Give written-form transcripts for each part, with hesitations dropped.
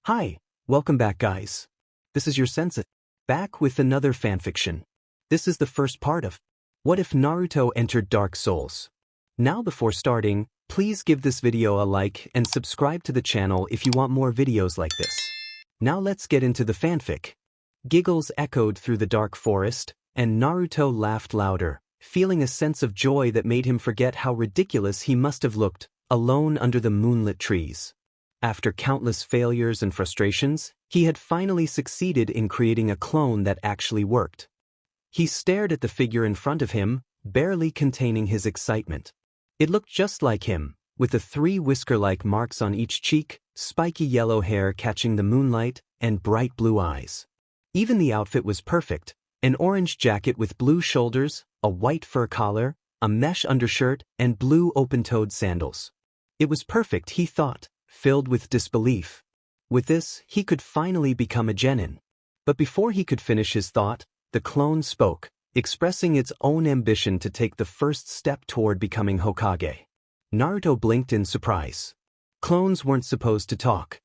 Hi, welcome back guys. This is your sensei, back with another fanfiction. This is the first part of What If Naruto Entered Dark Souls? Now before starting, please give this video a like and subscribe to the channel if you want more videos like this. Now let's get into the fanfic. Giggles echoed through the dark forest, and Naruto laughed louder, feeling a sense of joy that made him forget how ridiculous he must have looked, alone under the moonlit trees. After countless failures and frustrations, he had finally succeeded in creating a clone that actually worked. He stared at the figure in front of him, barely containing his excitement. It looked just like him, with the 3 whisker-like marks on each cheek, spiky yellow hair catching the moonlight, and bright blue eyes. Even the outfit was perfect, an orange jacket with blue shoulders, a white fur collar, a mesh undershirt, and blue open-toed sandals. It was perfect, he thought, filled with disbelief. With this, he could finally become a genin. But before he could finish his thought, the clone spoke, expressing its own ambition to take the first step toward becoming Hokage. Naruto blinked in surprise. Clones weren't supposed to talk.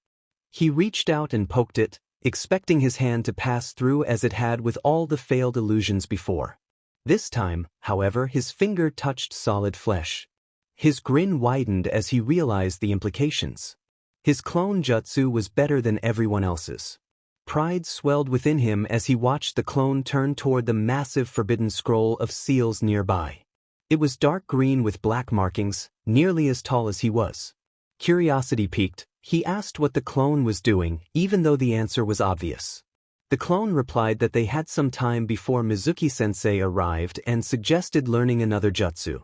He reached out and poked it, expecting his hand to pass through as it had with all the failed illusions before. This time, however, his finger touched solid flesh. His grin widened as he realized the implications. His clone jutsu was better than everyone else's. Pride swelled within him as he watched the clone turn toward the massive forbidden scroll of seals nearby. It was dark green with black markings, nearly as tall as he was. Curiosity piqued, he asked what the clone was doing, even though the answer was obvious. The clone replied that they had some time before Mizuki-sensei arrived and suggested learning another jutsu.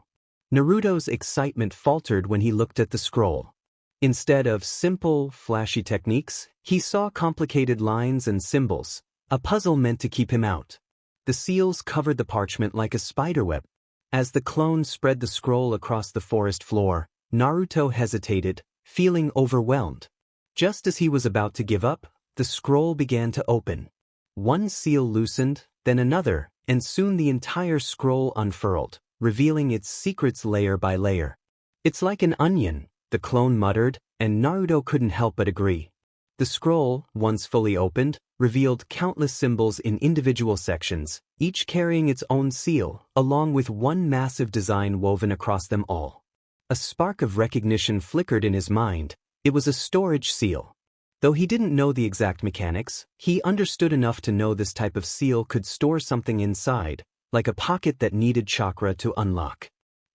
Naruto's excitement faltered when he looked at the scroll. Instead of simple, flashy techniques, he saw complicated lines and symbols, a puzzle meant to keep him out. The seals covered the parchment like a spiderweb. As the clone spread the scroll across the forest floor, Naruto hesitated, feeling overwhelmed. Just as he was about to give up, the scroll began to open. One seal loosened, then another, and soon the entire scroll unfurled, revealing its secrets layer by layer. "It's like an onion," the clone muttered, and Naruto couldn't help but agree. The scroll, once fully opened, revealed countless symbols in individual sections, each carrying its own seal, along with one massive design woven across them all. A spark of recognition flickered in his mind. It was a storage seal. Though he didn't know the exact mechanics, he understood enough to know this type of seal could store something inside, like a pocket that needed chakra to unlock.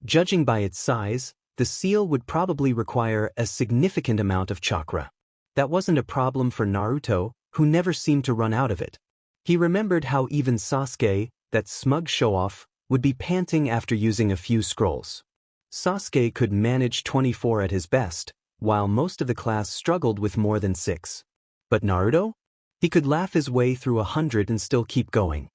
Judging by its size, the seal would probably require a significant amount of chakra. That wasn't a problem for Naruto, who never seemed to run out of it. He remembered how even Sasuke, that smug show-off, would be panting after using a few scrolls. Sasuke could manage 24 at his best, while most of the class struggled with more than 6. But Naruto? He could laugh his way through 100 and still keep going.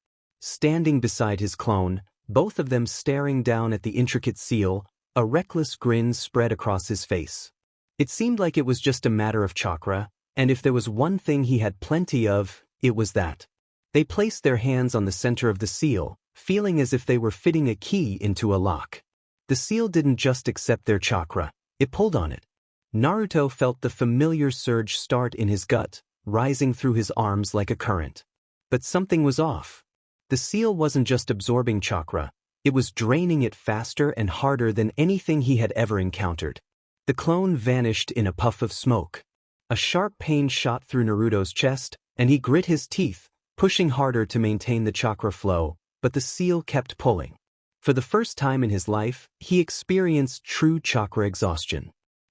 Standing beside his clone, both of them staring down at the intricate seal, a reckless grin spread across his face. It seemed like it was just a matter of chakra, and if there was one thing he had plenty of, it was that. They placed their hands on the center of the seal, feeling as if they were fitting a key into a lock. The seal didn't just accept their chakra, it pulled on it. Naruto felt the familiar surge start in his gut, rising through his arms like a current. But something was off. The seal wasn't just absorbing chakra, it was draining it faster and harder than anything he had ever encountered. The clone vanished in a puff of smoke. A sharp pain shot through Naruto's chest, and he grit his teeth, pushing harder to maintain the chakra flow, but the seal kept pulling. For the first time in his life, he experienced true chakra exhaustion.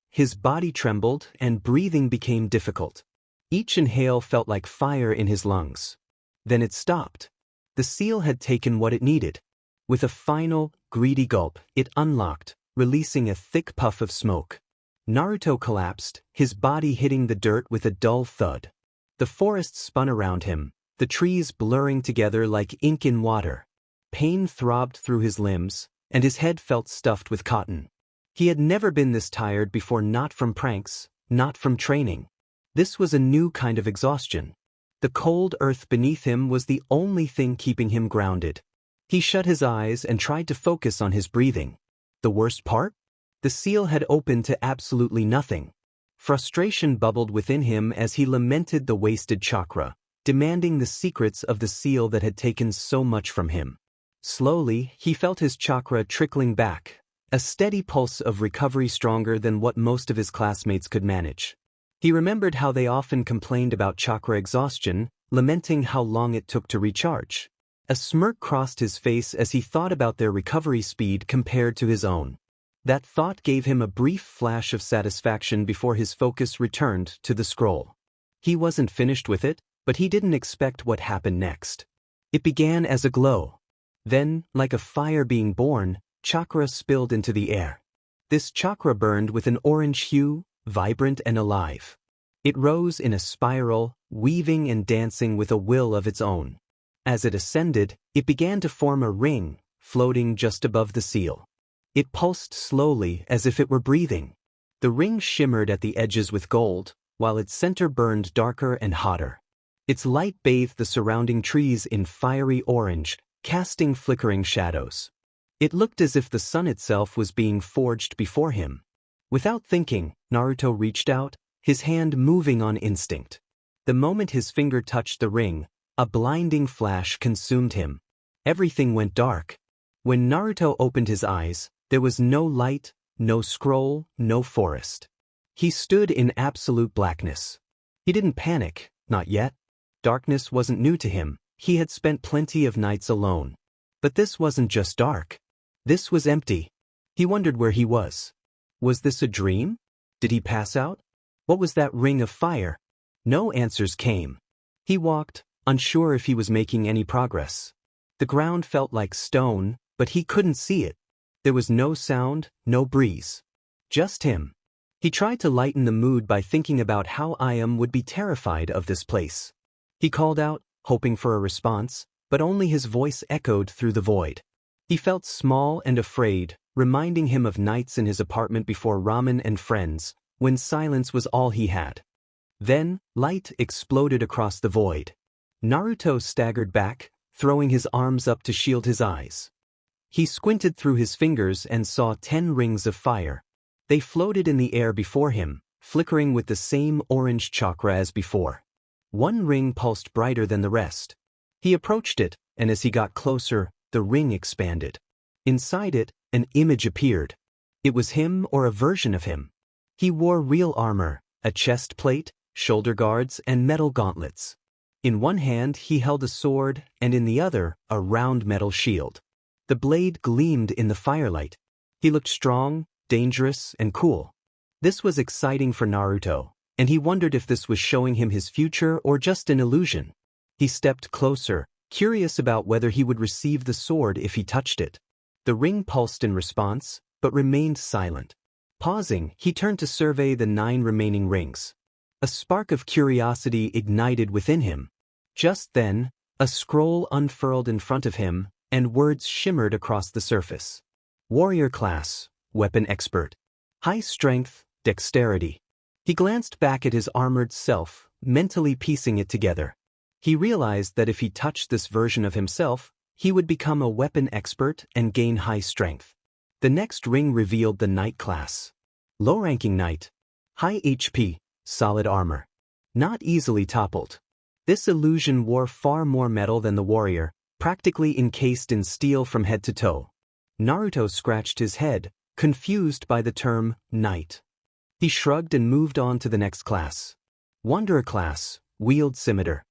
His body trembled, and breathing became difficult. Each inhale felt like fire in his lungs. Then it stopped. The seal had taken what it needed. With a final, greedy gulp, it unlocked, releasing a thick puff of smoke. Naruto collapsed, his body hitting the dirt with a dull thud. The forest spun around him, the trees blurring together like ink in water. Pain throbbed through his limbs, and his head felt stuffed with cotton. He had never been this tired before, not from pranks, not from training. This was a new kind of exhaustion. The cold earth beneath him was the only thing keeping him grounded. He shut his eyes and tried to focus on his breathing. The worst part? The seal had opened to absolutely nothing. Frustration bubbled within him as he lamented the wasted chakra, demanding the secrets of the seal that had taken so much from him. Slowly, he felt his chakra trickling back, a steady pulse of recovery stronger than what most of his classmates could manage. He remembered how they often complained about chakra exhaustion, lamenting how long it took to recharge. A smirk crossed his face as he thought about their recovery speed compared to his own. That thought gave him a brief flash of satisfaction before his focus returned to the scroll. He wasn't finished with it, but he didn't expect what happened next. It began as a glow. Then, like a fire being born, chakra spilled into the air. This chakra burned with an orange hue, vibrant and alive. It rose in a spiral, weaving and dancing with a will of its own. As it ascended, it began to form a ring, floating just above the seal. It pulsed slowly as if it were breathing. The ring shimmered at the edges with gold, while its center burned darker and hotter. Its light bathed the surrounding trees in fiery orange, casting flickering shadows. It looked as if the sun itself was being forged before him. Without thinking, Naruto reached out, his hand moving on instinct. The moment his finger touched the ring, a blinding flash consumed him. Everything went dark. When Naruto opened his eyes, there was no light, no scroll, no forest. He stood in absolute blackness. He didn't panic, not yet. Darkness wasn't new to him, he had spent plenty of nights alone. But this wasn't just dark. This was empty. He wondered where he was. Was this a dream? Did he pass out? What was that ring of fire? No answers came. He walked, unsure if he was making any progress. The ground felt like stone, but he couldn't see it. There was no sound, no breeze. Just him. He tried to lighten the mood by thinking about how Iam would be terrified of this place. He called out, hoping for a response, but only his voice echoed through the void. He felt small and afraid, reminding him of nights in his apartment before ramen and friends, when silence was all he had. Then, light exploded across the void. Naruto staggered back, throwing his arms up to shield his eyes. He squinted through his fingers and saw 10 rings of fire. They floated in the air before him, flickering with the same orange chakra as before. One ring pulsed brighter than the rest. He approached it, and as he got closer, the ring expanded. Inside it, an image appeared. It was him or a version of him. He wore real armor, a chest plate, shoulder guards, and metal gauntlets. In one hand he held a sword, and in the other, a round metal shield. The blade gleamed in the firelight. He looked strong, dangerous, and cool. This was exciting for Naruto, and he wondered if this was showing him his future or just an illusion. He stepped closer, curious about whether he would receive the sword if he touched it. The ring pulsed in response, but remained silent. Pausing, he turned to survey the 9 remaining rings. A spark of curiosity ignited within him. Just then, a scroll unfurled in front of him, and words shimmered across the surface. Warrior class, weapon expert. High strength, dexterity. He glanced back at his armored self, mentally piecing it together. He realized that if he touched this version of himself, he would become a weapon expert and gain high strength. The next ring revealed the knight class. Low-ranking knight. High HP, solid armor. Not easily toppled. This illusion wore far more metal than the warrior, practically encased in steel from head to toe. Naruto scratched his head, confused by the term knight. He shrugged and moved on to the next class. Wanderer class, wield scimitar.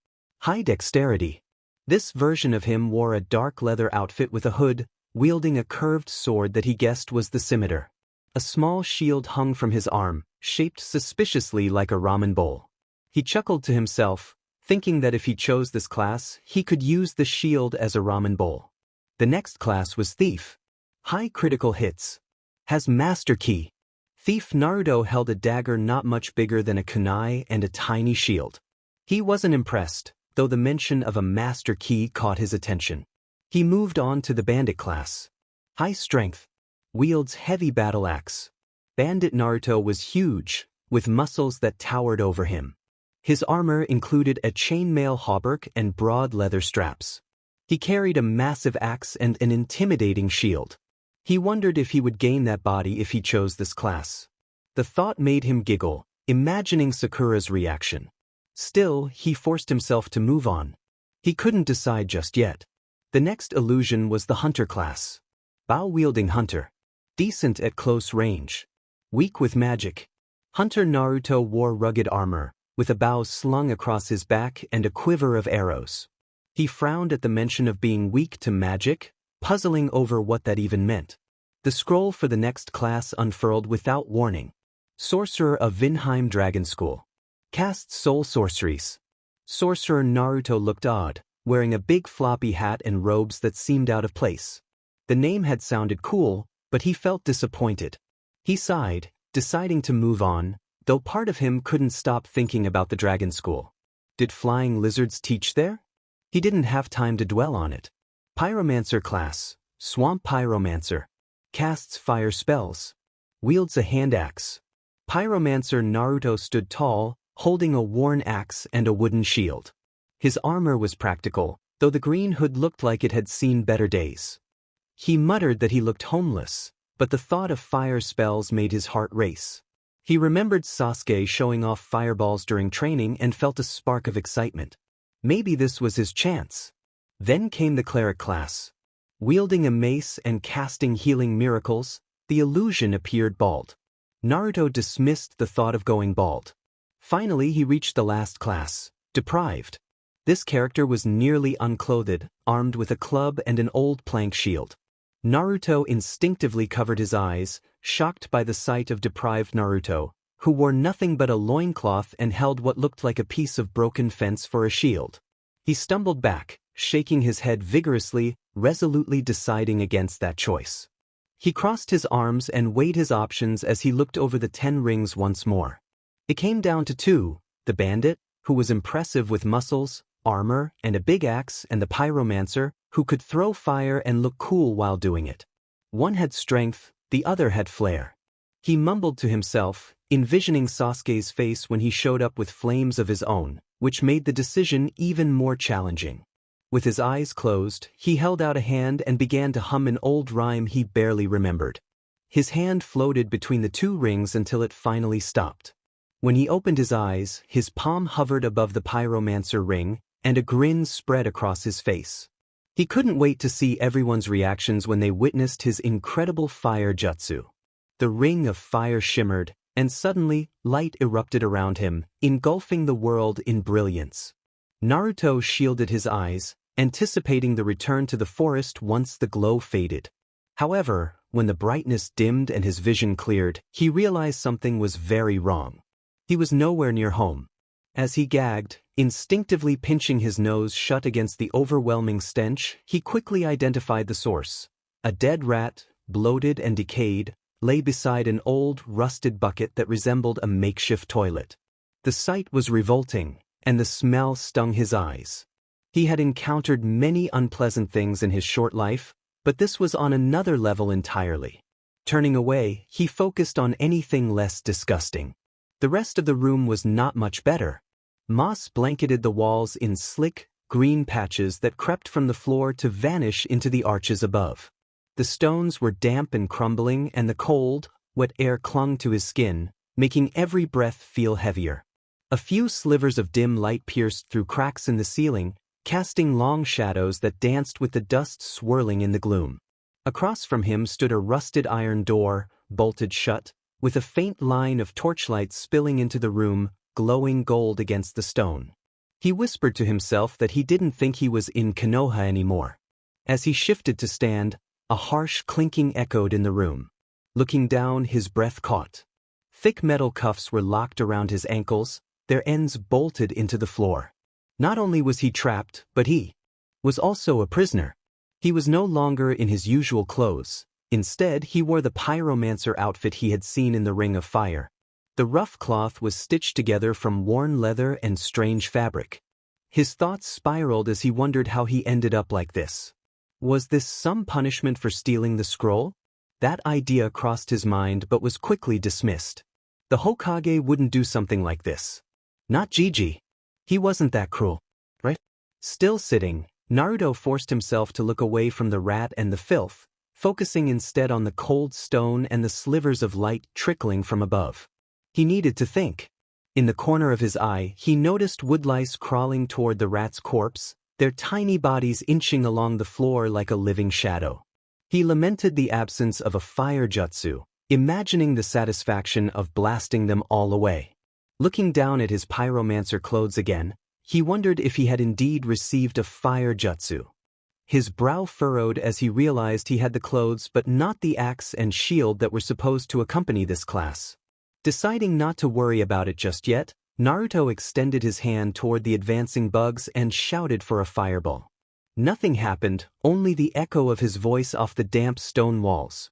High dexterity. This version of him wore a dark leather outfit with a hood, wielding a curved sword that he guessed was the scimitar. A small shield hung from his arm, shaped suspiciously like a ramen bowl. He chuckled to himself, thinking that if he chose this class, he could use the shield as a ramen bowl. The next class was Thief. High critical hits. Has Master Key. Thief Naruto held a dagger not much bigger than a kunai and a tiny shield. He wasn't impressed, though the mention of a Master Key caught his attention. He moved on to the Bandit class. High strength. Wields heavy battle axe. Bandit Naruto was huge, with muscles that towered over him. His armor included a chainmail hauberk and broad leather straps. He carried a massive axe and an intimidating shield. He wondered if he would gain that body if he chose this class. The thought made him giggle, imagining Sakura's reaction. Still, he forced himself to move on. He couldn't decide just yet. The next illusion was the hunter class. Bow-wielding hunter. Decent at close range. Weak with magic. Hunter Naruto wore rugged armor, with a bow slung across his back and a quiver of arrows. He frowned at the mention of being weak to magic, puzzling over what that even meant. The scroll for the next class unfurled without warning. Sorcerer of Vinheim Dragon School. Casts soul sorceries. Sorcerer Naruto looked odd, wearing a big floppy hat and robes that seemed out of place. The name had sounded cool, but he felt disappointed. He sighed, deciding to move on, though part of him couldn't stop thinking about the dragon school. Did flying lizards teach there? He didn't have time to dwell on it. Pyromancer class. Swamp Pyromancer. Casts fire spells. Wields a hand axe. Pyromancer Naruto stood tall, holding a worn axe and a wooden shield. His armor was practical, though the green hood looked like it had seen better days. He muttered that he looked homeless, but the thought of fire spells made his heart race. He remembered Sasuke showing off fireballs during training and felt a spark of excitement. Maybe this was his chance. Then came the cleric class. Wielding a mace and casting healing miracles, the illusion appeared bald. Naruto dismissed the thought of going bald. Finally he reached the last class, deprived. This character was nearly unclothed, armed with a club and an old plank shield. Naruto instinctively covered his eyes, shocked by the sight of deprived Naruto, who wore nothing but a loincloth and held what looked like a piece of broken fence for a shield. He stumbled back, shaking his head vigorously, resolutely deciding against that choice. He crossed his arms and weighed his options as he looked over the 10 rings once more. It came down to 2, the bandit, who was impressive with muscles, armor, and a big axe, and the pyromancer, who could throw fire and look cool while doing it. One had strength, the other had flair. He mumbled to himself, envisioning Sasuke's face when he showed up with flames of his own, which made the decision even more challenging. With his eyes closed, he held out a hand and began to hum an old rhyme he barely remembered. His hand floated between the 2 rings until it finally stopped. When he opened his eyes, his palm hovered above the pyromancer ring, and a grin spread across his face. He couldn't wait to see everyone's reactions when they witnessed his incredible fire jutsu. The ring of fire shimmered, and suddenly, light erupted around him, engulfing the world in brilliance. Naruto shielded his eyes, anticipating the return to the forest once the glow faded. However, when the brightness dimmed and his vision cleared, he realized something was very wrong. He was nowhere near home. As he gagged, instinctively pinching his nose shut against the overwhelming stench, he quickly identified the source. A dead rat, bloated and decayed, lay beside an old, rusted bucket that resembled a makeshift toilet. The sight was revolting, and the smell stung his eyes. He had encountered many unpleasant things in his short life, but this was on another level entirely. Turning away, he focused on anything less disgusting. The rest of the room was not much better. Moss blanketed the walls in slick, green patches that crept from the floor to vanish into the arches above. The stones were damp and crumbling, and the cold, wet air clung to his skin, making every breath feel heavier. A few slivers of dim light pierced through cracks in the ceiling, casting long shadows that danced with the dust swirling in the gloom. Across from him stood a rusted iron door, bolted shut, with a faint line of torchlight spilling into the room, glowing gold against the stone. He whispered to himself that he didn't think he was in Konoha anymore. As he shifted to stand, a harsh clinking echoed in the room. Looking down, his breath caught. Thick metal cuffs were locked around his ankles, their ends bolted into the floor. Not only was he trapped, but he was also a prisoner. He was no longer in his usual clothes. Instead, he wore the pyromancer outfit he had seen in the Ring of Fire. The rough cloth was stitched together from worn leather and strange fabric. His thoughts spiraled as he wondered how he ended up like this. Was this some punishment for stealing the scroll? That idea crossed his mind but was quickly dismissed. The Hokage wouldn't do something like this. Not Gigi. He wasn't that cruel, right? Still sitting, Naruto forced himself to look away from the rat and the filth, focusing instead on the cold stone and the slivers of light trickling from above. He needed to think. In the corner of his eye, he noticed woodlice crawling toward the rat's corpse, their tiny bodies inching along the floor like a living shadow. He lamented the absence of a fire jutsu, imagining the satisfaction of blasting them all away. Looking down at his pyromancer clothes again, he wondered if he had indeed received a fire jutsu. His brow furrowed as he realized he had the clothes but not the axe and shield that were supposed to accompany this class. Deciding not to worry about it just yet, Naruto extended his hand toward the advancing bugs and shouted for a fireball. Nothing happened, only the echo of his voice off the damp stone walls.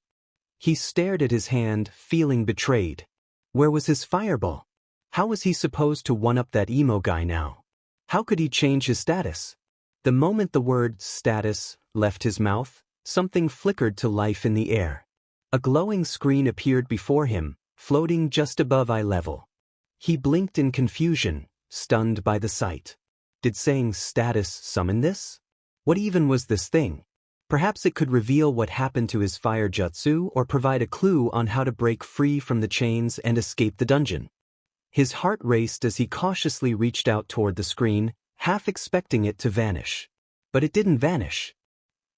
He stared at his hand, feeling betrayed. Where was his fireball? How was he supposed to one-up that emo guy now? How could he change his status? The moment the word status left his mouth, something flickered to life in the air. A glowing screen appeared before him, floating just above eye level. He blinked in confusion, stunned by the sight. Did saying status summon this? What even was this thing? Perhaps it could reveal what happened to his fire jutsu or provide a clue on how to break free from the chains and escape the dungeon. His heart raced as he cautiously reached out toward the screen, half expecting it to vanish. But it didn't vanish.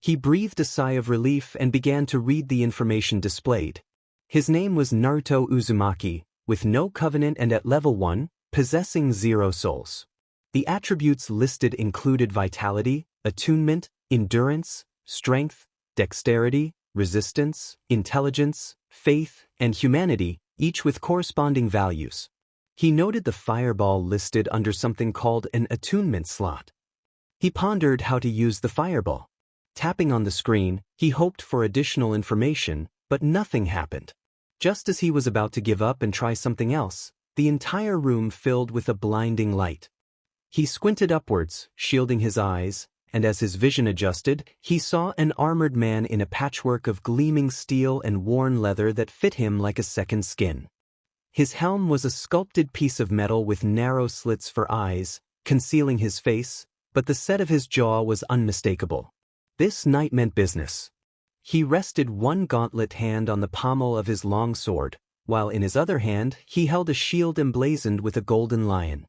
He breathed a sigh of relief and began to read the information displayed. His name was Naruto Uzumaki, with no covenant and at level 1, possessing 0 souls. The attributes listed included vitality, attunement, endurance, strength, dexterity, resistance, intelligence, faith, and humanity, each with corresponding values. He noted the fireball listed under something called an attunement slot. He pondered how to use the fireball. Tapping on the screen, he hoped for additional information, but nothing happened. Just as he was about to give up and try something else, the entire room filled with a blinding light. He squinted upwards, shielding his eyes, and as his vision adjusted, he saw an armored man in a patchwork of gleaming steel and worn leather that fit him like a second skin. His helm was a sculpted piece of metal with narrow slits for eyes, concealing his face, but the set of his jaw was unmistakable. This knight meant business. He rested one gauntlet hand on the pommel of his long sword, while in his other hand he held a shield emblazoned with a golden lion.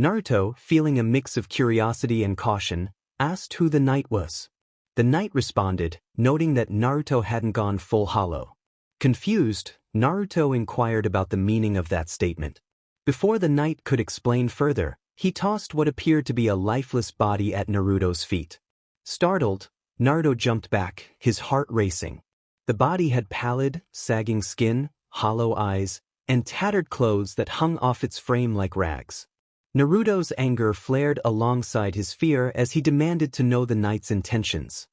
Naruto, feeling a mix of curiosity and caution, asked who the knight was. The knight responded, noting that Naruto hadn't gone full hollow. Confused, Naruto inquired about the meaning of that statement. Before the knight could explain further, he tossed what appeared to be a lifeless body at Naruto's feet. Startled, Naruto jumped back, his heart racing. The body had pallid, sagging skin, hollow eyes, and tattered clothes that hung off its frame like rags. Naruto's anger flared alongside his fear as he demanded to know the knight's intentions.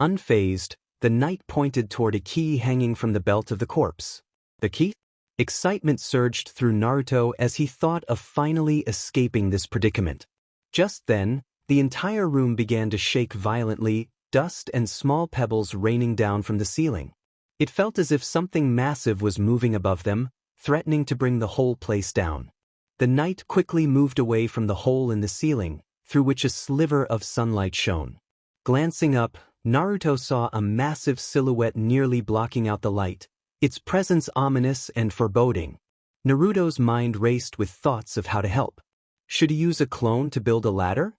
Unfazed, the knight pointed toward a key hanging from the belt of the corpse. The key? Excitement surged through Naruto as he thought of finally escaping this predicament. Just then, the entire room began to shake violently, dust and small pebbles raining down from the ceiling. It felt as if something massive was moving above them, threatening to bring the whole place down. The knight quickly moved away from the hole in the ceiling, through which a sliver of sunlight shone. Glancing up, Naruto saw a massive silhouette nearly blocking out the light, its presence ominous and foreboding. Naruto's mind raced with thoughts of how to help. Should he use a clone to build a ladder?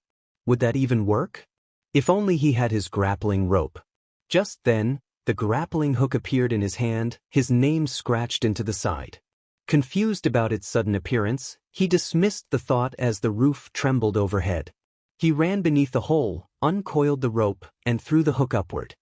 Would that even work? If only he had his grappling rope. Just then, the grappling hook appeared in his hand, his name scratched into the side. Confused about its sudden appearance, he dismissed the thought as the roof trembled overhead. He ran beneath the hole, uncoiled the rope, and threw the hook upward.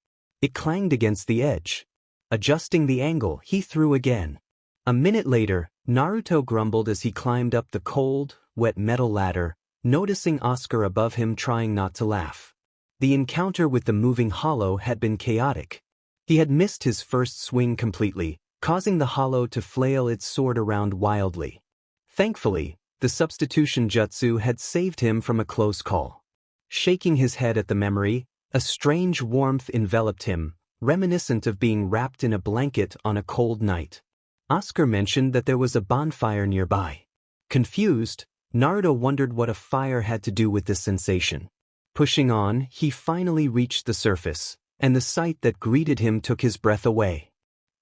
It clanged against the edge. Adjusting the angle, he threw again. A minute later, Naruto grumbled as he climbed up the cold, wet metal ladder, noticing Oscar above him trying not to laugh. The encounter with the moving hollow had been chaotic. He had missed his first swing completely, causing the hollow to flail its sword around wildly. Thankfully, the substitution jutsu had saved him from a close call. Shaking his head at the memory, a strange warmth enveloped him, reminiscent of being wrapped in a blanket on a cold night. Oscar mentioned that there was a bonfire nearby. Confused, Naruto wondered what a fire had to do with this sensation. Pushing on, he finally reached the surface, and the sight that greeted him took his breath away.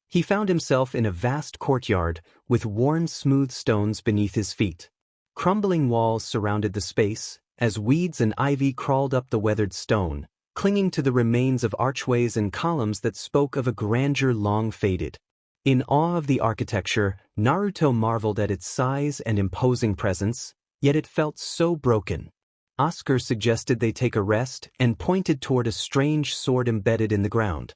He found himself in a vast courtyard, with worn smooth stones beneath his feet. Crumbling walls surrounded the space, as weeds and ivy crawled up the weathered stone, clinging to the remains of archways and columns that spoke of a grandeur long faded. In awe of the architecture, Naruto marveled at its size and imposing presence, yet it felt so broken. Oscar suggested they take a rest and pointed toward a strange sword embedded in the ground.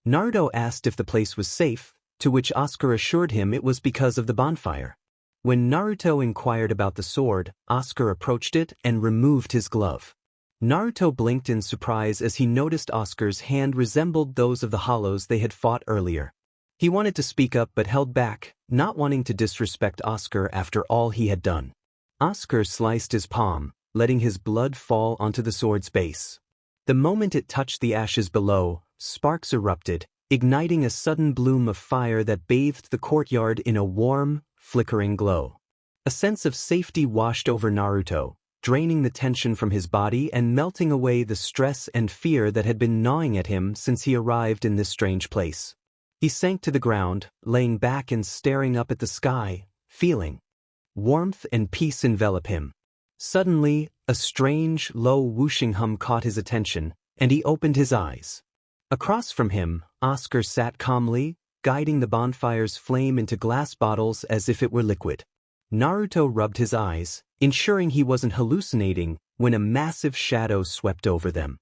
Naruto asked if the place was safe, to which Oscar assured him it was because of the bonfire. When Naruto inquired about the sword, Oscar approached it and removed his glove. Naruto blinked in surprise as he noticed Oscar's hand resembled those of the hollows they had fought earlier. He wanted to speak up but held back, not wanting to disrespect Oscar after all he had done. Oscar sliced his palm, letting his blood fall onto the sword's base. The moment it touched the ashes below, sparks erupted, igniting a sudden bloom of fire that bathed the courtyard in a warm, flickering glow. A sense of safety washed over Naruto, draining the tension from his body and melting away the stress and fear that had been gnawing at him since he arrived in this strange place. He sank to the ground, laying back and staring up at the sky, feeling warmth and peace envelop him. Suddenly, a strange, low whooshing hum caught his attention, and he opened his eyes. Across from him, Oscar sat calmly, guiding the bonfire's flame into glass bottles as if it were liquid. Naruto rubbed his eyes, ensuring he wasn't hallucinating, when a massive shadow swept over them.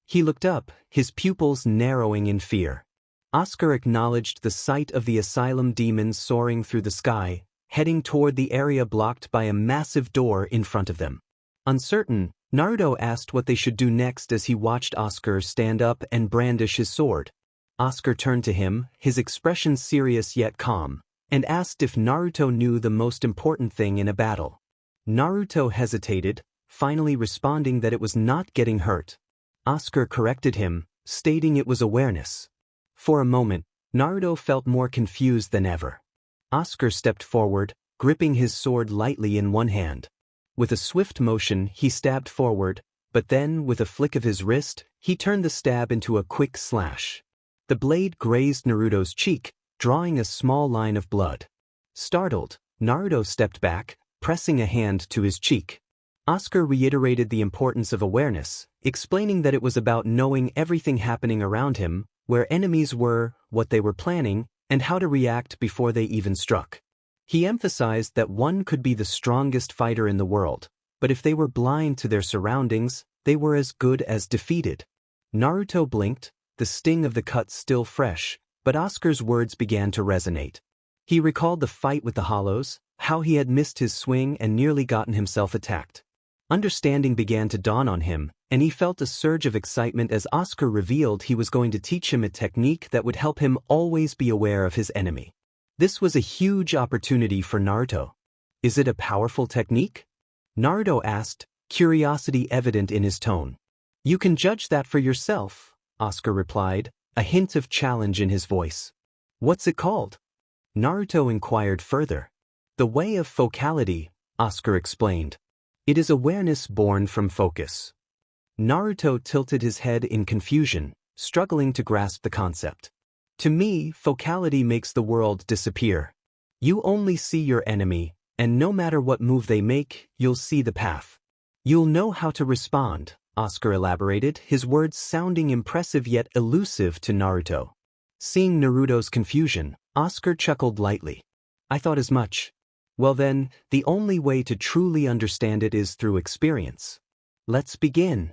He looked up, his pupils narrowing in fear. Oscar acknowledged the sight of the asylum demons soaring through the sky, heading toward the area blocked by a massive door in front of them. Uncertain, Naruto asked what they should do next as he watched Oscar stand up and brandish his sword. Oscar turned to him, his expression serious yet calm, and asked if Naruto knew the most important thing in a battle. Naruto hesitated, finally responding that it was not getting hurt. Oscar corrected him, stating it was awareness. For a moment, Naruto felt more confused than ever. Oscar stepped forward, gripping his sword lightly in one hand. With a swift motion, he stabbed forward, but then, with a flick of his wrist, he turned the stab into a quick slash. The blade grazed Naruto's cheek, drawing a small line of blood. Startled, Naruto stepped back, pressing a hand to his cheek. Oscar reiterated the importance of awareness, explaining that it was about knowing everything happening around him, where enemies were, what they were planning, and how to react before they even struck. He emphasized that one could be the strongest fighter in the world, but if they were blind to their surroundings, they were as good as defeated. Naruto blinked, the sting of the cut still fresh, but Oscar's words began to resonate. He recalled the fight with the hollows, how he had missed his swing and nearly gotten himself attacked. Understanding began to dawn on him, and he felt a surge of excitement as Oscar revealed he was going to teach him a technique that would help him always be aware of his enemy. This was a huge opportunity for Naruto. Is it a powerful technique? Naruto asked, curiosity evident in his tone. You can judge that for yourself, Oscar replied, a hint of challenge in his voice. What's it called? Naruto inquired further. The way of focality, Oscar explained. It is awareness born from focus. Naruto tilted his head in confusion, struggling to grasp the concept. To me, focality makes the world disappear. You only see your enemy, and no matter what move they make, you'll see the path. You'll know how to respond, Oscar elaborated, his words sounding impressive yet elusive to Naruto. Seeing Naruto's confusion, Oscar chuckled lightly. I thought as much. Well then, the only way to truly understand it is through experience. Let's begin.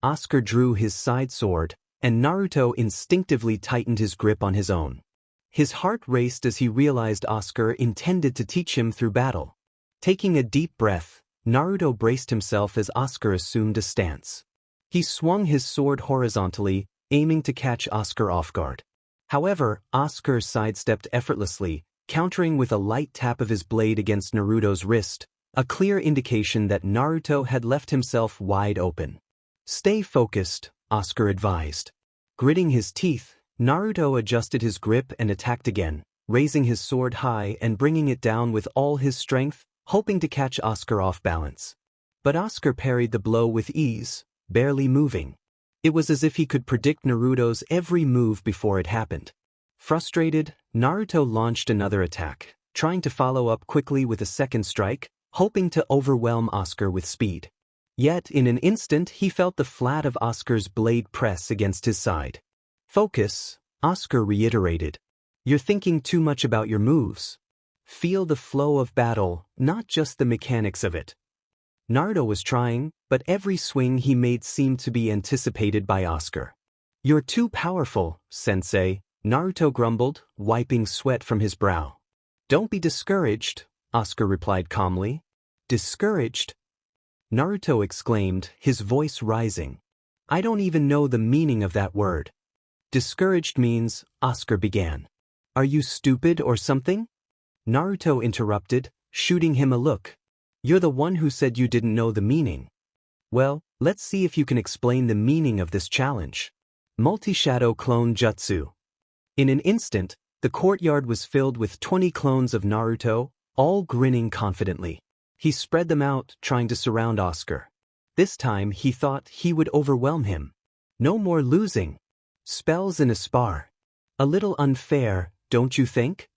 Oscar drew his side sword, and Naruto instinctively tightened his grip on his own. His heart raced as he realized Oscar intended to teach him through battle. Taking a deep breath, Naruto braced himself as Oscar assumed a stance. He swung his sword horizontally, aiming to catch Oscar off guard. However, Oscar sidestepped effortlessly, countering with a light tap of his blade against Naruto's wrist, a clear indication that Naruto had left himself wide open. Stay focused, Oscar advised. Gritting his teeth, Naruto adjusted his grip and attacked again, raising his sword high and bringing it down with all his strength, hoping to catch Oscar off balance. But Oscar parried the blow with ease, barely moving. It was as if he could predict Naruto's every move before it happened. Frustrated, Naruto launched another attack, trying to follow up quickly with a second strike, hoping to overwhelm Oscar with speed. Yet in an instant he felt the flat of Oscar's blade press against his side. "Focus," Oscar reiterated. "You're thinking too much about your moves. Feel the flow of battle, not just the mechanics of it." Naruto was trying, but every swing he made seemed to be anticipated by Oscar. "You're too powerful, sensei," Naruto grumbled, wiping sweat from his brow. "Don't be discouraged," Oscar replied calmly. "Discouraged?" Naruto exclaimed, his voice rising. "I don't even know the meaning of that word." "Discouraged means," Oscar began. "Are you stupid or something?" Naruto interrupted, shooting him a look. "You're the one who said you didn't know the meaning. Well, let's see if you can explain the meaning of this challenge." Multi-shadow clone jutsu. In an instant, the courtyard was filled with 20 clones of Naruto, all grinning confidently. He spread them out, trying to surround Oscar. This time he thought he would overwhelm him. No more losing. Spells in a spar. "A little unfair, don't you think?"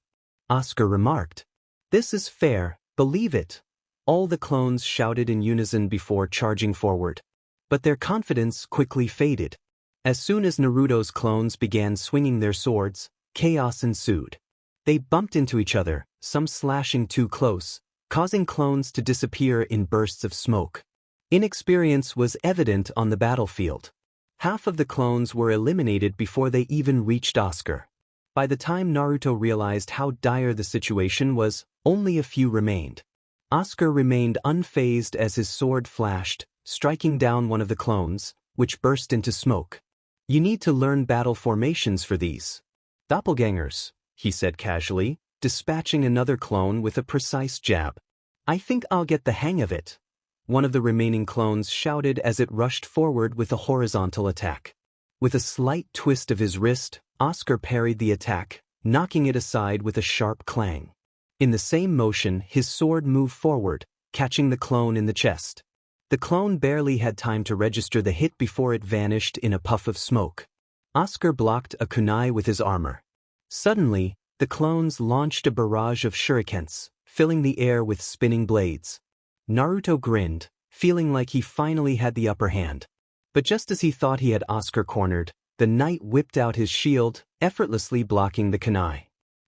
Oscar remarked. "This is fair, believe it," all the clones shouted in unison before charging forward. But their confidence quickly faded. As soon as Naruto's clones began swinging their swords, chaos ensued. They bumped into each other, some slashing too close, causing clones to disappear in bursts of smoke. Inexperience was evident on the battlefield. Half of the clones were eliminated before they even reached Oscar. By the time Naruto realized how dire the situation was, only a few remained. Oscar remained unfazed as his sword flashed, striking down one of the clones, which burst into smoke. "You need to learn battle formations for these. Doppelgangers," he said casually, dispatching another clone with a precise jab. "I think I'll get the hang of it," one of the remaining clones shouted as it rushed forward with a horizontal attack. With a slight twist of his wrist, Oscar parried the attack, knocking it aside with a sharp clang. In the same motion, his sword moved forward, catching the clone in the chest. The clone barely had time to register the hit before it vanished in a puff of smoke. Oscar blocked a kunai with his armor. Suddenly, the clones launched a barrage of shurikens, filling the air with spinning blades. Naruto grinned, feeling like he finally had the upper hand. But just as he thought he had Oscar cornered, the knight whipped out his shield, effortlessly blocking the kunai.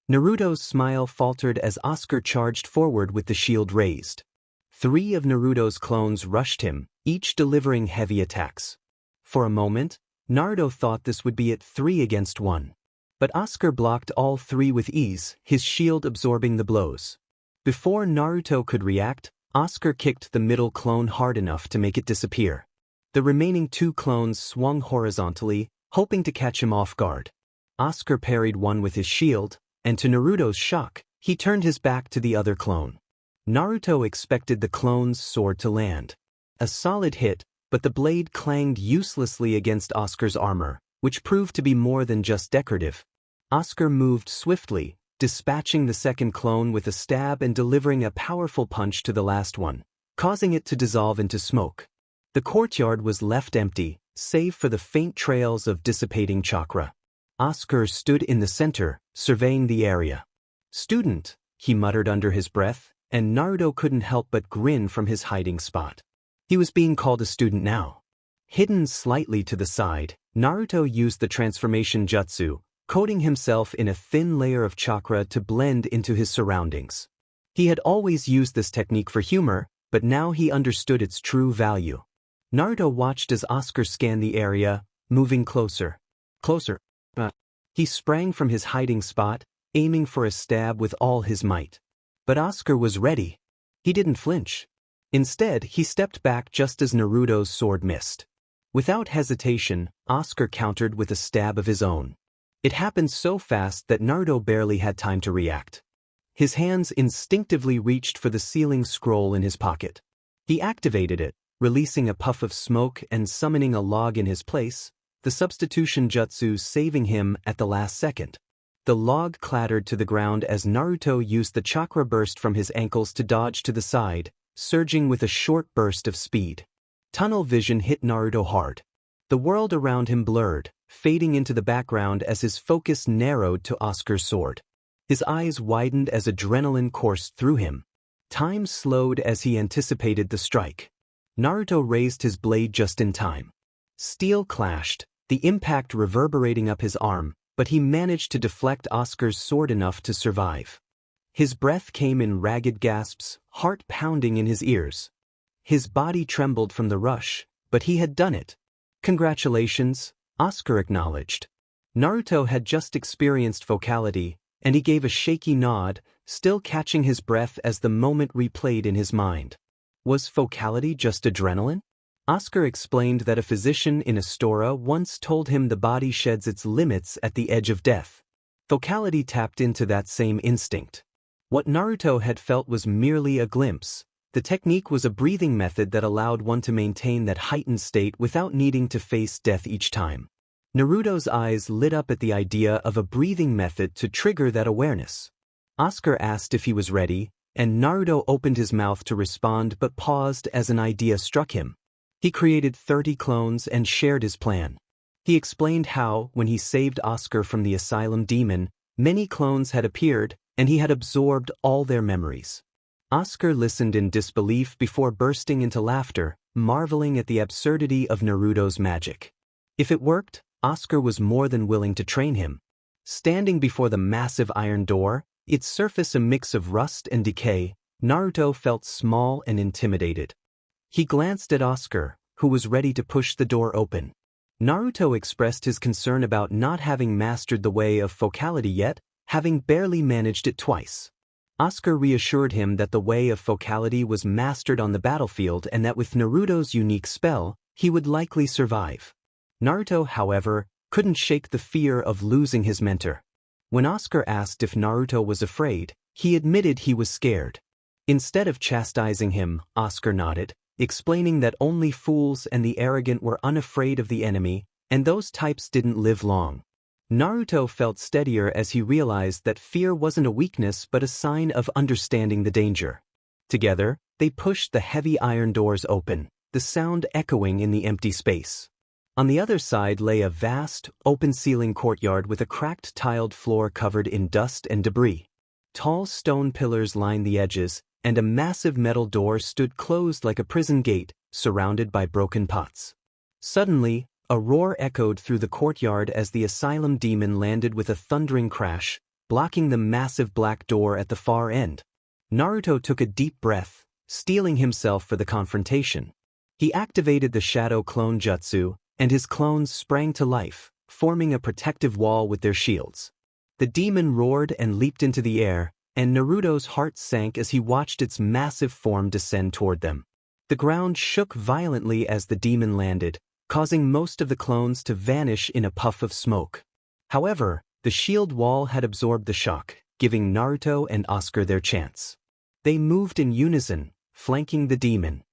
Naruto's smile faltered as Oscar charged forward with the shield raised. 3 of Naruto's clones rushed him, each delivering heavy attacks. For a moment, Naruto thought this would be at 3 against 1. But Oscar blocked all 3 with ease, his shield absorbing the blows. Before Naruto could react, Oscar kicked the middle clone hard enough to make it disappear. The remaining 2 clones swung horizontally, hoping to catch him off guard. Oscar parried one with his shield, and to Naruto's shock, he turned his back to the other clone. Naruto expected the clone's sword to land. A solid hit, but the blade clanged uselessly against Oscar's armor, which proved to be more than just decorative. Oscar moved swiftly, dispatching the second clone with a stab and delivering a powerful punch to the last one, causing it to dissolve into smoke. The courtyard was left empty, save for the faint trails of dissipating chakra. Oscar stood in the center, surveying the area. "Student," he muttered under his breath, and Naruto couldn't help but grin from his hiding spot. He was being called a student now. Hidden slightly to the side, Naruto used the transformation jutsu, coating himself in a thin layer of chakra to blend into his surroundings. He had always used this technique for humor, but now he understood its true value. Naruto watched as Oscar scanned the area, moving closer. Closer. He sprang from his hiding spot, aiming for a stab with all his might. But Oscar was ready. He didn't flinch. Instead, he stepped back just as Naruto's sword missed. Without hesitation, Oscar countered with a stab of his own. It happened so fast that Naruto barely had time to react. His hands instinctively reached for the sealing scroll in his pocket. He activated it, releasing a puff of smoke and summoning a log in his place, the substitution jutsu saving him at the last second. The log clattered to the ground as Naruto used the chakra burst from his ankles to dodge to the side, surging with a short burst of speed. Tunnel vision hit Naruto hard. The world around him blurred, fading into the background as his focus narrowed to Oscar's sword. His eyes widened as adrenaline coursed through him. Time slowed as he anticipated the strike. Naruto raised his blade just in time. Steel clashed, the impact reverberating up his arm, but he managed to deflect Oscar's sword enough to survive. His breath came in ragged gasps, heart pounding in his ears. His body trembled from the rush, but he had done it. Congratulations, Oscar acknowledged. Naruto had just experienced focality, and he gave a shaky nod, still catching his breath as the moment replayed in his mind. Was focality just adrenaline? Oscar explained that a physician in Astora once told him the body sheds its limits at the edge of death. Focality tapped into that same instinct. What Naruto had felt was merely a glimpse. The technique was a breathing method that allowed one to maintain that heightened state without needing to face death each time. Naruto's eyes lit up at the idea of a breathing method to trigger that awareness. Oscar asked if he was ready, and Naruto opened his mouth to respond but paused as an idea struck him. He created 30 clones and shared his plan. He explained how, when he saved Oscar from the asylum demon, many clones had appeared, and he had absorbed all their memories. Oscar listened in disbelief before bursting into laughter, marveling at the absurdity of Naruto's magic. If it worked, Oscar was more than willing to train him. Standing before the massive iron door, its surface a mix of rust and decay, Naruto felt small and intimidated. He glanced at Oscar, who was ready to push the door open. Naruto expressed his concern about not having mastered the way of focality yet, having barely managed it twice. Oscar reassured him that the way of focality was mastered on the battlefield and that with Naruto's unique spell, he would likely survive. Naruto, however, couldn't shake the fear of losing his mentor. When Oscar asked if Naruto was afraid, he admitted he was scared. Instead of chastising him, Oscar nodded, explaining that only fools and the arrogant were unafraid of the enemy, and those types didn't live long. Naruto felt steadier as he realized that fear wasn't a weakness but a sign of understanding the danger. Together, they pushed the heavy iron doors open, the sound echoing in the empty space. On the other side lay a vast, open-ceiling courtyard with a cracked tiled floor covered in dust and debris. Tall stone pillars lined the edges, and a massive metal door stood closed like a prison gate, surrounded by broken pots. Suddenly, a roar echoed through the courtyard as the asylum demon landed with a thundering crash, blocking the massive black door at the far end. Naruto took a deep breath, steeling himself for the confrontation. He activated the shadow clone jutsu, and his clones sprang to life, forming a protective wall with their shields. The demon roared and leaped into the air, and Naruto's heart sank as he watched its massive form descend toward them. The ground shook violently as the demon landed, causing most of the clones to vanish in a puff of smoke. However, the shield wall had absorbed the shock, giving Naruto and Oscar their chance. They moved in unison, flanking the demon.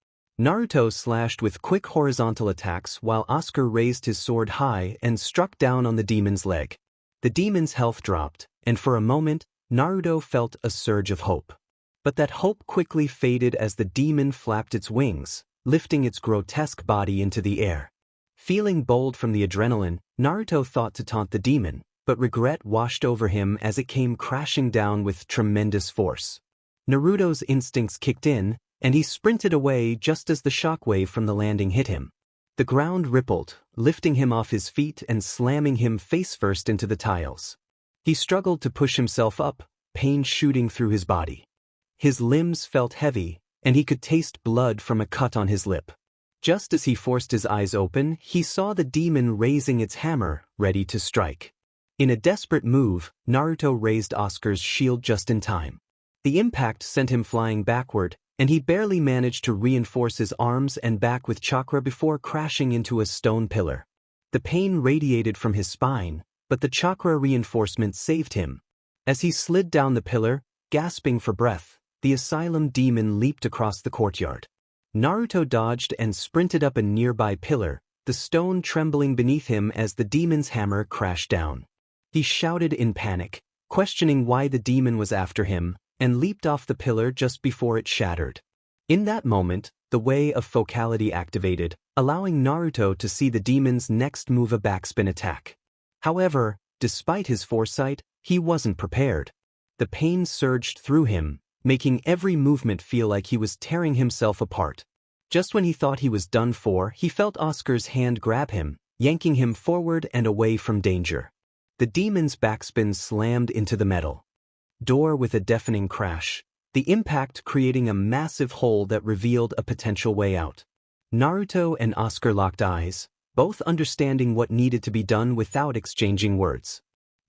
Naruto slashed with quick horizontal attacks while Oscar raised his sword high and struck down on the demon's leg. The demon's health dropped, and for a moment, Naruto felt a surge of hope. But that hope quickly faded as the demon flapped its wings, lifting its grotesque body into the air. Feeling bold from the adrenaline, Naruto thought to taunt the demon, but regret washed over him as it came crashing down with tremendous force. Naruto's instincts kicked in, and he sprinted away just as the shockwave from the landing hit him. The ground rippled, lifting him off his feet and slamming him face-first into the tiles. He struggled to push himself up, pain shooting through his body. His limbs felt heavy, and he could taste blood from a cut on his lip. Just as he forced his eyes open, he saw the demon raising its hammer, ready to strike. In a desperate move, Naruto raised Oscar's shield just in time. The impact sent him flying backward, and he barely managed to reinforce his arms and back with chakra before crashing into a stone pillar. The pain radiated from his spine, but the chakra reinforcement saved him. As he slid down the pillar, gasping for breath, the asylum demon leaped across the courtyard. Naruto dodged and sprinted up a nearby pillar, the stone trembling beneath him as the demon's hammer crashed down. He shouted in panic, questioning why the demon was after him, and leaped off the pillar just before it shattered. In that moment, the way of focality activated, allowing Naruto to see the demon's next move, a backspin attack. However, despite his foresight, he wasn't prepared. The pain surged through him, making every movement feel like he was tearing himself apart. Just when he thought he was done for, he felt Oscar's hand grab him, yanking him forward and away from danger. The demon's backspin slammed into the metal door with a deafening crash, the impact creating a massive hole that revealed a potential way out. Naruto and Oscar locked eyes, both understanding what needed to be done without exchanging words.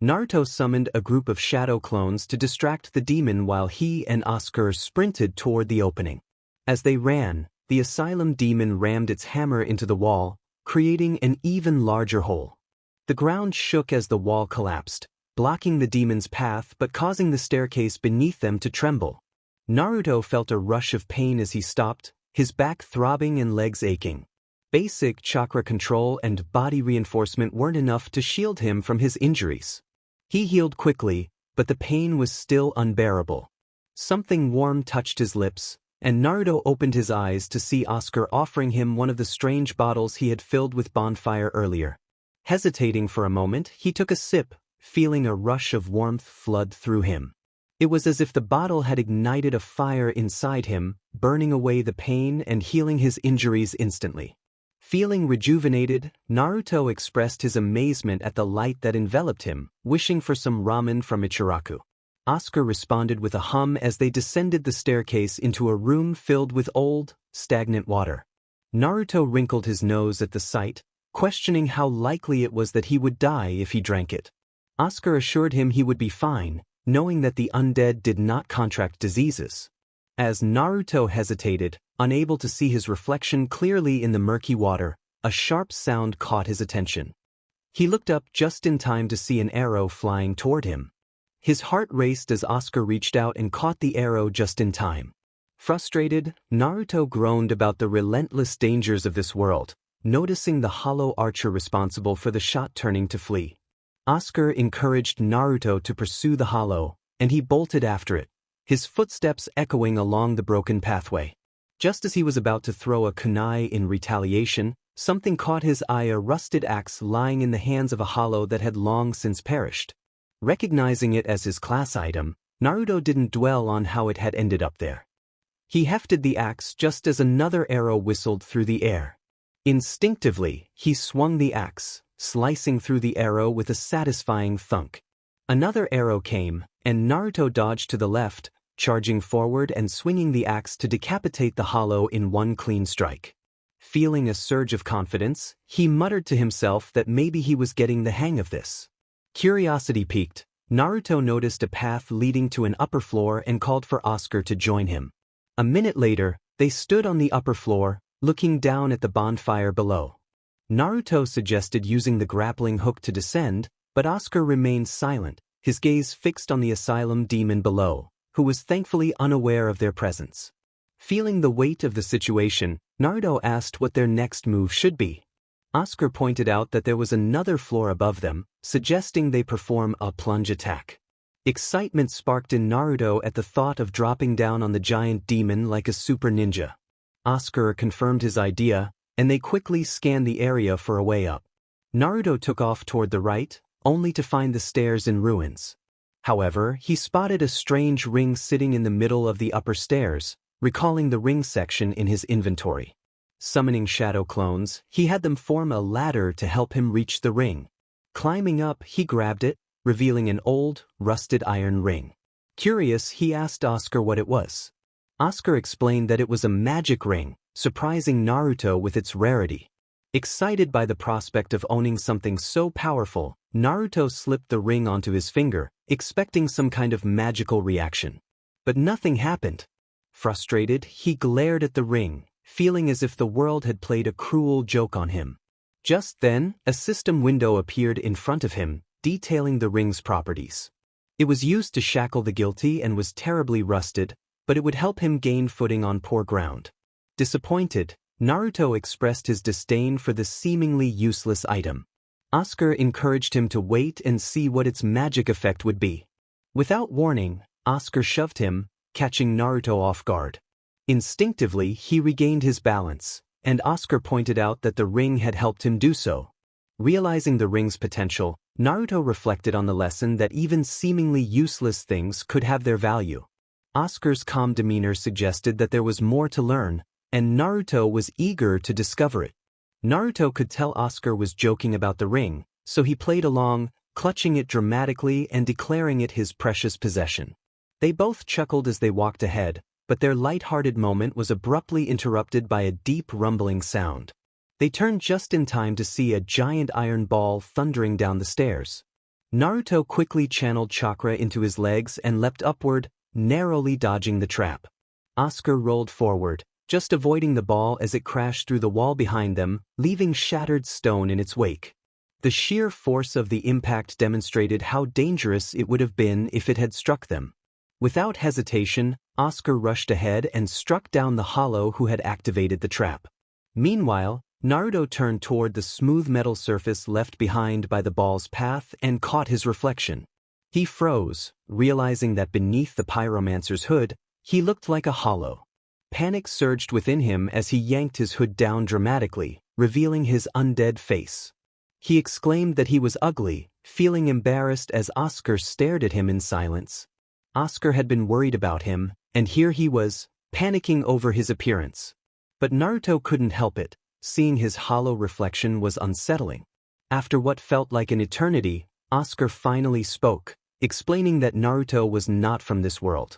Naruto summoned a group of shadow clones to distract the demon while he and Oscar sprinted toward the opening. As they ran, the asylum demon rammed its hammer into the wall, creating an even larger hole. The ground shook as the wall collapsed, blocking the demon's path but causing the staircase beneath them to tremble. Naruto felt a rush of pain as he stopped, his back throbbing and legs aching. Basic chakra control and body reinforcement weren't enough to shield him from his injuries. He healed quickly, but the pain was still unbearable. Something warm touched his lips, and Naruto opened his eyes to see Oscar offering him one of the strange bottles he had filled with bonfire earlier. Hesitating for a moment, he took a sip, feeling a rush of warmth flood through him. It was as if the bottle had ignited a fire inside him, burning away the pain and healing his injuries instantly. Feeling rejuvenated, Naruto expressed his amazement at the light that enveloped him, wishing for some ramen from Ichiraku. Oscar responded with a hum as they descended the staircase into a room filled with old, stagnant water. Naruto wrinkled his nose at the sight, questioning how likely it was that he would die if he drank it. Oscar assured him he would be fine, knowing that the undead did not contract diseases. As Naruto hesitated, unable to see his reflection clearly in the murky water, a sharp sound caught his attention. He looked up just in time to see an arrow flying toward him. His heart raced as Oscar reached out and caught the arrow just in time. Frustrated, Naruto groaned about the relentless dangers of this world, noticing the hollow archer responsible for the shot turning to flee. Oscar encouraged Naruto to pursue the hollow, and he bolted after it, his footsteps echoing along the broken pathway. Just as he was about to throw a kunai in retaliation, something caught his eye: a rusted axe lying in the hands of a hollow that had long since perished. Recognizing it as his class item, Naruto didn't dwell on how it had ended up there. He hefted the axe just as another arrow whistled through the air. Instinctively, he swung the axe, slicing through the arrow with a satisfying thunk. Another arrow came, and Naruto dodged to the left, charging forward and swinging the axe to decapitate the hollow in one clean strike. Feeling a surge of confidence, he muttered to himself that maybe he was getting the hang of this. Curiosity piqued, Naruto noticed a path leading to an upper floor and called for Oscar to join him. A minute later, they stood on the upper floor, looking down at the bonfire below. Naruto suggested using the grappling hook to descend, but Oscar remained silent, his gaze fixed on the asylum demon below, who was thankfully unaware of their presence. Feeling the weight of the situation, Naruto asked what their next move should be. Oscar pointed out that there was another floor above them, suggesting they perform a plunge attack. Excitement sparked in Naruto at the thought of dropping down on the giant demon like a super ninja. Oscar confirmed his idea, and they quickly scanned the area for a way up. Naruto took off toward the right, only to find the stairs in ruins. However, he spotted a strange ring sitting in the middle of the upper stairs, recalling the ring section in his inventory. Summoning shadow clones, he had them form a ladder to help him reach the ring. Climbing up, he grabbed it, revealing an old, rusted iron ring. Curious, he asked Oscar what it was. Oscar explained that it was a magic ring, surprising Naruto with its rarity. Excited by the prospect of owning something so powerful, Naruto slipped the ring onto his finger, expecting some kind of magical reaction. But nothing happened. Frustrated, he glared at the ring, feeling as if the world had played a cruel joke on him. Just then, a system window appeared in front of him, detailing the ring's properties. It was used to shackle the guilty and was terribly rusted, but it would help him gain footing on poor ground. Disappointed, Naruto expressed his disdain for the seemingly useless item. Oscar encouraged him to wait and see what its magic effect would be. Without warning, Oscar shoved him, catching Naruto off guard. Instinctively, he regained his balance, and Oscar pointed out that the ring had helped him do so. Realizing the ring's potential, Naruto reflected on the lesson that even seemingly useless things could have their value. Asuka's calm demeanor suggested that there was more to learn, and Naruto was eager to discover it. Naruto could tell Asuka was joking about the ring, so he played along, clutching it dramatically and declaring it his precious possession. They both chuckled as they walked ahead, but their light-hearted moment was abruptly interrupted by a deep rumbling sound. They turned just in time to see a giant iron ball thundering down the stairs. Naruto quickly channeled chakra into his legs and leapt upward, narrowly dodging the trap. Asuka rolled forward, just avoiding the ball as it crashed through the wall behind them, leaving shattered stone in its wake. The sheer force of the impact demonstrated how dangerous it would have been if it had struck them. Without hesitation, Asuka rushed ahead and struck down the hollow who had activated the trap. Meanwhile, Naruto turned toward the smooth metal surface left behind by the ball's path and caught his reflection. He froze, realizing that beneath the pyromancer's hood, he looked like a hollow. Panic surged within him as he yanked his hood down dramatically, revealing his undead face. He exclaimed that he was ugly, feeling embarrassed as Asuka stared at him in silence. Asuka had been worried about him, and here he was, panicking over his appearance. But Naruto couldn't help it. Seeing his hollow reflection was unsettling. After what felt like an eternity, Asuka finally spoke, explaining that Naruto was not from this world.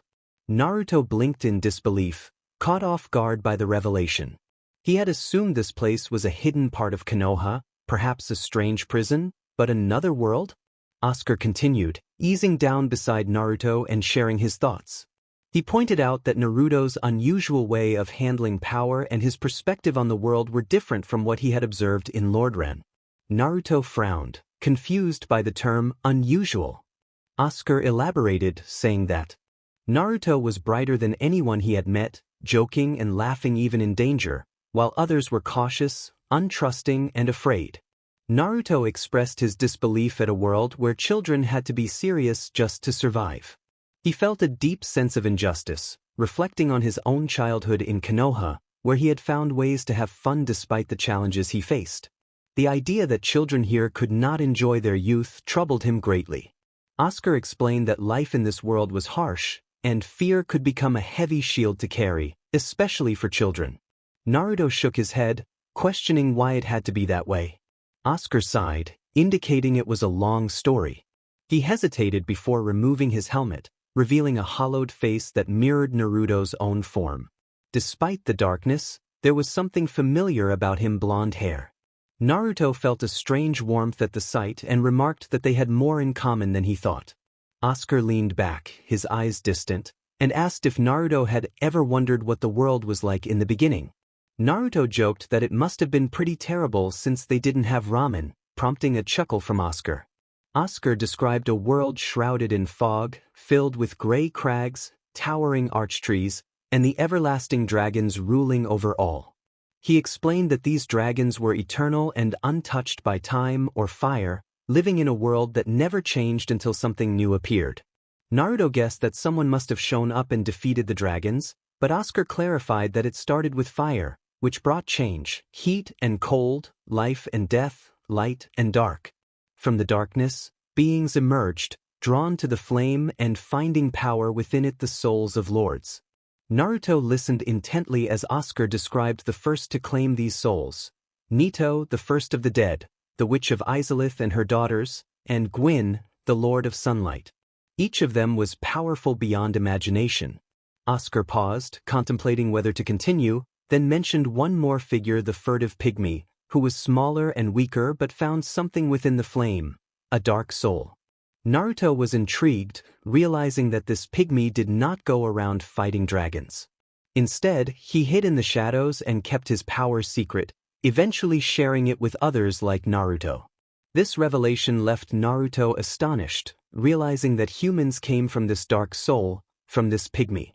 Naruto blinked in disbelief, caught off guard by the revelation. He had assumed this place was a hidden part of Konoha, perhaps a strange prison, but another world? Asuka continued, easing down beside Naruto and sharing his thoughts. He pointed out that Naruto's unusual way of handling power and his perspective on the world were different from what he had observed in Lordran. Naruto frowned, confused by the term unusual. Asuka elaborated, saying that Naruto was brighter than anyone he had met, joking and laughing even in danger, while others were cautious, untrusting, and afraid. Naruto expressed his disbelief at a world where children had to be serious just to survive. He felt a deep sense of injustice, reflecting on his own childhood in Konoha, where he had found ways to have fun despite the challenges he faced. The idea that children here could not enjoy their youth troubled him greatly. Asuka explained that life in this world was harsh, and fear could become a heavy shield to carry, especially for children. Naruto shook his head, questioning why it had to be that way. Asuka sighed, indicating it was a long story. He hesitated before removing his helmet, revealing a hollowed face that mirrored Naruto's own form. Despite the darkness, there was something familiar about his blonde hair. Naruto felt a strange warmth at the sight and remarked that they had more in common than he thought. Asuka leaned back, his eyes distant, and asked if Naruto had ever wondered what the world was like in the beginning. Naruto joked that it must have been pretty terrible since they didn't have ramen, prompting a chuckle from Asuka. Asuka described a world shrouded in fog, filled with gray crags, towering archtrees, and the everlasting dragons ruling over all. He explained that these dragons were eternal and untouched by time or fire, living in a world that never changed until something new appeared. Naruto guessed that someone must have shown up and defeated the dragons, but Asuka clarified that it started with fire, which brought change, heat and cold, life and death, light and dark. From the darkness, beings emerged, drawn to the flame and finding power within it the souls of lords. Naruto listened intently as Asuka described the first to claim these souls: Nito, the first of the dead, the Witch of Izalith and her daughters, and Gwyn, the Lord of Sunlight. Each of them was powerful beyond imagination. Asuka paused, contemplating whether to continue, then mentioned one more figure, the furtive pygmy, who was smaller and weaker but found something within the flame, a dark soul. Naruto was intrigued, realizing that this pygmy did not go around fighting dragons. Instead, he hid in the shadows and kept his power secret, eventually sharing it with others like Naruto. This revelation left Naruto astonished, realizing that humans came from this dark soul, from this pygmy.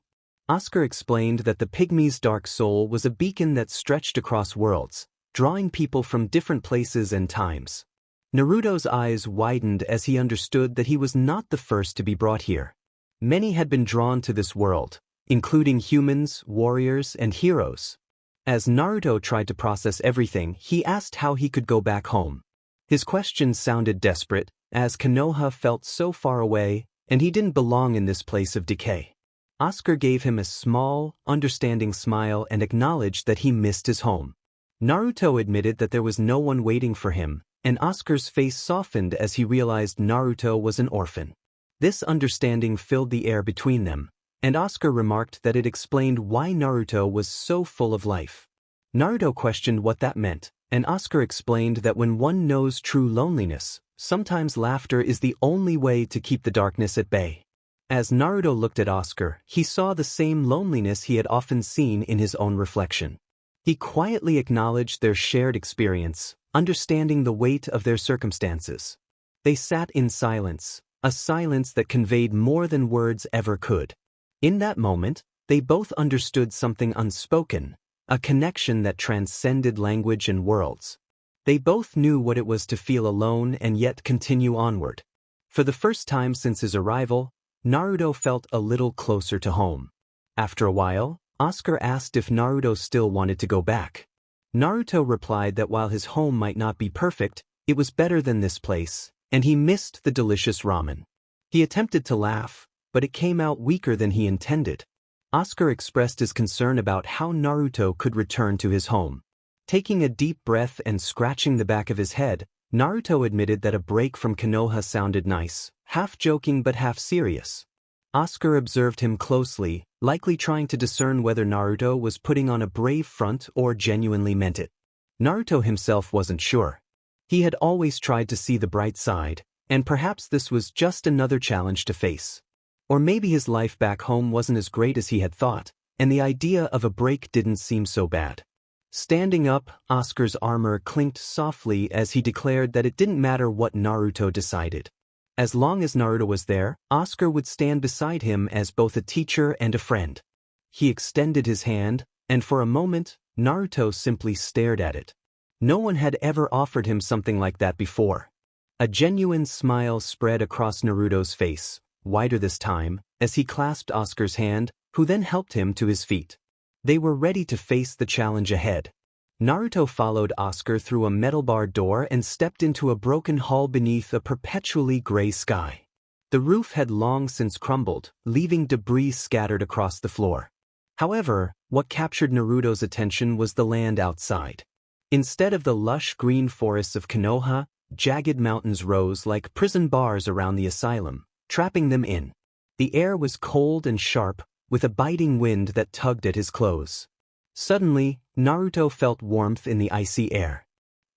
Asuka explained that the pygmy's dark soul was a beacon that stretched across worlds, drawing people from different places and times. Naruto's eyes widened as he understood that he was not the first to be brought here. Many had been drawn to this world, including humans, warriors, and heroes. As Naruto tried to process everything, he asked how he could go back home. His question sounded desperate, as Konoha felt so far away, and he didn't belong in this place of decay. Oscar gave him a small, understanding smile and acknowledged that he missed his home. Naruto admitted that there was no one waiting for him, and Oscar's face softened as he realized Naruto was an orphan. This understanding filled the air between them, and Oscar remarked that it explained why Naruto was so full of life. Naruto questioned what that meant, and Oscar explained that when one knows true loneliness, sometimes laughter is the only way to keep the darkness at bay. As Naruto looked at Oscar, he saw the same loneliness he had often seen in his own reflection. He quietly acknowledged their shared experience, understanding the weight of their circumstances. They sat in silence, a silence that conveyed more than words ever could. In that moment, they both understood something unspoken, a connection that transcended language and worlds. They both knew what it was to feel alone and yet continue onward. For the first time since his arrival, Naruto felt a little closer to home. After a while, Oscar asked if Naruto still wanted to go back. Naruto replied that while his home might not be perfect, it was better than this place, and he missed the delicious ramen. He attempted to laugh, but it came out weaker than he intended. Oscar expressed his concern about how Naruto could return to his home. Taking a deep breath and scratching the back of his head, Naruto admitted that a break from Konoha sounded nice, half joking but half serious. Oscar observed him closely, likely trying to discern whether Naruto was putting on a brave front or genuinely meant it. Naruto himself wasn't sure. He had always tried to see the bright side, and perhaps this was just another challenge to face. Or maybe his life back home wasn't as great as he had thought, and the idea of a break didn't seem so bad. Standing up, Oscar's armor clinked softly as he declared that it didn't matter what Naruto decided. As long as Naruto was there, Oscar would stand beside him as both a teacher and a friend. He extended his hand, and for a moment, Naruto simply stared at it. No one had ever offered him something like that before. A genuine smile spread across Naruto's face, wider this time, as he clasped Oscar's hand, who then helped him to his feet. They were ready to face the challenge ahead. Naruto followed Oscar through a metal-barred door and stepped into a broken hall beneath a perpetually gray sky. The roof had long since crumbled, leaving debris scattered across the floor. However, what captured Naruto's attention was the land outside. Instead of the lush green forests of Konoha, jagged mountains rose like prison bars around the asylum, trapping them in. The air was cold and sharp, with a biting wind that tugged at his clothes. Suddenly, Naruto felt warmth in the icy air.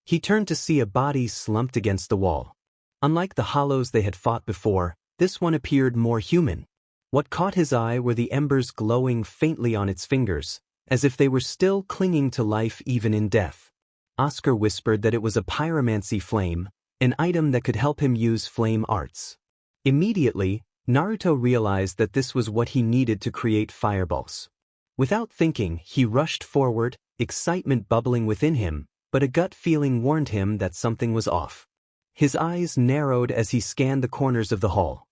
He turned to see a body slumped against the wall. Unlike the hollows they had fought before, this one appeared more human. What caught his eye were the embers glowing faintly on its fingers, as if they were still clinging to life even in death. Oscar whispered that it was a pyromancy flame, an item that could help him use flame arts. Immediately, Naruto realized that this was what he needed to create fireballs. Without thinking, he rushed forward, excitement bubbling within him, but a gut feeling warned him that something was off. His eyes narrowed as he scanned the corners of the hall.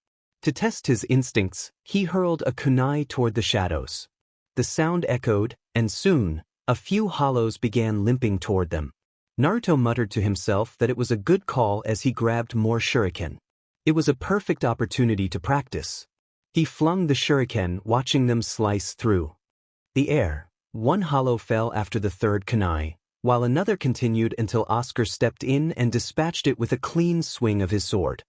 To test his instincts, he hurled a kunai toward the shadows. The sound echoed, and soon, a few hollows began limping toward them. Naruto muttered to himself that it was a good call as he grabbed more shuriken. It was a perfect opportunity to practice. He flung the shuriken, watching them slice through the air. One hollow fell after the third kunai, while another continued until Oscar stepped in and dispatched it with a clean swing of his sword.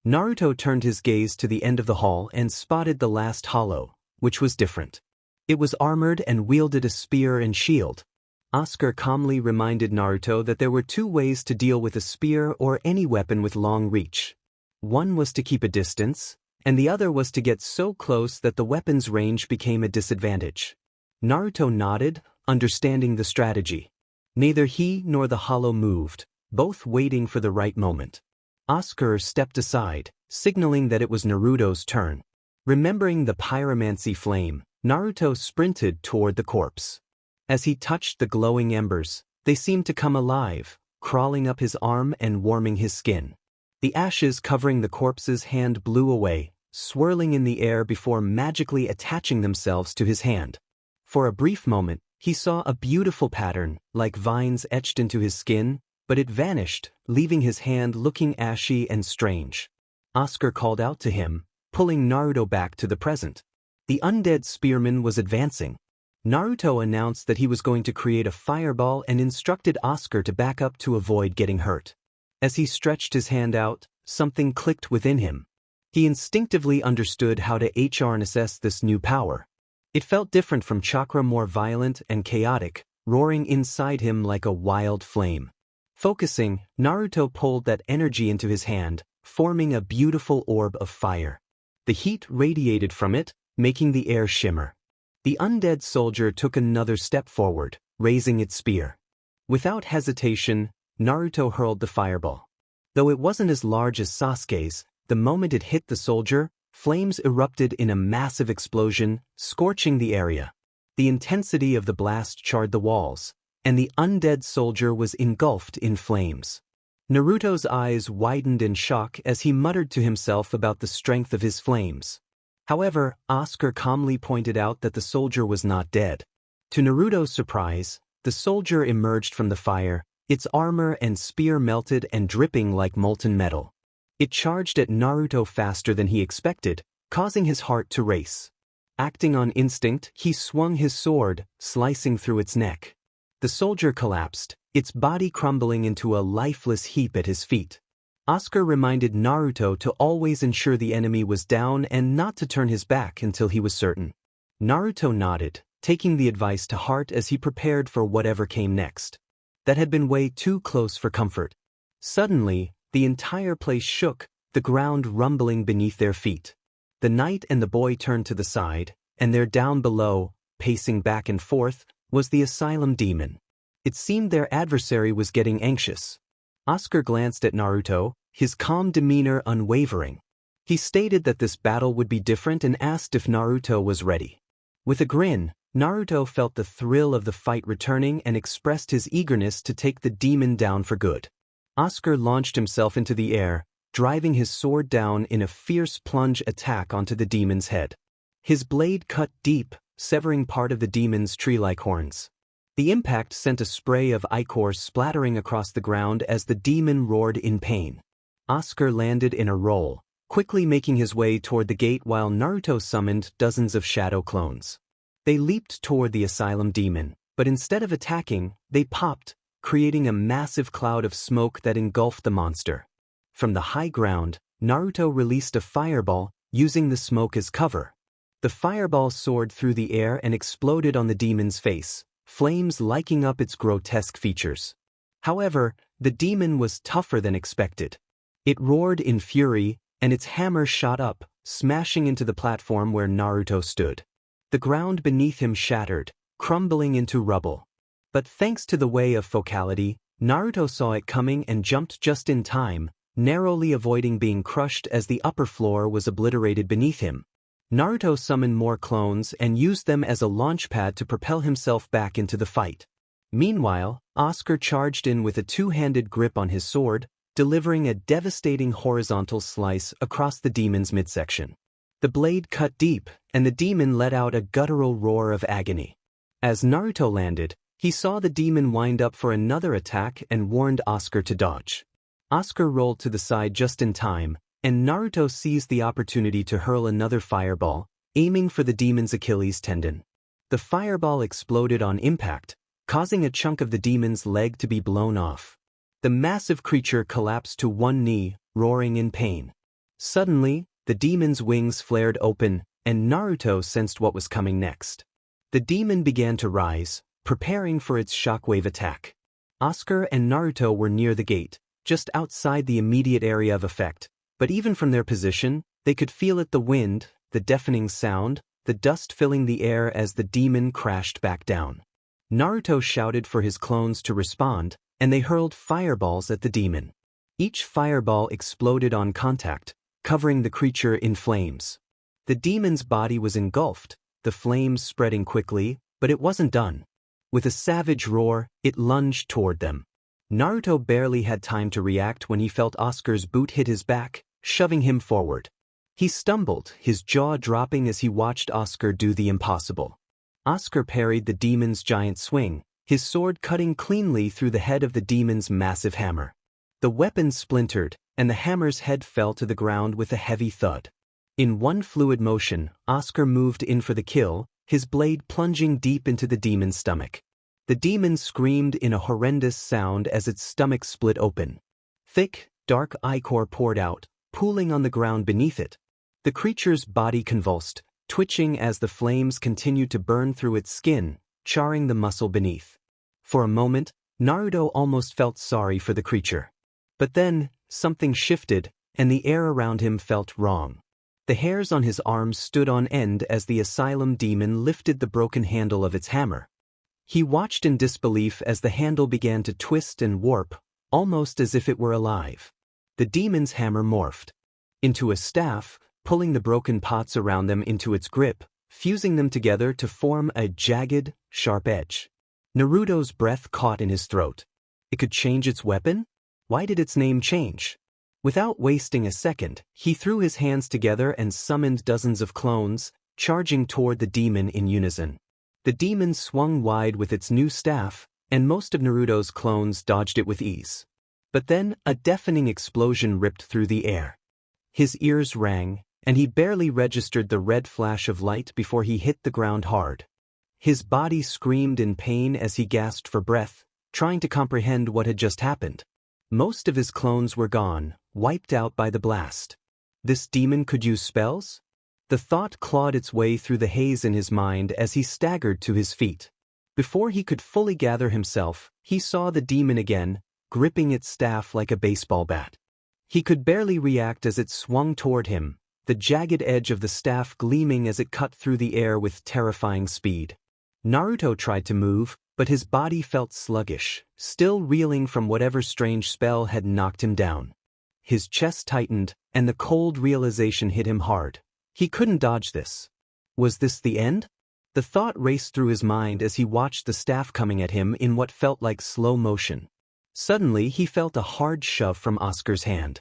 Naruto turned his gaze to the end of the hall and spotted the last hollow, which was different. It was armored and wielded a spear and shield. Oscar calmly reminded Naruto that there were two ways to deal with a spear or any weapon with long reach. One was to keep a distance, and the other was to get so close that the weapon's range became a disadvantage. Naruto nodded, understanding the strategy. Neither he nor the hollow moved, both waiting for the right moment. Oscar stepped aside, signaling that it was Naruto's turn. Remembering the pyromancy flame, Naruto sprinted toward the corpse. As he touched the glowing embers, they seemed to come alive, crawling up his arm and warming his skin. The ashes covering the corpse's hand blew away, swirling in the air before magically attaching themselves to his hand. For a brief moment, he saw a beautiful pattern, like vines etched into his skin, but it vanished, leaving his hand looking ashy and strange. Oscar called out to him, pulling Naruto back to the present. The undead spearman was advancing. Naruto announced that he was going to create a fireball and instructed Oscar to back up to avoid getting hurt. As he stretched his hand out, something clicked within him. He instinctively understood how to harness this new power. It felt different from chakra, more violent and chaotic, roaring inside him like a wild flame. Focusing, Naruto pulled that energy into his hand, forming a beautiful orb of fire. The heat radiated from it, making the air shimmer. The undead soldier took another step forward, raising its spear. Without hesitation, Naruto hurled the fireball. Though it wasn't as large as Sasuke's, the moment it hit the soldier, flames erupted in a massive explosion, scorching the area. The intensity of the blast charred the walls, and the undead soldier was engulfed in flames. Naruto's eyes widened in shock as he muttered to himself about the strength of his flames. However, Oscar calmly pointed out that the soldier was not dead. To Naruto's surprise, the soldier emerged from the fire, its armor and spear melted and dripping like molten metal. It charged at Naruto faster than he expected, causing his heart to race. Acting on instinct, he swung his sword, slicing through its neck. The soldier collapsed, its body crumbling into a lifeless heap at his feet. Oscar reminded Naruto to always ensure the enemy was down and not to turn his back until he was certain. Naruto nodded, taking the advice to heart as he prepared for whatever came next. That had been way too close for comfort. Suddenly, the entire place shook, the ground rumbling beneath their feet. The knight and the boy turned to the side, and there down below, pacing back and forth, was the asylum demon. It seemed their adversary was getting anxious. Oscar glanced at Naruto, his calm demeanor unwavering. He stated that this battle would be different and asked if Naruto was ready. With a grin, Naruto felt the thrill of the fight returning and expressed his eagerness to take the demon down for good. Oscar launched himself into the air, driving his sword down in a fierce plunge attack onto the demon's head. His blade cut deep, severing part of the demon's tree-like horns. The impact sent a spray of ichor splattering across the ground as the demon roared in pain. Oscar landed in a roll, quickly making his way toward the gate while Naruto summoned dozens of shadow clones. They leaped toward the asylum demon, but instead of attacking, they popped, creating a massive cloud of smoke that engulfed the monster. From the high ground, Naruto released a fireball, using the smoke as cover. The fireball soared through the air and exploded on the demon's face, flames lighting up its grotesque features. However, the demon was tougher than expected. It roared in fury, and its hammer shot up, smashing into the platform where Naruto stood. The ground beneath him shattered, crumbling into rubble. But thanks to the way of focality, Naruto saw it coming and jumped just in time, narrowly avoiding being crushed as the upper floor was obliterated beneath him. Naruto summoned more clones and used them as a launchpad to propel himself back into the fight. Meanwhile, Oscar charged in with a two-handed grip on his sword, delivering a devastating horizontal slice across the demon's midsection. The blade cut deep, and the demon let out a guttural roar of agony. As Naruto landed, he saw the demon wind up for another attack and warned Oscar to dodge. Oscar rolled to the side just in time, and Naruto seized the opportunity to hurl another fireball, aiming for the demon's Achilles tendon. The fireball exploded on impact, causing a chunk of the demon's leg to be blown off. The massive creature collapsed to one knee, roaring in pain. Suddenly, the demon's wings flared open, and Naruto sensed what was coming next. The demon began to rise, preparing for its shockwave attack. Oscar and Naruto were near the gate, just outside the immediate area of effect, but even from their position, they could feel the wind, the deafening sound, the dust filling the air as the demon crashed back down. Naruto shouted for his clones to respond, and they hurled fireballs at the demon. Each fireball exploded on contact, covering the creature in flames. The demon's body was engulfed, the flames spreading quickly, but it wasn't done. With a savage roar, it lunged toward them. Naruto barely had time to react when he felt Oscar's boot hit his back, shoving him forward. He stumbled, his jaw dropping as he watched Oscar do the impossible. Oscar parried the demon's giant swing, his sword cutting cleanly through the head of the demon's massive hammer. The weapon splintered, and the hammer's head fell to the ground with a heavy thud. In one fluid motion, Oscar moved in for the kill, his blade plunging deep into the demon's stomach. The demon screamed in a horrendous sound as its stomach split open. Thick, dark ichor poured out, pooling on the ground beneath it. The creature's body convulsed, twitching as the flames continued to burn through its skin, charring the muscle beneath. For a moment, Naruto almost felt sorry for the creature. But then, something shifted, and the air around him felt wrong. The hairs on his arms stood on end as the asylum demon lifted the broken handle of its hammer. He watched in disbelief as the handle began to twist and warp, almost as if it were alive. The demon's hammer morphed into a staff, pulling the broken pots around them into its grip, fusing them together to form a jagged, sharp edge. Naruto's breath caught in his throat. It could change its weapon? Why did its name change? Without wasting a second, he threw his hands together and summoned dozens of clones, charging toward the demon in unison. The demon swung wide with its new staff, and most of Naruto's clones dodged it with ease. But then, a deafening explosion ripped through the air. His ears rang, and he barely registered the red flash of light before he hit the ground hard. His body screamed in pain as he gasped for breath, trying to comprehend what had just happened. Most of his clones were gone, wiped out by the blast. This demon could use spells? The thought clawed its way through the haze in his mind as he staggered to his feet. Before he could fully gather himself, he saw the demon again, gripping its staff like a baseball bat. He could barely react as it swung toward him, the jagged edge of the staff gleaming as it cut through the air with terrifying speed. Naruto tried to move, but his body felt sluggish, still reeling from whatever strange spell had knocked him down. His chest tightened, and the cold realization hit him hard. He couldn't dodge this. Was this the end? The thought raced through his mind as he watched the staff coming at him in what felt like slow motion. Suddenly, he felt a hard shove from Oscar's hand.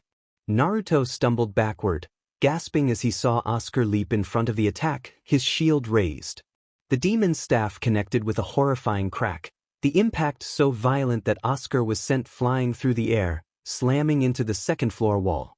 Naruto stumbled backward, gasping as he saw Oscar leap in front of the attack, his shield raised. The demon's staff connected with a horrifying crack, the impact so violent that Oscar was sent flying through the air, slamming into the second-floor wall.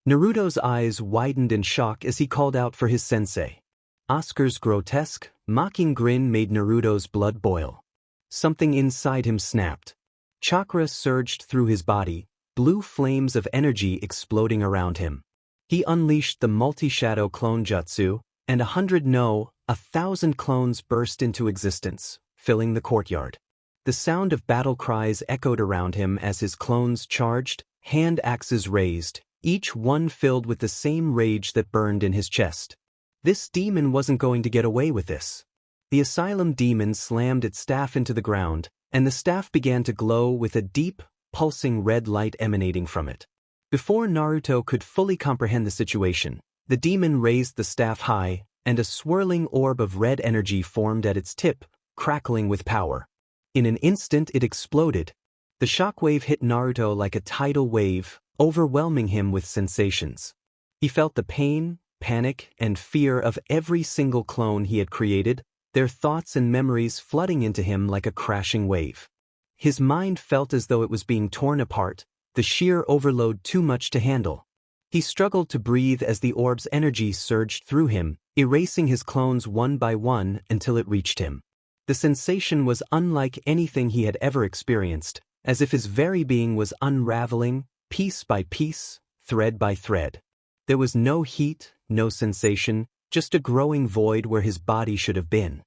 Naruto's eyes widened in shock as he called out for his sensei. Oscar's grotesque, mocking grin made Naruto's blood boil. Something inside him snapped. Chakra surged through his body, blue flames of energy exploding around him. He unleashed the multi-shadow clone jutsu, and 1,000 clones burst into existence, filling the courtyard. The sound of battle cries echoed around him as his clones charged, hand axes raised, each one filled with the same rage that burned in his chest. This demon wasn't going to get away with this. The asylum demon slammed its staff into the ground, and the staff began to glow with a deep, pulsing red light emanating from it. Before Naruto could fully comprehend the situation, the demon raised the staff high, and a swirling orb of red energy formed at its tip, crackling with power. In an instant it exploded. The shockwave hit Naruto like a tidal wave, overwhelming him with sensations. He felt the pain, panic, and fear of every single clone he had created, their thoughts and memories flooding into him like a crashing wave. His mind felt as though it was being torn apart, the sheer overload too much to handle. He struggled to breathe as the orb's energy surged through him, erasing his clones one by one until it reached him. The sensation was unlike anything he had ever experienced, as if his very being was unraveling, piece by piece, thread by thread. There was no heat, no sensation, just a growing void where his body should have been.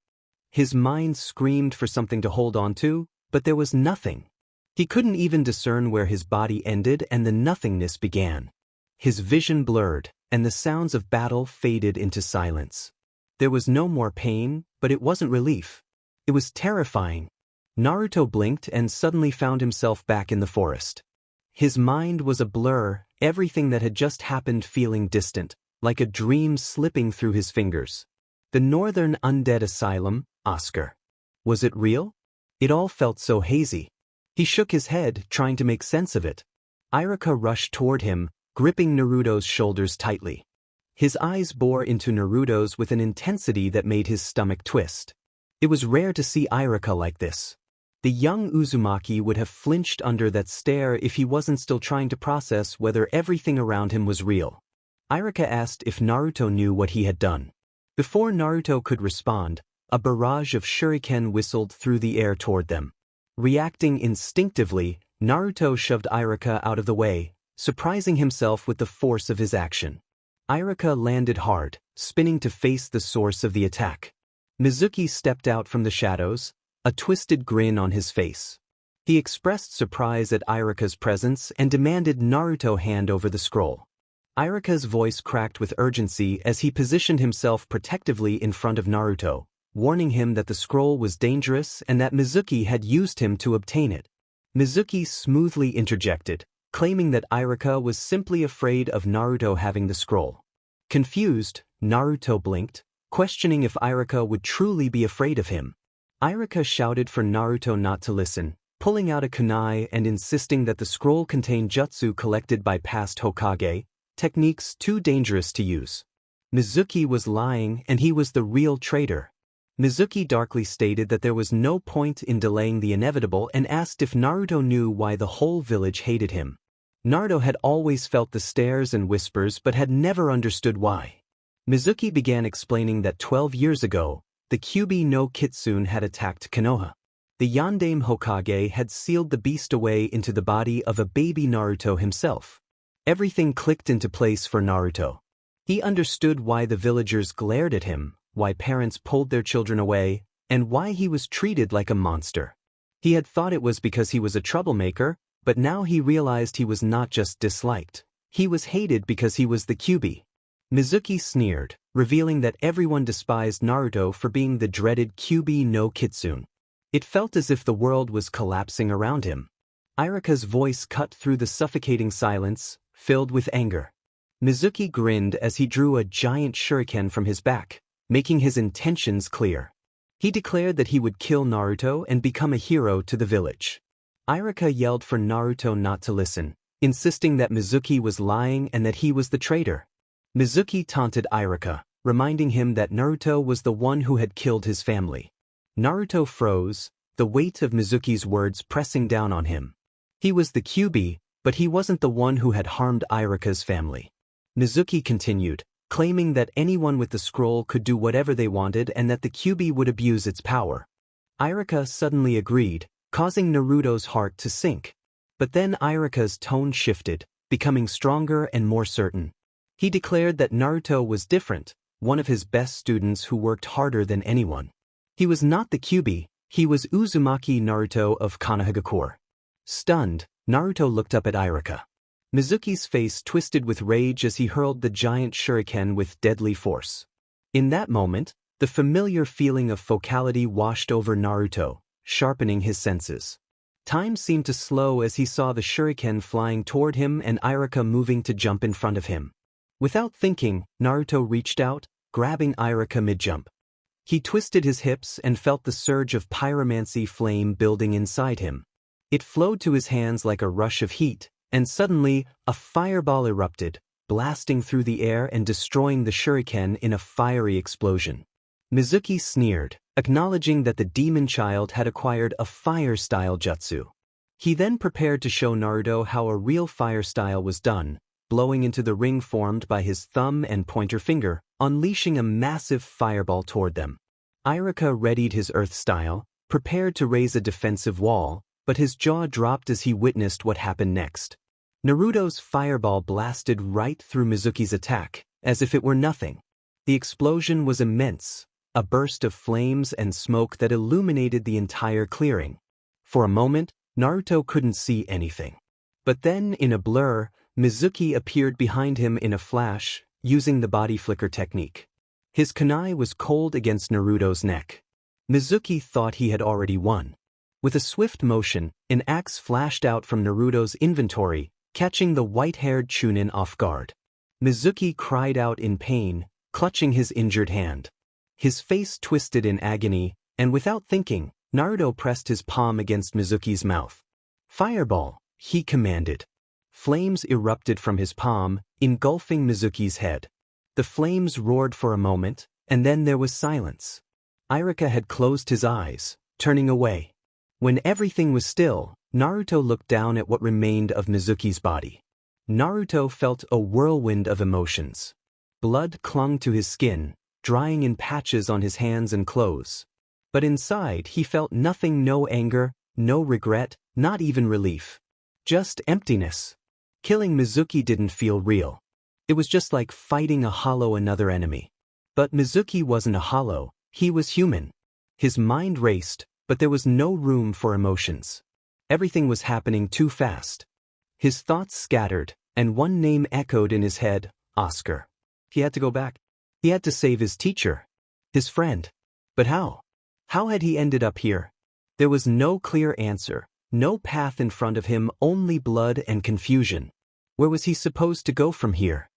His mind screamed for something to hold on to, but there was nothing. He couldn't even discern where his body ended and the nothingness began. His vision blurred, and the sounds of battle faded into silence. There was no more pain, but it wasn't relief. It was terrifying. Naruto blinked and suddenly found himself back in the forest. His mind was a blur, everything that had just happened feeling distant, like a dream slipping through his fingers. The Northern Undead Asylum, Oscar. Was it real? It all felt so hazy. He shook his head, trying to make sense of it. Iruka rushed toward him, gripping Naruto's shoulders tightly. His eyes bore into Naruto's with an intensity that made his stomach twist. It was rare to see Iruka like this. The young Uzumaki would have flinched under that stare if he wasn't still trying to process whether everything around him was real. Iruka asked if Naruto knew what he had done. Before Naruto could respond, a barrage of shuriken whistled through the air toward them. Reacting instinctively, Naruto shoved Iruka out of the way, surprising himself with the force of his action. Iruka landed hard, spinning to face the source of the attack. Mizuki stepped out from the shadows, a twisted grin on his face. He expressed surprise at Iruka's presence and demanded Naruto hand over the scroll. Iruka's voice cracked with urgency as he positioned himself protectively in front of Naruto, warning him that the scroll was dangerous and that Mizuki had used him to obtain it. Mizuki smoothly interjected, claiming that Iruka was simply afraid of Naruto having the scroll. Confused, Naruto blinked, questioning if Iruka would truly be afraid of him. Iruka shouted for Naruto not to listen, pulling out a kunai and insisting that the scroll contained jutsu collected by past Hokage, techniques too dangerous to use. Mizuki was lying and he was the real traitor. Mizuki darkly stated that there was no point in delaying the inevitable and asked if Naruto knew why the whole village hated him. Naruto had always felt the stares and whispers but had never understood why. Mizuki began explaining that 12 years ago, the Kyuubi no Kitsune had attacked Konoha. The Yondaime Hokage had sealed the beast away into the body of a baby Naruto himself. Everything clicked into place for Naruto. He understood why the villagers glared at him, why parents pulled their children away, and why he was treated like a monster. He had thought it was because he was a troublemaker, but now he realized he was not just disliked. He was hated because he was the Kyuubi. Mizuki sneered, revealing that everyone despised Naruto for being the dreaded Kyuubi no Kitsune. It felt as if the world was collapsing around him. Iruka's voice cut through the suffocating silence, filled with anger. Mizuki grinned as he drew a giant shuriken from his back, making his intentions clear. He declared that he would kill Naruto and become a hero to the village. Iruka yelled for Naruto not to listen, insisting that Mizuki was lying and that he was the traitor. Mizuki taunted Iruka, reminding him that Naruto was the one who had killed his family. Naruto froze, the weight of Mizuki's words pressing down on him. He was the Kyuubi, but he wasn't the one who had harmed Iruka's family. Mizuki continued, claiming that anyone with the scroll could do whatever they wanted and that the Kyuubi would abuse its power. Iruka suddenly agreed, causing Naruto's heart to sink. But then Iruka's tone shifted, becoming stronger and more certain. He declared that Naruto was different, one of his best students who worked harder than anyone. He was not the Kyuubi, he was Uzumaki Naruto of Konohagakure. Stunned, Naruto looked up at Iruka. Mizuki's face twisted with rage as he hurled the giant shuriken with deadly force. In that moment, the familiar feeling of focality washed over Naruto, sharpening his senses. Time seemed to slow as he saw the shuriken flying toward him and Iruka moving to jump in front of him. Without thinking, Naruto reached out, grabbing Iruka mid-jump. He twisted his hips and felt the surge of pyromancy flame building inside him. It flowed to his hands like a rush of heat, and suddenly, a fireball erupted, blasting through the air and destroying the shuriken in a fiery explosion. Mizuki sneered, acknowledging that the demon child had acquired a fire-style jutsu. He then prepared to show Naruto how a real fire style was done, blowing into the ring formed by his thumb and pointer finger, unleashing a massive fireball toward them. Iruka readied his earth style, prepared to raise a defensive wall, but his jaw dropped as he witnessed what happened next. Naruto's fireball blasted right through Mizuki's attack, as if it were nothing. The explosion was immense, a burst of flames and smoke that illuminated the entire clearing. For a moment, Naruto couldn't see anything. But then, in a blur, Mizuki appeared behind him in a flash, using the body flicker technique. His kunai was cold against Naruto's neck. Mizuki thought he had already won. With a swift motion, an axe flashed out from Naruto's inventory, catching the white-haired Chunin off guard. Mizuki cried out in pain, clutching his injured hand. His face twisted in agony, and without thinking, Naruto pressed his palm against Mizuki's mouth. "Fireball," he commanded. Flames erupted from his palm, engulfing Mizuki's head. The flames roared for a moment, and then there was silence. Iruka had closed his eyes, turning away. When everything was still, Naruto looked down at what remained of Mizuki's body. Naruto felt a whirlwind of emotions. Blood clung to his skin, drying in patches on his hands and clothes. But inside he felt nothing, no anger, no regret, not even relief. Just emptiness. Killing Mizuki didn't feel real. It was just like fighting a hollow another enemy. But Mizuki wasn't a hollow, he was human. His mind raced, but there was no room for emotions. Everything was happening too fast. His thoughts scattered, and one name echoed in his head, Oscar. He had to go back. He had to save his teacher. His friend. But how? How had he ended up here? There was no clear answer, no path in front of him, only blood and confusion. Where was he supposed to go from here?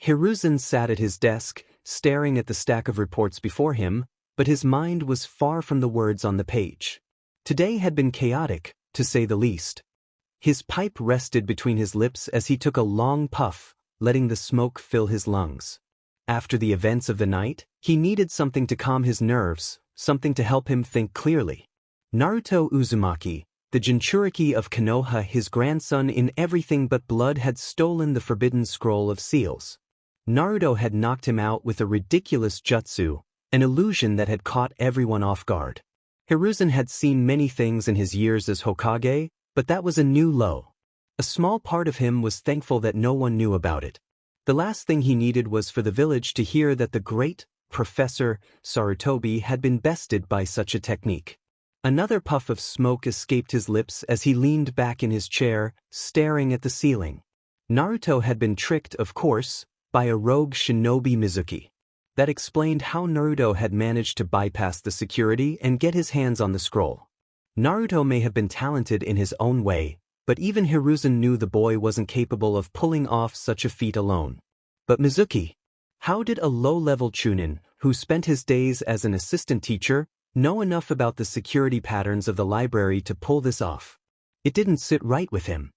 Hiruzen sat at his desk, staring at the stack of reports before him, but his mind was far from the words on the page. Today had been chaotic, to say the least. His pipe rested between his lips as he took a long puff, letting the smoke fill his lungs. After the events of the night, he needed something to calm his nerves, something to help him think clearly. Naruto Uzumaki, the Jinchuriki of Konoha, his grandson in everything but blood, had stolen the forbidden scroll of seals. Naruto had knocked him out with a ridiculous jutsu, an illusion that had caught everyone off guard. Hiruzen had seen many things in his years as Hokage, but that was a new low. A small part of him was thankful that no one knew about it. The last thing he needed was for the village to hear that the great Professor Sarutobi had been bested by such a technique. Another puff of smoke escaped his lips as he leaned back in his chair, staring at the ceiling. Naruto had been tricked, of course, by a rogue shinobi Mizuki. That explained how Naruto had managed to bypass the security and get his hands on the scroll. Naruto may have been talented in his own way, but even Hiruzen knew the boy wasn't capable of pulling off such a feat alone. But Mizuki? How did a low-level chunin, who spent his days as an assistant teacher, know enough about the security patterns of the library to pull this off? It didn't sit right with him.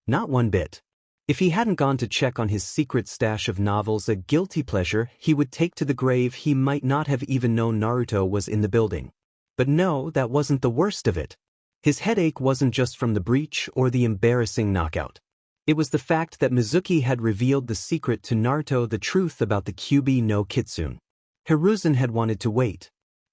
Not one bit. If he hadn't gone to check on his secret stash of novels, a guilty pleasure he would take to the grave, he might not have even known Naruto was in the building. But no, that wasn't the worst of it. His headache wasn't just from the breach or the embarrassing knockout. It was the fact that Mizuki had revealed the secret to Naruto, the truth about the Kyuubi no Kitsune. Hiruzen had wanted to wait.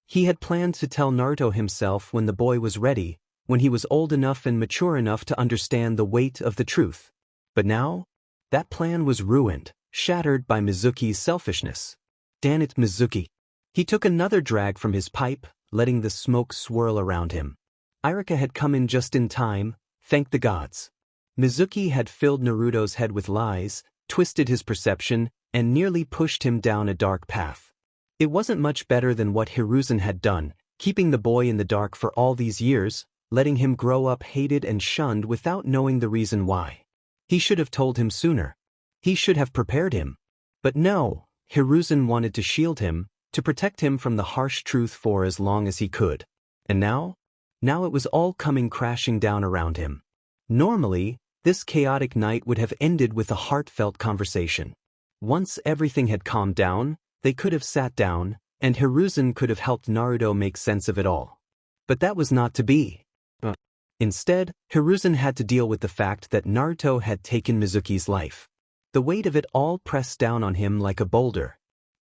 He had planned to tell Naruto himself when the boy was ready, when he was old enough and mature enough to understand the weight of the truth. But now, that plan was ruined, shattered by Mizuki's selfishness. Damn it, Mizuki. He took another drag from his pipe, letting the smoke swirl around him. Iruka had come in just in time, thank the gods. Mizuki had filled Naruto's head with lies, twisted his perception, and nearly pushed him down a dark path. It wasn't much better than what Hiruzen had done, keeping the boy in the dark for all these years, letting him grow up hated and shunned without knowing the reason why. He should have told him sooner. He should have prepared him. But no, Hiruzen wanted to shield him, to protect him from the harsh truth for as long as he could. And now? Now it was all coming crashing down around him. Normally, this chaotic night would have ended with a heartfelt conversation. Once everything had calmed down, they could have sat down, and Hiruzen could have helped Naruto make sense of it all. But that was not to be. Instead, Hiruzen had to deal with the fact that Naruto had taken Mizuki's life. The weight of it all pressed down on him like a boulder.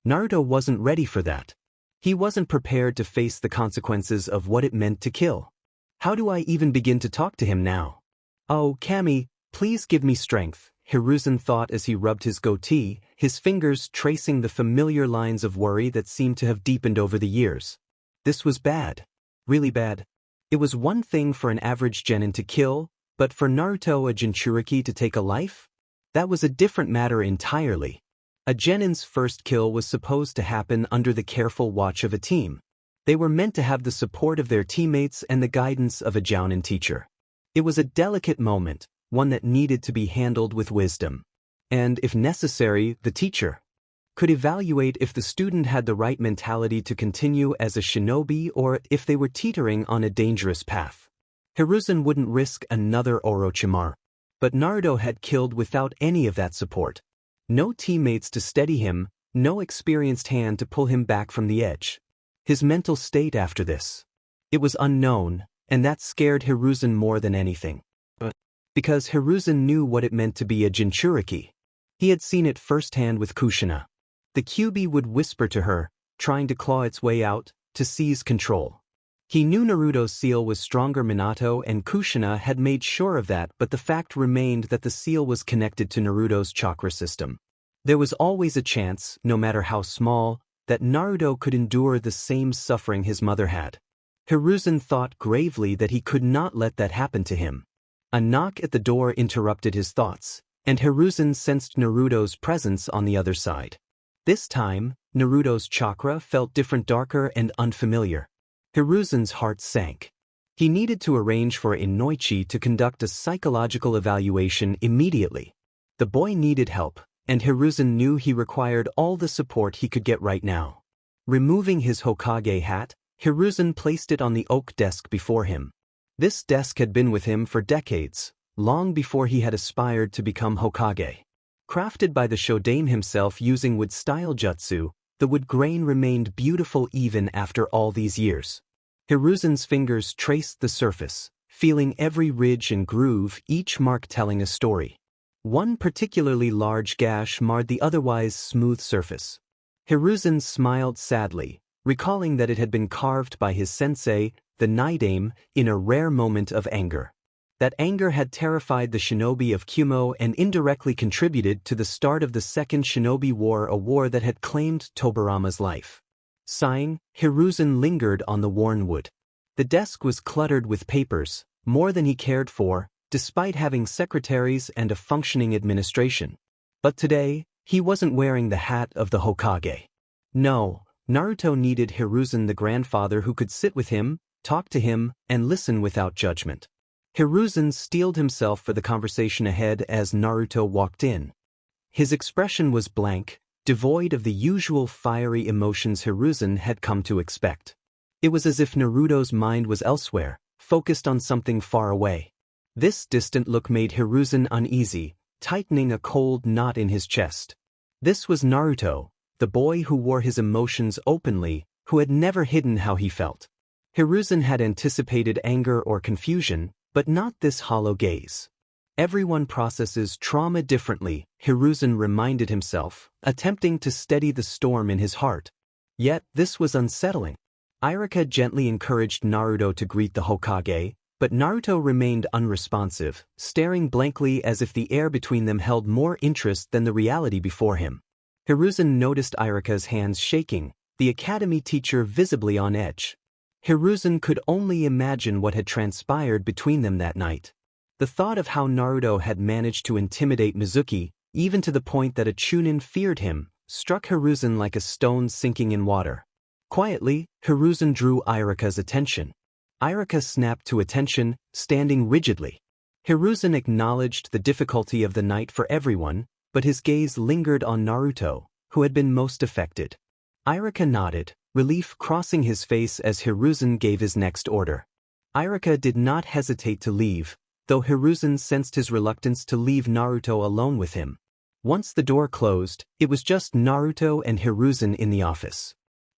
Naruto wasn't ready for that. He wasn't prepared to face the consequences of what it meant to kill. How do I even begin to talk to him now? Oh, Kami, please give me strength, Hiruzen thought as he rubbed his goatee, his fingers tracing the familiar lines of worry that seemed to have deepened over the years. This was bad. Really bad. It was one thing for an average genin to kill, but for Naruto, a Jinchuriki, to take a life? That was a different matter entirely. A genin's first kill was supposed to happen under the careful watch of a team. They were meant to have the support of their teammates and the guidance of a jounin teacher. It was a delicate moment, one that needed to be handled with wisdom. And, if necessary, the teacher could evaluate if the student had the right mentality to continue as a shinobi or if they were teetering on a dangerous path. Hiruzen wouldn't risk another Orochimaru. But Naruto had killed without any of that support. No teammates to steady him, no experienced hand to pull him back from the edge. His mental state after this. It was unknown, and that scared Hiruzen more than anything. because Hiruzen knew what it meant to be a Jinchuriki. He had seen it firsthand with Kushina. The Kyuubi would whisper to her, trying to claw its way out, to seize control. He knew Naruto's seal was stronger Minato and Kushina had made sure of that, but the fact remained that the seal was connected to Naruto's chakra system. There was always a chance, no matter how small, that Naruto could endure the same suffering his mother had. Hiruzen thought gravely that he could not let that happen to him. A knock at the door interrupted his thoughts, and Hiruzen sensed Naruto's presence on the other side. This time, Naruto's chakra felt different, darker and unfamiliar. Hiruzen's heart sank. He needed to arrange for Inoichi to conduct a psychological evaluation immediately. The boy needed help, and Hiruzen knew he required all the support he could get right now. Removing his Hokage hat, Hiruzen placed it on the oak desk before him. This desk had been with him for decades, long before he had aspired to become Hokage. Crafted by the Shodaime himself using wood-style jutsu, the wood grain remained beautiful even after all these years. Hiruzen's fingers traced the surface, feeling every ridge and groove, each mark telling a story. One particularly large gash marred the otherwise smooth surface. Hiruzen smiled sadly, recalling that it had been carved by his sensei, the Nidaime, in a rare moment of anger. That anger had terrified the shinobi of Kumo and indirectly contributed to the start of the Second Shinobi War, a war that had claimed Tobirama's life. Sighing, Hiruzen lingered on the worn wood. The desk was cluttered with papers, more than he cared for, despite having secretaries and a functioning administration. But today, he wasn't wearing the hat of the Hokage. No, Naruto needed Hiruzen, the grandfather who could sit with him, talk to him, and listen without judgment. Hiruzen steeled himself for the conversation ahead as Naruto walked in. His expression was blank, devoid of the usual fiery emotions Hiruzen had come to expect. It was as if Naruto's mind was elsewhere, focused on something far away. This distant look made Hiruzen uneasy, tightening a cold knot in his chest. This was Naruto, the boy who wore his emotions openly, who had never hidden how he felt. Hiruzen had anticipated anger or confusion, but not this hollow gaze. Everyone processes trauma differently, Hiruzen reminded himself, attempting to steady the storm in his heart. Yet, this was unsettling. Iruka gently encouraged Naruto to greet the Hokage, but Naruto remained unresponsive, staring blankly as if the air between them held more interest than the reality before him. Hiruzen noticed Iruka's hands shaking, the academy teacher visibly on edge. Hiruzen could only imagine what had transpired between them that night. The thought of how Naruto had managed to intimidate Mizuki, even to the point that a Chunin feared him, struck Hiruzen like a stone sinking in water. Quietly, Hiruzen drew Iruka's attention. Iruka snapped to attention, standing rigidly. Hiruzen acknowledged the difficulty of the night for everyone, but his gaze lingered on Naruto, who had been most affected. Iruka nodded, relief crossing his face as Hiruzen gave his next order. Iruka did not hesitate to leave, though Hiruzen sensed his reluctance to leave Naruto alone with him. Once the door closed, it was just Naruto and Hiruzen in the office.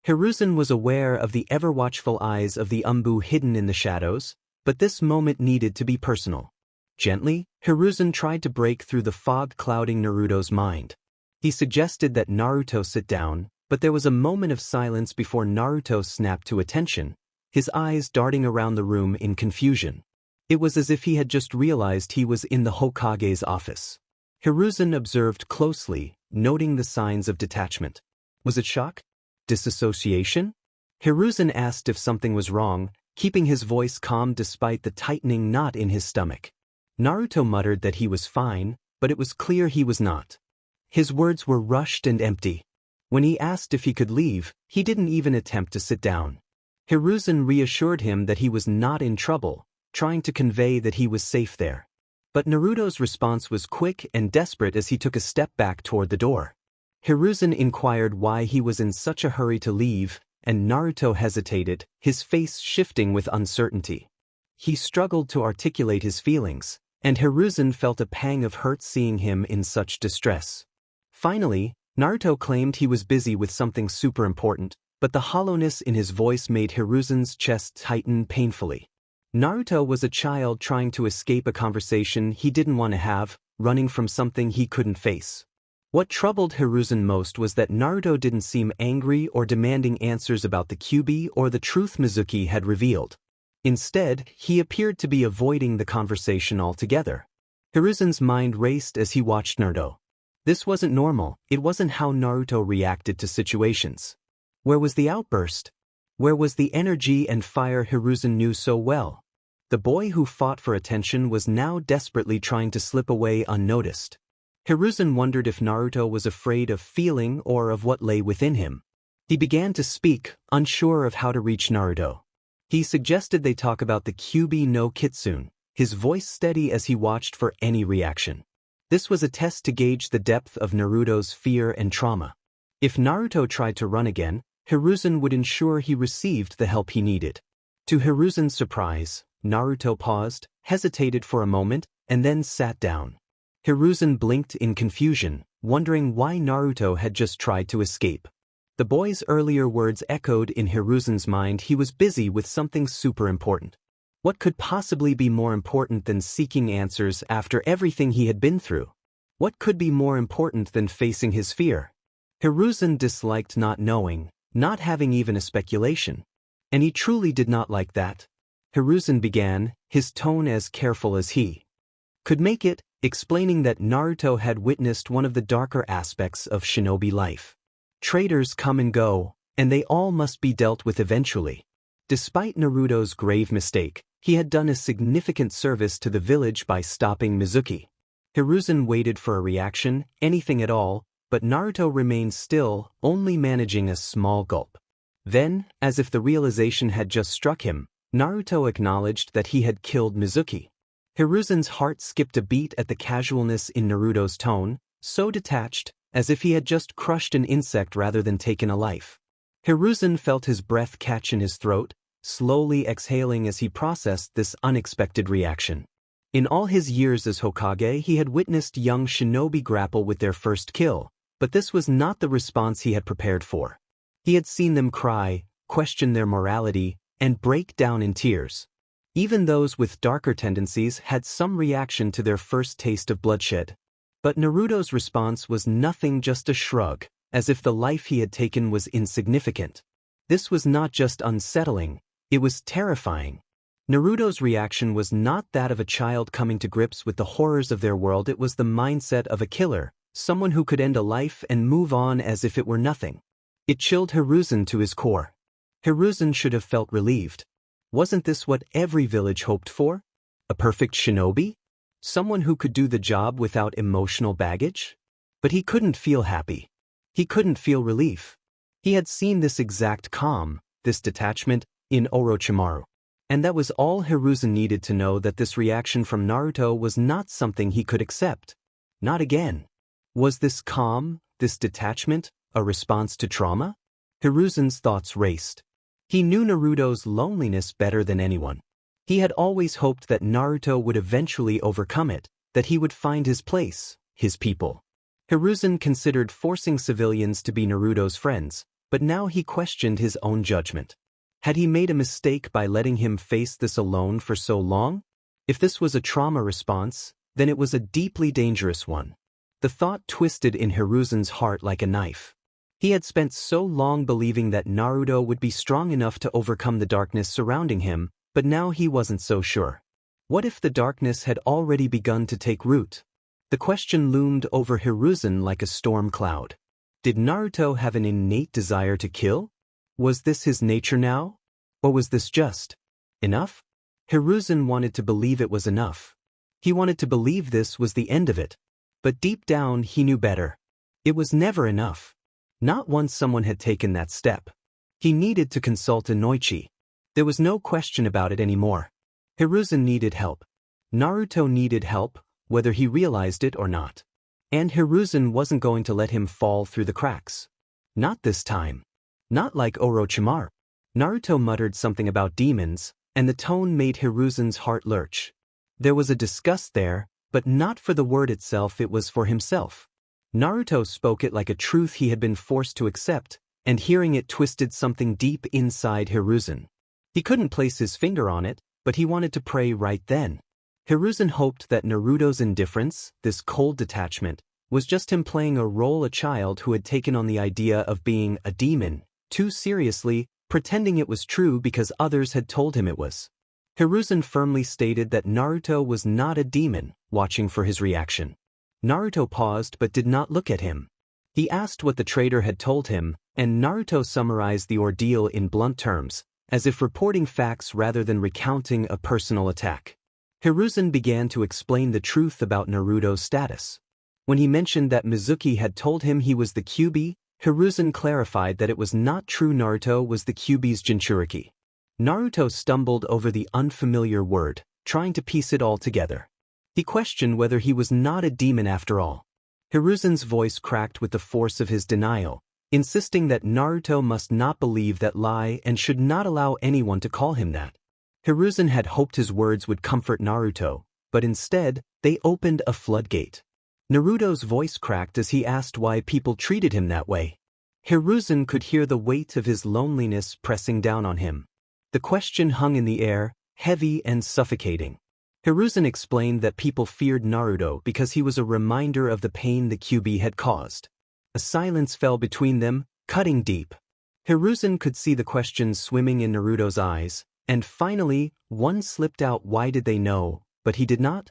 Hiruzen was aware of the ever-watchful eyes of the Umbu hidden in the shadows, but this moment needed to be personal. Gently, Hiruzen tried to break through the fog clouding Naruto's mind. He suggested that Naruto sit down, but there was a moment of silence before Naruto snapped to attention, his eyes darting around the room in confusion. It was as if he had just realized he was in the Hokage's office. Hiruzen observed closely, noting the signs of detachment. Was it shock? Disassociation? Hiruzen asked if something was wrong, keeping his voice calm despite the tightening knot in his stomach. Naruto muttered that he was fine, but it was clear he was not. His words were rushed and empty. When he asked if he could leave, he didn't even attempt to sit down. Hiruzen reassured him that he was not in trouble, trying to convey that he was safe there. But Naruto's response was quick and desperate as he took a step back toward the door. Hiruzen inquired why he was in such a hurry to leave, and Naruto hesitated, his face shifting with uncertainty. He struggled to articulate his feelings, and Hiruzen felt a pang of hurt seeing him in such distress. Finally, Naruto claimed he was busy with something super important, but the hollowness in his voice made Hiruzen's chest tighten painfully. Naruto was a child trying to escape a conversation he didn't want to have, running from something he couldn't face. What troubled Hiruzen most was that Naruto didn't seem angry or demanding answers about the Kyuubi or the truth Mizuki had revealed. Instead, he appeared to be avoiding the conversation altogether. Hiruzen's mind raced as he watched Naruto. This wasn't normal, it wasn't how Naruto reacted to situations. Where was the outburst? Where was the energy and fire Hiruzen knew so well? The boy who fought for attention was now desperately trying to slip away unnoticed. Hiruzen wondered if Naruto was afraid of feeling or of what lay within him. He began to speak, unsure of how to reach Naruto. He suggested they talk about the Kyuubi no Kitsune, his voice steady as he watched for any reaction. This was a test to gauge the depth of Naruto's fear and trauma. If Naruto tried to run again, Hiruzen would ensure he received the help he needed. To Hiruzen's surprise, Naruto paused, hesitated for a moment, and then sat down. Hiruzen blinked in confusion, wondering why Naruto had just tried to escape. The boy's earlier words echoed in Hiruzen's mind. He was busy with something super important. What could possibly be more important than seeking answers after everything he had been through? What could be more important than facing his fear? Hiruzen disliked not knowing, not having even a speculation. And he truly did not like that. Hiruzen began, his tone as careful as he could make it, explaining that Naruto had witnessed one of the darker aspects of shinobi life. Traitors come and go, and they all must be dealt with eventually. Despite Naruto's grave mistake, he had done a significant service to the village by stopping Mizuki. Hiruzen waited for a reaction, anything at all, but Naruto remained still, only managing a small gulp. Then, as if the realization had just struck him, Naruto acknowledged that he had killed Mizuki. Hiruzen's heart skipped a beat at the casualness in Naruto's tone, so detached, as if he had just crushed an insect rather than taken a life. Hiruzen felt his breath catch in his throat, slowly exhaling as he processed this unexpected reaction. In all his years as Hokage, he had witnessed young shinobi grapple with their first kill, but this was not the response he had prepared for. He had seen them cry, question their morality, and break down in tears. Even those with darker tendencies had some reaction to their first taste of bloodshed. But Naruto's response was nothing, just a shrug, as if the life he had taken was insignificant. This was not just unsettling, it was terrifying. Naruto's reaction was not that of a child coming to grips with the horrors of their world. It was the mindset of a killer, someone who could end a life and move on as if it were nothing. It chilled Hiruzen to his core. Hiruzen should have felt relieved. Wasn't this what every village hoped for? A perfect shinobi? Someone who could do the job without emotional baggage? But he couldn't feel happy. He couldn't feel relief. He had seen this exact calm, this detachment, in Orochimaru. And that was all Hiruzen needed to know, that this reaction from Naruto was not something he could accept. Not again. Was this calm, this detachment, a response to trauma? Hiruzen's thoughts raced. He knew Naruto's loneliness better than anyone. He had always hoped that Naruto would eventually overcome it, that he would find his place, his people. Hiruzen considered forcing civilians to be Naruto's friends, but now he questioned his own judgment. Had he made a mistake by letting him face this alone for so long? If this was a trauma response, then it was a deeply dangerous one. The thought twisted in Hiruzen's heart like a knife. He had spent so long believing that Naruto would be strong enough to overcome the darkness surrounding him, but now he wasn't so sure. What if the darkness had already begun to take root? The question loomed over Hiruzen like a storm cloud. Did Naruto have an innate desire to kill? Was this his nature now? Or was this just enough? Hiruzen wanted to believe it was enough. He wanted to believe this was the end of it. But deep down he knew better. It was never enough. Not once someone had taken that step. He needed to consult Inoichi. There was no question about it anymore. Hiruzen needed help. Naruto needed help, whether he realized it or not. And Hiruzen wasn't going to let him fall through the cracks. Not this time. Not like Orochimaru. Naruto muttered something about demons, and the tone made Hiruzen's heart lurch. There was a disgust there, but not for the word itself, it was for himself. Naruto spoke it like a truth he had been forced to accept, and hearing it twisted something deep inside Hiruzen. He couldn't place his finger on it, but he wanted to pray right then. Hiruzen hoped that Naruto's indifference, this cold detachment, was just him playing a role, a child who had taken on the idea of being a demon too seriously, pretending it was true because others had told him it was. Hiruzen firmly stated that Naruto was not a demon, watching for his reaction. Naruto paused but did not look at him. He asked what the traitor had told him, and Naruto summarized the ordeal in blunt terms, as if reporting facts rather than recounting a personal attack. Hiruzen began to explain the truth about Naruto's status. When he mentioned that Mizuki had told him he was the Kyuubi, Hiruzen clarified that it was not true. Naruto was the Kyuubi's Jinchuriki. Naruto stumbled over the unfamiliar word, trying to piece it all together. He questioned whether he was not a demon after all. Hiruzen's voice cracked with the force of his denial, insisting that Naruto must not believe that lie and should not allow anyone to call him that. Hiruzen had hoped his words would comfort Naruto, but instead, they opened a floodgate. Naruto's voice cracked as he asked why people treated him that way. Hiruzen could hear the weight of his loneliness pressing down on him. The question hung in the air, heavy and suffocating. Hiruzen explained that people feared Naruto because he was a reminder of the pain the Kyuubi had caused. A silence fell between them, cutting deep. Hiruzen could see the questions swimming in Naruto's eyes, and finally, one slipped out. Why did they know, but he did not?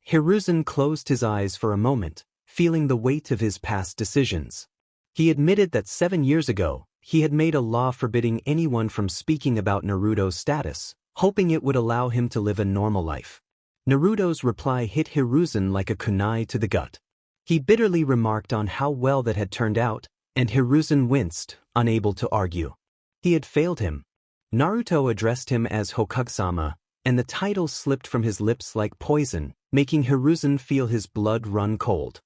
Hiruzen closed his eyes for a moment, feeling the weight of his past decisions. He admitted that 7 years ago, he had made a law forbidding anyone from speaking about Naruto's status, hoping it would allow him to live a normal life. Naruto's reply hit Hiruzen like a kunai to the gut. He bitterly remarked on how well that had turned out, and Hiruzen winced, unable to argue. He had failed him. Naruto addressed him as Hokage-sama, and the title slipped from his lips like poison, making Hiruzen feel his blood run cold.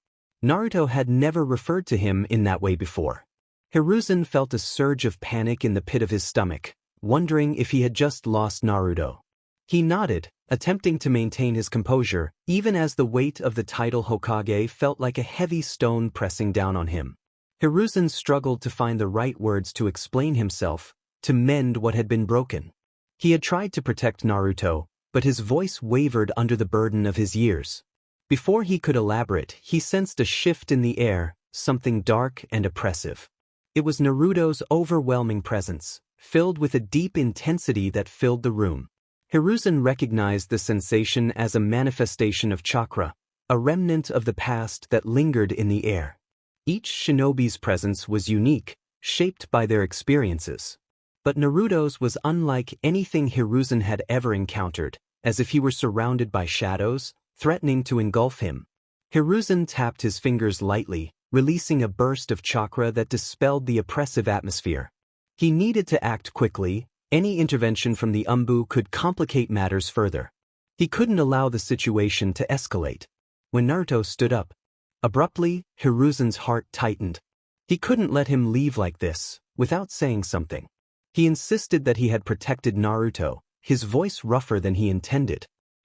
Naruto had never referred to him in that way before. Hiruzen felt a surge of panic in the pit of his stomach, wondering if he had just lost Naruto. He nodded, attempting to maintain his composure, even as the weight of the title Hokage felt like a heavy stone pressing down on him. Hiruzen struggled to find the right words to explain himself, to mend what had been broken. He had tried to protect Naruto, but his voice wavered under the burden of his years. Before he could elaborate, he sensed a shift in the air, something dark and oppressive. It was Naruto's overwhelming presence, filled with a deep intensity that filled the room. Hiruzen recognized the sensation as a manifestation of chakra, a remnant of the past that lingered in the air. Each shinobi's presence was unique, shaped by their experiences. But Naruto's was unlike anything Hiruzen had ever encountered, as if he were surrounded by shadows, threatening to engulf him. Hiruzen tapped his fingers lightly, releasing a burst of chakra that dispelled the oppressive atmosphere. He needed to act quickly. Any intervention from the Umbu could complicate matters further. He couldn't allow the situation to escalate. When Naruto stood up, abruptly, Hiruzen's heart tightened. He couldn't let him leave like this, without saying something. He insisted that he had protected Naruto, his voice rougher than he intended.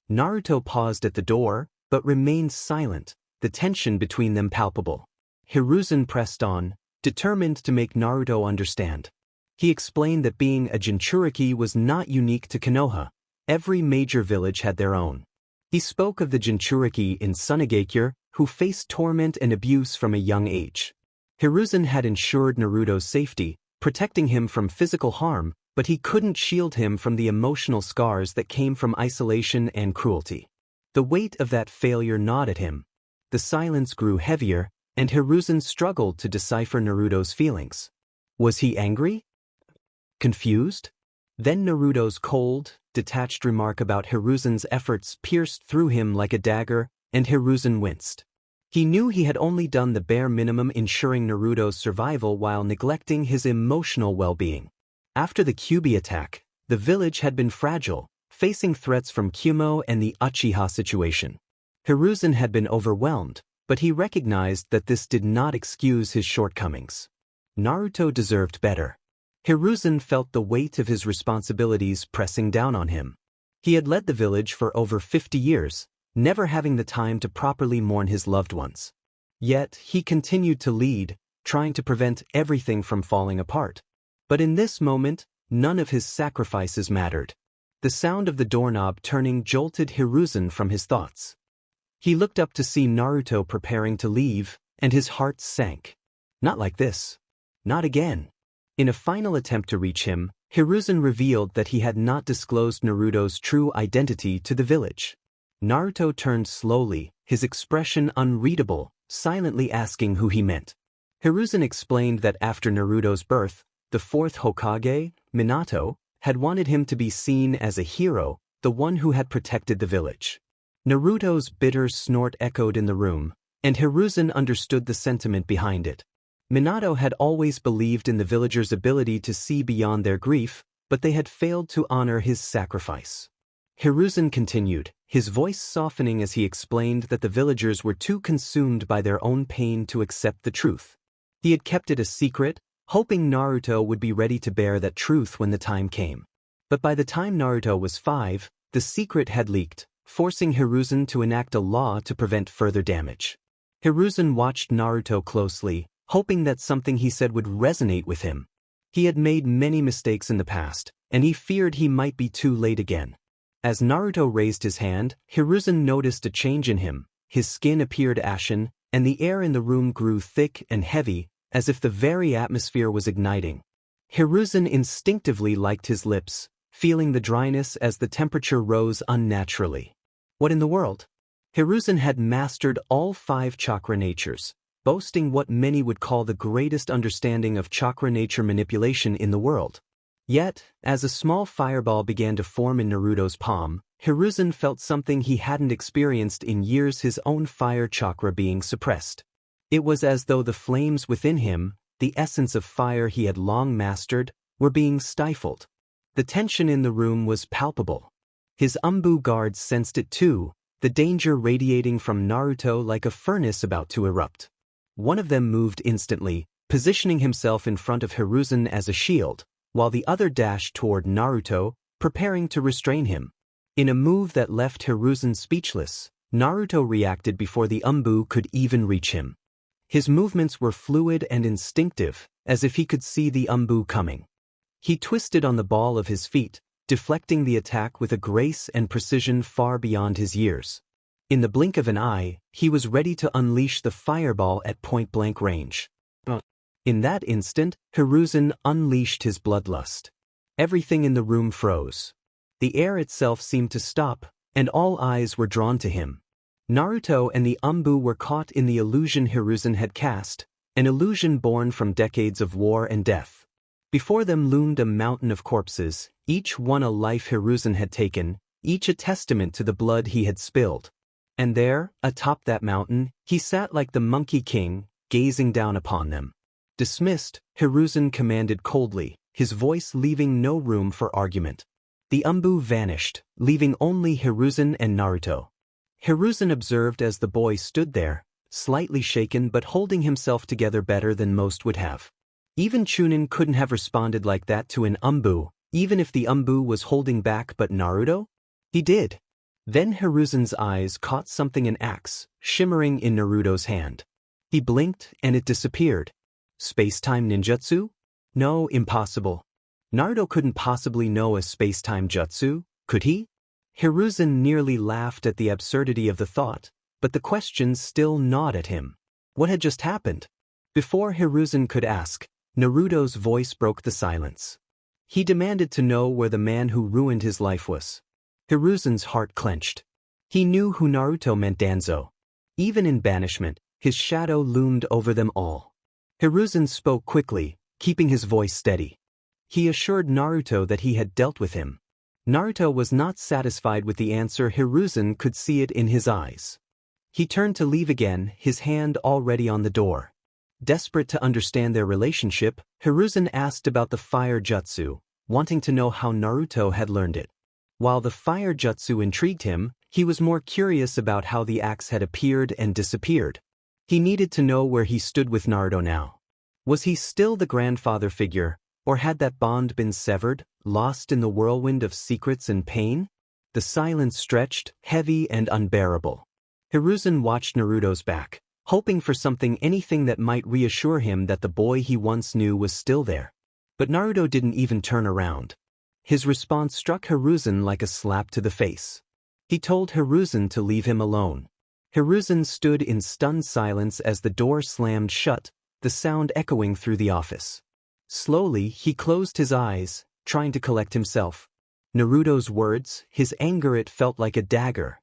Naruto paused at the door, but remained silent, the tension between them palpable. Hiruzen pressed on, determined to make Naruto understand. He explained that being a Jinchuriki was not unique to Konoha. Every major village had their own. He spoke of the Jinchuriki in Sunagakure, who faced torment and abuse from a young age. Hiruzen had ensured Naruto's safety, protecting him from physical harm, but he couldn't shield him from the emotional scars that came from isolation and cruelty. The weight of that failure gnawed at him. The silence grew heavier, and Hiruzen struggled to decipher Naruto's feelings. Was he angry? Confused? Then Naruto's cold, detached remark about Hiruzen's efforts pierced through him like a dagger, and Hiruzen winced. He knew he had only done the bare minimum, ensuring Naruto's survival while neglecting his emotional well-being. After the Kyuubi attack, the village had been fragile, facing threats from Kumo and the Uchiha situation. Hiruzen had been overwhelmed, but he recognized that this did not excuse his shortcomings. Naruto deserved better. Hiruzen felt the weight of his responsibilities pressing down on him. He had led the village for over 50 years, never having the time to properly mourn his loved ones. Yet, he continued to lead, trying to prevent everything from falling apart. But in this moment, none of his sacrifices mattered. The sound of the doorknob turning jolted Hiruzen from his thoughts. He looked up to see Naruto preparing to leave, and his heart sank. Not like this. Not again. In a final attempt to reach him, Hiruzen revealed that he had not disclosed Naruto's true identity to the village. Naruto turned slowly, his expression unreadable, silently asking who he meant. Hiruzen explained that after Naruto's birth, the fourth Hokage, Minato, had wanted him to be seen as a hero, the one who had protected the village. Naruto's bitter snort echoed in the room, and Hiruzen understood the sentiment behind it. Minato had always believed in the villagers' ability to see beyond their grief, but they had failed to honor his sacrifice. Hiruzen continued, his voice softening as he explained that the villagers were too consumed by their own pain to accept the truth. He had kept it a secret, hoping Naruto would be ready to bear that truth when the time came. But by the time Naruto was 5, the secret had leaked, forcing Hiruzen to enact a law to prevent further damage. Hiruzen watched Naruto closely, hoping that something he said would resonate with him. He had made many mistakes in the past, and he feared he might be too late again. As Naruto raised his hand, Hiruzen noticed a change in him. His skin appeared ashen, and the air in the room grew thick and heavy, as if the very atmosphere was igniting. Hiruzen instinctively liked his lips, feeling the dryness as the temperature rose unnaturally. What in the world? Hiruzen had mastered all 5 chakra natures, boasting what many would call the greatest understanding of chakra nature manipulation in the world. Yet, as a small fireball began to form in Naruto's palm, Hiruzen felt something he hadn't experienced in years, his own fire chakra being suppressed. It was as though the flames within him, the essence of fire he had long mastered, were being stifled. The tension in the room was palpable. His Umbu guards sensed it too, the danger radiating from Naruto like a furnace about to erupt. One of them moved instantly, positioning himself in front of Hiruzen as a shield, while the other dashed toward Naruto, preparing to restrain him. In a move that left Hiruzen speechless, Naruto reacted before the Umbu could even reach him. His movements were fluid and instinctive, as if he could see the Umbu coming. He twisted on the ball of his feet, deflecting the attack with a grace and precision far beyond his years. In the blink of an eye, he was ready to unleash the fireball at point-blank range. In that instant, Hiruzen unleashed his bloodlust. Everything in the room froze. The air itself seemed to stop, and all eyes were drawn to him. Naruto and the Umbu were caught in the illusion Hiruzen had cast, an illusion born from decades of war and death. Before them loomed a mountain of corpses, each one a life Hiruzen had taken, each a testament to the blood he had spilled. And there, atop that mountain, he sat like the Monkey King, gazing down upon them. Dismissed, Hiruzen commanded coldly, his voice leaving no room for argument. The Umbu vanished, leaving only Hiruzen and Naruto. Hiruzen observed as the boy stood there, slightly shaken but holding himself together better than most would have. Even Chunin couldn't have responded like that to an Umbu, even if the Umbu was holding back, but Naruto? He did. Then Hiruzen's eyes caught something, an axe, shimmering in Naruto's hand. He blinked and it disappeared. Space-time ninjutsu? No, impossible. Naruto couldn't possibly know a space-time jutsu, could he? Hiruzen nearly laughed at the absurdity of the thought, but the questions still gnawed at him. What had just happened? Before Hiruzen could ask, Naruto's voice broke the silence. He demanded to know where the man who ruined his life was. Hiruzen's heart clenched. He knew who Naruto meant. Danzo. Even in banishment, his shadow loomed over them all. Hiruzen spoke quickly, keeping his voice steady. He assured Naruto that he had dealt with him. Naruto was not satisfied with the answer. Hiruzen could see it in his eyes. He turned to leave again, his hand already on the door. Desperate to understand their relationship, Hiruzen asked about the fire jutsu, wanting to know how Naruto had learned it. While the fire jutsu intrigued him, he was more curious about how the axe had appeared and disappeared. He needed to know where he stood with Naruto now. Was he still the grandfather figure, or had that bond been severed, lost in the whirlwind of secrets and pain? The silence stretched, heavy and unbearable. Hiruzen watched Naruto's back, hoping for something, anything that might reassure him that the boy he once knew was still there. But Naruto didn't even turn around. His response struck Hiruzen like a slap to the face. He told Hiruzen to leave him alone. Hiruzen stood in stunned silence as the door slammed shut, the sound echoing through the office. Slowly, he closed his eyes, trying to collect himself. Naruto's words, his anger, it felt like a dagger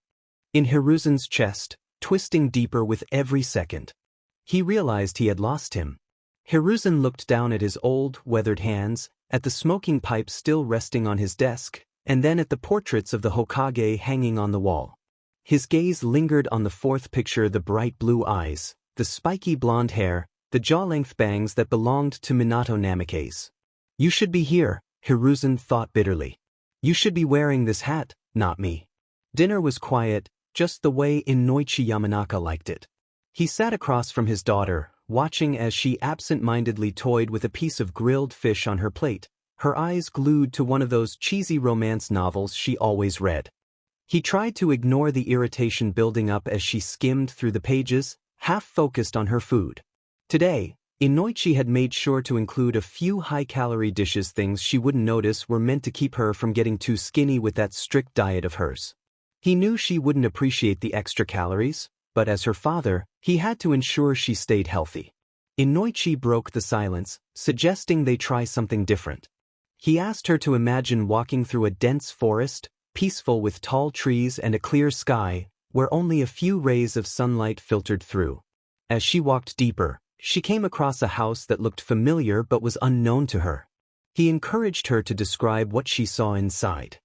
in Hiruzen's chest, twisting deeper with every second. He realized he had lost him. Hiruzen looked down at his old, weathered hands, at the smoking pipe still resting on his desk, and then at the portraits of the Hokage hanging on the wall. His gaze lingered on the fourth picture, the bright blue eyes, the spiky blonde hair, the jaw-length bangs that belonged to Minato Namikaze. You should be here, Hiruzen thought bitterly. You should be wearing this hat, not me. Dinner was quiet, just the way Inoichi Yamanaka liked it. He sat across from his daughter, watching as she absent-mindedly toyed with a piece of grilled fish on her plate, her eyes glued to one of those cheesy romance novels she always read. He tried to ignore the irritation building up as she skimmed through the pages, half-focused on her food. Today, Inoichi had made sure to include a few high-calorie dishes. Things she wouldn't notice were meant to keep her from getting too skinny with that strict diet of hers. He knew she wouldn't appreciate the extra calories, but as her father, he had to ensure she stayed healthy. Inoichi broke the silence, suggesting they try something different. He asked her to imagine walking through a dense forest, peaceful with tall trees and a clear sky, where only a few rays of sunlight filtered through. As she walked deeper, she came across a house that looked familiar but was unknown to her. He encouraged her to describe what she saw inside.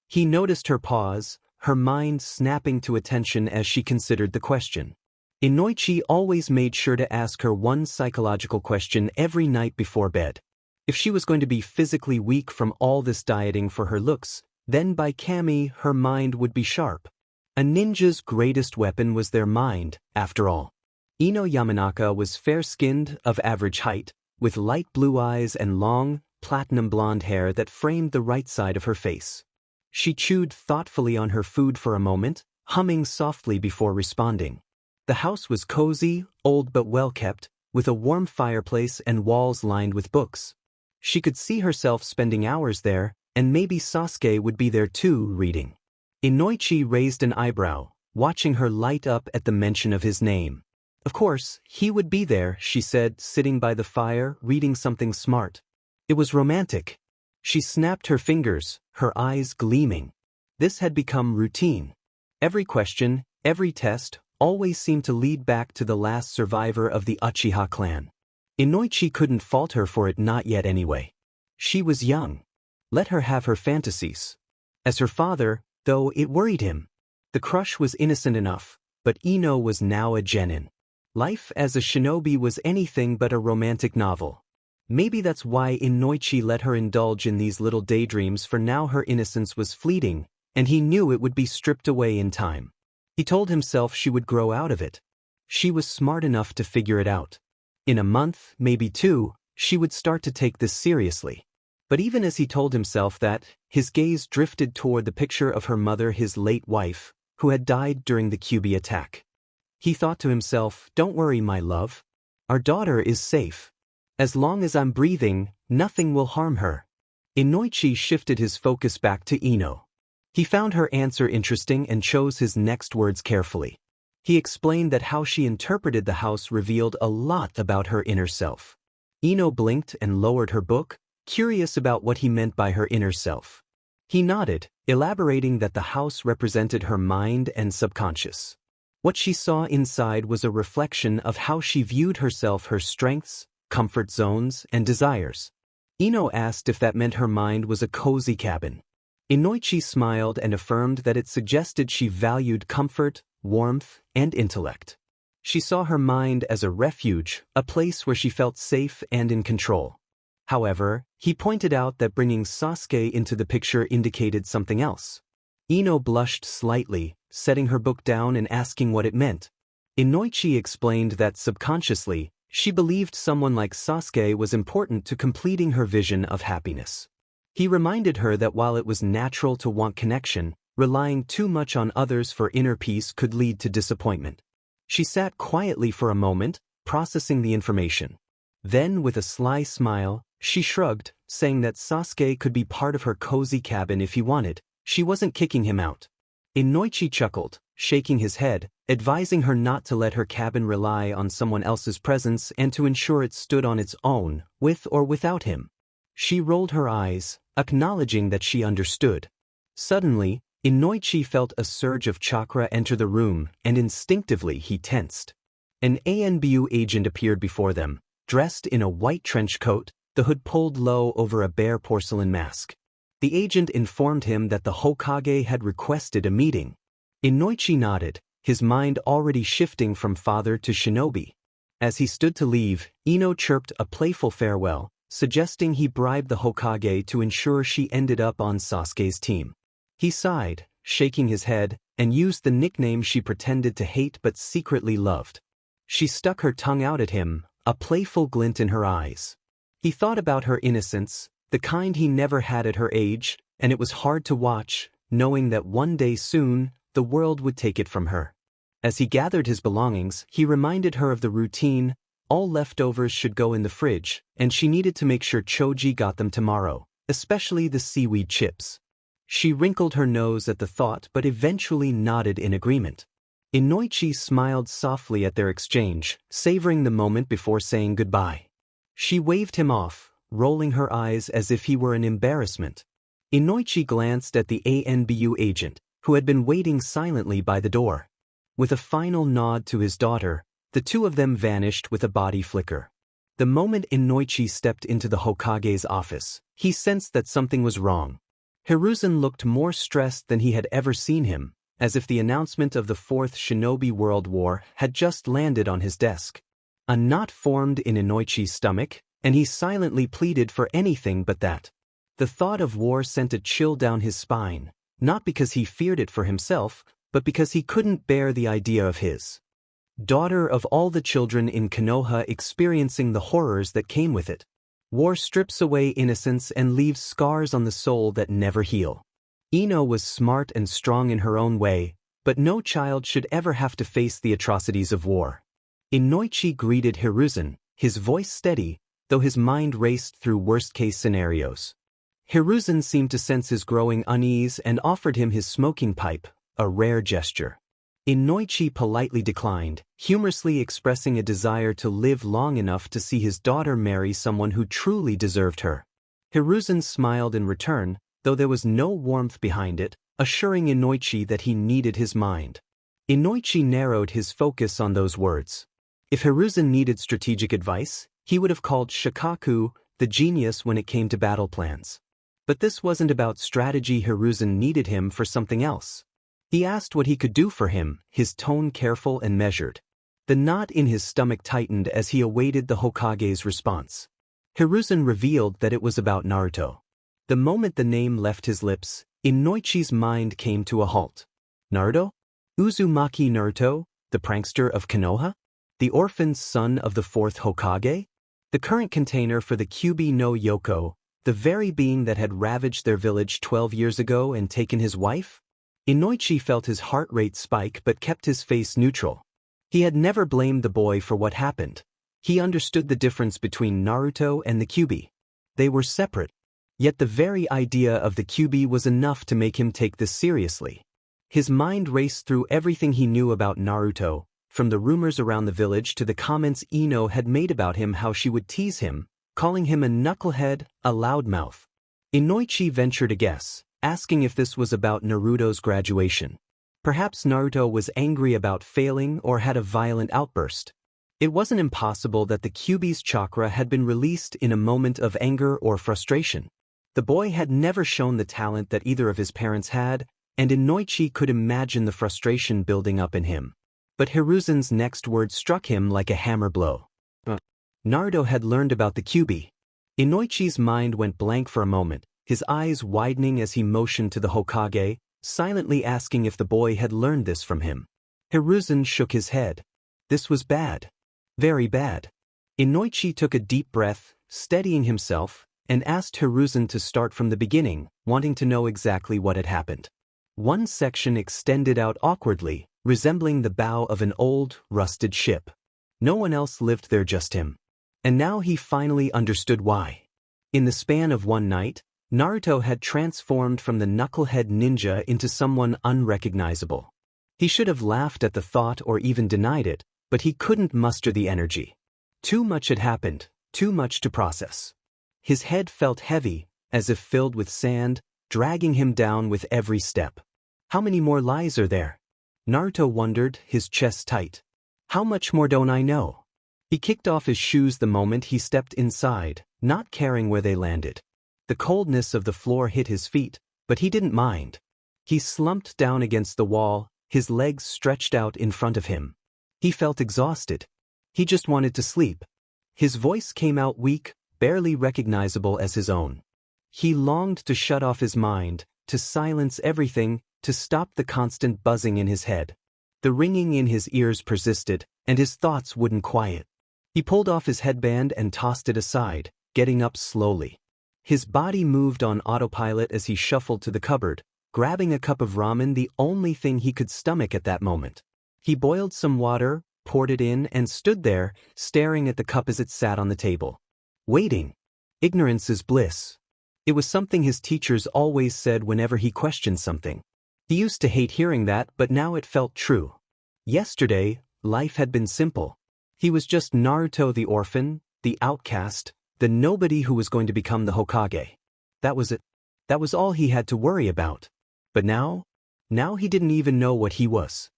He noticed her pause, her mind snapping to attention as she considered the question. Inoichi always made sure to ask her one psychological question every night before bed. If she was going to be physically weak from all this dieting for her looks, then by Kami her mind would be sharp. A ninja's greatest weapon was their mind, after all. Ino Yamanaka was fair-skinned, of average height, with light blue eyes and long, platinum blonde hair that framed the right side of her face. She chewed thoughtfully on her food for a moment, humming softly before responding. The house was cozy, old but well-kept, with a warm fireplace and walls lined with books. She could see herself spending hours there, and maybe Sasuke would be there too, reading. Inoichi raised an eyebrow, watching her light up at the mention of his name. Of course, he would be there, she said, sitting by the fire, reading something smart. It was romantic. She snapped her fingers, her eyes gleaming. This had become routine. Every question, every test, always seemed to lead back to the last survivor of the Uchiha clan. Inoichi couldn't fault her for it, not yet anyway. She was young. Let her have her fantasies. As her father, though, it worried him. The crush was innocent enough, but Ino was now a genin. Life as a shinobi was anything but a romantic novel. Maybe that's why Inoichi let her indulge in these little daydreams, for now her innocence was fleeting, and he knew it would be stripped away in time. He told himself she would grow out of it. She was smart enough to figure it out. In a month, maybe two, she would start to take this seriously. But even as he told himself that, his gaze drifted toward the picture of her mother, his late wife, who had died during the Kyuubi attack. He thought to himself, don't worry, my love. Our daughter is safe. As long as I'm breathing, nothing will harm her. Inoichi shifted his focus back to Ino. He found her answer interesting and chose his next words carefully. He explained that how she interpreted the house revealed a lot about her inner self. Ino blinked and lowered her book, curious about what he meant by her inner self. He nodded, elaborating that the house represented her mind and subconscious. What she saw inside was a reflection of how she viewed herself, her strengths, comfort zones, and desires. Ino asked if that meant her mind was a cozy cabin. Inoichi smiled and affirmed that it suggested she valued comfort, warmth, and intellect. She saw her mind as a refuge, a place where she felt safe and in control. However, he pointed out that bringing Sasuke into the picture indicated something else. Ino blushed slightly, setting her book down and asking what it meant. Inoichi explained that subconsciously, she believed someone like Sasuke was important to completing her vision of happiness. He reminded her that while it was natural to want connection, relying too much on others for inner peace could lead to disappointment. She sat quietly for a moment, processing the information. Then, with a sly smile, She shrugged, saying that Sasuke could be part of her cozy cabin if he wanted. She wasn't kicking him out. Inoichi chuckled, shaking his head, advising her not to let her cabin rely on someone else's presence and to ensure it stood on its own, with or without him. She rolled her eyes, acknowledging that she understood. Suddenly, Inoichi felt a surge of chakra enter the room, and instinctively he tensed. An ANBU agent appeared before them, dressed in a white trench coat, the hood pulled low over a bare porcelain mask. The agent informed him that the Hokage had requested a meeting. Inoichi nodded, his mind already shifting from father to shinobi. As he stood to leave, Ino chirped a playful farewell, suggesting he bribe the Hokage to ensure she ended up on Sasuke's team. He sighed, shaking his head, and used the nickname she pretended to hate but secretly loved. She stuck her tongue out at him, a playful glint in her eyes. He thought about her innocence, the kind he never had at her age, and it was hard to watch, knowing that one day soon, the world would take it from her. As he gathered his belongings, he reminded her of the routine: all leftovers should go in the fridge, and she needed to make sure Choji got them tomorrow, especially the seaweed chips. She wrinkled her nose at the thought but eventually nodded in agreement. Inoichi smiled softly at their exchange, savoring the moment before saying goodbye. She waved him off, rolling her eyes as if he were an embarrassment. Inoichi glanced at the ANBU agent, who had been waiting silently by the door. With a final nod to his daughter, the two of them vanished with a body flicker. The moment Inoichi stepped into the Hokage's office, he sensed that something was wrong. Hiruzen looked more stressed than he had ever seen him, as if the announcement of the Fourth Shinobi World War had just landed on his desk. A knot formed in Inoichi's stomach, and he silently pleaded for anything but that. The thought of war sent a chill down his spine, not because he feared it for himself, but because he couldn't bear the idea of his daughter of all the children in Konoha experiencing the horrors that came with it. War strips away innocence and leaves scars on the soul that never heal. Ino was smart and strong in her own way, but no child should ever have to face the atrocities of war. Inoichi greeted Hiruzen, his voice steady, though his mind raced through worst-case scenarios. Hiruzen seemed to sense his growing unease and offered him his smoking pipe, a rare gesture. Inoichi politely declined, humorously expressing a desire to live long enough to see his daughter marry someone who truly deserved her. Hiruzen smiled in return, though there was no warmth behind it, assuring Inoichi that he needed his mind. Inoichi narrowed his focus on those words. If Hiruzen needed strategic advice, he would have called Shikaku the genius when it came to battle plans. But this wasn't about strategy. Hiruzen needed him for something else. He asked what he could do for him, his tone careful and measured. The knot in his stomach tightened as he awaited the Hokage's response. Hiruzen revealed that it was about Naruto. The moment the name left his lips, Inoichi's mind came to a halt. Naruto? Uzumaki Naruto, the prankster of Konoha? The orphaned son of the fourth Hokage? The current container for the Kyuubi no Yoko, the very being that had ravaged their village 12 years ago and taken his wife? Inoichi felt his heart rate spike but kept his face neutral. He had never blamed the boy for what happened. He understood the difference between Naruto and the Kyuubi. They were separate. Yet the very idea of the Kyuubi was enough to make him take this seriously. His mind raced through everything he knew about Naruto, from the rumors around the village to the comments Ino had made about him, how she would tease him, calling him a knucklehead, a loudmouth. Inoichi ventured a guess, asking if this was about Naruto's graduation. Perhaps Naruto was angry about failing or had a violent outburst. It wasn't impossible that the Kyuubi's chakra had been released in a moment of anger or frustration. The boy had never shown the talent that either of his parents had, and Inoichi could imagine the frustration building up in him. But Hiruzen's next word struck him like a hammer blow. Naruto had learned about the Kyuubi. Inoichi's mind went blank for a moment, his eyes widening as he motioned to the Hokage, silently asking if the boy had learned this from him. Hiruzen shook his head. This was bad. Very bad. Inoichi took a deep breath, steadying himself, and asked Hiruzen to start from the beginning, wanting to know exactly what had happened. One section extended out awkwardly, resembling the bow of an old, rusted ship. No one else lived there, just him. And now he finally understood why. In the span of one night, Naruto had transformed from the knucklehead ninja into someone unrecognizable. He should have laughed at the thought or even denied it, but he couldn't muster the energy. Too much had happened, too much to process. His head felt heavy, as if filled with sand, dragging him down with every step. How many more lies are there? Naruto wondered, his chest tight. How much more don't I know? He kicked off his shoes the moment he stepped inside, not caring where they landed. The coldness of the floor hit his feet, but he didn't mind. He slumped down against the wall, his legs stretched out in front of him. He felt exhausted. He just wanted to sleep. His voice came out weak, barely recognizable as his own. He longed to shut off his mind, to silence everything, to stop the constant buzzing in his head. The ringing in his ears persisted, and his thoughts wouldn't quiet. He pulled off his headband and tossed it aside, getting up slowly. His body moved on autopilot as he shuffled to the cupboard, grabbing a cup of ramen, the only thing he could stomach at that moment. He boiled some water, poured it in, and stood there, staring at the cup as it sat on the table. Waiting. Ignorance is bliss. It was something his teachers always said whenever he questioned something. He used to hate hearing that, but now it felt true. Yesterday, life had been simple. He was just Naruto the orphan, the outcast, the nobody who was going to become the Hokage. That was it. That was all he had to worry about. But now he didn't even know what he was.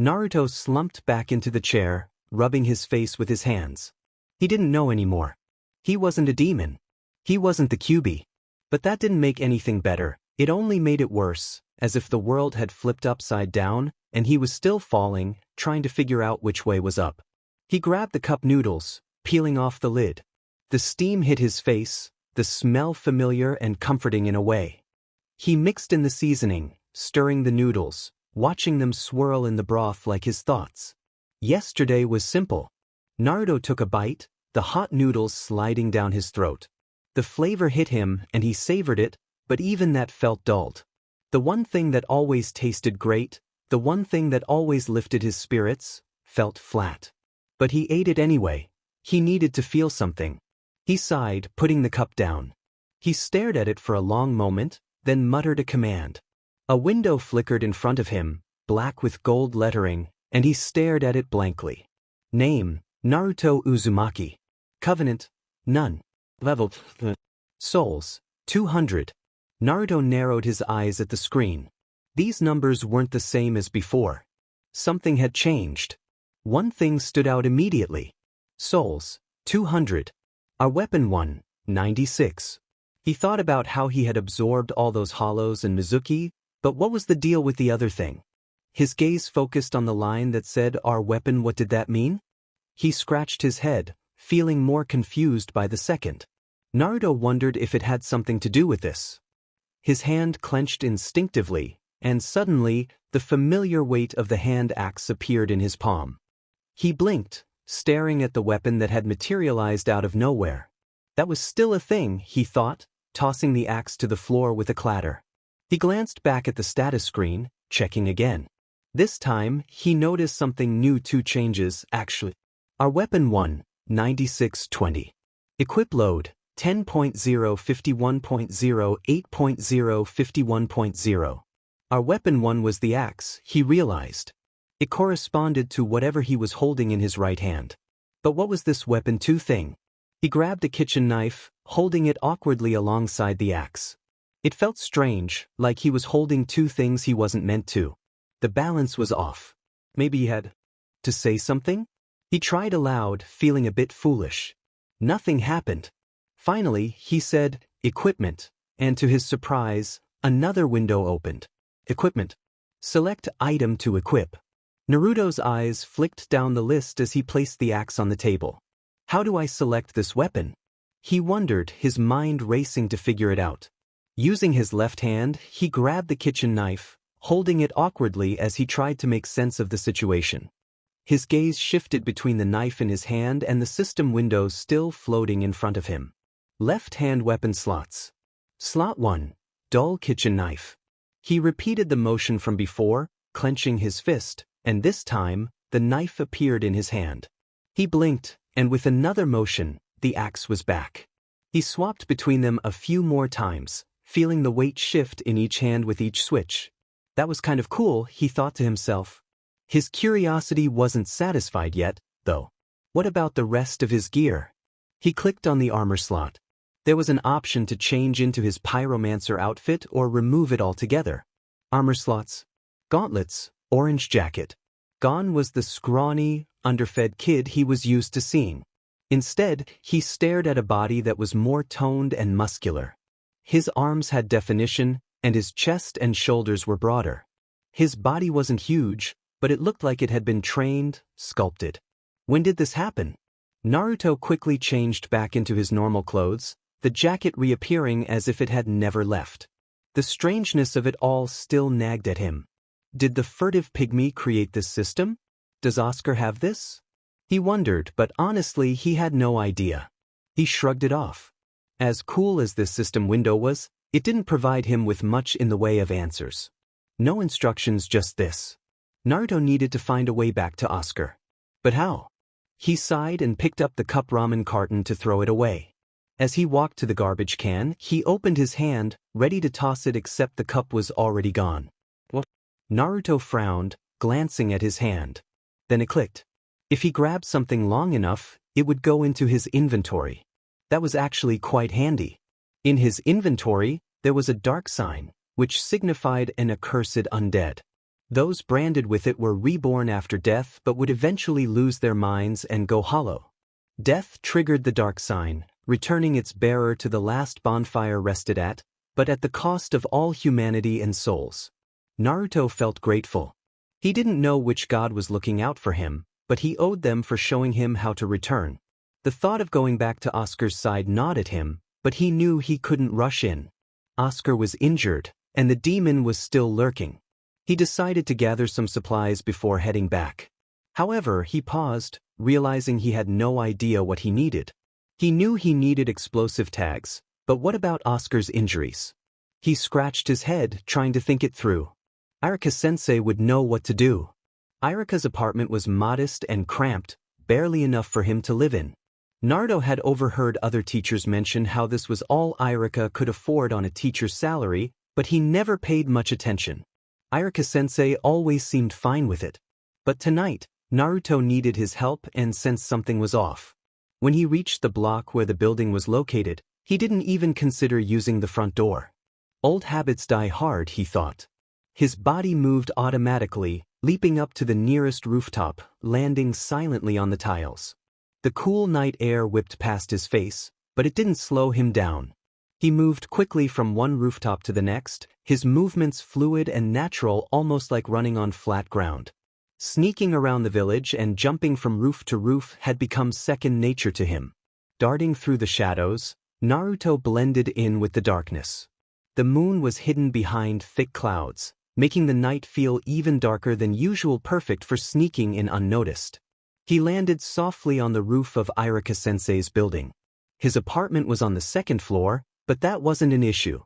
Naruto slumped back into the chair, rubbing his face with his hands. He didn't know anymore. He wasn't a demon. He wasn't the QB. But that didn't make anything better, it only made it worse, as if the world had flipped upside down, and he was still falling, trying to figure out which way was up. He grabbed the cup noodles, peeling off the lid. The steam hit his face, the smell familiar and comforting in a way. He mixed in the seasoning, stirring the noodles, watching them swirl in the broth like his thoughts. Yesterday was simple. Naruto took a bite, the hot noodles sliding down his throat. The flavor hit him and he savored it, but even that felt dulled. The one thing that always tasted great, the one thing that always lifted his spirits, felt flat. But he ate it anyway. He needed to feel something. He sighed, putting the cup down. He stared at it for a long moment, then muttered a command. A window flickered in front of him, black with gold lettering, and he stared at it blankly. Name, Naruto Uzumaki. Covenant, none. Level, souls, 200. Naruto narrowed his eyes at the screen. These numbers weren't the same as before. Something had changed. One thing stood out immediately. Souls, 200. Our weapon 1, 96. He thought about how he had absorbed all those hollows and Mizuki, but what was the deal with the other thing? His gaze focused on the line that said, our weapon. What did that mean? He scratched his head, feeling more confused by the second. Naruto wondered if it had something to do with this. His hand clenched instinctively, and suddenly, the familiar weight of the hand axe appeared in his palm. He blinked, staring at the weapon that had materialized out of nowhere. That was still a thing, he thought, tossing the axe to the floor with a clatter. He glanced back at the status screen, checking again. This time, he noticed something new. 2 changes, actually. Our weapon 1, 9620. Equip load, 10.0 51.0 8.0 51.0. Our weapon 1 was the axe, he realized. It corresponded to whatever he was holding in his right hand. But what was this weapon 2 thing? He grabbed a kitchen knife, holding it awkwardly alongside the axe. It felt strange, like he was holding 2 things he wasn't meant to. The balance was off. Maybe he had to say something? He tried aloud, feeling a bit foolish. Nothing happened. Finally, he said, equipment, and to his surprise, another window opened. Equipment. Select item to equip. Naruto's eyes flicked down the list as he placed the axe on the table. How do I select this weapon? He wondered, his mind racing to figure it out. Using his left hand, he grabbed the kitchen knife, holding it awkwardly as he tried to make sense of the situation. His gaze shifted between the knife in his hand and the system windows still floating in front of him. Left-hand weapon slots. Slot 1, dull kitchen knife. He repeated the motion from before, clenching his fist, and this time, the knife appeared in his hand. He blinked, and with another motion, the axe was back. He swapped between them a few more times, feeling the weight shift in each hand with each switch. That was kind of cool, he thought to himself. His curiosity wasn't satisfied yet, though. What about the rest of his gear? He clicked on the armor slot. There was an option to change into his pyromancer outfit or remove it altogether. Armor slots. Gauntlets, orange jacket. Gone was the scrawny, underfed kid he was used to seeing. Instead, he stared at a body that was more toned and muscular. His arms had definition, and his chest and shoulders were broader. His body wasn't huge, but it looked like it had been trained, sculpted. When did this happen? Naruto quickly changed back into his normal clothes, the jacket reappearing as if it had never left. The strangeness of it all still nagged at him. Did the furtive pygmy create this system? Does Oscar have this? He wondered, but honestly he had no idea. He shrugged it off. As cool as this system window was, it didn't provide him with much in the way of answers. No instructions, just this. Naruto needed to find a way back to Oscar. But how? He sighed and picked up the cup ramen carton to throw it away. As he walked to the garbage can, he opened his hand, ready to toss it, except the cup was already gone. What? Naruto frowned, glancing at his hand. Then it clicked. If he grabbed something long enough, it would go into his inventory. That was actually quite handy. In his inventory, there was a Darksign, which signified an accursed undead. Those branded with it were reborn after death but would eventually lose their minds and go hollow. Death triggered the Darksign, returning its bearer to the last bonfire rested at, but at the cost of all humanity and souls. Naruto felt grateful. He didn't know which god was looking out for him, but he owed them for showing him how to return. The thought of going back to Oscar's side gnawed at him, but he knew he couldn't rush in. Oscar was injured, and the demon was still lurking. He decided to gather some supplies before heading back. However, he paused, realizing he had no idea what he needed. He knew he needed explosive tags, but what about Oscar's injuries? He scratched his head, trying to think it through. Iruka-sensei would know what to do. Iruka's apartment was modest and cramped, barely enough for him to live in. Naruto had overheard other teachers mention how this was all Iruka could afford on a teacher's salary, but he never paid much attention. Iruka-sensei always seemed fine with it. But tonight, Naruto needed his help and sensed something was off. When he reached the block where the building was located, he didn't even consider using the front door. Old habits die hard, he thought. His body moved automatically, leaping up to the nearest rooftop, landing silently on the tiles. The cool night air whipped past his face, but it didn't slow him down. He moved quickly from one rooftop to the next, his movements fluid and natural, almost like running on flat ground. Sneaking around the village and jumping from roof to roof had become second nature to him. Darting through the shadows, Naruto blended in with the darkness. The moon was hidden behind thick clouds, making the night feel even darker than usual, perfect for sneaking in unnoticed. He landed softly on the roof of Iruka-sensei's building. His apartment was on the second floor, but that wasn't an issue.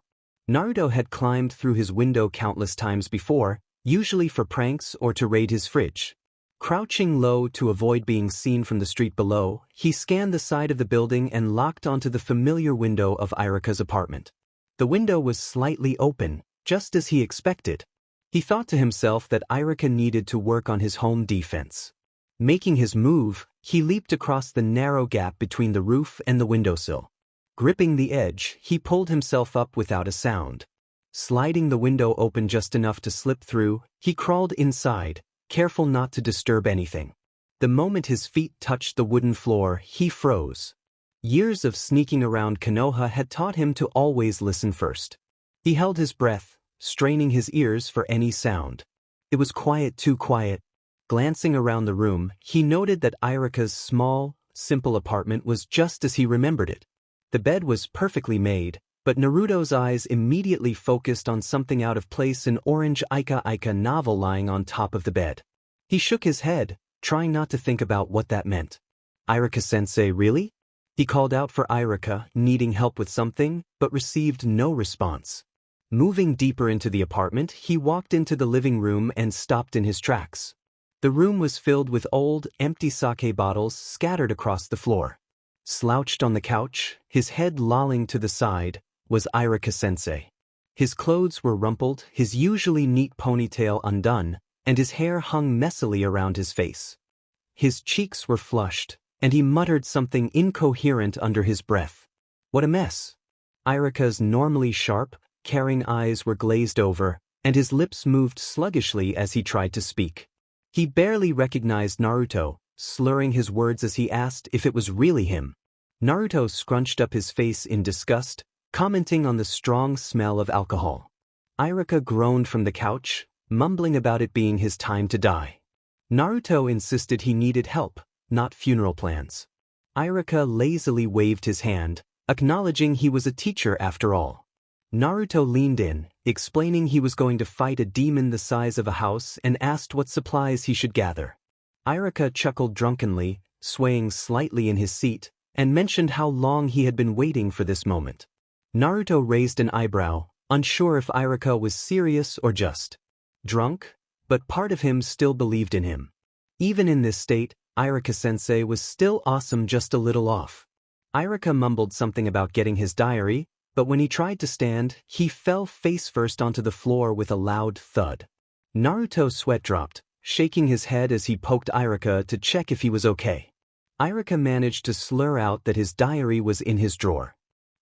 Naruto had climbed through his window countless times before, usually for pranks or to raid his fridge. Crouching low to avoid being seen from the street below, he scanned the side of the building and locked onto the familiar window of Iruka's apartment. The window was slightly open, just as he expected. He thought to himself that Iruka needed to work on his home defense. Making his move, he leaped across the narrow gap between the roof and the windowsill. Gripping the edge, he pulled himself up without a sound. Sliding the window open just enough to slip through, he crawled inside, careful not to disturb anything. The moment his feet touched the wooden floor, he froze. Years of sneaking around Konoha had taught him to always listen first. He held his breath, straining his ears for any sound. It was quiet, too quiet. Glancing around the room, he noted that Iruka's small, simple apartment was just as he remembered it. The bed was perfectly made, but Naruto's eyes immediately focused on something out of place, an orange Ika novel lying on top of the bed. He shook his head, trying not to think about what that meant. Iruka-sensei, really? He called out for Iruka, needing help with something, but received no response. Moving deeper into the apartment, he walked into the living room and stopped in his tracks. The room was filled with old, empty sake bottles scattered across the floor. Slouched on the couch, his head lolling to the side, was Iruka-sensei. His clothes were rumpled, his usually neat ponytail undone, and his hair hung messily around his face. His cheeks were flushed, and he muttered something incoherent under his breath. What a mess. Iruka's normally sharp, caring eyes were glazed over, and his lips moved sluggishly as he tried to speak. He barely recognized Naruto, slurring his words as he asked if it was really him. Naruto scrunched up his face in disgust, commenting on the strong smell of alcohol. Iruka groaned from the couch, mumbling about it being his time to die. Naruto insisted he needed help, not funeral plans. Iruka lazily waved his hand, acknowledging he was a teacher after all. Naruto leaned in, explaining he was going to fight a demon the size of a house and asked what supplies he should gather. Iruka chuckled drunkenly, swaying slightly in his seat, and mentioned how long he had been waiting for this moment. Naruto raised an eyebrow, unsure if Iruka was serious or just drunk, but part of him still believed in him. Even in this state, Iruka-sensei was still awesome, just a little off. Iruka mumbled something about getting his diary, but when he tried to stand, he fell face first onto the floor with a loud thud. Naruto's sweat dropped, shaking his head as he poked Iruka to check if he was okay. Iruka managed to slur out that his diary was in his drawer.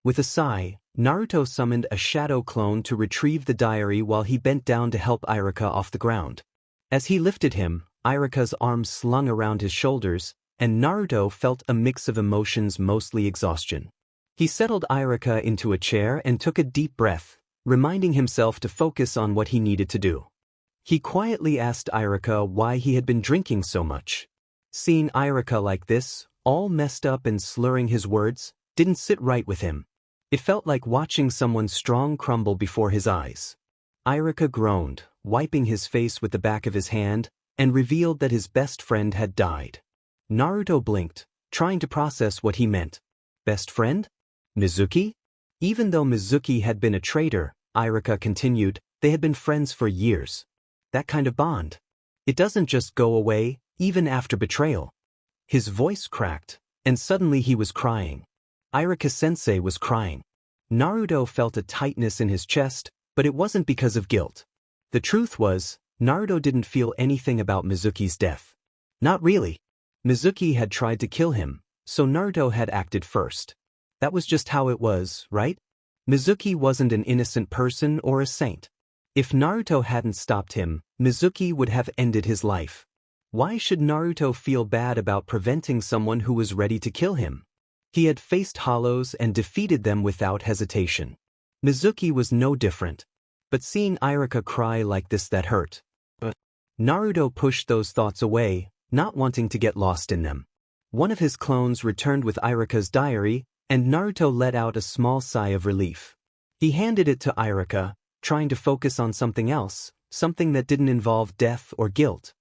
With a sigh, Naruto summoned a shadow clone to retrieve the diary while he bent down to help Iruka off the ground. As he lifted him, Iruka's arms slung around his shoulders, and Naruto felt a mix of emotions, mostly exhaustion. He settled Iruka into a chair and took a deep breath, reminding himself to focus on what he needed to do. He quietly asked Iruka why he had been drinking so much. Seeing Iruka like this, all messed up and slurring his words, didn't sit right with him. It felt like watching someone strong crumble before his eyes. Iruka groaned, wiping his face with the back of his hand, and revealed that his best friend had died. Naruto blinked, trying to process what he meant. Best friend? Mizuki? Even though Mizuki had been a traitor, Iruka continued, they had been friends for years. That kind of bond. It doesn't just go away, even after betrayal. His voice cracked, and suddenly he was crying. Iruka-sensei was crying. Naruto felt a tightness in his chest, but it wasn't because of guilt. The truth was, Naruto didn't feel anything about Mizuki's death. Not really. Mizuki had tried to kill him, so Naruto had acted first. That was just how it was, right? Mizuki wasn't an innocent person or a saint. If Naruto hadn't stopped him, Mizuki would have ended his life. Why should Naruto feel bad about preventing someone who was ready to kill him? He had faced hollows and defeated them without hesitation. Mizuki was no different. But seeing Iruka cry like this, that hurt. But Naruto pushed those thoughts away, not wanting to get lost in them. One of his clones returned with Iruka's diary, and Naruto let out a small sigh of relief. He handed it to Iruka, trying to focus on something else, something that didn't involve death or guilt.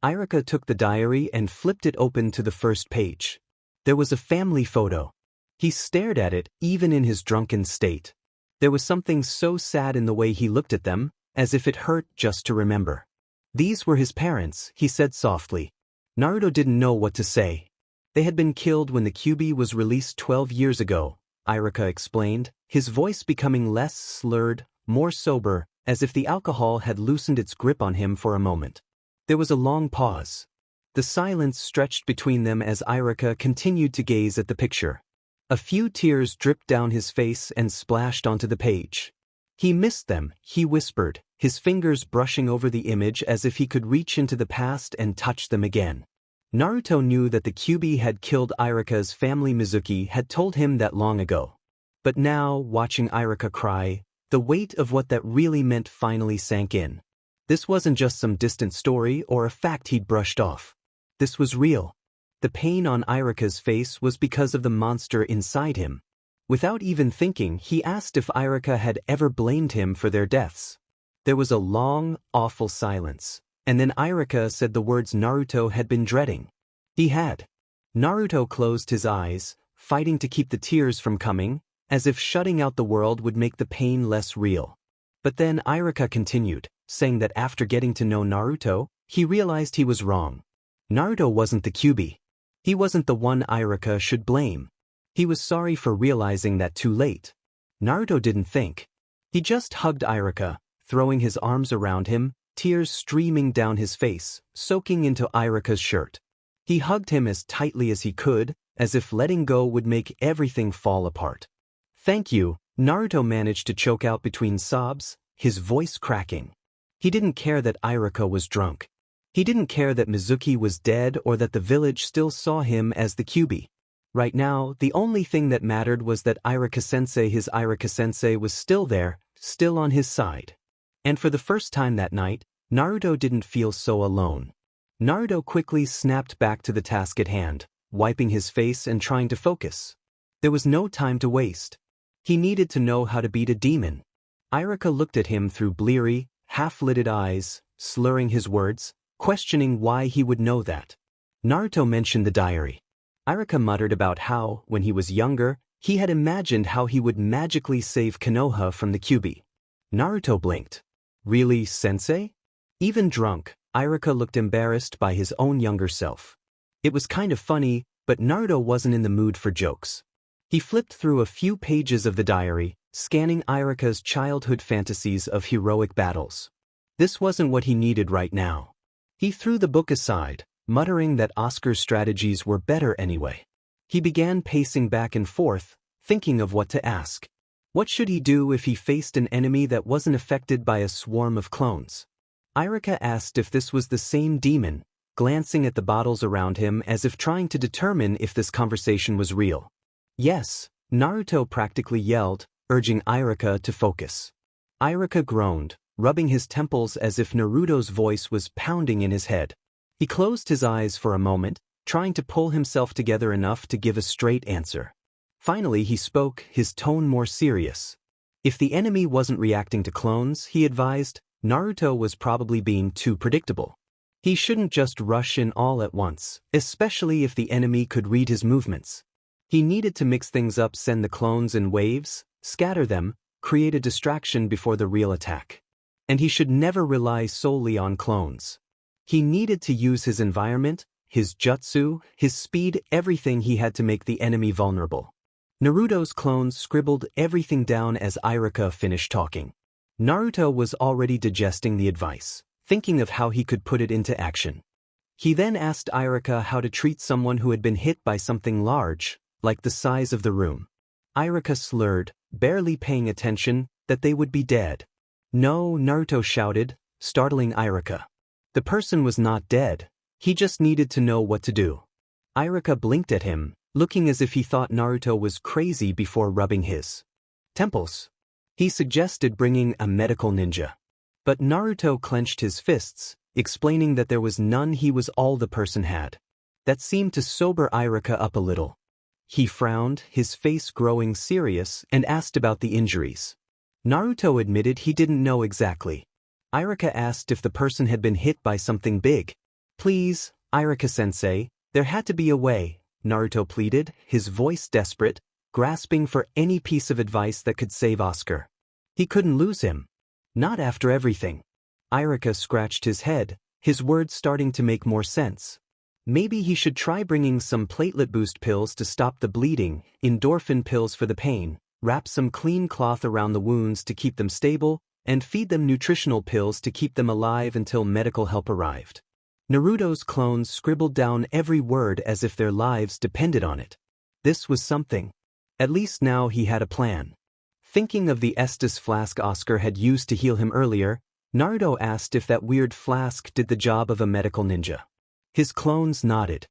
Iruka took the diary and flipped it open to the first page. There was a family photo. He stared at it, even in his drunken state. There was something so sad in the way he looked at them, as if it hurt just to remember. These were his parents, he said softly. Naruto didn't know what to say. They had been killed when the Kyuubi was released 12 years ago, Iruka explained, his voice becoming less slurred, more sober, as if the alcohol had loosened its grip on him for a moment. There was a long pause. The silence stretched between them as Iruka continued to gaze at the picture. A few tears dripped down his face and splashed onto the page. He missed them, he whispered, his fingers brushing over the image as if he could reach into the past and touch them again. Naruto knew that the Kyuubi had killed Iruka's family. Mizuki had told him that long ago. But now, watching Iruka cry, the weight of what that really meant finally sank in. This wasn't just some distant story or a fact he'd brushed off. This was real. The pain on Iruka's face was because of the monster inside him. Without even thinking, he asked if Iruka had ever blamed him for their deaths. There was a long, awful silence, and then Iruka said the words Naruto had been dreading. He had. Naruto closed his eyes, fighting to keep the tears from coming, as if shutting out the world would make the pain less real. But then Iruka continued, saying that after getting to know Naruto, he realized he was wrong. Naruto wasn't the Kyuubi. He wasn't the one Iruka should blame. He was sorry for realizing that too late. Naruto didn't think. He just hugged Iruka, throwing his arms around him, tears streaming down his face, soaking into Iruka's shirt. He hugged him as tightly as he could, as if letting go would make everything fall apart. "Thank you," Naruto managed to choke out between sobs, his voice cracking. He didn't care that Iruka was drunk. He didn't care that Mizuki was dead or that the village still saw him as the Kyuubi. Right now, the only thing that mattered was that his Iruka-sensei was still there, still on his side. And for the first time that night, Naruto didn't feel so alone. Naruto quickly snapped back to the task at hand, wiping his face and trying to focus. There was no time to waste. He needed to know how to beat a demon. Iruka looked at him through bleary, half-lidded eyes, slurring his words, questioning why he would know that. Naruto mentioned the diary. Iruka muttered about how, when he was younger, he had imagined how he would magically save Konoha from the Kyuubi. Naruto blinked. Really, sensei? Even drunk, Iruka looked embarrassed by his own younger self. It was kind of funny, but Naruto wasn't in the mood for jokes. He flipped through a few pages of the diary, scanning Iruka's childhood fantasies of heroic battles. This wasn't what he needed right now. He threw the book aside, muttering that Oscar's strategies were better anyway. He began pacing back and forth, thinking of what to ask. What should he do if he faced an enemy that wasn't affected by a swarm of clones? Iruka asked if this was the same demon, glancing at the bottles around him as if trying to determine if this conversation was real. Yes, Naruto practically yelled, urging Iruka to focus. Iruka groaned, rubbing his temples as if Naruto's voice was pounding in his head. He closed his eyes for a moment, trying to pull himself together enough to give a straight answer. Finally he spoke, his tone more serious. If the enemy wasn't reacting to clones, he advised, Naruto was probably being too predictable. He shouldn't just rush in all at once, especially if the enemy could read his movements. He needed to mix things up, send the clones in waves, scatter them, create a distraction before the real attack. And he should never rely solely on clones. He needed to use his environment, his jutsu, his speed, everything he had to make the enemy vulnerable. Naruto's clones scribbled everything down as Iruka finished talking. Naruto was already digesting the advice, thinking of how he could put it into action. He then asked Iruka how to treat someone who had been hit by something large, like the size of the room. Iruka slurred, barely paying attention, that they would be dead. No, Naruto shouted, startling Iruka. The person was not dead. He just needed to know what to do. Iruka blinked at him, looking as if he thought Naruto was crazy before rubbing his temples. He suggested bringing a medical ninja. But Naruto clenched his fists, explaining that there was none. He was all the person had. That seemed to sober Iruka up a little. He frowned, his face growing serious, and asked about the injuries. Naruto admitted he didn't know exactly. Iruka asked if the person had been hit by something big. Please, Iruka-sensei, there had to be a way, Naruto pleaded, his voice desperate, grasping for any piece of advice that could save Oscar. He couldn't lose him. Not after everything. Iruka scratched his head, his words starting to make more sense. Maybe he should try bringing some platelet boost pills to stop the bleeding, endorphin pills for the pain, wrap some clean cloth around the wounds to keep them stable, and feed them nutritional pills to keep them alive until medical help arrived. Naruto's clones scribbled down every word as if their lives depended on it. This was something. At least now he had a plan. Thinking of the Estus flask Oscar had used to heal him earlier, Naruto asked if that weird flask did the job of a medical ninja. His clones nodded.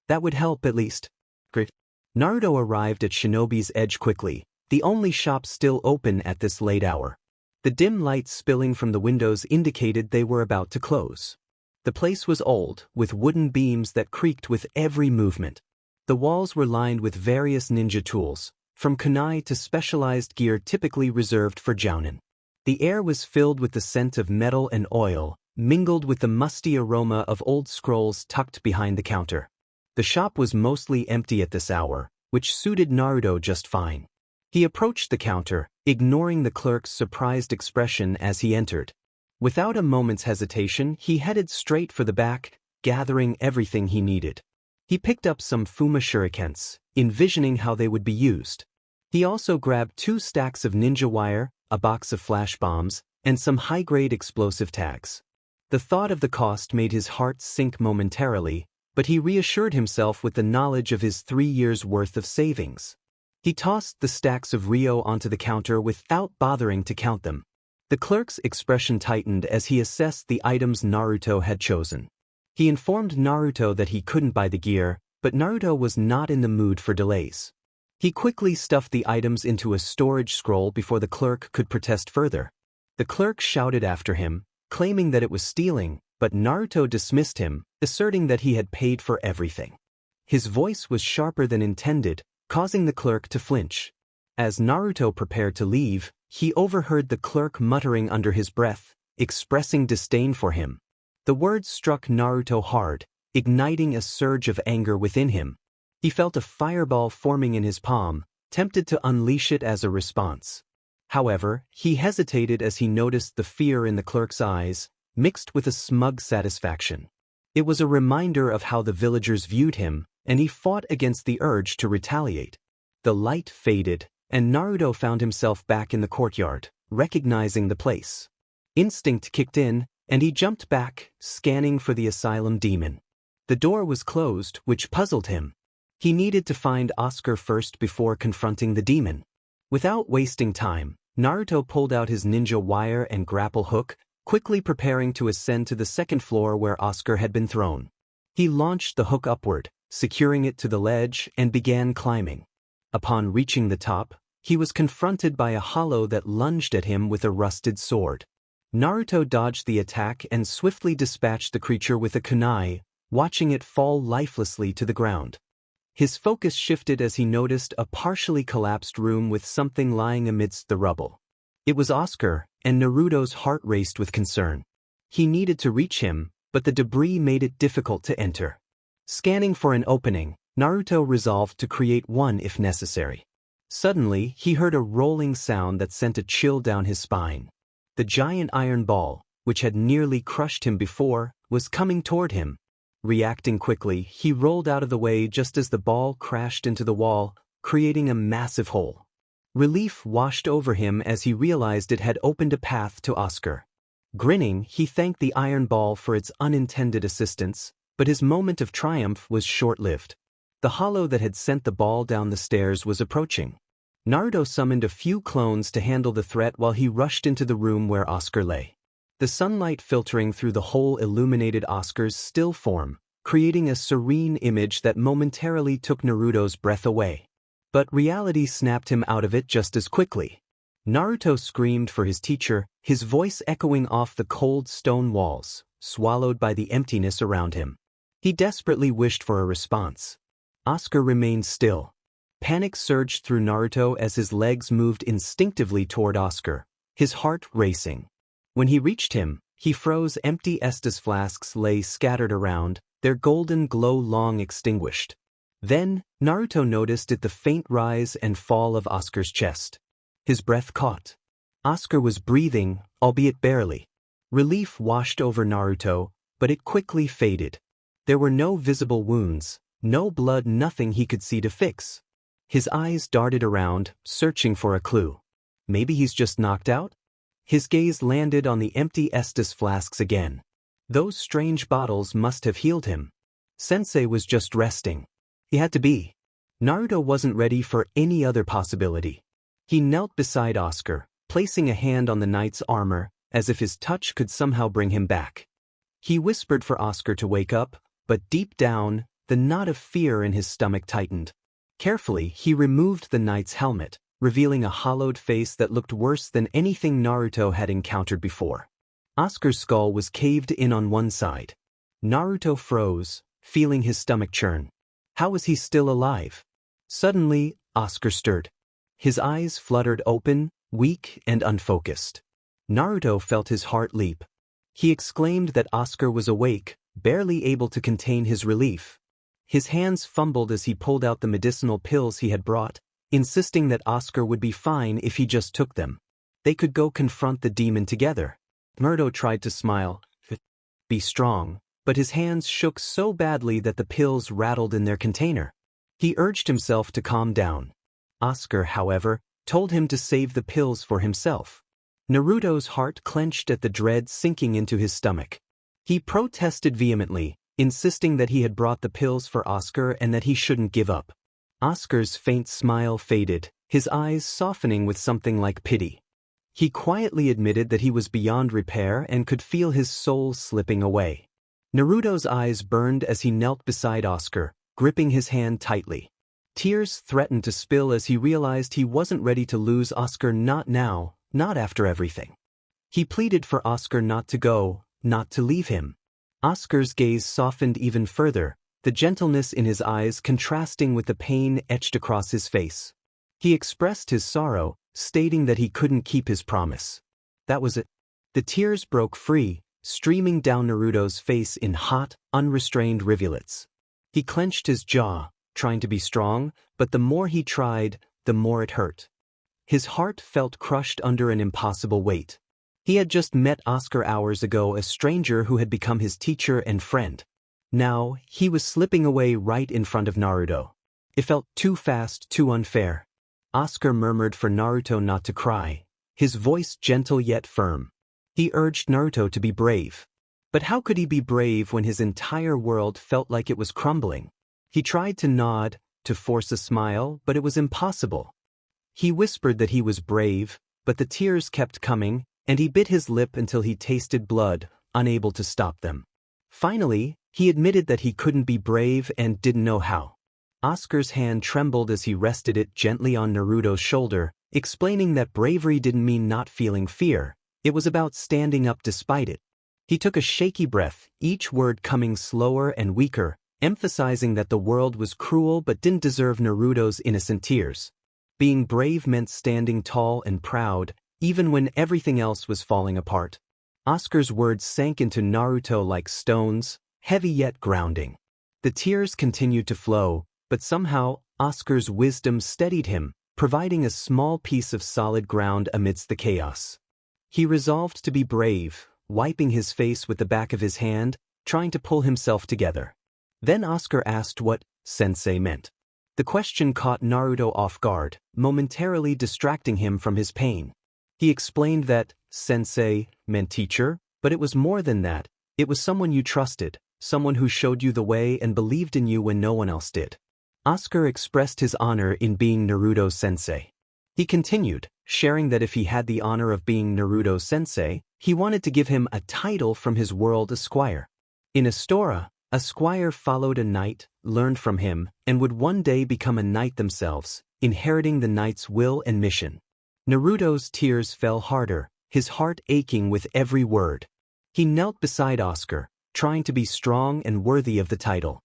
That would help at least. Great. Naruto arrived at Shinobi's Edge quickly, the only shop still open at this late hour. The dim light spilling from the windows indicated they were about to close. The place was old, with wooden beams that creaked with every movement. The walls were lined with various ninja tools, from kunai to specialized gear typically reserved for jounin. The air was filled with the scent of metal and oil, mingled with the musty aroma of old scrolls tucked behind the counter. The shop was mostly empty at this hour, which suited Naruto just fine. He approached the counter, ignoring the clerk's surprised expression as he entered. Without a moment's hesitation, he headed straight for the back, gathering everything he needed. He picked up some Fuma shurikens, envisioning how they would be used. He also grabbed 2 stacks of ninja wire, a box of flash bombs, and some high-grade explosive tags. The thought of the cost made his heart sink momentarily, but he reassured himself with the knowledge of his 3 years' worth of savings. He tossed the stacks of Ryo onto the counter without bothering to count them. The clerk's expression tightened as he assessed the items Naruto had chosen. He informed Naruto that he couldn't buy the gear, but Naruto was not in the mood for delays. He quickly stuffed the items into a storage scroll before the clerk could protest further. The clerk shouted after him, claiming that it was stealing, but Naruto dismissed him, asserting that he had paid for everything. His voice was sharper than intended, causing the clerk to flinch. As Naruto prepared to leave, he overheard the clerk muttering under his breath, expressing disdain for him. The words struck Naruto hard, igniting a surge of anger within him. He felt a fireball forming in his palm, tempted to unleash it as a response. However, he hesitated as he noticed the fear in the clerk's eyes, mixed with a smug satisfaction. It was a reminder of how the villagers viewed him, and he fought against the urge to retaliate. The light faded, and Naruto found himself back in the courtyard, recognizing the place. Instinct kicked in, and he jumped back, scanning for the asylum demon. The door was closed, which puzzled him. He needed to find Oscar first before confronting the demon. Without wasting time, Naruto pulled out his ninja wire and grapple hook, quickly preparing to ascend to the second floor where Oscar had been thrown. He launched the hook upward, securing it to the ledge, and began climbing. Upon reaching the top, he was confronted by a hollow that lunged at him with a rusted sword. Naruto dodged the attack and swiftly dispatched the creature with a kunai, watching it fall lifelessly to the ground. His focus shifted as he noticed a partially collapsed room with something lying amidst the rubble. It was Oscar, and Naruto's heart raced with concern. He needed to reach him, but the debris made it difficult to enter. Scanning for an opening, Naruto resolved to create one if necessary. Suddenly, he heard a rolling sound that sent a chill down his spine. The giant iron ball, which had nearly crushed him before, was coming toward him. Reacting quickly, he rolled out of the way just as the ball crashed into the wall, creating a massive hole. Relief washed over him as he realized it had opened a path to Oscar. Grinning, he thanked the iron ball for its unintended assistance, but his moment of triumph was short-lived. The hollow that had sent the ball down the stairs was approaching. Naruto summoned a few clones to handle the threat while he rushed into the room where Oscar lay. The sunlight filtering through the hole illuminated Oscar's still form, creating a serene image that momentarily took Naruto's breath away. But reality snapped him out of it just as quickly. Naruto screamed for his teacher, his voice echoing off the cold stone walls, swallowed by the emptiness around him. He desperately wished for a response. Oscar remained still. Panic surged through Naruto as his legs moved instinctively toward Oscar, his heart racing. When he reached him, he froze. Empty Estus flasks lay scattered around, their golden glow long extinguished. Then, Naruto noticed the faint rise and fall of Oscar's chest. His breath caught. Oscar was breathing, albeit barely. Relief washed over Naruto, but it quickly faded. There were no visible wounds, no blood, nothing he could see to fix. His eyes darted around, searching for a clue. Maybe he's just knocked out? His gaze landed on the empty Estus flasks again. Those strange bottles must have healed him. Sensei was just resting. He had to be. Naruto wasn't ready for any other possibility. He knelt beside Oscar, placing a hand on the knight's armor, as if his touch could somehow bring him back. He whispered for Oscar to wake up, but deep down, the knot of fear in his stomach tightened. Carefully, he removed the knight's helmet, revealing a hollowed face that looked worse than anything Naruto had encountered before. Oscar's skull was caved in on one side. Naruto froze, feeling his stomach churn. How was he still alive? Suddenly, Oscar stirred. His eyes fluttered open, weak and unfocused. Naruto felt his heart leap. He exclaimed that Oscar was awake, barely able to contain his relief. His hands fumbled as he pulled out the medicinal pills he had brought, insisting that Oscar would be fine if he just took them. They could go confront the demon together. Naruto tried to smile. Be strong, but his hands shook so badly that the pills rattled in their container. He urged himself to calm down. Asuka, however, told him to save the pills for himself. Naruto's heart clenched at the dread sinking into his stomach. He protested vehemently, insisting that he had brought the pills for Asuka and that he shouldn't give up. Asuka's faint smile faded, his eyes softening with something like pity. He quietly admitted that he was beyond repair and could feel his soul slipping away. Naruto's eyes burned as he knelt beside Asuka, gripping his hand tightly. Tears threatened to spill as he realized he wasn't ready to lose Asuka, not now, not after everything. He pleaded for Asuka not to go, not to leave him. Asuka's gaze softened even further, the gentleness in his eyes contrasting with the pain etched across his face. He expressed his sorrow, stating that he couldn't keep his promise. That was it. The tears broke free, streaming down Naruto's face in hot, unrestrained rivulets. He clenched his jaw, trying to be strong, but the more he tried, the more it hurt. His heart felt crushed under an impossible weight. He had just met Asuka hours ago, a stranger who had become his teacher and friend. Now, he was slipping away right in front of Naruto. It felt too fast, too unfair. Asuka murmured for Naruto not to cry, his voice gentle yet firm. He urged Naruto to be brave. But how could he be brave when his entire world felt like it was crumbling? He tried to nod, to force a smile, but it was impossible. He whispered that he was brave, but the tears kept coming, and he bit his lip until he tasted blood, unable to stop them. Finally, he admitted that he couldn't be brave and didn't know how. Asuka's hand trembled as he rested it gently on Naruto's shoulder, explaining that bravery didn't mean not feeling fear, it was about standing up despite it. He took a shaky breath, each word coming slower and weaker, emphasizing that the world was cruel but didn't deserve Naruto's innocent tears. Being brave meant standing tall and proud, even when everything else was falling apart. Asuka's words sank into Naruto like stones, heavy yet grounding. The tears continued to flow, but somehow, Asuka's wisdom steadied him, providing a small piece of solid ground amidst the chaos. He resolved to be brave, wiping his face with the back of his hand, trying to pull himself together. Then Asuka asked what sensei meant. The question caught Naruto off guard, momentarily distracting him from his pain. He explained that sensei meant teacher, but it was more than that. It was someone you trusted, someone who showed you the way and believed in you when no one else did. Asuka expressed his honor in being Naruto's sensei. He continued, sharing that if he had the honor of being Naruto's sensei, he wanted to give him a title from his world, a squire. In Astora, a squire followed a knight, learned from him, and would one day become a knight themselves, inheriting the knight's will and mission. Naruto's tears fell harder, his heart aching with every word. He knelt beside Asuka, trying to be strong and worthy of the title.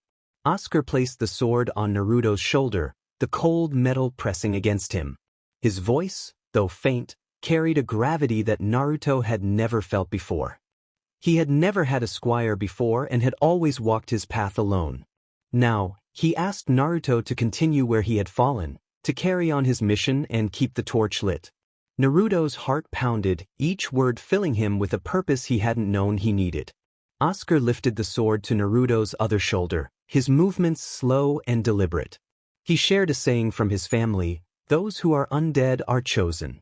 Asuka placed the sword on Naruto's shoulder, the cold metal pressing against him. His voice, though faint, carried a gravity that Naruto had never felt before. He had never had a squire before and had always walked his path alone. Now, he asked Naruto to continue where he had fallen, to carry on his mission and keep the torch lit. Naruto's heart pounded, each word filling him with a purpose he hadn't known he needed. Asuka lifted the sword to Naruto's other shoulder, his movements slow and deliberate. He shared a saying from his family, "Those who are undead are chosen."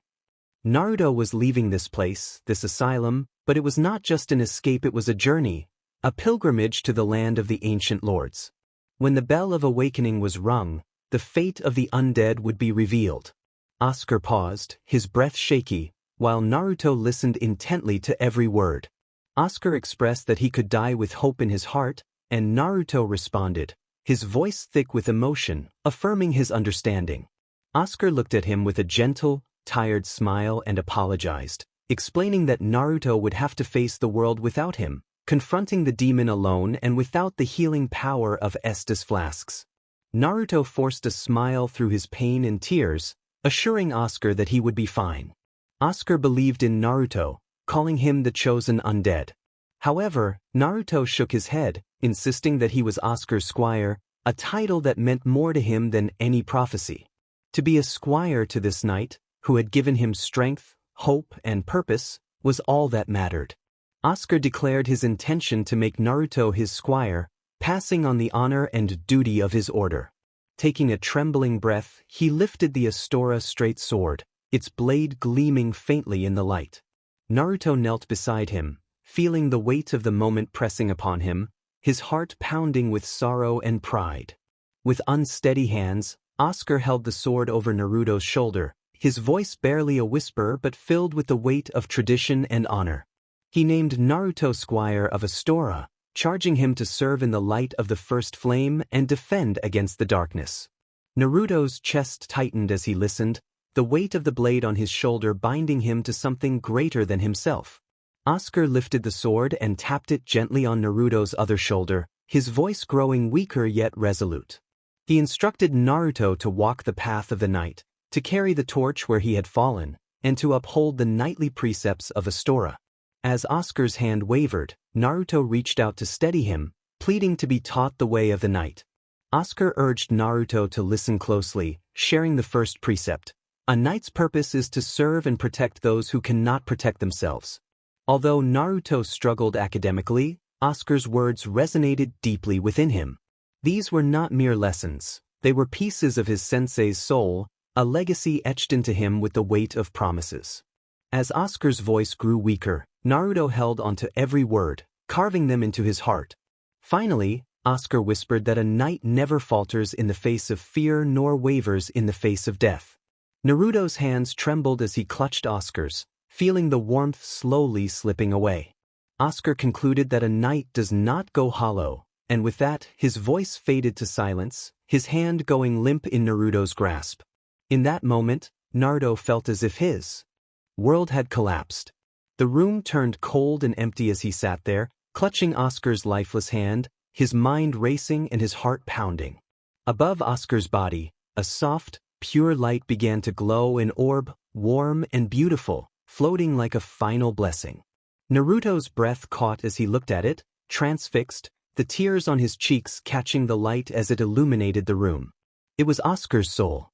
Naruto was leaving this place, this asylum, but it was not just an escape, it was a journey, a pilgrimage to the land of the ancient lords. When the bell of awakening was rung, the fate of the undead would be revealed. Asuka paused, his breath shaky, while Naruto listened intently to every word. Asuka expressed that he could die with hope in his heart, and Naruto responded, his voice thick with emotion, affirming his understanding. Asuka looked at him with a gentle, tired smile and apologized, explaining that Naruto would have to face the world without him, confronting the demon alone and without the healing power of Estus flasks. Naruto forced a smile through his pain and tears, assuring Asuka that he would be fine. Asuka believed in Naruto, calling him the Chosen Undead. However, Naruto shook his head, insisting that he was Asuka's squire, a title that meant more to him than any prophecy. To be a squire to this knight, who had given him strength, hope, and purpose, was all that mattered. Asuka declared his intention to make Naruto his squire, passing on the honor and duty of his order. Taking a trembling breath, he lifted the Astora straight sword, its blade gleaming faintly in the light. Naruto knelt beside him, feeling the weight of the moment pressing upon him, his heart pounding with sorrow and pride. With unsteady hands, Asuka held the sword over Naruto's shoulder, his voice barely a whisper but filled with the weight of tradition and honor. He named Naruto squire of Astora, charging him to serve in the light of the first flame and defend against the darkness. Naruto's chest tightened as he listened, the weight of the blade on his shoulder binding him to something greater than himself. Asuka lifted the sword and tapped it gently on Naruto's other shoulder, his voice growing weaker yet resolute. He instructed Naruto to walk the path of the night, to carry the torch where he had fallen, and to uphold the knightly precepts of Astora. As Asuka's hand wavered, Naruto reached out to steady him, pleading to be taught the way of the night. Asuka urged Naruto to listen closely, sharing the first precept. A knight's purpose is to serve and protect those who cannot protect themselves. Although Naruto struggled academically, Asuka's words resonated deeply within him. These were not mere lessons, they were pieces of his sensei's soul, a legacy etched into him with the weight of promises. As Asuka's voice grew weaker, Naruto held onto every word, carving them into his heart. Finally, Asuka whispered that a knight never falters in the face of fear nor wavers in the face of death. Naruto's hands trembled as he clutched Asuka's, feeling the warmth slowly slipping away. Asuka concluded that a knight does not go hollow, and with that, his voice faded to silence, his hand going limp in Naruto's grasp. In that moment, Naruto felt as if his world had collapsed. The room turned cold and empty as he sat there, clutching Asuka's lifeless hand, his mind racing and his heart pounding. Above Asuka's body, a soft, pure light began to glow and orb, warm and beautiful, floating like a final blessing. Naruto's breath caught as he looked at it, transfixed, the tears on his cheeks catching the light as it illuminated the room. It was Asuka's soul.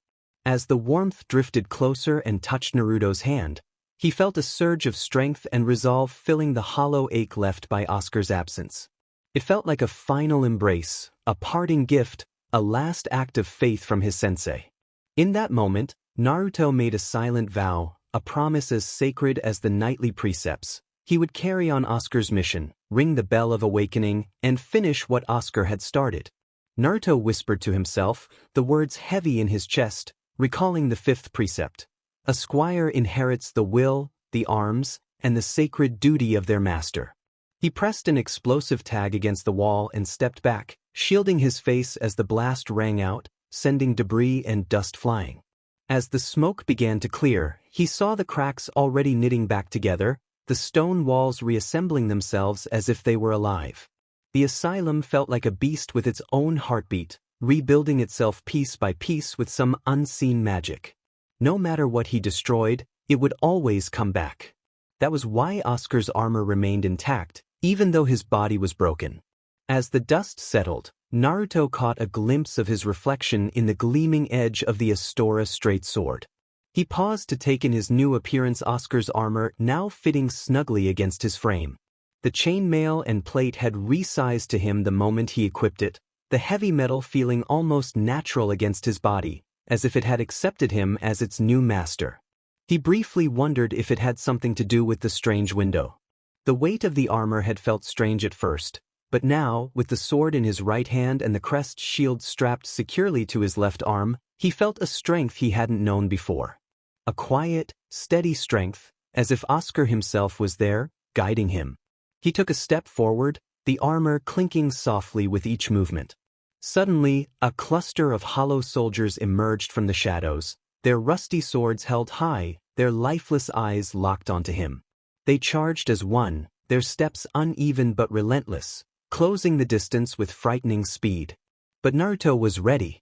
As the warmth drifted closer and touched Naruto's hand, he felt a surge of strength and resolve filling the hollow ache left by Asuka's absence. It felt like a final embrace, a parting gift, a last act of faith from his sensei. In that moment, Naruto made a silent vow, a promise as sacred as the knightly precepts. He would carry on Asuka's mission, ring the bell of awakening, and finish what Asuka had started. Naruto whispered to himself, the words heavy in his chest, recalling the fifth precept. A squire inherits the will, the arms, and the sacred duty of their master. He pressed an explosive tag against the wall and stepped back, shielding his face as the blast rang out, sending debris and dust flying. As the smoke began to clear, he saw the cracks already knitting back together, the stone walls reassembling themselves as if they were alive. The asylum felt like a beast with its own heartbeat, rebuilding itself piece by piece with some unseen magic. No matter what he destroyed, it would always come back. That was why Asuka's armor remained intact, even though his body was broken. As the dust settled, Naruto caught a glimpse of his reflection in the gleaming edge of the Astora straight sword. He paused to take in his new appearance, Asuka's armor now fitting snugly against his frame. The chainmail and plate had resized to him the moment he equipped it, the heavy metal feeling almost natural against his body, as if it had accepted him as its new master. He briefly wondered if it had something to do with the strange window. The weight of the armor had felt strange at first, but now, with the sword in his right hand and the crest shield strapped securely to his left arm, he felt a strength he hadn't known before. A quiet, steady strength, as if Asuka himself was there, guiding him. He took a step forward, the armor clinking softly with each movement. Suddenly, a cluster of hollow soldiers emerged from the shadows, their rusty swords held high, their lifeless eyes locked onto him. They charged as one, their steps uneven but relentless, closing the distance with frightening speed. But Naruto was ready.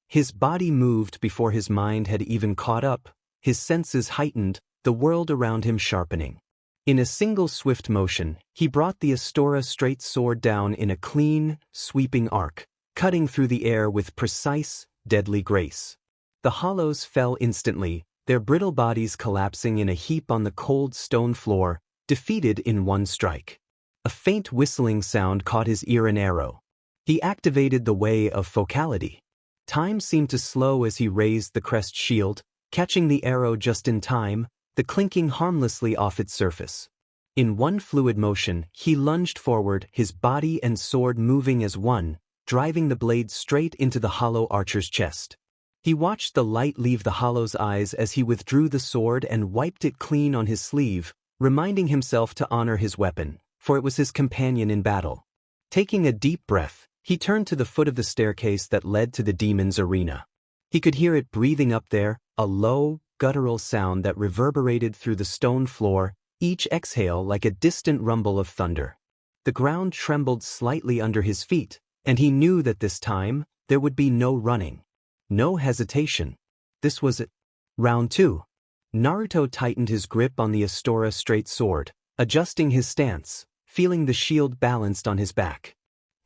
His body moved before his mind had even caught up, his senses heightened, the world around him sharpening. In a single swift motion, he brought the Astora straight sword down in a clean, sweeping arc, cutting through the air with precise, deadly grace. The hollows fell instantly, their brittle bodies collapsing in a heap on the cold stone floor, defeated in one strike. A faint whistling sound caught his ear. An arrow. He activated the way of focality. Time seemed to slow as he raised the crest shield, catching the arrow just in time, the clinking harmlessly off its surface. In one fluid motion, he lunged forward, his body and sword moving as one, driving the blade straight into the hollow archer's chest. He watched the light leave the hollow's eyes as he withdrew the sword and wiped it clean on his sleeve, reminding himself to honor his weapon, for it was his companion in battle. Taking a deep breath, he turned to the foot of the staircase that led to the demon's arena. He could hear it breathing up there, a low, guttural sound that reverberated through the stone floor, each exhale like a distant rumble of thunder. The ground trembled slightly under his feet, and he knew that this time, there would be no running. No hesitation. This was it. Round 2. Naruto tightened his grip on the Astora straight sword, adjusting his stance, feeling the shield balanced on his back.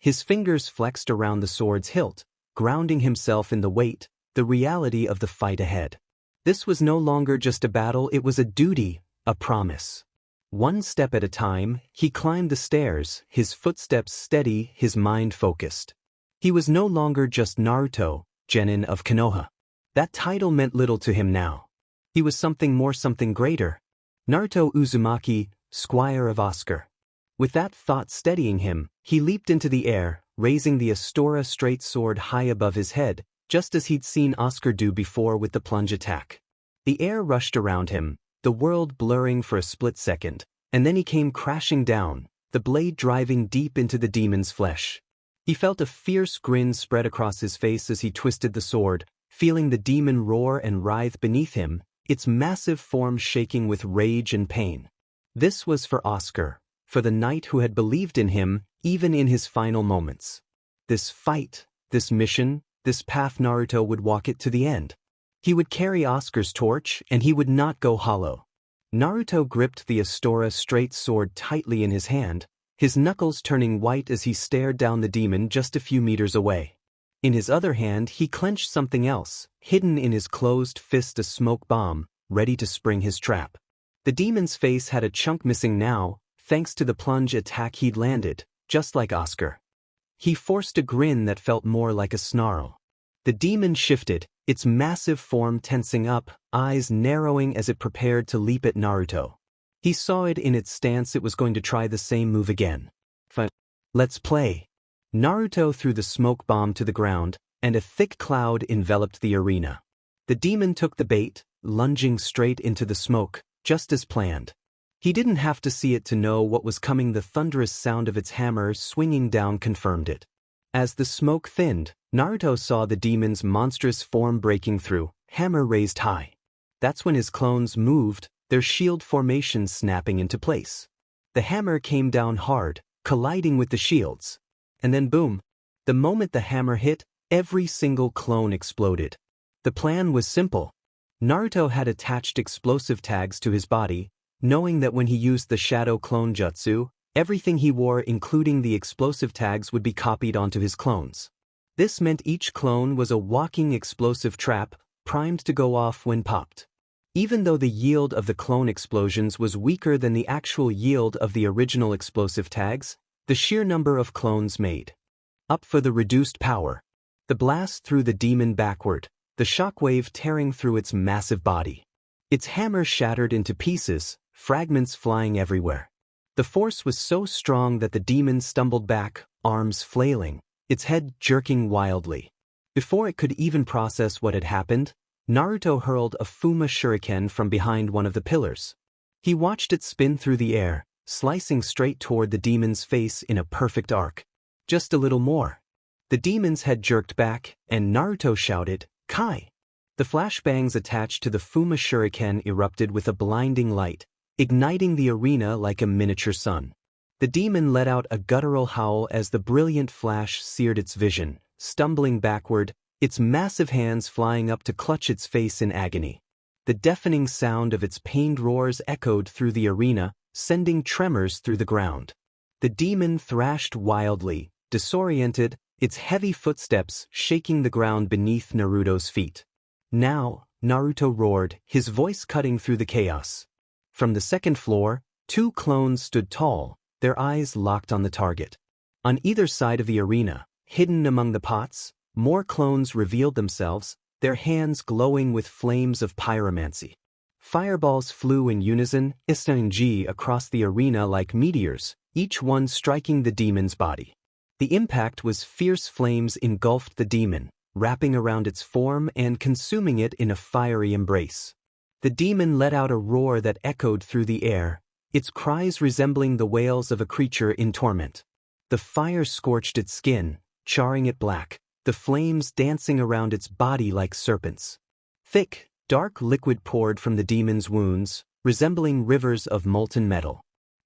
His fingers flexed around the sword's hilt, grounding himself in the weight, the reality of the fight ahead. This was no longer just a battle, it was a duty, a promise. One step at a time, he climbed the stairs, his footsteps steady, his mind focused. He was no longer just Naruto, Genin of Konoha. That title meant little to him now. He was something more, something greater. Naruto Uzumaki, Squire of Oscar. With that thought steadying him, he leaped into the air, raising the Astora straight sword high above his head, just as he'd seen Oscar do before with the plunge attack. The air rushed around him, the world blurring for a split second, and then he came crashing down, the blade driving deep into the demon's flesh. He felt a fierce grin spread across his face as he twisted the sword, feeling the demon roar and writhe beneath him, its massive form shaking with rage and pain. This was for Oscar, for the knight who had believed in him, even in his final moments. This fight, this mission, this path, Naruto would walk it to the end. He would carry Oscar's torch, and he would not go hollow. Naruto gripped the Astora straight sword tightly in his hand, his knuckles turning white as he stared down the demon just a few meters away. In his other hand he clenched something else, hidden in his closed fist, a smoke bomb, ready to spring his trap. The demon's face had a chunk missing now, thanks to the plunge attack he'd landed, just like Oscar. He forced a grin that felt more like a snarl. The demon shifted, its massive form tensing up, eyes narrowing as it prepared to leap at Naruto. He saw it in its stance, it was going to try the same move again. Let's play. Naruto threw the smoke bomb to the ground, and a thick cloud enveloped the arena. The demon took the bait, lunging straight into the smoke, just as planned. He didn't have to see it to know what was coming. The thunderous sound of its hammer swinging down confirmed it. As the smoke thinned, Naruto saw the demon's monstrous form breaking through, hammer raised high. That's when his clones moved, their shield formation snapping into place. The hammer came down hard, colliding with the shields. And then boom! The moment the hammer hit, every single clone exploded. The plan was simple. Naruto had attached explosive tags to his body, knowing that when he used the Shadow Clone Jutsu, everything he wore, including the explosive tags, would be copied onto his clones. This meant each clone was a walking explosive trap, primed to go off when popped. Even though the yield of the clone explosions was weaker than the actual yield of the original explosive tags, the sheer number of clones made up for the reduced power. The blast threw the demon backward, the shockwave tearing through its massive body. Its hammer shattered into pieces, fragments flying everywhere. The force was so strong that the demon stumbled back, arms flailing, its head jerking wildly. Before it could even process what had happened, Naruto hurled a Fuma shuriken from behind one of the pillars. He watched it spin through the air, slicing straight toward the demon's face in a perfect arc. Just a little more. The demon's head jerked back, and Naruto shouted, "Kai!" The flashbangs attached to the Fuma shuriken erupted with a blinding light, igniting the arena like a miniature sun. The demon let out a guttural howl as the brilliant flash seared its vision, stumbling backward, its massive hands flying up to clutch its face in agony. The deafening sound of its pained roars echoed through the arena, sending tremors through the ground. The demon thrashed wildly, disoriented, its heavy footsteps shaking the ground beneath Naruto's feet. "Now," Naruto roared, his voice cutting through the chaos. From the second floor, Two clones stood tall, their eyes locked on the target. On either side of the arena, hidden among the pots, more clones revealed themselves, their hands glowing with flames of pyromancy. Fireballs flew in unison, across the arena like meteors, each one striking the demon's body. The impact was fierce flames engulfed the demon, wrapping around its form and consuming it in a fiery embrace. The demon let out a roar that echoed through the air, its cries resembling the wails of a creature in torment. The fire scorched its skin, charring it black, the flames dancing around its body like serpents. Thick, dark liquid poured from the demon's wounds, resembling rivers of molten metal.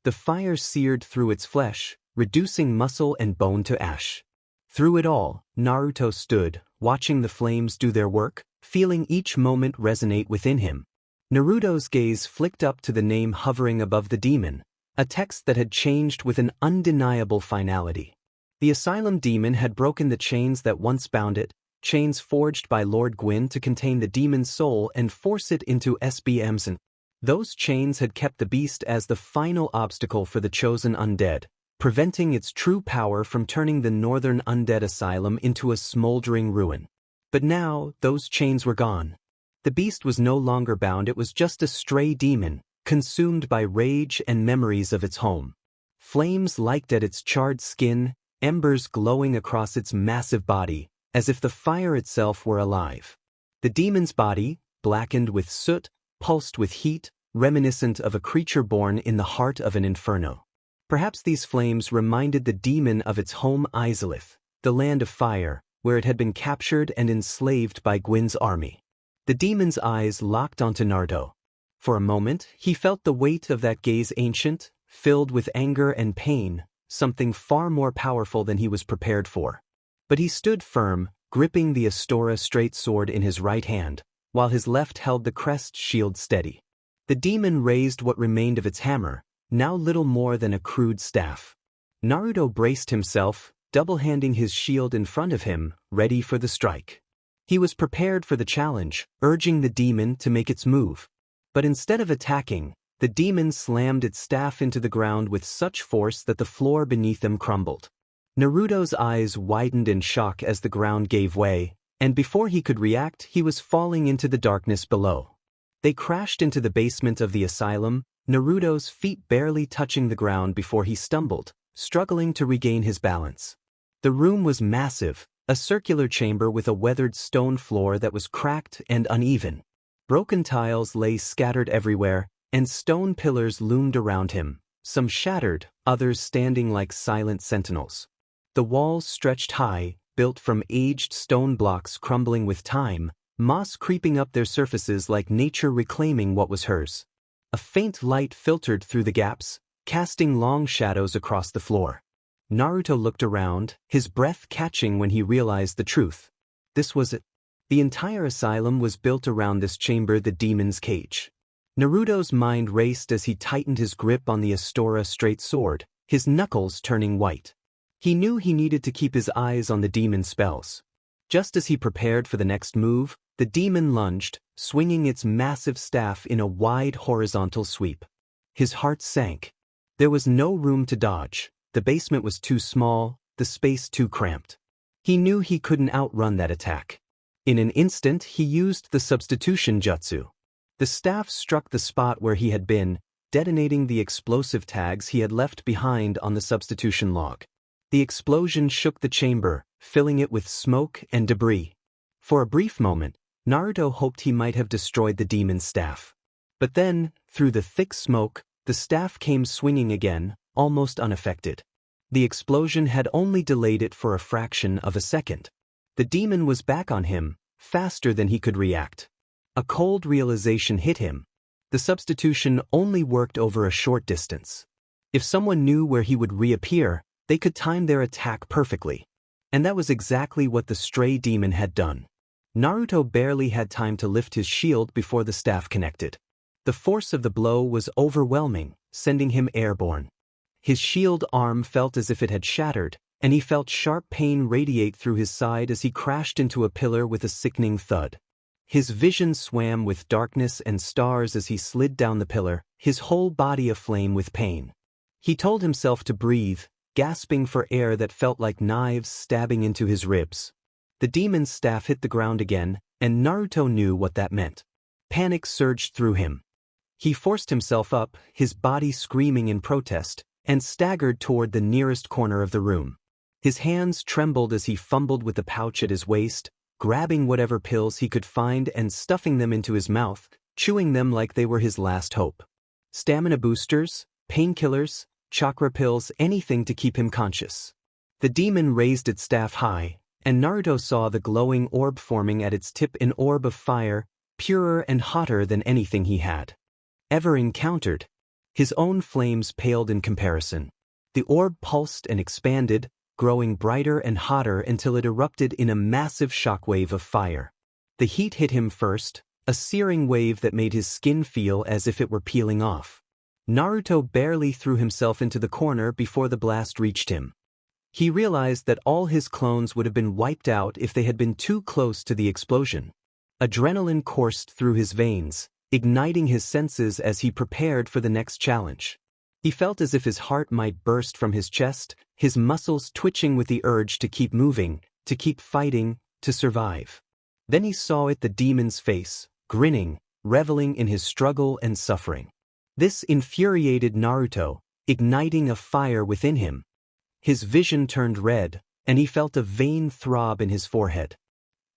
The fire seared through its flesh, reducing muscle and bone to ash. Through it all, Naruto stood, watching the flames do their work, feeling each moment resonate within him. Naruto's gaze flicked up to the name hovering above the demon, a text that had changed with an undeniable finality. The asylum demon had broken the chains that once bound it, chains forged by Lord Gwyn to contain the demon's soul and force it into SBMs. Those chains had kept the beast as the final obstacle for the Chosen Undead, preventing its true power from turning the Northern Undead Asylum into a smoldering ruin. But now, those chains were gone. The beast was no longer bound, it was just a stray demon, consumed by rage and memories of its home. Flames licked at its charred skin, embers glowing across its massive body, as if the fire itself were alive. The demon's body, blackened with soot, pulsed with heat, reminiscent of a creature born in the heart of an inferno. Perhaps these flames reminded the demon of its home Izalith, the land of fire, where it had been captured and enslaved by Gwyn's army. The demon's eyes locked onto Naruto. For a moment, he felt the weight of that gaze, ancient, filled with anger and pain, something far more powerful than he was prepared for. But he stood firm, gripping the Astora straight sword in his right hand, while his left held the crest shield steady. The demon raised what remained of its hammer, now little more than a crude staff. Naruto braced himself, double-handing his shield in front of him, ready for the strike. He was prepared for the challenge, urging the demon to make its move. But instead of attacking, the demon slammed its staff into the ground with such force that the floor beneath them crumbled. Naruto's eyes widened in shock as the ground gave way, and before he could react, he was falling into the darkness below. They crashed into the basement of the asylum, Naruto's feet barely touching the ground before he stumbled, struggling to regain his balance. The room was massive, a circular chamber with a weathered stone floor that was cracked and uneven. Broken tiles lay scattered everywhere, and stone pillars loomed around him, some shattered, others standing like silent sentinels. The walls stretched high, built from aged stone blocks crumbling with time, moss creeping up their surfaces like nature reclaiming what was hers. A faint light filtered through the gaps, casting long shadows across the floor. Naruto looked around, his breath catching when he realized the truth. This was it. The entire asylum was built around this chamber, the demon's cage. Naruto's mind raced as he tightened his grip on the Astora straight sword, his knuckles turning white. He knew he needed to keep his eyes on the demon's spells. Just as he prepared for the next move, the demon lunged, swinging its massive staff in a wide horizontal sweep. His heart sank. There was no room to dodge. The basement was too small, the space too cramped. He knew he couldn't outrun that attack. In an instant, he used the substitution jutsu. The staff struck the spot where he had been, detonating the explosive tags he had left behind on the substitution log. The explosion shook the chamber, filling it with smoke and debris. For a brief moment, Naruto hoped he might have destroyed the demon's staff. But then, through the thick smoke, the staff came swinging again, almost unaffected. The explosion had only delayed it for a fraction of a second. The demon was back on him, faster than he could react. A cold realization hit him. The substitution only worked over a short distance. If someone knew where he would reappear, they could time their attack perfectly. And that was exactly what the stray demon had done. Naruto barely had time to lift his shield before the staff connected. The force of the blow was overwhelming, sending him airborne. His shield arm felt as if it had shattered, and he felt sharp pain radiate through his side as he crashed into a pillar with a sickening thud. His vision swam with darkness and stars as he slid down the pillar, his whole body aflame with pain. He told himself to breathe, gasping for air that felt like knives stabbing into his ribs. The demon's staff hit the ground again, and Naruto knew what that meant. Panic surged through him. He forced himself up, his body screaming in protest, and staggered toward the nearest corner of the room. His hands trembled as he fumbled with the pouch at his waist, grabbing whatever pills he could find and stuffing them into his mouth, chewing them like they were his last hope. Stamina boosters, painkillers, chakra pills, anything to keep him conscious. The demon raised its staff high, and Naruto saw the glowing orb forming at its tip, an orb of fire, purer and hotter than anything he had ever encountered. His own flames paled in comparison. The orb pulsed and expanded, growing brighter and hotter until it erupted in a massive shockwave of fire. The heat hit him first, a searing wave that made his skin feel as if it were peeling off. Naruto barely threw himself into the corner before the blast reached him. He realized that all his clones would have been wiped out if they had been too close to the explosion. Adrenaline coursed through his veins, igniting his senses as he prepared for the next challenge. He felt as if his heart might burst from his chest, his muscles twitching with the urge to keep moving, to keep fighting, to survive. Then he saw it, the demon's face, grinning, reveling in his struggle and suffering. This infuriated Naruto, igniting a fire within him. His vision turned red, and he felt a vein throb in his forehead.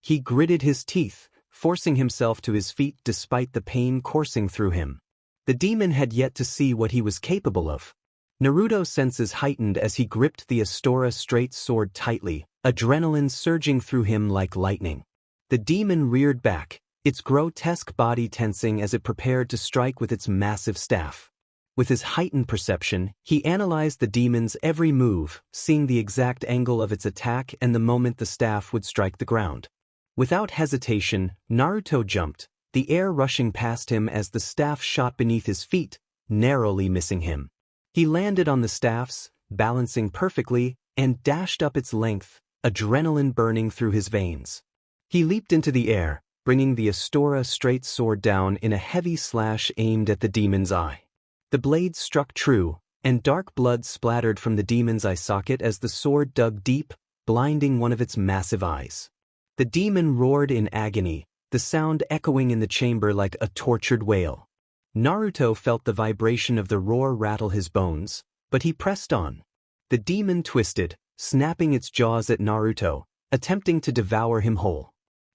He gritted his teeth, forcing himself to his feet despite the pain coursing through him. The demon had yet to see what he was capable of. Naruto's senses heightened as he gripped the Astora straight sword tightly, adrenaline surging through him like lightning. The demon reared back, its grotesque body tensing as it prepared to strike with its massive staff. With his heightened perception, he analyzed the demon's every move, seeing the exact angle of its attack and the moment the staff would strike the ground. Without hesitation, Naruto jumped, the air rushing past him as the staff shot beneath his feet, narrowly missing him. He landed on the staffs, balancing perfectly, and dashed up its length, adrenaline burning through his veins. He leaped into the air, bringing the Astora straight sword down in a heavy slash aimed at the demon's eye. The blade struck true, and dark blood splattered from the demon's eye socket as the sword dug deep, blinding one of its massive eyes. The demon roared in agony, the sound echoing in the chamber like a tortured wail. Naruto felt the vibration of the roar rattle his bones, but he pressed on. The demon twisted, snapping its jaws at Naruto, attempting to devour him whole.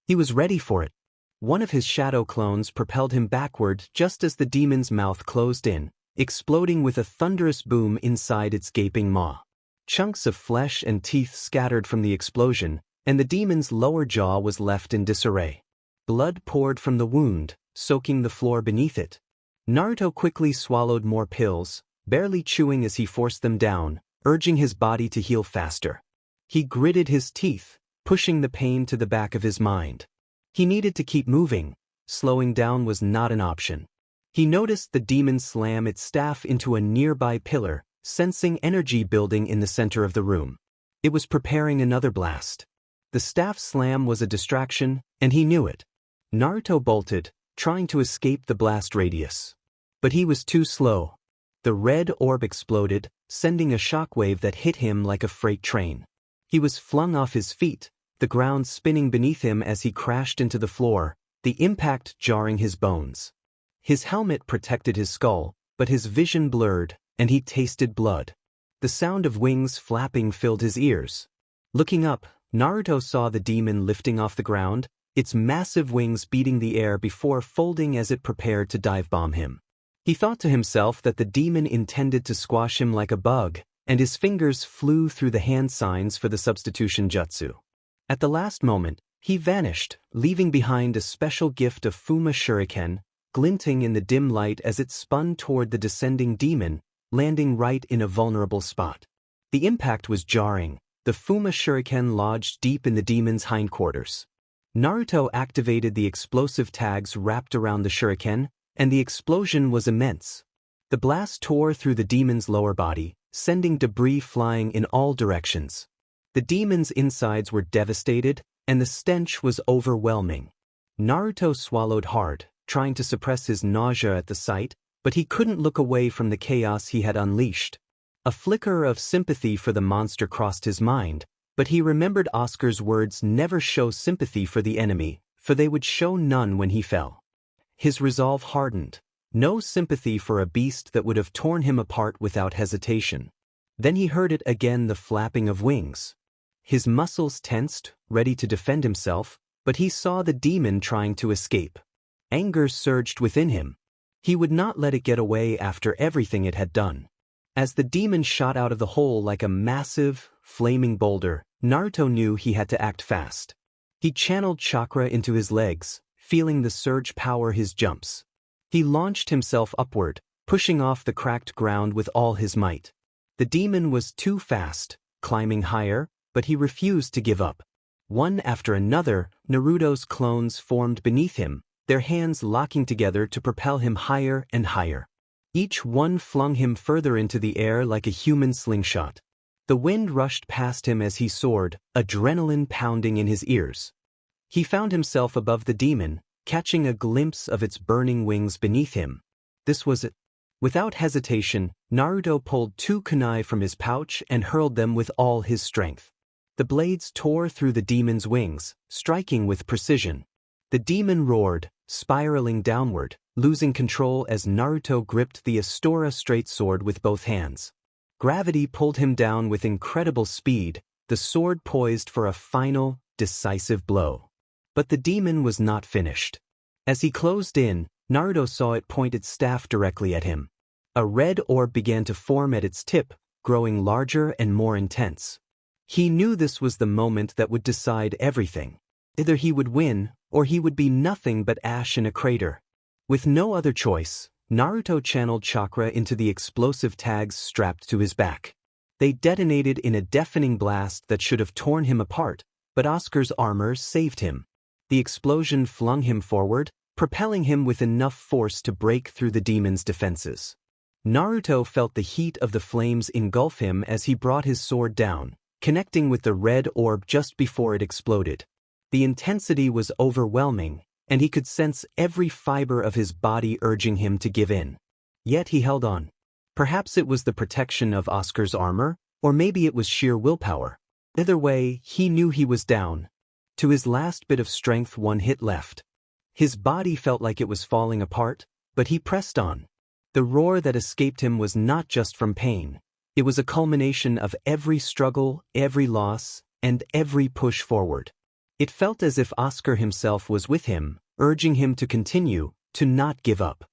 He was ready for it. One of his shadow clones propelled him backward just as the demon's mouth closed in, exploding with a thunderous boom inside its gaping maw. Chunks of flesh and teeth scattered from the explosion, and the demon's lower jaw was left in disarray. Blood poured from the wound, soaking the floor beneath it. Naruto quickly swallowed more pills, barely chewing as he forced them down, urging his body to heal faster. He gritted his teeth, pushing the pain to the back of his mind. He needed to keep moving. Slowing down was not an option. He noticed the demon slam its staff into a nearby pillar, sensing energy building in the center of the room. It was preparing another blast. The staff slam was a distraction, and he knew it. Naruto bolted, trying to escape the blast radius. But he was too slow. The red orb exploded, sending a shockwave that hit him like a freight train. He was flung off his feet, the ground spinning beneath him as he crashed into the floor, the impact jarring his bones. His helmet protected his skull, but his vision blurred, and he tasted blood. The sound of wings flapping filled his ears. Looking up, Naruto saw the demon lifting off the ground, its massive wings beating the air before folding as it prepared to dive-bomb him. He thought to himself that the demon intended to squash him like a bug, and his fingers flew through the hand signs for the substitution jutsu. At the last moment, he vanished, leaving behind a special gift of Fuma Shuriken, glinting in the dim light as it spun toward the descending demon, landing right in a vulnerable spot. The impact was jarring. The Fuma Shuriken lodged deep in the demon's hindquarters. Naruto activated the explosive tags wrapped around the shuriken, and the explosion was immense. The blast tore through the demon's lower body, sending debris flying in all directions. The demon's insides were devastated, and the stench was overwhelming. Naruto swallowed hard, trying to suppress his nausea at the sight, but he couldn't look away from the chaos he had unleashed. A flicker of sympathy for the monster crossed his mind, but he remembered Oscar's words, never show sympathy for the enemy, for they would show none when he fell. His resolve hardened. No sympathy for a beast that would have torn him apart without hesitation. Then he heard it again, the flapping of wings. His muscles tensed, ready to defend himself, but he saw the demon trying to escape. Anger surged within him. He would not let it get away after everything it had done. As the demon shot out of the hole like a massive, flaming boulder, Naruto knew he had to act fast. He channeled chakra into his legs, feeling the surge power his jumps. He launched himself upward, pushing off the cracked ground with all his might. The demon was too fast, climbing higher, but he refused to give up. One after another, Naruto's clones formed beneath him, their hands locking together to propel him higher and higher. Each one flung him further into the air like a human slingshot. The wind rushed past him as he soared, adrenaline pounding in his ears. He found himself above the demon, catching a glimpse of its burning wings beneath him. This was it. Without hesitation, Naruto pulled 2 kunai from his pouch and hurled them with all his strength. The blades tore through the demon's wings, striking with precision. The demon roared, spiraling downward, losing control as Naruto gripped the Astora straight sword with both hands. Gravity pulled him down with incredible speed, the sword poised for a final, decisive blow. But the demon was not finished. As he closed in, Naruto saw it point its staff directly at him. A red orb began to form at its tip, growing larger and more intense. He knew this was the moment that would decide everything. Either he would win, or he would be nothing but ash in a crater. With no other choice, Naruto channeled chakra into the explosive tags strapped to his back. They detonated in a deafening blast that should have torn him apart, but Oscar's armor saved him. The explosion flung him forward, propelling him with enough force to break through the demon's defenses. Naruto felt the heat of the flames engulf him as he brought his sword down, connecting with the red orb just before it exploded. The intensity was overwhelming, and he could sense every fiber of his body urging him to give in. Yet he held on. Perhaps it was the protection of Oscar's armor, or maybe it was sheer willpower. Either way, he knew he was down. To his last bit of strength, one hit left. His body felt like it was falling apart, but he pressed on. The roar that escaped him was not just from pain. It was a culmination of every struggle, every loss, and every push forward. It felt as if Oscar himself was with him, urging him to continue, to not give up.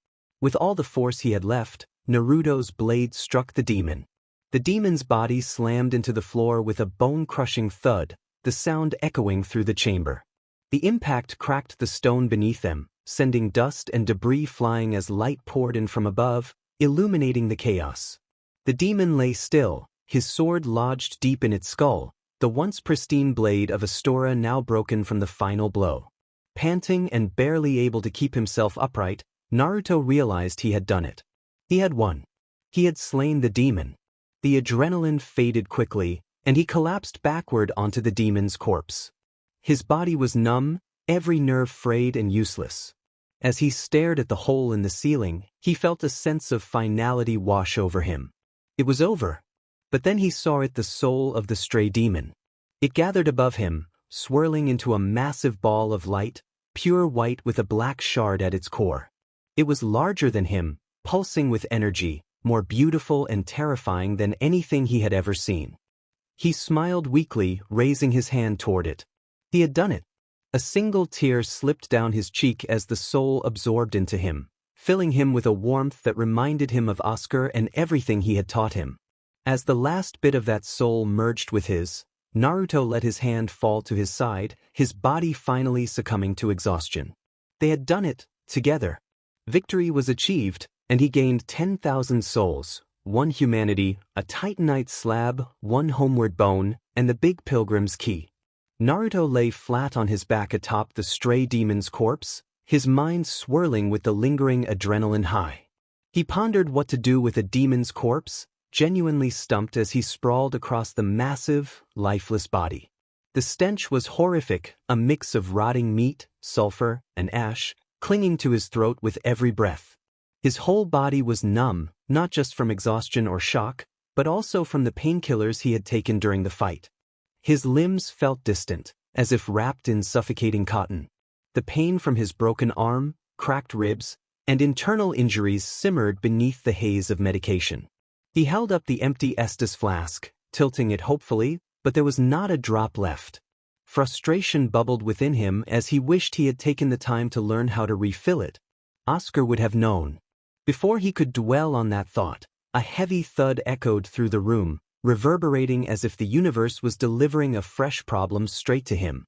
With all the force he had left, Naruto's blade struck the demon. The demon's body slammed into the floor with a bone-crushing thud, the sound echoing through the chamber. The impact cracked the stone beneath them, sending dust and debris flying as light poured in from above, illuminating the chaos. The demon lay still, his sword lodged deep in its skull, the once pristine blade of Astora now broken from the final blow. Panting and barely able to keep himself upright, Naruto realized he had done it. He had won. He had slain the demon. The adrenaline faded quickly, and he collapsed backward onto the demon's corpse. His body was numb, every nerve frayed and useless. As he stared at the hole in the ceiling, he felt a sense of finality wash over him. It was over. But then he saw it, the soul of the stray demon. It gathered above him, swirling into a massive ball of light, pure white with a black shard at its core. It was larger than him, pulsing with energy, more beautiful and terrifying than anything he had ever seen. He smiled weakly, raising his hand toward it. He had done it. A single tear slipped down his cheek as the soul absorbed into him, filling him with a warmth that reminded him of Oscar and everything he had taught him. As the last bit of that soul merged with his, Naruto let his hand fall to his side, his body finally succumbing to exhaustion. They had done it, together. Victory was achieved, and he gained 10,000 souls, 1 humanity, a titanite slab, 1 homeward bone, and the big pilgrim's key. Naruto lay flat on his back atop the stray demon's corpse, his mind swirling with the lingering adrenaline high. He pondered what to do with a demon's corpse, genuinely stumped as he sprawled across the massive, lifeless body. The stench was horrific, a mix of rotting meat, sulfur, and ash, clinging to his throat with every breath. His whole body was numb, not just from exhaustion or shock, but also from the painkillers he had taken during the fight. His limbs felt distant, as if wrapped in suffocating cotton. The pain from his broken arm, cracked ribs, and internal injuries simmered beneath the haze of medication. He held up the empty Estus flask, tilting it hopefully, but there was not a drop left. Frustration bubbled within him as he wished he had taken the time to learn how to refill it. Oscar would have known. Before he could dwell on that thought, a heavy thud echoed through the room, reverberating as if the universe was delivering a fresh problem straight to him.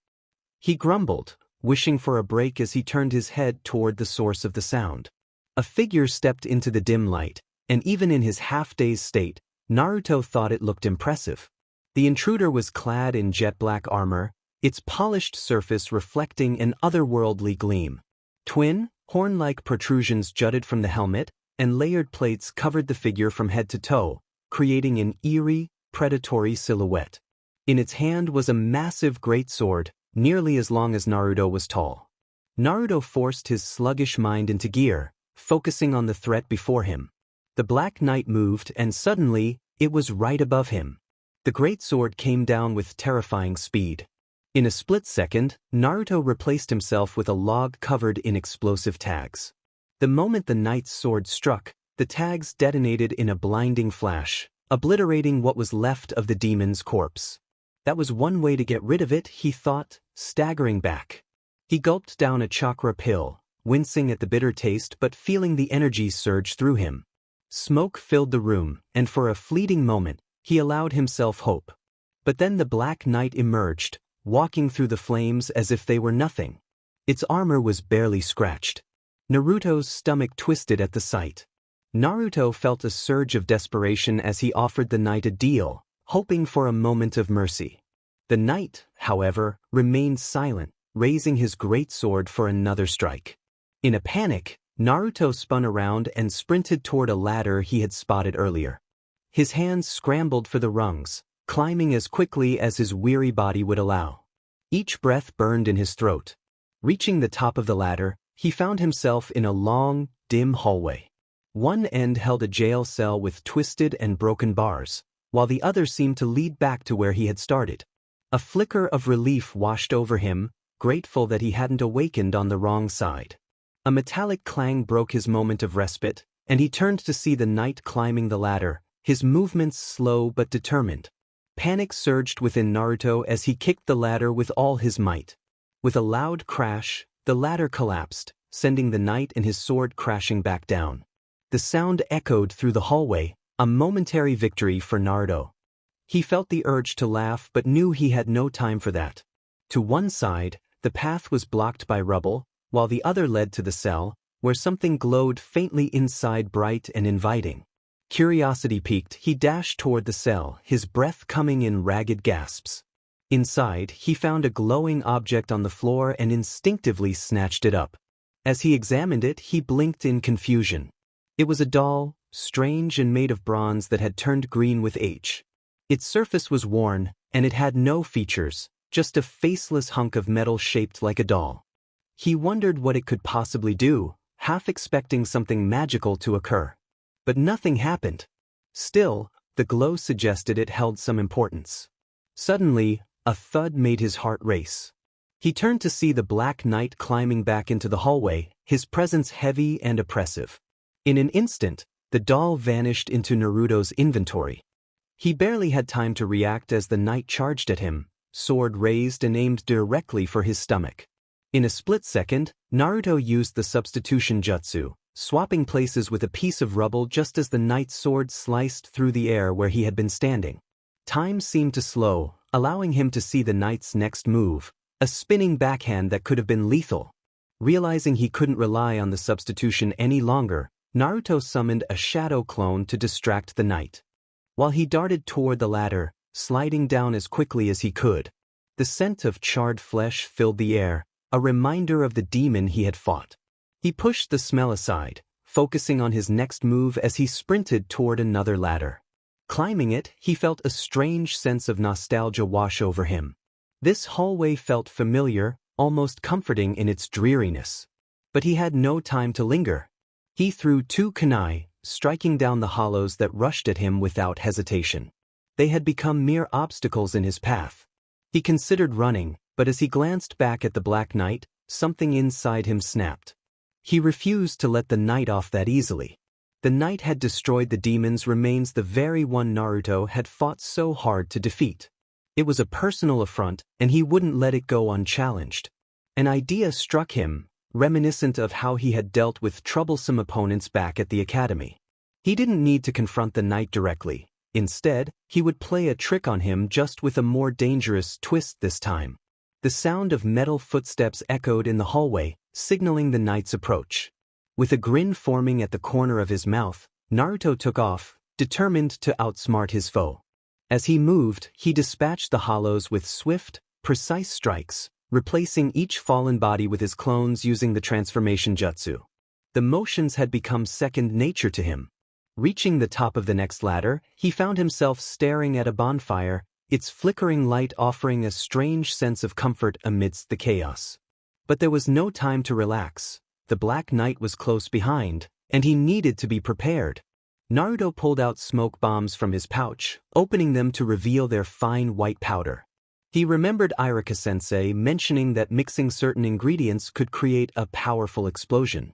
He grumbled, wishing for a break as he turned his head toward the source of the sound. A figure stepped into the dim light, and even in his half-dazed state, Naruto thought it looked impressive. The intruder was clad in jet-black armor, its polished surface reflecting an otherworldly gleam. Twin, horn-like protrusions jutted from the helmet, and layered plates covered the figure from head to toe, creating an eerie, predatory silhouette. In its hand was a massive greatsword, nearly as long as Naruto was tall. Naruto forced his sluggish mind into gear, focusing on the threat before him. The Black Knight moved, and suddenly, it was right above him. The greatsword came down with terrifying speed. In a split second, Naruto replaced himself with a log covered in explosive tags. The moment the knight's sword struck, the tags detonated in a blinding flash, obliterating what was left of the demon's corpse. That was one way to get rid of it, he thought, staggering back. He gulped down a chakra pill, wincing at the bitter taste but feeling the energy surge through him. Smoke filled the room, and for a fleeting moment, he allowed himself hope. But then the Black Knight emerged, walking through the flames as if they were nothing. Its armor was barely scratched. Naruto's stomach twisted at the sight. Naruto felt a surge of desperation as he offered the knight a deal, hoping for a moment of mercy. The knight, however, remained silent, raising his greatsword for another strike. In a panic, Naruto spun around and sprinted toward a ladder he had spotted earlier. His hands scrambled for the rungs, climbing as quickly as his weary body would allow. Each breath burned in his throat. Reaching the top of the ladder, he found himself in a long, dim hallway. One end held a jail cell with twisted and broken bars, while the other seemed to lead back to where he had started. A flicker of relief washed over him, grateful that he hadn't awakened on the wrong side. A metallic clang broke his moment of respite, and he turned to see the knight climbing the ladder, his movements slow but determined. Panic surged within Naruto as he kicked the ladder with all his might. With a loud crash, the ladder collapsed, sending the knight and his sword crashing back down. The sound echoed through the hallway, a momentary victory for Naruto. He felt the urge to laugh but knew he had no time for that. To one side, the path was blocked by rubble, while the other led to the cell, where something glowed faintly inside, bright and inviting. Curiosity piqued, he dashed toward the cell, his breath coming in ragged gasps. Inside, he found a glowing object on the floor and instinctively snatched it up. As he examined it, he blinked in confusion. It was a doll, strange and made of bronze that had turned green with age. Its surface was worn, and it had no features, just a faceless hunk of metal shaped like a doll. He wondered what it could possibly do, half expecting something magical to occur. But nothing happened. Still, the glow suggested it held some importance. Suddenly, a thud made his heart race. He turned to see the Black Knight climbing back into the hallway, his presence heavy and oppressive. In an instant, the doll vanished into Naruto's inventory. He barely had time to react as the knight charged at him, sword raised and aimed directly for his stomach. In a split second, Naruto used the substitution jutsu, swapping places with a piece of rubble just as the knight's sword sliced through the air where he had been standing. Time seemed to slow, allowing him to see the knight's next move, a spinning backhand that could have been lethal. Realizing he couldn't rely on the substitution any longer, Naruto summoned a shadow clone to distract the knight. While he darted toward the ladder, sliding down as quickly as he could, the scent of charred flesh filled the air, a reminder of the demon he had fought. He pushed the smell aside, focusing on his next move as he sprinted toward another ladder. Climbing it, he felt a strange sense of nostalgia wash over him. This hallway felt familiar, almost comforting in its dreariness. But he had no time to linger. He threw 2 kunai, striking down the hollows that rushed at him without hesitation. They had become mere obstacles in his path. He considered running, but as he glanced back at the Black Knight, something inside him snapped. He refused to let the knight off that easily. The knight had destroyed the demon's remains, the very one Naruto had fought so hard to defeat. It was a personal affront, and he wouldn't let it go unchallenged. An idea struck him, reminiscent of how he had dealt with troublesome opponents back at the academy. He didn't need to confront the knight directly. Instead, he would play a trick on him, just with a more dangerous twist this time. The sound of metal footsteps echoed in the hallway, signaling the knight's approach. With a grin forming at the corner of his mouth, Naruto took off, determined to outsmart his foe. As he moved, he dispatched the hollows with swift, precise strikes, replacing each fallen body with his clones using the transformation jutsu. The motions had become second nature to him. Reaching the top of the next ladder, he found himself staring at a bonfire, its flickering light offering a strange sense of comfort amidst the chaos. But there was no time to relax. The Black Knight was close behind, and he needed to be prepared. Naruto pulled out smoke bombs from his pouch, opening them to reveal their fine white powder. He remembered Iruka-sensei mentioning that mixing certain ingredients could create a powerful explosion.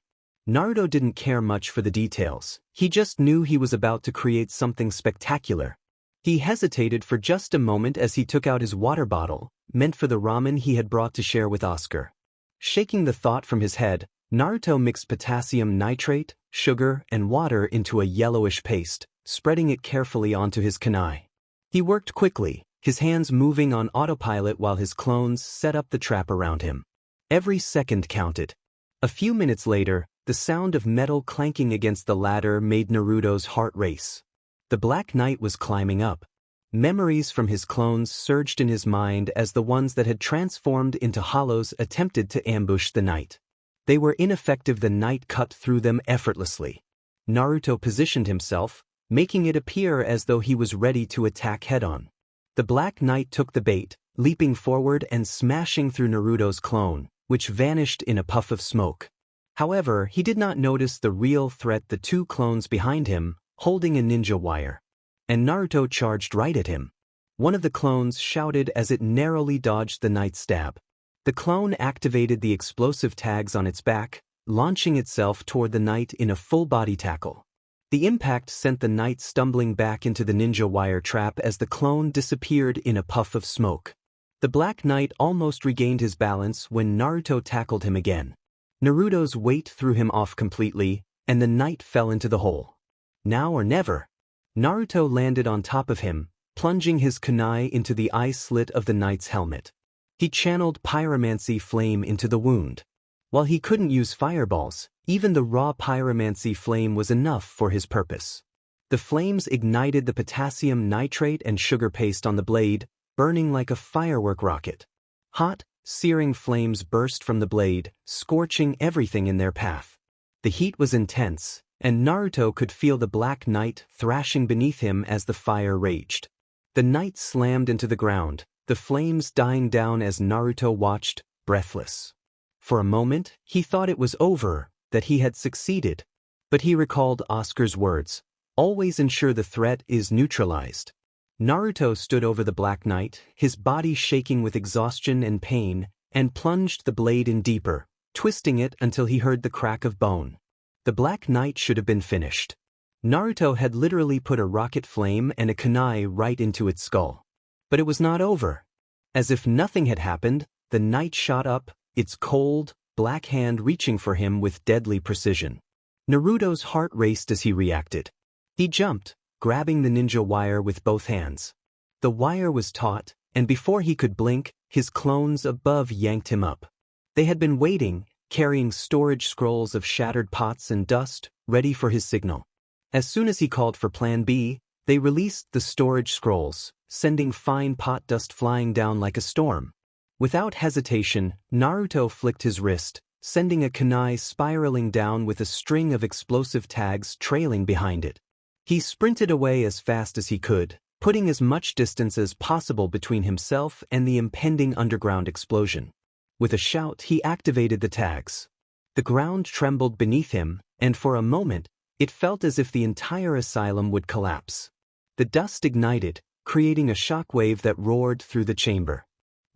Naruto didn't care much for the details. He just knew he was about to create something spectacular. He hesitated for just a moment as he took out his water bottle, meant for the ramen he had brought to share with Oscar. Shaking the thought from his head, Naruto mixed potassium nitrate, sugar, and water into a yellowish paste, spreading it carefully onto his kunai. He worked quickly, his hands moving on autopilot while his clones set up the trap around him. Every second counted. A few minutes later, the sound of metal clanking against the ladder made Naruto's heart race. The Black Knight was climbing up. Memories from his clones surged in his mind as the ones that had transformed into hollows attempted to ambush the knight. They were ineffective. The knight cut through them effortlessly. Naruto positioned himself, making it appear as though he was ready to attack head-on. The Black Knight took the bait, leaping forward and smashing through Naruto's clone, which vanished in a puff of smoke. However, he did not notice the real threat: the 2 clones behind him, holding a ninja wire. And Naruto charged right at him. One of the clones shouted as it narrowly dodged the knight's stab. The clone activated the explosive tags on its back, launching itself toward the knight in a full-body tackle. The impact sent the knight stumbling back into the ninja wire trap as the clone disappeared in a puff of smoke. The Black Knight almost regained his balance when Naruto tackled him again. Naruto's weight threw him off completely, and the knight fell into the hole. Now or never. Naruto landed on top of him, plunging his kunai into the eye slit of the knight's helmet. He channeled pyromancy flame into the wound. While he couldn't use fireballs, even the raw pyromancy flame was enough for his purpose. The flames ignited the potassium nitrate and sugar paste on the blade, burning like a firework rocket. Hot, searing flames burst from the blade, scorching everything in their path. The heat was intense, and Naruto could feel the Black Knight thrashing beneath him as the fire raged. The knight slammed into the ground, the flames dying down as Naruto watched, breathless. For a moment, he thought it was over, that he had succeeded. But he recalled Oscar's words, "Always ensure the threat is neutralized." Naruto stood over the Black Knight, his body shaking with exhaustion and pain, and plunged the blade in deeper, twisting it until he heard the crack of bone. The Black Knight should have been finished. Naruto had literally put a rocket flame and a kunai right into its skull. But it was not over. As if nothing had happened, the knight shot up, its cold, black hand reaching for him with deadly precision. Naruto's heart raced as he reacted. He jumped, grabbing the ninja wire with both hands. The wire was taut, and before he could blink, his clones above yanked him up. They had been waiting, carrying storage scrolls of shattered pots and dust, ready for his signal. As soon as he called for Plan B, they released the storage scrolls, sending fine pot dust flying down like a storm. Without hesitation, Naruto flicked his wrist, sending a kunai spiraling down with a string of explosive tags trailing behind it. He sprinted away as fast as he could, putting as much distance as possible between himself and the impending underground explosion. With a shout, he activated the tags. The ground trembled beneath him, and for a moment, it felt as if the entire asylum would collapse. The dust ignited, creating a shockwave that roared through the chamber.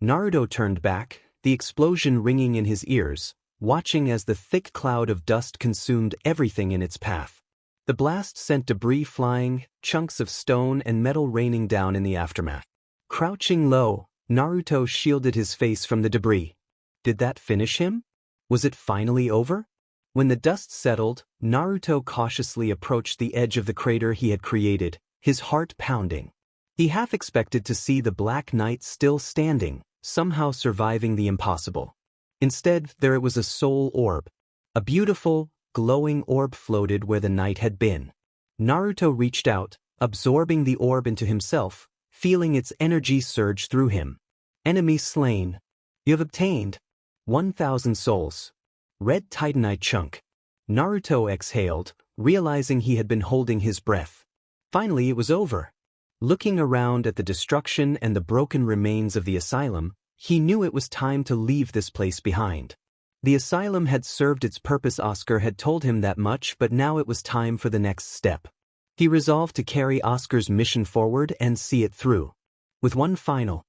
Naruto turned back, the explosion ringing in his ears, watching as the thick cloud of dust consumed everything in its path. The blast sent debris flying, chunks of stone and metal raining down in the aftermath. Crouching low, Naruto shielded his face from the debris. Did that finish him? Was it finally over? When the dust settled, Naruto cautiously approached the edge of the crater he had created, his heart pounding. He half expected to see the Black Knight still standing, somehow surviving the impossible. Instead, there it was a soul orb. A beautiful, glowing orb floated where the knight had been. Naruto reached out, absorbing the orb into himself, feeling its energy surge through him. Enemy slain. You have obtained 1,000 souls. Red Titanite chunk. Naruto exhaled, realizing he had been holding his breath. Finally, it was over. Looking around at the destruction and the broken remains of the asylum, he knew it was time to leave this place behind. The asylum had served its purpose. Oscar had told him that much, but now it was time for the next step. He resolved to carry Oscar's mission forward and see it through. With one final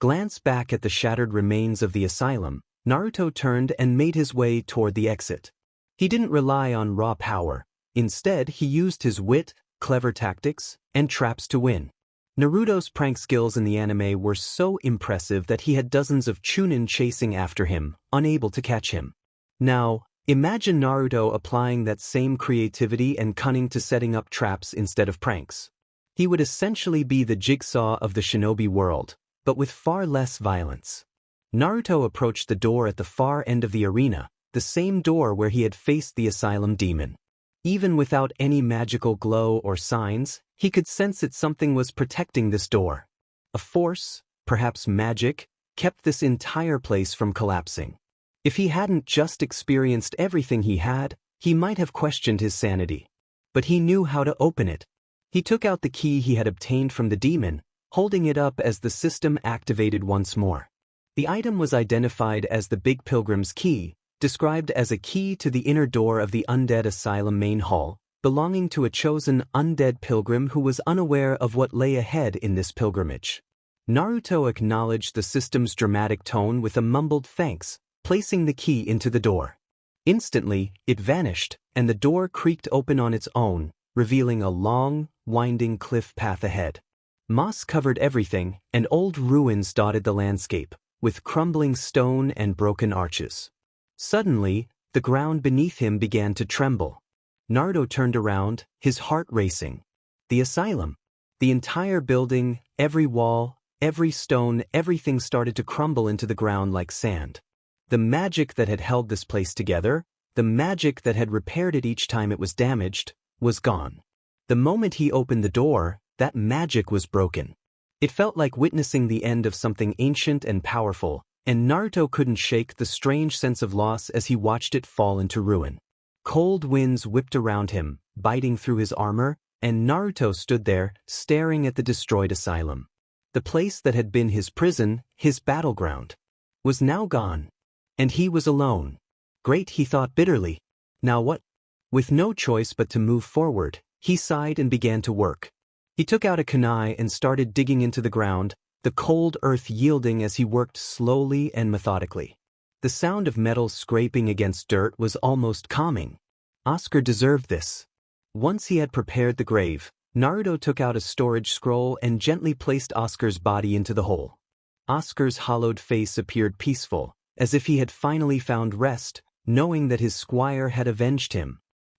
glance back at the shattered remains of the asylum, Naruto turned and made his way toward the exit. He didn't rely on raw power. Instead, he used his wit, clever tactics, and traps to win. Naruto's prank skills in the anime were so impressive that he had dozens of Chunin chasing after him, unable to catch him. Now, imagine Naruto applying that same creativity and cunning to setting up traps instead of pranks. He would essentially be the Jigsaw of the shinobi world, but with far less violence. Naruto approached the door at the far end of the arena, the same door where he had faced the asylum demon. Even without any magical glow or signs, he could sense that something was protecting this door. A force, perhaps magic, kept this entire place from collapsing. If he hadn't just experienced everything he had, he might have questioned his sanity. But he knew how to open it. He took out the key he had obtained from the demon, holding it up as the system activated once more. The item was identified as the Big Pilgrim's Key, described as a key to the inner door of the Undead Asylum main hall, belonging to a chosen undead pilgrim who was unaware of what lay ahead in this pilgrimage. Naruto acknowledged the system's dramatic tone with a mumbled thanks, placing the key into the door. Instantly, it vanished, and the door creaked open on its own, revealing a long, winding cliff path ahead. Moss covered everything, and old ruins dotted the landscape, with crumbling stone and broken arches. Suddenly, the ground beneath him began to tremble. Naruto turned around, his heart racing. The asylum. The entire building, every wall, every stone, everything started to crumble into the ground like sand. The magic that had held this place together, the magic that had repaired it each time it was damaged, was gone. The moment he opened the door, that magic was broken. It felt like witnessing the end of something ancient and powerful, and Naruto couldn't shake the strange sense of loss as he watched it fall into ruin. Cold winds whipped around him, biting through his armor, and Naruto stood there, staring at the destroyed asylum. The place that had been his prison, his battleground, was now gone. And he was alone. Great, he thought bitterly. Now what? With no choice but to move forward, he sighed and began to work. He took out a kunai and started digging into the ground, the cold earth yielding as he worked slowly and methodically. The sound of metal scraping against dirt was almost calming. Oscar deserved this. Once he had prepared the grave, Naruto took out a storage scroll and gently placed Oscar's body into the hole. Oscar's hollowed face appeared peaceful, as if he had finally found rest, knowing that his squire had avenged him.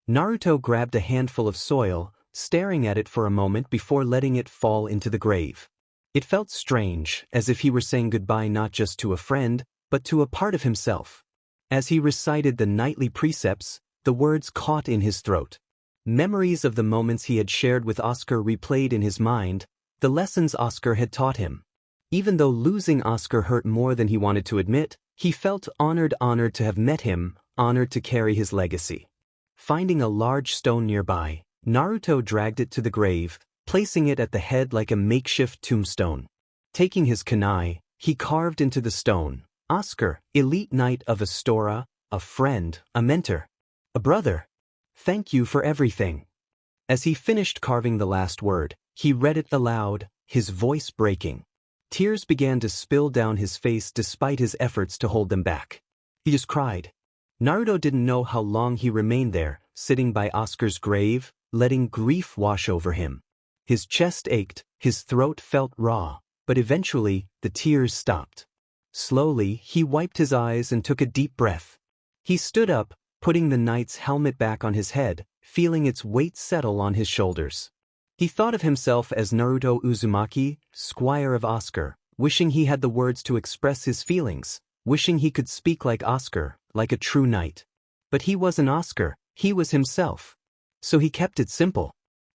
Naruto grabbed a handful of soil, staring at it for a moment before letting it fall into the grave. It felt strange, as if he were saying goodbye not just to a friend, but to a part of himself. As he recited the nightly precepts, the words caught in his throat. Memories of the moments he had shared with Oscar replayed in his mind, the lessons Oscar had taught him. Even though losing Oscar hurt more than he wanted to admit, he felt honored to have met him, honored to carry his legacy. Finding a large stone nearby, Naruto dragged it to the grave, placing it at the head like a makeshift tombstone. Taking his kunai, he carved into the stone, "Oscar, elite knight of Astora, a friend, a mentor, a brother. Thank you for everything." As he finished carving the last word, he read it aloud, his voice breaking. Tears began to spill down his face despite his efforts to hold them back. He just cried. Naruto didn't know how long he remained there, sitting by Oscar's grave, letting grief wash over him. His chest ached, his throat felt raw, but eventually, the tears stopped. Slowly, he wiped his eyes and took a deep breath. He stood up, putting the knight's helmet back on his head, feeling its weight settle on his shoulders. He thought of himself as Naruto Uzumaki, squire of Oscar, wishing he had the words to express his feelings, wishing he could speak like Oscar, like a true knight. But he wasn't Oscar, he was himself. So he kept it simple.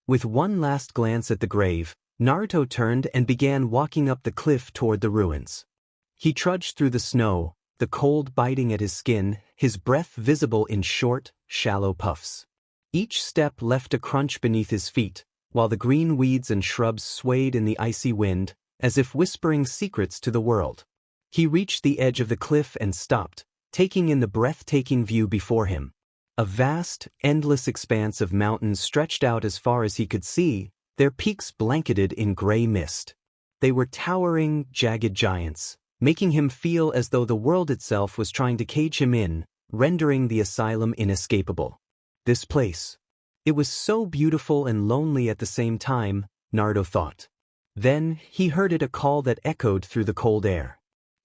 With one last glance at the grave, Naruto turned and began walking up the cliff toward the ruins. He trudged through the snow, the cold biting at his skin, his breath visible in short, shallow puffs. Each step left a crunch beneath his feet, while the green weeds and shrubs swayed in the icy wind, as if whispering secrets to the world. He reached the edge of the cliff and stopped, taking in the breathtaking view before him. A vast, endless expanse of mountains stretched out as far as he could see, their peaks blanketed in gray mist. They were towering, jagged giants, making him feel as though the world itself was trying to cage him in, rendering the asylum inescapable. This place. It was so beautiful and lonely at the same time, Naruto thought. Then, he heard it, a call that echoed through the cold air.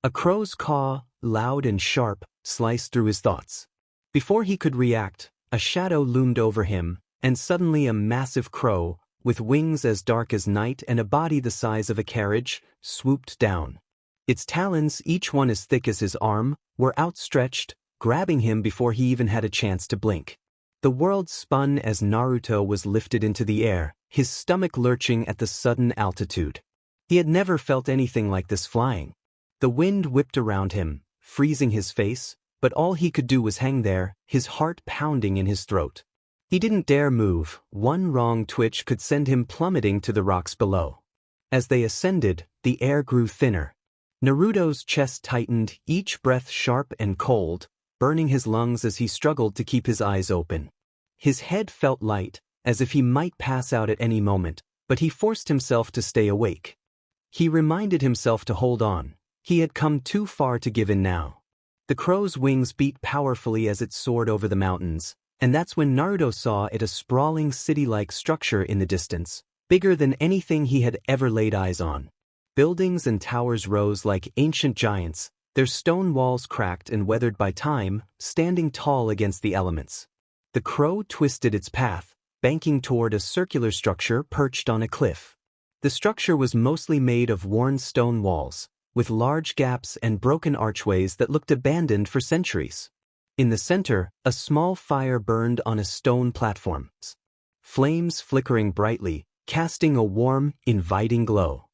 A crow's caw, loud and sharp, sliced through his thoughts. Before he could react, a shadow loomed over him, and suddenly a massive crow, with wings as dark as night and a body the size of a carriage, swooped down. Its talons, each one as thick as his arm, were outstretched, grabbing him before he even had a chance to blink. The world spun as Naruto was lifted into the air, his stomach lurching at the sudden altitude. He had never felt anything like this flying. The wind whipped around him, freezing his face, but all he could do was hang there, his heart pounding in his throat. He didn't dare move, one wrong twitch could send him plummeting to the rocks below. As they ascended, the air grew thinner. Naruto's chest tightened, each breath sharp and cold, burning his lungs as he struggled to keep his eyes open. His head felt light, as if he might pass out at any moment, but he forced himself to stay awake. He reminded himself to hold on. He had come too far to give in now. The crow's wings beat powerfully as it soared over the mountains, and that's when Naruto saw it, a sprawling city-like structure in the distance, bigger than anything he had ever laid eyes on. Buildings and towers rose like ancient giants, their stone walls cracked and weathered by time, standing tall against the elements. The crow twisted its path, banking toward a circular structure perched on a cliff. The structure was mostly made of worn stone walls, with large gaps and broken archways that looked abandoned for centuries. In the center, a small fire burned on a stone platform, flames flickering brightly, casting a warm, inviting glow.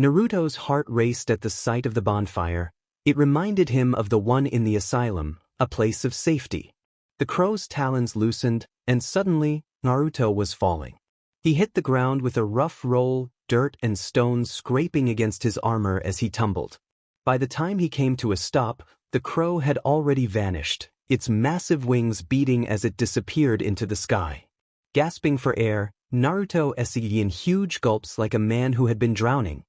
Naruto's heart raced at the sight of the bonfire. It reminded him of the one in the asylum, a place of safety. The crow's talons loosened, and suddenly, Naruto was falling. He hit the ground with a rough roll, dirt and stones scraping against his armor as he tumbled. By the time he came to a stop, the crow had already vanished, its massive wings beating as it disappeared into the sky. Gasping for air, Naruto essayed in huge gulps like a man who had been drowning.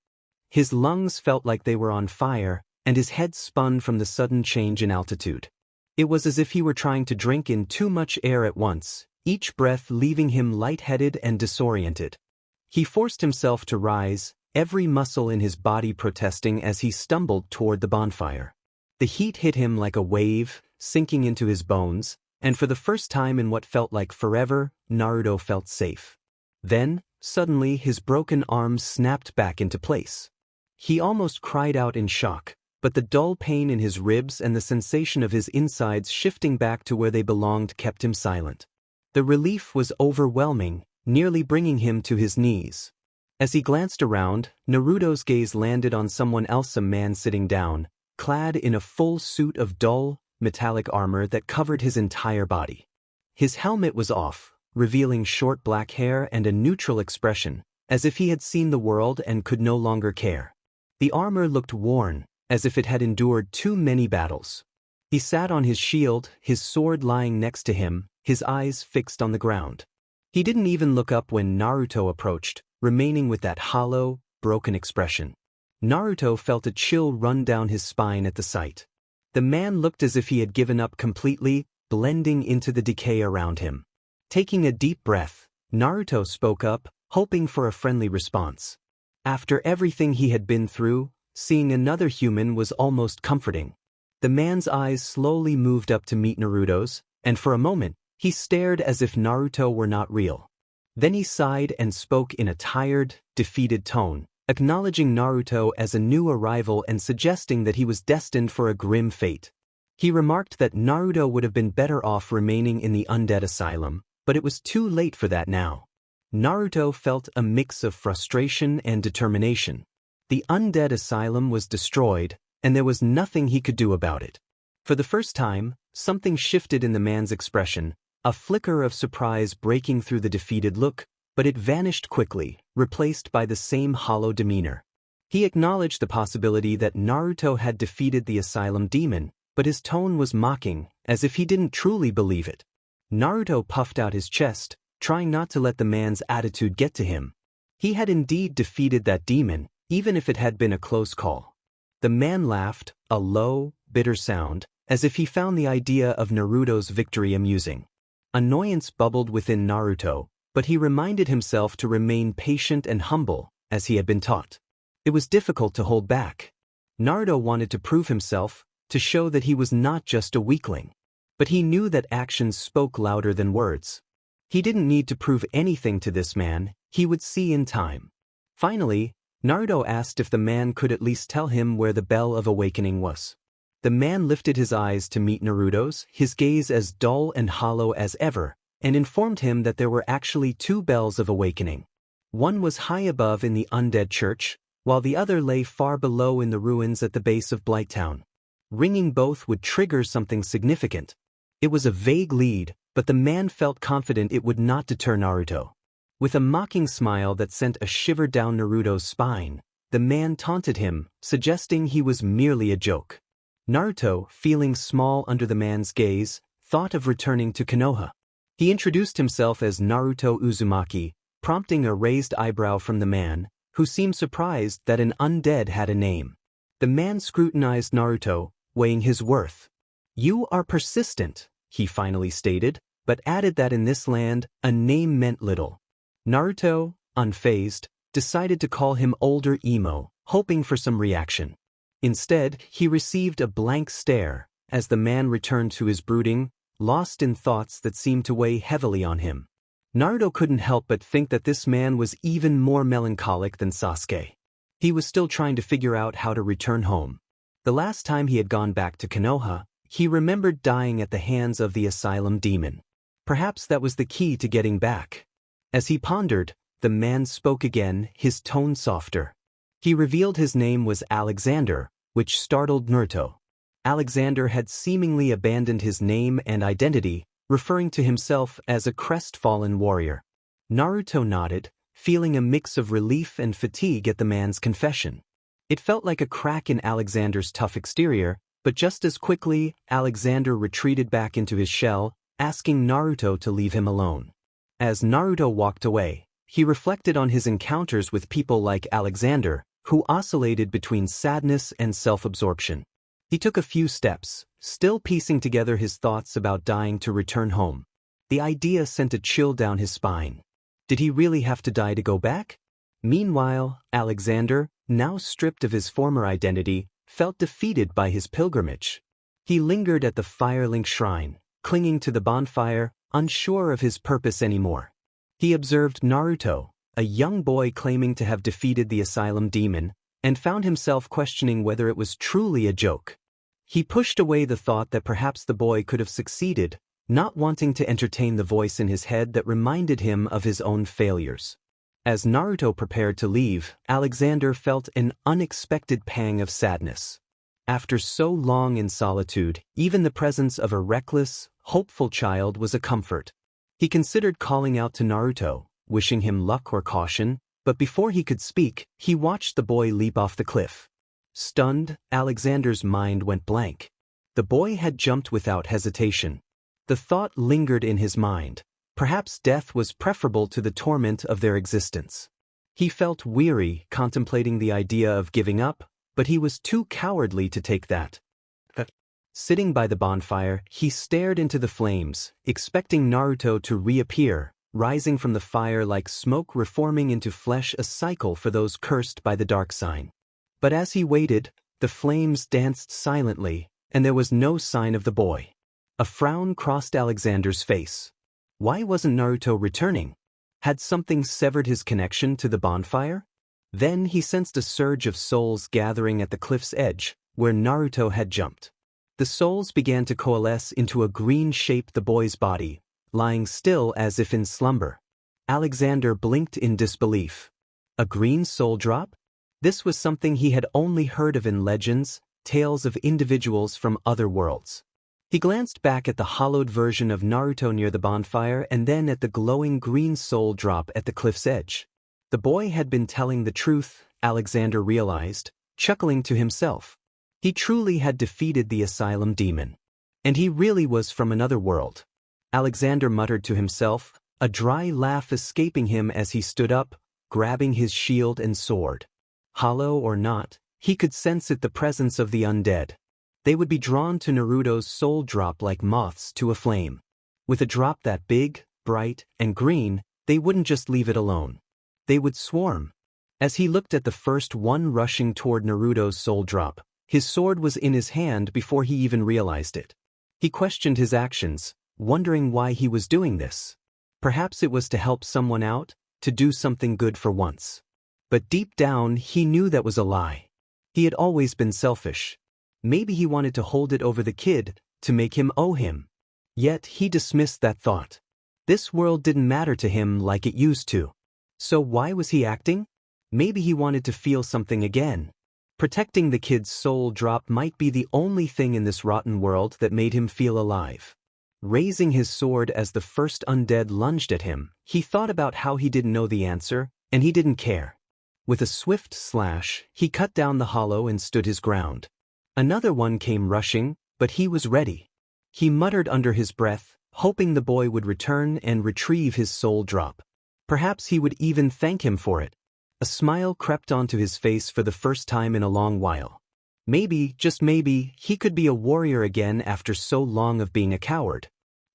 His lungs felt like they were on fire, and his head spun from the sudden change in altitude. It was as if he were trying to drink in too much air at once, each breath leaving him lightheaded and disoriented. He forced himself to rise, every muscle in his body protesting as he stumbled toward the bonfire. The heat hit him like a wave, sinking into his bones, and for the first time in what felt like forever, Naruto felt safe. Then, suddenly his broken arms snapped back into place. He almost cried out in shock, but the dull pain in his ribs and the sensation of his insides shifting back to where they belonged kept him silent. The relief was overwhelming, nearly bringing him to his knees. As he glanced around, Naruto's gaze landed on someone else, a man sitting down, clad in a full suit of dull, metallic armor that covered his entire body. His helmet was off, revealing short black hair and a neutral expression, as if he had seen the world and could no longer care. The armor looked worn, as if it had endured too many battles. He sat on his shield, his sword lying next to him, his eyes fixed on the ground. He didn't even look up when Naruto approached, remaining with that hollow, broken expression. Naruto felt a chill run down his spine at the sight. The man looked as if he had given up completely, blending into the decay around him. Taking a deep breath, Naruto spoke up, hoping for a friendly response. After everything he had been through, seeing another human was almost comforting. The man's eyes slowly moved up to meet Naruto's, and for a moment, he stared as if Naruto were not real. Then he sighed and spoke in a tired, defeated tone, acknowledging Naruto as a new arrival and suggesting that he was destined for a grim fate. He remarked that Naruto would have been better off remaining in the undead asylum, but it was too late for that now. Naruto felt a mix of frustration and determination. The undead asylum was destroyed, and there was nothing he could do about it. For the first time, something shifted in the man's expression, a flicker of surprise breaking through the defeated look, but it vanished quickly, replaced by the same hollow demeanor. He acknowledged the possibility that Naruto had defeated the asylum demon, but his tone was mocking, as if he didn't truly believe it. Naruto puffed out his chest, trying not to let the man's attitude get to him. He had indeed defeated that demon, even if it had been a close call. The man laughed, a low, bitter sound, as if he found the idea of Naruto's victory amusing. Annoyance bubbled within Naruto, but he reminded himself to remain patient and humble, as he had been taught. It was difficult to hold back. Naruto wanted to prove himself, to show that he was not just a weakling. But he knew that actions spoke louder than words. He didn't need to prove anything to this man, he would see in time. Finally, Naruto asked if the man could at least tell him where the Bell of Awakening was. The man lifted his eyes to meet Naruto's, his gaze as dull and hollow as ever, and informed him that there were actually two Bells of Awakening. One was high above in the undead church, while the other lay far below in the ruins at the base of Blighttown. Ringing both would trigger something significant. It was a vague lead, but the man felt confident it would not deter Naruto. With a mocking smile that sent a shiver down Naruto's spine, the man taunted him, suggesting he was merely a joke. Naruto, feeling small under the man's gaze, thought of returning to Konoha. He introduced himself as Naruto Uzumaki, prompting a raised eyebrow from the man, who seemed surprised that an undead had a name. The man scrutinized Naruto, weighing his worth. "You are persistent," he finally stated, but added that in this land, a name meant little. Naruto, unfazed, decided to call him Older Emo, hoping for some reaction. Instead, he received a blank stare, as the man returned to his brooding, lost in thoughts that seemed to weigh heavily on him. Naruto couldn't help but think that this man was even more melancholic than Sasuke. He was still trying to figure out how to return home. The last time he had gone back to Konoha, he remembered dying at the hands of the asylum demon. Perhaps that was the key to getting back. As he pondered, the man spoke again, his tone softer. He revealed his name was Alexander, which startled Naruto. Alexander had seemingly abandoned his name and identity, referring to himself as a crestfallen warrior. Naruto nodded, feeling a mix of relief and fatigue at the man's confession. It felt like a crack in Alexander's tough exterior, but just as quickly, Alexander retreated back into his shell, asking Naruto to leave him alone. As Naruto walked away, he reflected on his encounters with people like Alexander, who oscillated between sadness and self-absorption. He took a few steps, still piecing together his thoughts about dying to return home. The idea sent a chill down his spine. Did he really have to die to go back? Meanwhile, Alexander, now stripped of his former identity, felt defeated by his pilgrimage. He lingered at the Firelink Shrine, clinging to the bonfire, unsure of his purpose anymore. He observed Naruto, a young boy claiming to have defeated the asylum demon, and found himself questioning whether it was truly a joke. He pushed away the thought that perhaps the boy could have succeeded, not wanting to entertain the voice in his head that reminded him of his own failures. As Naruto prepared to leave, Alexander felt an unexpected pang of sadness. After so long in solitude, even the presence of a reckless, hopeful child was a comfort. He considered calling out to Naruto, wishing him luck or caution, But before he could speak, he watched the boy leap off the cliff. Stunned, Alexander's mind went blank. The boy had jumped without hesitation. The thought lingered in his mind. Perhaps death was preferable to the torment of their existence. He felt weary contemplating the idea of giving up, but he was too cowardly to take that. Sitting by the bonfire, he stared into the flames, expecting Naruto to reappear, rising from the fire like smoke reforming into flesh, a cycle for those cursed by the Darksign. But as he waited, the flames danced silently, and there was no sign of the boy. A frown crossed Alexander's face. Why wasn't Naruto returning? Had something severed his connection to the bonfire? Then he sensed a surge of souls gathering at the cliff's edge, where Naruto had jumped. The souls began to coalesce into a green shape, the boy's body, lying still as if in slumber. Alexander blinked in disbelief. A green soul drop? This was something he had only heard of in legends, tales of individuals from other worlds. He glanced back at the hollowed version of Naruto near the bonfire and then at the glowing green soul drop at the cliff's edge. The boy had been telling the truth, Alexander realized, chuckling to himself. He truly had defeated the asylum demon. And he really was from another world. Alexander muttered to himself, a dry laugh escaping him as he stood up, grabbing his shield and sword. Hollow or not, he could sense it, the presence of the undead. They would be drawn to Naruto's soul drop like moths to a flame. With a drop that big, bright, and green, they wouldn't just leave it alone. They would swarm. As he looked at the first one rushing toward Naruto's soul drop, his sword was in his hand before he even realized it. He questioned his actions, wondering why he was doing this. Perhaps it was to help someone out, to do something good for once. But deep down he knew that was a lie. He had always been selfish. Maybe he wanted to hold it over the kid, to make him owe him. Yet he dismissed that thought. This world didn't matter to him like it used to. So why was he acting? Maybe he wanted to feel something again. Protecting the kid's soul drop might be the only thing in this rotten world that made him feel alive. Raising his sword as the first undead lunged at him, he thought about how he didn't know the answer, and he didn't care. With a swift slash, he cut down the hollow and stood his ground. Another one came rushing, but he was ready. He muttered under his breath, hoping the boy would return and retrieve his soul drop. Perhaps he would even thank him for it. A smile crept onto his face for the first time in a long while. Maybe, just maybe, he could be a warrior again after so long of being a coward.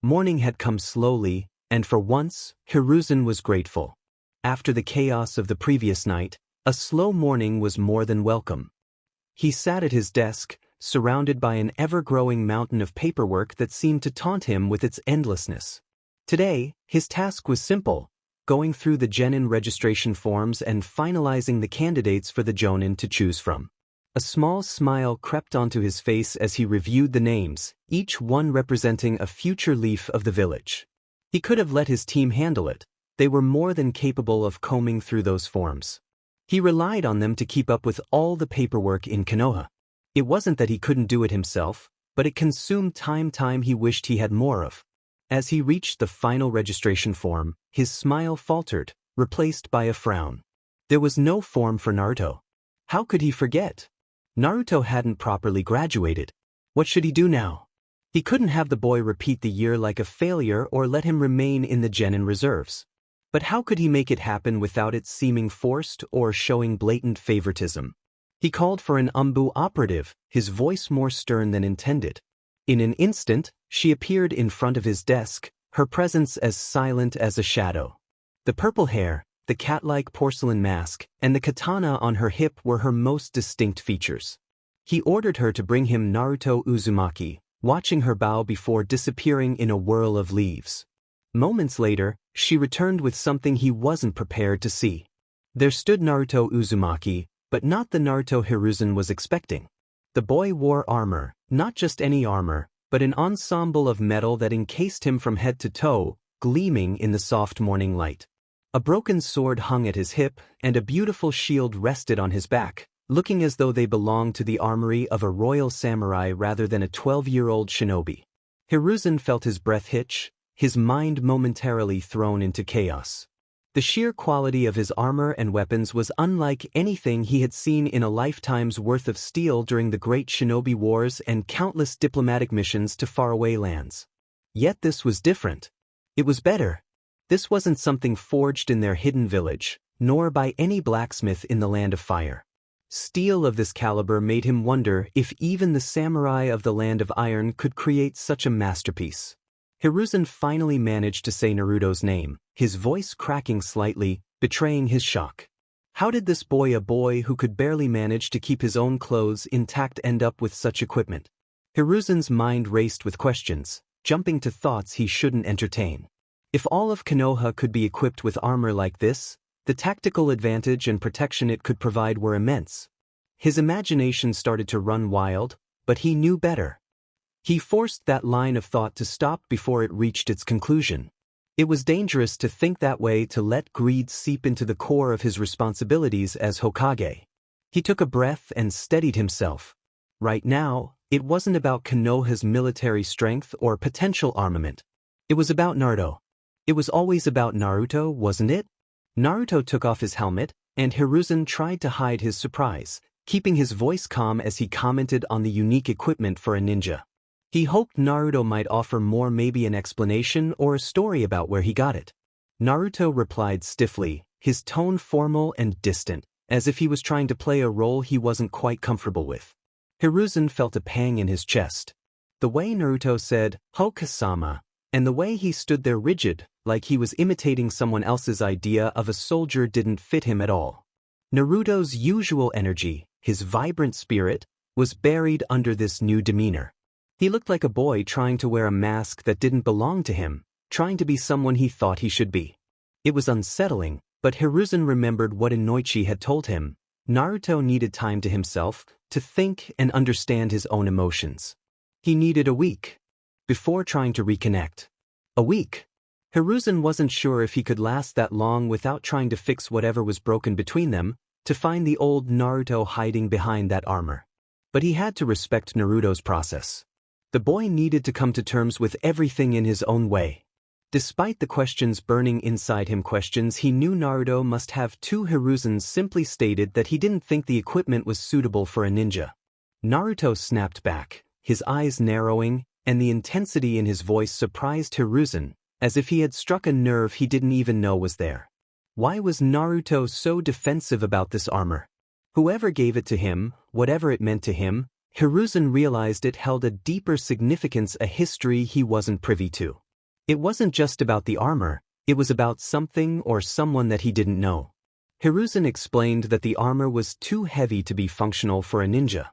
Morning had come slowly, and for once, Hiruzen was grateful. After the chaos of the previous night, a slow morning was more than welcome. He sat at his desk, surrounded by an ever-growing mountain of paperwork that seemed to taunt him with its endlessness. Today, his task was simple: going through the genin registration forms and finalizing the candidates for the jonin to choose from. A small smile crept onto his face as he reviewed the names, each one representing a future leaf of the village. He could have let his team handle it. They were more than capable of combing through those forms. He relied on them to keep up with all the paperwork in Konoha. It wasn't that he couldn't do it himself, but it consumed time he wished he had more of. As he reached the final registration form, his smile faltered, replaced by a frown. There was no form for Naruto. How could he forget? Naruto hadn't properly graduated. What should he do now? He couldn't have the boy repeat the year like a failure or let him remain in the genin reserves. But how could he make it happen without it seeming forced or showing blatant favoritism? He called for an Umbu operative, his voice more stern than intended. In an instant, she appeared in front of his desk, her presence as silent as a shadow. The purple hair, the cat-like porcelain mask, and the katana on her hip were her most distinct features. He ordered her to bring him Naruto Uzumaki, watching her bow before disappearing in a whirl of leaves. Moments later, she returned with something he wasn't prepared to see. There stood Naruto Uzumaki, but not the Naruto Hiruzen was expecting. The boy wore armor, not just any armor, but an ensemble of metal that encased him from head to toe, gleaming in the soft morning light. A broken sword hung at his hip, and a beautiful shield rested on his back, looking as though they belonged to the armory of a royal samurai rather than a 12-year-old shinobi. Hiruzen felt his breath hitch, his mind momentarily thrown into chaos. The sheer quality of his armor and weapons was unlike anything he had seen in a lifetime's worth of steel during the Great Shinobi Wars and countless diplomatic missions to faraway lands. Yet this was different. It was better. This wasn't something forged in their hidden village, nor by any blacksmith in the Land of Fire. Steel of this caliber made him wonder if even the samurai of the Land of Iron could create such a masterpiece. Hiruzen finally managed to say Naruto's name, his voice cracking slightly, betraying his shock. How did this boy, a boy who could barely manage to keep his own clothes intact, end up with such equipment? Hiruzen's mind raced with questions, jumping to thoughts he shouldn't entertain. If all of Konoha could be equipped with armor like this, the tactical advantage and protection it could provide were immense. His imagination started to run wild, but he knew better. He forced that line of thought to stop before it reached its conclusion. It was dangerous to think that way, to let greed seep into the core of his responsibilities as Hokage. He took a breath and steadied himself. Right now, it wasn't about Konoha's military strength or potential armament. It was about Naruto. It was always about Naruto, wasn't it? Naruto took off his helmet, and Hiruzen tried to hide his surprise, keeping his voice calm as he commented on the unique equipment for a ninja. He hoped Naruto might offer more, maybe an explanation or a story about where he got it. Naruto replied stiffly, his tone formal and distant, as if he was trying to play a role he wasn't quite comfortable with. Hiruzen felt a pang in his chest. The way Naruto said, "Hokage-sama," and the way he stood there rigid, like he was imitating someone else's idea of a soldier, didn't fit him at all. Naruto's usual energy, his vibrant spirit, was buried under this new demeanor. He looked like a boy trying to wear a mask that didn't belong to him, trying to be someone he thought he should be. It was unsettling, but Hiruzen remembered what Inoichi had told him. Naruto needed time to himself, to think and understand his own emotions. He needed a week before trying to reconnect. A week. Hiruzen wasn't sure if he could last that long without trying to fix whatever was broken between them, to find the old Naruto hiding behind that armor. But he had to respect Naruto's process. The boy needed to come to terms with everything in his own way. Despite the questions burning inside him, questions he knew Naruto must have too, Hiruzen simply stated that he didn't think the equipment was suitable for a ninja. Naruto snapped back, his eyes narrowing, and the intensity in his voice surprised Hiruzen, as if he had struck a nerve he didn't even know was there. Why was Naruto so defensive about this armor? Whoever gave it to him, whatever it meant to him, Hiruzen realized it held a deeper significance, a history he wasn't privy to. It wasn't just about the armor, it was about something or someone that he didn't know. Hiruzen explained that the armor was too heavy to be functional for a ninja.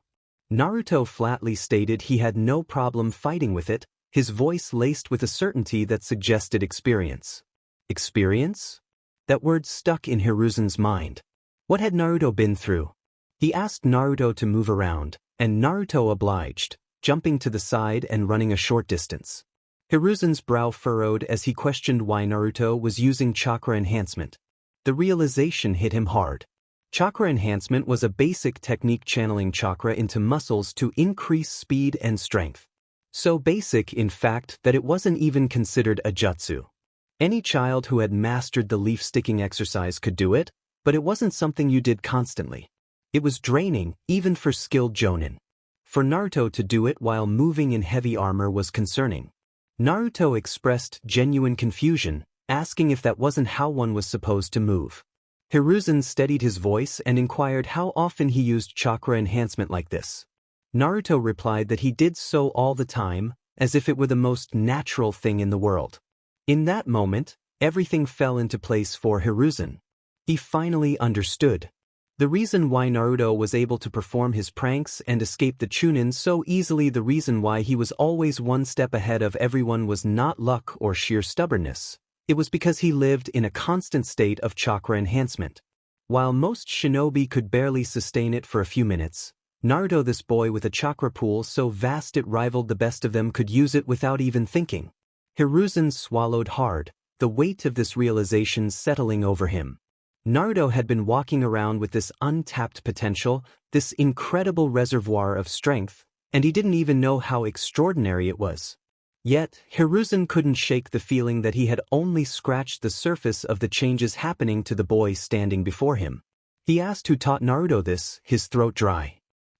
Naruto flatly stated he had no problem fighting with it, his voice laced with a certainty that suggested experience. Experience? That word stuck in Hiruzen's mind. What had Naruto been through? He asked Naruto to move around, and Naruto obliged, jumping to the side and running a short distance. Hiruzen's brow furrowed as he questioned why Naruto was using chakra enhancement. The realization hit him hard. Chakra enhancement was a basic technique channeling chakra into muscles to increase speed and strength. So basic, in fact, that it wasn't even considered a jutsu. Any child who had mastered the leaf-sticking exercise could do it, but it wasn't something you did constantly. It was draining, even for skilled jonin. For Naruto to do it while moving in heavy armor was concerning. Naruto expressed genuine confusion, asking if that wasn't how one was supposed to move. Hiruzen steadied his voice and inquired how often he used chakra enhancement like this. Naruto replied that he did so all the time, as if it were the most natural thing in the world. In that moment, everything fell into place for Hiruzen. He finally understood. The reason why Naruto was able to perform his pranks and escape the Chunin so easily, the reason why he was always one step ahead of everyone, was not luck or sheer stubbornness. It was because he lived in a constant state of chakra enhancement. While most shinobi could barely sustain it for a few minutes, Naruto, this boy with a chakra pool so vast it rivaled the best of them, could use it without even thinking. Hiruzen swallowed hard, the weight of this realization settling over him. Naruto had been walking around with this untapped potential, this incredible reservoir of strength, and he didn't even know how extraordinary it was. Yet, Hiruzen couldn't shake the feeling that he had only scratched the surface of the changes happening to the boy standing before him. He asked who taught Naruto this, his throat dry.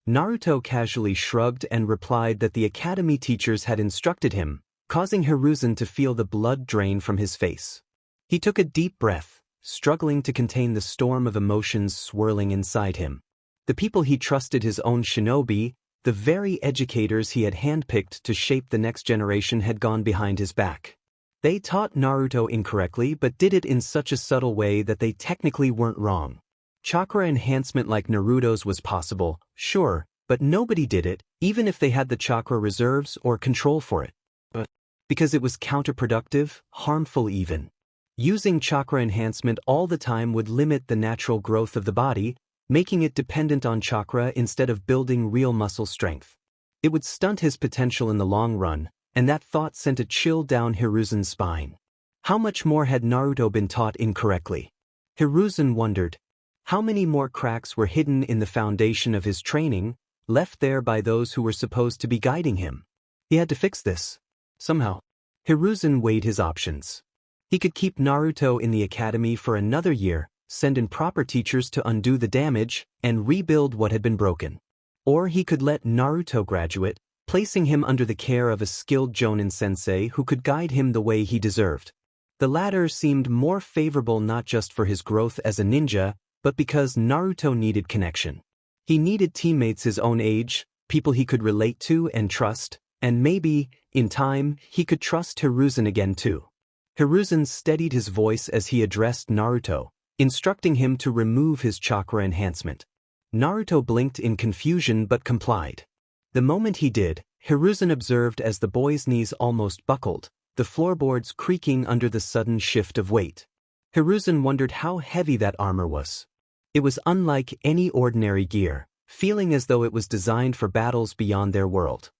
Naruto casually shrugged and replied that the academy teachers had instructed him, causing Hiruzen to feel the blood drain from his face. He took a deep breath, struggling to contain the storm of emotions swirling inside him. The people he trusted, his own shinobi, the very educators he had handpicked to shape the next generation, had gone behind his back. They taught Naruto incorrectly but did it in such a subtle way that they technically weren't wrong. Chakra enhancement like Naruto's was possible, sure, but nobody did it, even if they had the chakra reserves or control for it. But because it was counterproductive, harmful even. Using chakra enhancement all the time would limit the natural growth of the body, making it dependent on chakra instead of building real muscle strength. It would stunt his potential in the long run, and that thought sent a chill down Hiruzen's spine. How much more had Naruto been taught incorrectly? Hiruzen wondered. How many more cracks were hidden in the foundation of his training, left there by those who were supposed to be guiding him? He had to fix this. Somehow. Hiruzen weighed his options. He could keep Naruto in the academy for another year, send in proper teachers to undo the damage, and rebuild what had been broken. Or he could let Naruto graduate, placing him under the care of a skilled Jonin sensei who could guide him the way he deserved. The latter seemed more favorable not just for his growth as a ninja, but because Naruto needed connection. He needed teammates his own age, people he could relate to and trust, and maybe, in time, he could trust Hiruzen again too. Hiruzen steadied his voice as he addressed Naruto, instructing him to remove his chakra enhancement. Naruto blinked in confusion but complied. The moment he did, Hiruzen observed as the boy's knees almost buckled, the floorboards creaking under the sudden shift of weight. Hiruzen wondered how heavy that armor was. It was unlike any ordinary gear, feeling as though it was designed for battles beyond their world.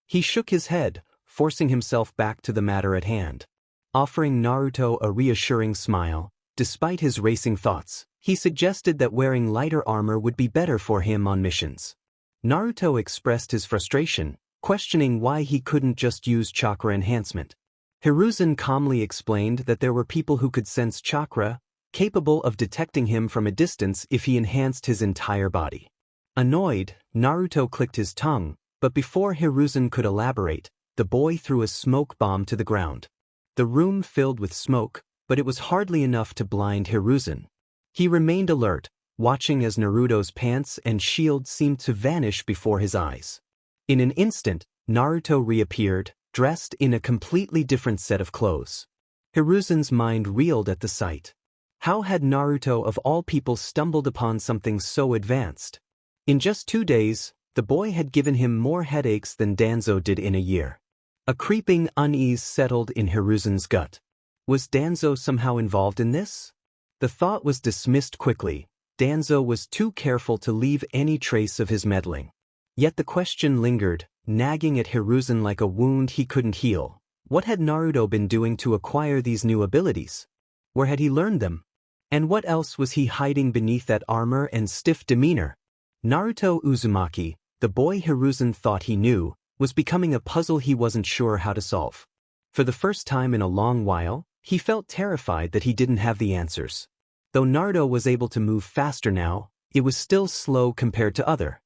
He shook his head, forcing himself back to the matter at hand. Offering Naruto a reassuring smile, despite his racing thoughts, he suggested that wearing lighter armor would be better for him on missions. Naruto expressed his frustration, questioning why he couldn't just use chakra enhancement. Hiruzen calmly explained that there were people who could sense chakra, capable of detecting him from a distance if he enhanced his entire body. Annoyed, Naruto clicked his tongue, but before Hiruzen could elaborate, the boy threw a smoke bomb to the ground. The room filled with smoke, but it was hardly enough to blind Hiruzen. He remained alert, watching as Naruto's pants and shield seemed to vanish before his eyes. In an instant, Naruto reappeared, dressed in a completely different set of clothes. Hiruzen's mind reeled at the sight. How had Naruto of all people stumbled upon something so advanced? In just 2 days, the boy had given him more headaches than Danzo did in a year. A creeping unease settled in Hiruzen's gut. Was Danzo somehow involved in this? The thought was dismissed quickly. Danzo was too careful to leave any trace of his meddling. Yet the question lingered, nagging at Hiruzen like a wound he couldn't heal. What had Naruto been doing to acquire these new abilities? Where had he learned them? And what else was he hiding beneath that armor and stiff demeanor? Naruto Uzumaki, the boy Hiruzen thought he knew, was becoming a puzzle he wasn't sure how to solve. For the first time in a long while, he felt terrified that he didn't have the answers. Though Naruto was able to move faster now, it was still slow compared to other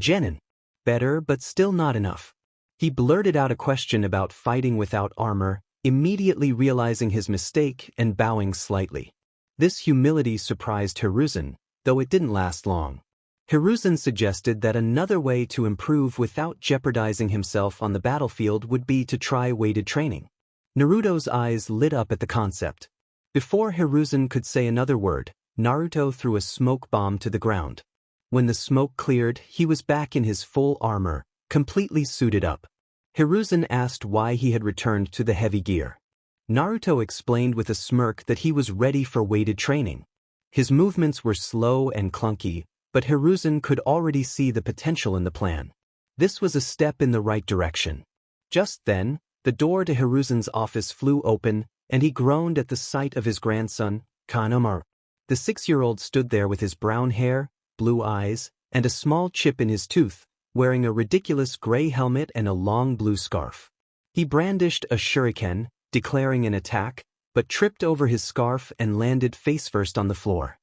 genin. Better, but still not enough. He blurted out a question about fighting without armor, immediately realizing his mistake and bowing slightly. This humility surprised Hiruzen, though it didn't last long. Hiruzen suggested that another way to improve without jeopardizing himself on the battlefield would be to try weighted training. Naruto's eyes lit up at the concept. Before Hiruzen could say another word, Naruto threw a smoke bomb to the ground. When the smoke cleared, he was back in his full armor, completely suited up. Hiruzen asked why he had returned to the heavy gear. Naruto explained with a smirk that he was ready for weighted training. His movements were slow and clunky, but Hiruzen could already see the potential in the plan. This was a step in the right direction. Just then, the door to Hiruzen's office flew open, and he groaned at the sight of his grandson, Kanemaru. The 6-year-old stood there with his brown hair, blue eyes, and a small chip in his tooth, wearing a ridiculous gray helmet and a long blue scarf. He brandished a shuriken, declaring an attack, but tripped over his scarf and landed face-first on the floor.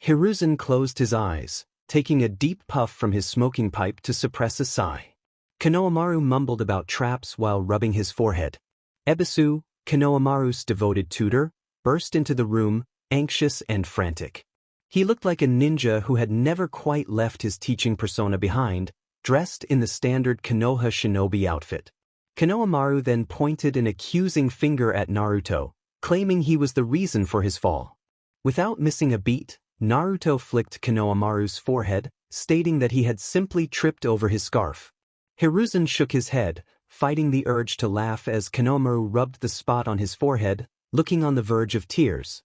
Hiruzen closed his eyes, taking a deep puff from his smoking pipe to suppress a sigh. Konohamaru mumbled about traps while rubbing his forehead. Ebisu, Konohamaru's devoted tutor, burst into the room, anxious and frantic. He looked like a ninja who had never quite left his teaching persona behind, dressed in the standard Konoha shinobi outfit. Konohamaru then pointed an accusing finger at Naruto, claiming he was the reason for his fall. Without missing a beat, Naruto flicked Konohamaru's forehead, stating that he had simply tripped over his scarf. Hiruzen shook his head, fighting the urge to laugh as Konohamaru rubbed the spot on his forehead, looking on the verge of tears.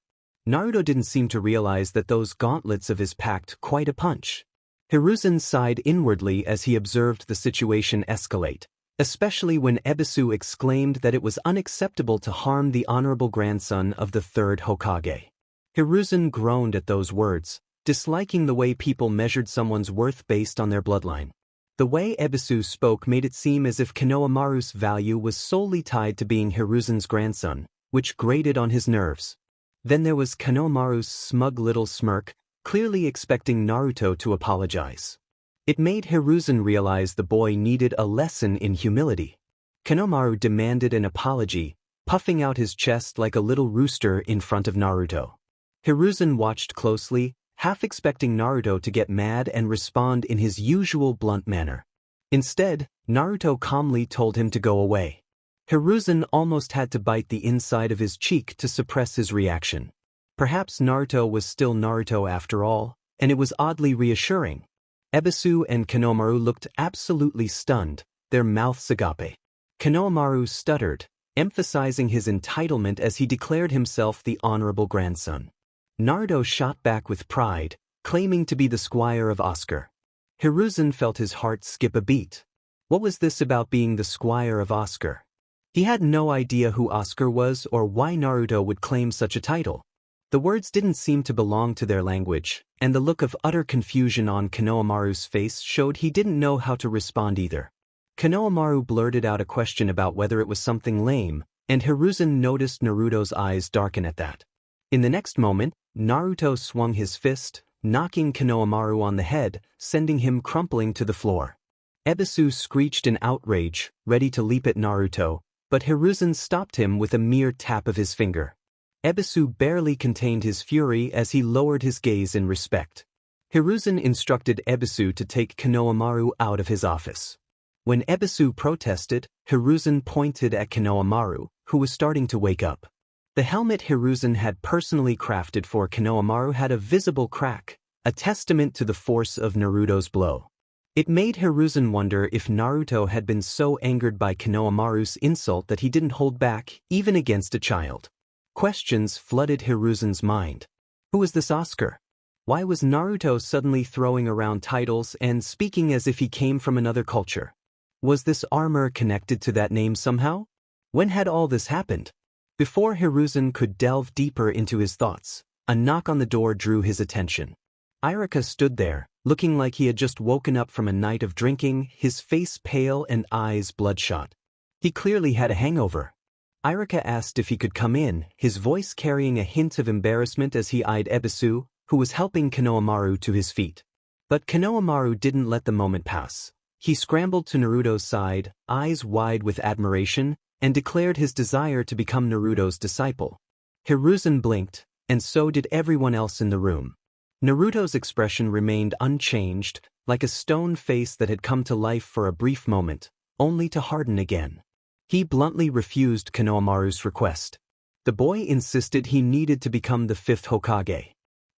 Naruto didn't seem to realize that those gauntlets of his packed quite a punch. Hiruzen sighed inwardly as he observed the situation escalate, especially when Ebisu exclaimed that it was unacceptable to harm the honorable grandson of the third Hokage. Hiruzen groaned at those words, disliking the way people measured someone's worth based on their bloodline. The way Ebisu spoke made it seem as if Konohamaru's value was solely tied to being Hiruzen's grandson, which grated on his nerves. Then there was Konohamaru's smug little smirk, clearly expecting Naruto to apologize. It made Hiruzen realize the boy needed a lesson in humility. Konohamaru demanded an apology, puffing out his chest like a little rooster in front of Naruto. Hiruzen watched closely, half expecting Naruto to get mad and respond in his usual blunt manner. Instead, Naruto calmly told him to go away. Hiruzen almost had to bite the inside of his cheek to suppress his reaction. Perhaps Naruto was still Naruto after all, and it was oddly reassuring. Ebisu and Konohamaru looked absolutely stunned, their mouths agape. Konohamaru stuttered, emphasizing his entitlement as he declared himself the honorable grandson. Naruto shot back with pride, claiming to be the squire of Oscar. Hiruzen felt his heart skip a beat. What was this about being the squire of Oscar? He had no idea who Oscar was or why Naruto would claim such a title. The words didn't seem to belong to their language, and the look of utter confusion on Konohamaru's face showed he didn't know how to respond either. Konohamaru blurted out a question about whether it was something lame, and Hiruzen noticed Naruto's eyes darken at that. In the next moment, Naruto swung his fist, knocking Konohamaru on the head, sending him crumpling to the floor. Ebisu screeched in outrage, ready to leap at Naruto, but Hiruzen stopped him with a mere tap of his finger. Ebisu barely contained his fury as he lowered his gaze in respect. Hiruzen instructed Ebisu to take Konohamaru out of his office. When Ebisu protested, Hiruzen pointed at Konohamaru, who was starting to wake up. The helmet Hiruzen had personally crafted for Konohamaru had a visible crack, a testament to the force of Naruto's blow. It made Hiruzen wonder if Naruto had been so angered by Konohamaru's insult that he didn't hold back, even against a child. Questions flooded Hiruzen's mind. Who was this Oscar? Why was Naruto suddenly throwing around titles and speaking as if he came from another culture? Was this armor connected to that name somehow? When had all this happened? Before Hiruzen could delve deeper into his thoughts, a knock on the door drew his attention. Iruka stood there, looking like he had just woken up from a night of drinking, his face pale and eyes bloodshot. He clearly had a hangover. Iruka asked if he could come in, his voice carrying a hint of embarrassment as he eyed Ebisu, who was helping Konohamaru to his feet. But Konohamaru didn't let the moment pass. He scrambled to Naruto's side, eyes wide with admiration, and declared his desire to become Naruto's disciple. Hiruzen blinked, and so did everyone else in the room. Naruto's expression remained unchanged, like a stone face that had come to life for a brief moment, only to harden again. He bluntly refused Konohamaru's request. The boy insisted he needed to become the fifth Hokage.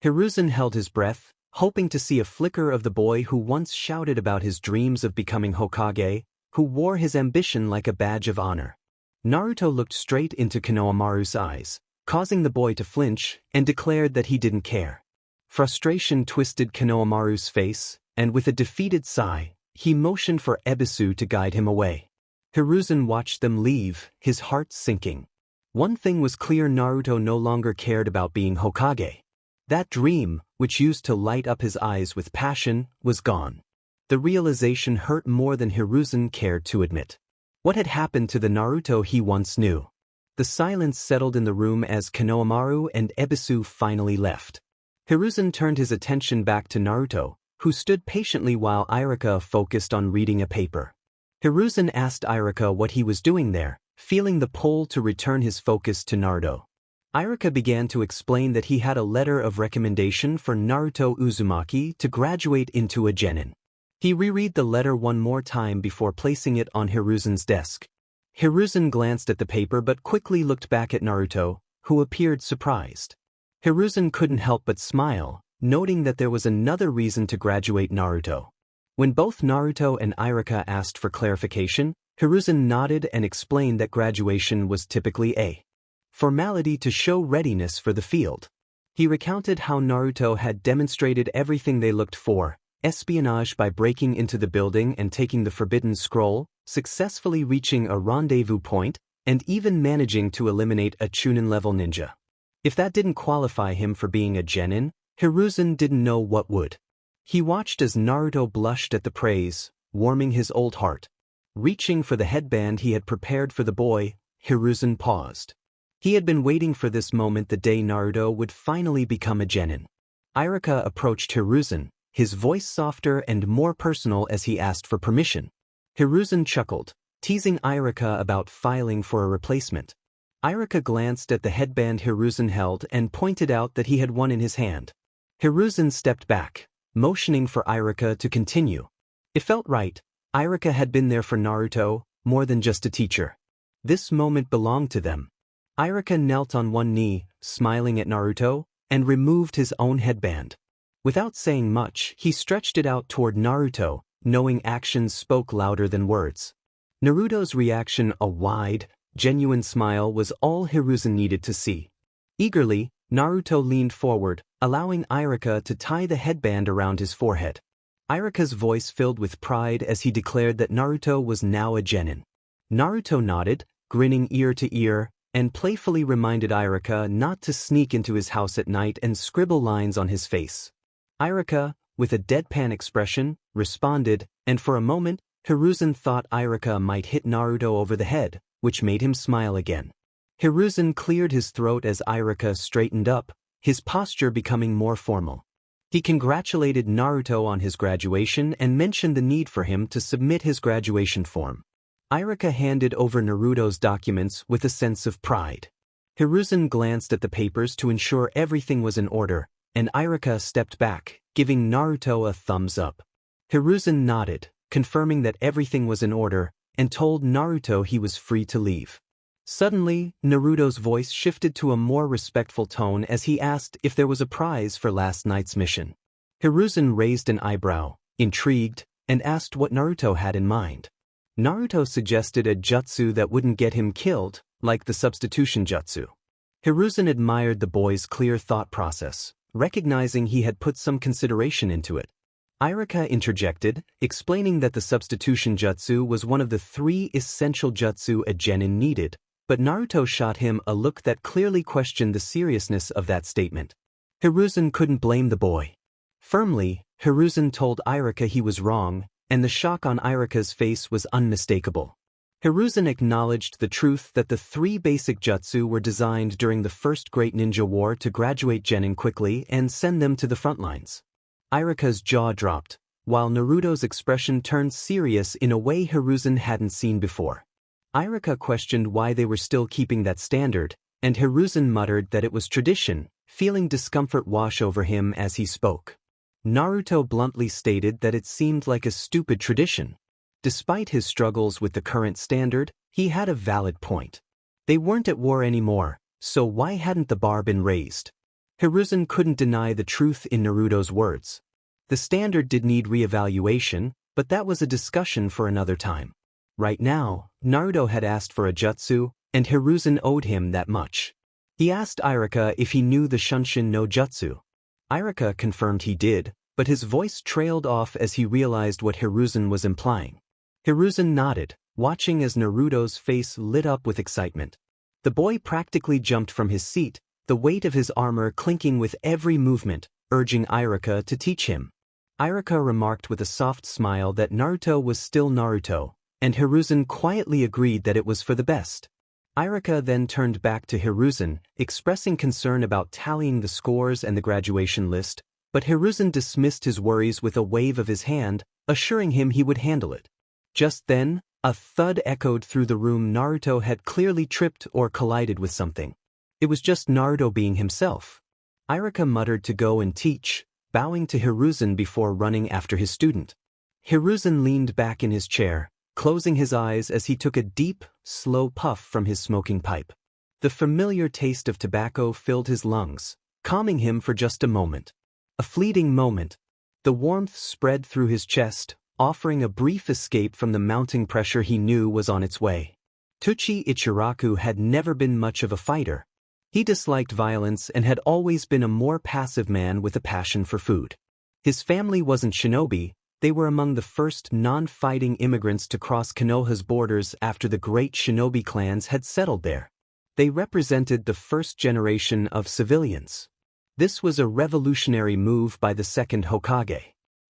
Hiruzen held his breath, hoping to see a flicker of the boy who once shouted about his dreams of becoming Hokage, who wore his ambition like a badge of honor. Naruto looked straight into Konohamaru's eyes, causing the boy to flinch, and declared that he didn't care. Frustration twisted Konohamaru's face, and with a defeated sigh, he motioned for Ebisu to guide him away. Hiruzen watched them leave, his heart sinking. One thing was clear: Naruto no longer cared about being Hokage. That dream, which used to light up his eyes with passion, was gone. The realization hurt more than Hiruzen cared to admit. What had happened to the Naruto he once knew? The silence settled in the room as Konohamaru and Ebisu finally left. Hiruzen turned his attention back to Naruto, who stood patiently while Iruka focused on reading a paper. Hiruzen asked Iruka what he was doing there, feeling the pull to return his focus to Naruto. Iruka began to explain that he had a letter of recommendation for Naruto Uzumaki to graduate into a genin. He reread the letter one more time before placing it on Hiruzen's desk. Hiruzen glanced at the paper but quickly looked back at Naruto, who appeared surprised. Hiruzen couldn't help but smile, noting that there was another reason to graduate Naruto. When both Naruto and Iruka asked for clarification, Hiruzen nodded and explained that graduation was typically a formality to show readiness for the field. He recounted how Naruto had demonstrated everything they looked for: espionage by breaking into the building and taking the forbidden scroll, successfully reaching a rendezvous point, and even managing to eliminate a Chunin-level ninja. If that didn't qualify him for being a genin, Hiruzen didn't know what would. He watched as Naruto blushed at the praise, warming his old heart. Reaching for the headband he had prepared for the boy, Hiruzen paused. He had been waiting for this moment the day Naruto would finally become a genin. Iruka approached Hiruzen, his voice softer and more personal as he asked for permission. Hiruzen chuckled, teasing Iruka about filing for a replacement. Iruka glanced at the headband Hiruzen held and pointed out that he had one in his hand. Hiruzen stepped back, motioning for Iruka to continue. It felt right. Iruka had been there for Naruto, more than just a teacher. This moment belonged to them. Iruka knelt on one knee, smiling at Naruto, and removed his own headband. Without saying much, he stretched it out toward Naruto, knowing actions spoke louder than words. Naruto's reaction, a wide, genuine smile, was all Hiruzen needed to see. Eagerly, Naruto leaned forward, allowing Iruka to tie the headband around his forehead. Iruka's voice filled with pride as he declared that Naruto was now a genin. Naruto nodded, grinning ear to ear, and playfully reminded Iruka not to sneak into his house at night and scribble lines on his face. Iruka, with a deadpan expression, responded, and for a moment, Hiruzen thought Iruka might hit Naruto over the head, which made him smile again. Hiruzen cleared his throat as Iruka straightened up, his posture becoming more formal. He congratulated Naruto on his graduation and mentioned the need for him to submit his graduation form. Iruka handed over Naruto's documents with a sense of pride. Hiruzen glanced at the papers to ensure everything was in order, and Iruka stepped back, giving Naruto a thumbs up. Hiruzen nodded, confirming that everything was in order, and told Naruto he was free to leave. Suddenly, Naruto's voice shifted to a more respectful tone as he asked if there was a prize for last night's mission. Hiruzen raised an eyebrow, intrigued, and asked what Naruto had in mind. Naruto suggested a jutsu that wouldn't get him killed, like the substitution jutsu. Hiruzen admired the boy's clear thought process, recognizing he had put some consideration into it. Iruka interjected, explaining that the substitution jutsu was one of the 3 essential jutsu a genin needed, but Naruto shot him a look that clearly questioned the seriousness of that statement. Hiruzen couldn't blame the boy. Firmly, Hiruzen told Iruka he was wrong, and the shock on Iruka's face was unmistakable. Hiruzen acknowledged the truth that the 3 basic jutsu were designed during the First Great Ninja War to graduate genin quickly and send them to the front lines. Iruka's jaw dropped, while Naruto's expression turned serious in a way Hiruzen hadn't seen before. Iruka questioned why they were still keeping that standard, and Hiruzen muttered that it was tradition, feeling discomfort wash over him as he spoke. Naruto bluntly stated that it seemed like a stupid tradition. Despite his struggles with the current standard, he had a valid point. They weren't at war anymore, so why hadn't the bar been raised? Hiruzen couldn't deny the truth in Naruto's words. The standard did need re-evaluation, but that was a discussion for another time. Right now, Naruto had asked for a jutsu, and Hiruzen owed him that much. He asked Iruka if he knew the Shunshin no Jutsu. Iruka confirmed he did, but his voice trailed off as he realized what Hiruzen was implying. Hiruzen nodded, watching as Naruto's face lit up with excitement. The boy practically jumped from his seat, the weight of his armor clinking with every movement, urging Iruka to teach him. Iruka remarked with a soft smile that Naruto was still Naruto, and Hiruzen quietly agreed that it was for the best. Iruka then turned back to Hiruzen, expressing concern about tallying the scores and the graduation list, but Hiruzen dismissed his worries with a wave of his hand, assuring him he would handle it. Just then, a thud echoed through the room. Naruto had clearly tripped or collided with something. It was just Naruto being himself. Iruka muttered to go and teach, bowing to Hiruzen before running after his student. Hiruzen leaned back in his chair, closing his eyes as he took a deep, slow puff from his smoking pipe. The familiar taste of tobacco filled his lungs, calming him for just a moment. A fleeting moment. The warmth spread through his chest, offering a brief escape from the mounting pressure he knew was on its way. Tsuchi Ichiraku had never been much of a fighter. He disliked violence and had always been a more passive man with a passion for food. His family wasn't shinobi, they were among the first non-fighting immigrants to cross Konoha's borders after the great shinobi clans had settled there. They represented the first generation of civilians. This was a revolutionary move by the second Hokage.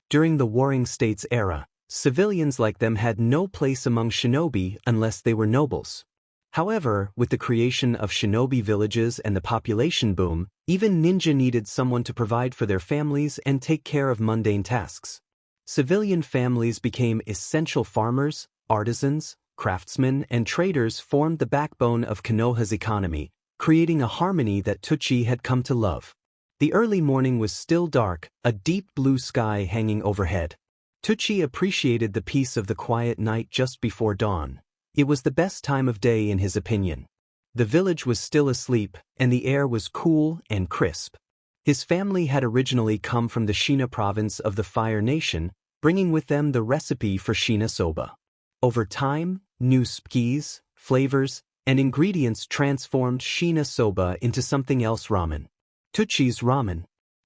During the Warring States era, civilians like them had no place among shinobi unless they were nobles. However, with the creation of shinobi villages and the population boom, even ninja needed someone to provide for their families and take care of mundane tasks. Civilian families became essential. Farmers, artisans, craftsmen, and traders formed the backbone of Konoha's economy, creating a harmony that Tsuchi had come to love. The early morning was still dark, a deep blue sky hanging overhead. Tsuchi appreciated the peace of the quiet night just before dawn. It was the best time of day in his opinion. The village was still asleep, and the air was cool and crisp. His family had originally come from the Shina province of the Fire Nation, bringing with them the recipe for Shina soba. Over time, new spices, flavors, and ingredients transformed Shina soba into something else. Ramen. Tsuchi's ramen.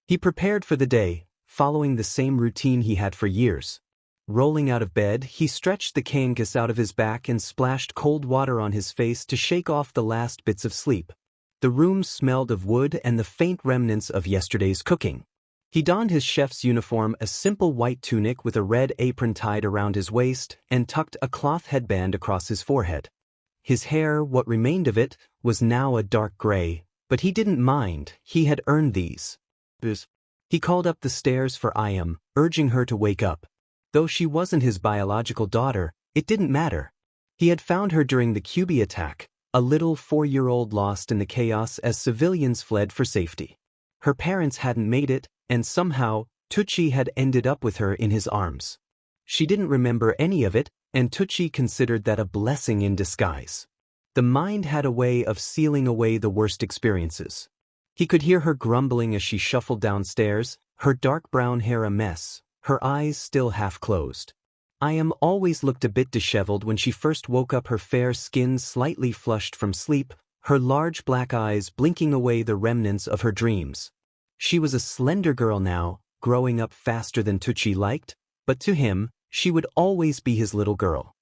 He prepared for the day, following the same routine he had for years. Rolling out of bed, he stretched the canvas out of his back and splashed cold water on his face to shake off the last bits of sleep. The room smelled of wood and the faint remnants of yesterday's cooking. He donned his chef's uniform, a simple white tunic with a red apron tied around his waist, and tucked a cloth headband across his forehead. His hair, what remained of it, was now a dark gray, but he didn't mind. He had earned these. He called up the stairs for Ayam, urging her to wake up. Though she wasn't his biological daughter, it didn't matter. He had found her during the Kyubi attack, a little 4-year-old lost in the chaos as civilians fled for safety. Her parents hadn't made it, and somehow, Tsuchi had ended up with her in his arms. She didn't remember any of it, and Tsuchi considered that a blessing in disguise. The mind had a way of sealing away the worst experiences. He could hear her grumbling as she shuffled downstairs, her dark brown hair a mess, her eyes still half closed. Ayam always looked a bit disheveled when she first woke up, her fair skin slightly flushed from sleep, her large black eyes blinking away the remnants of her dreams. She was a slender girl now, growing up faster than Tsuchi liked, but to him, she would always be his little girl.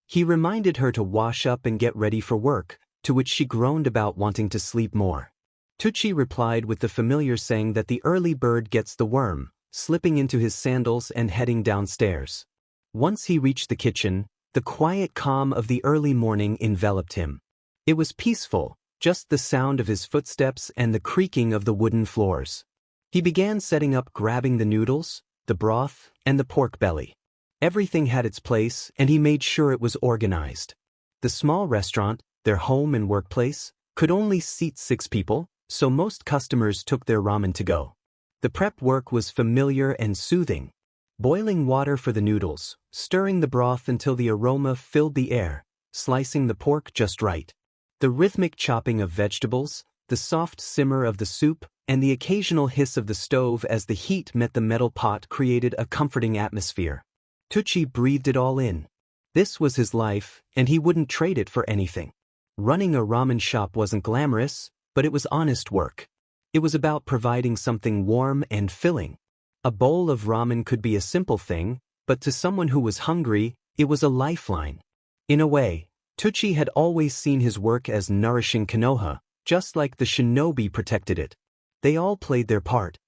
He reminded her to wash up and get ready for work, to which she groaned about wanting to sleep more. Tsuchi replied with the familiar saying that the early bird gets the worm, slipping into his sandals and heading downstairs. Once he reached the kitchen, the quiet calm of the early morning enveloped him. It was peaceful, just the sound of his footsteps and the creaking of the wooden floors. He began setting up, grabbing the noodles, the broth, and the pork belly. Everything had its place, and he made sure it was organized. The small restaurant, their home and workplace, could only seat 6 people, so most customers took their ramen to go. The prep work was familiar and soothing. Boiling water for the noodles, stirring the broth until the aroma filled the air, slicing the pork just right. The rhythmic chopping of vegetables, the soft simmer of the soup, and the occasional hiss of the stove as the heat met the metal pot created a comforting atmosphere. Tsuchi breathed it all in. This was his life, and he wouldn't trade it for anything. Running a ramen shop wasn't glamorous, but it was honest work. It was about providing something warm and filling. A bowl of ramen could be a simple thing, but to someone who was hungry, it was a lifeline. In a way, Tsuchi had always seen his work as nourishing Konoha, just like the shinobi protected it. They all played their part.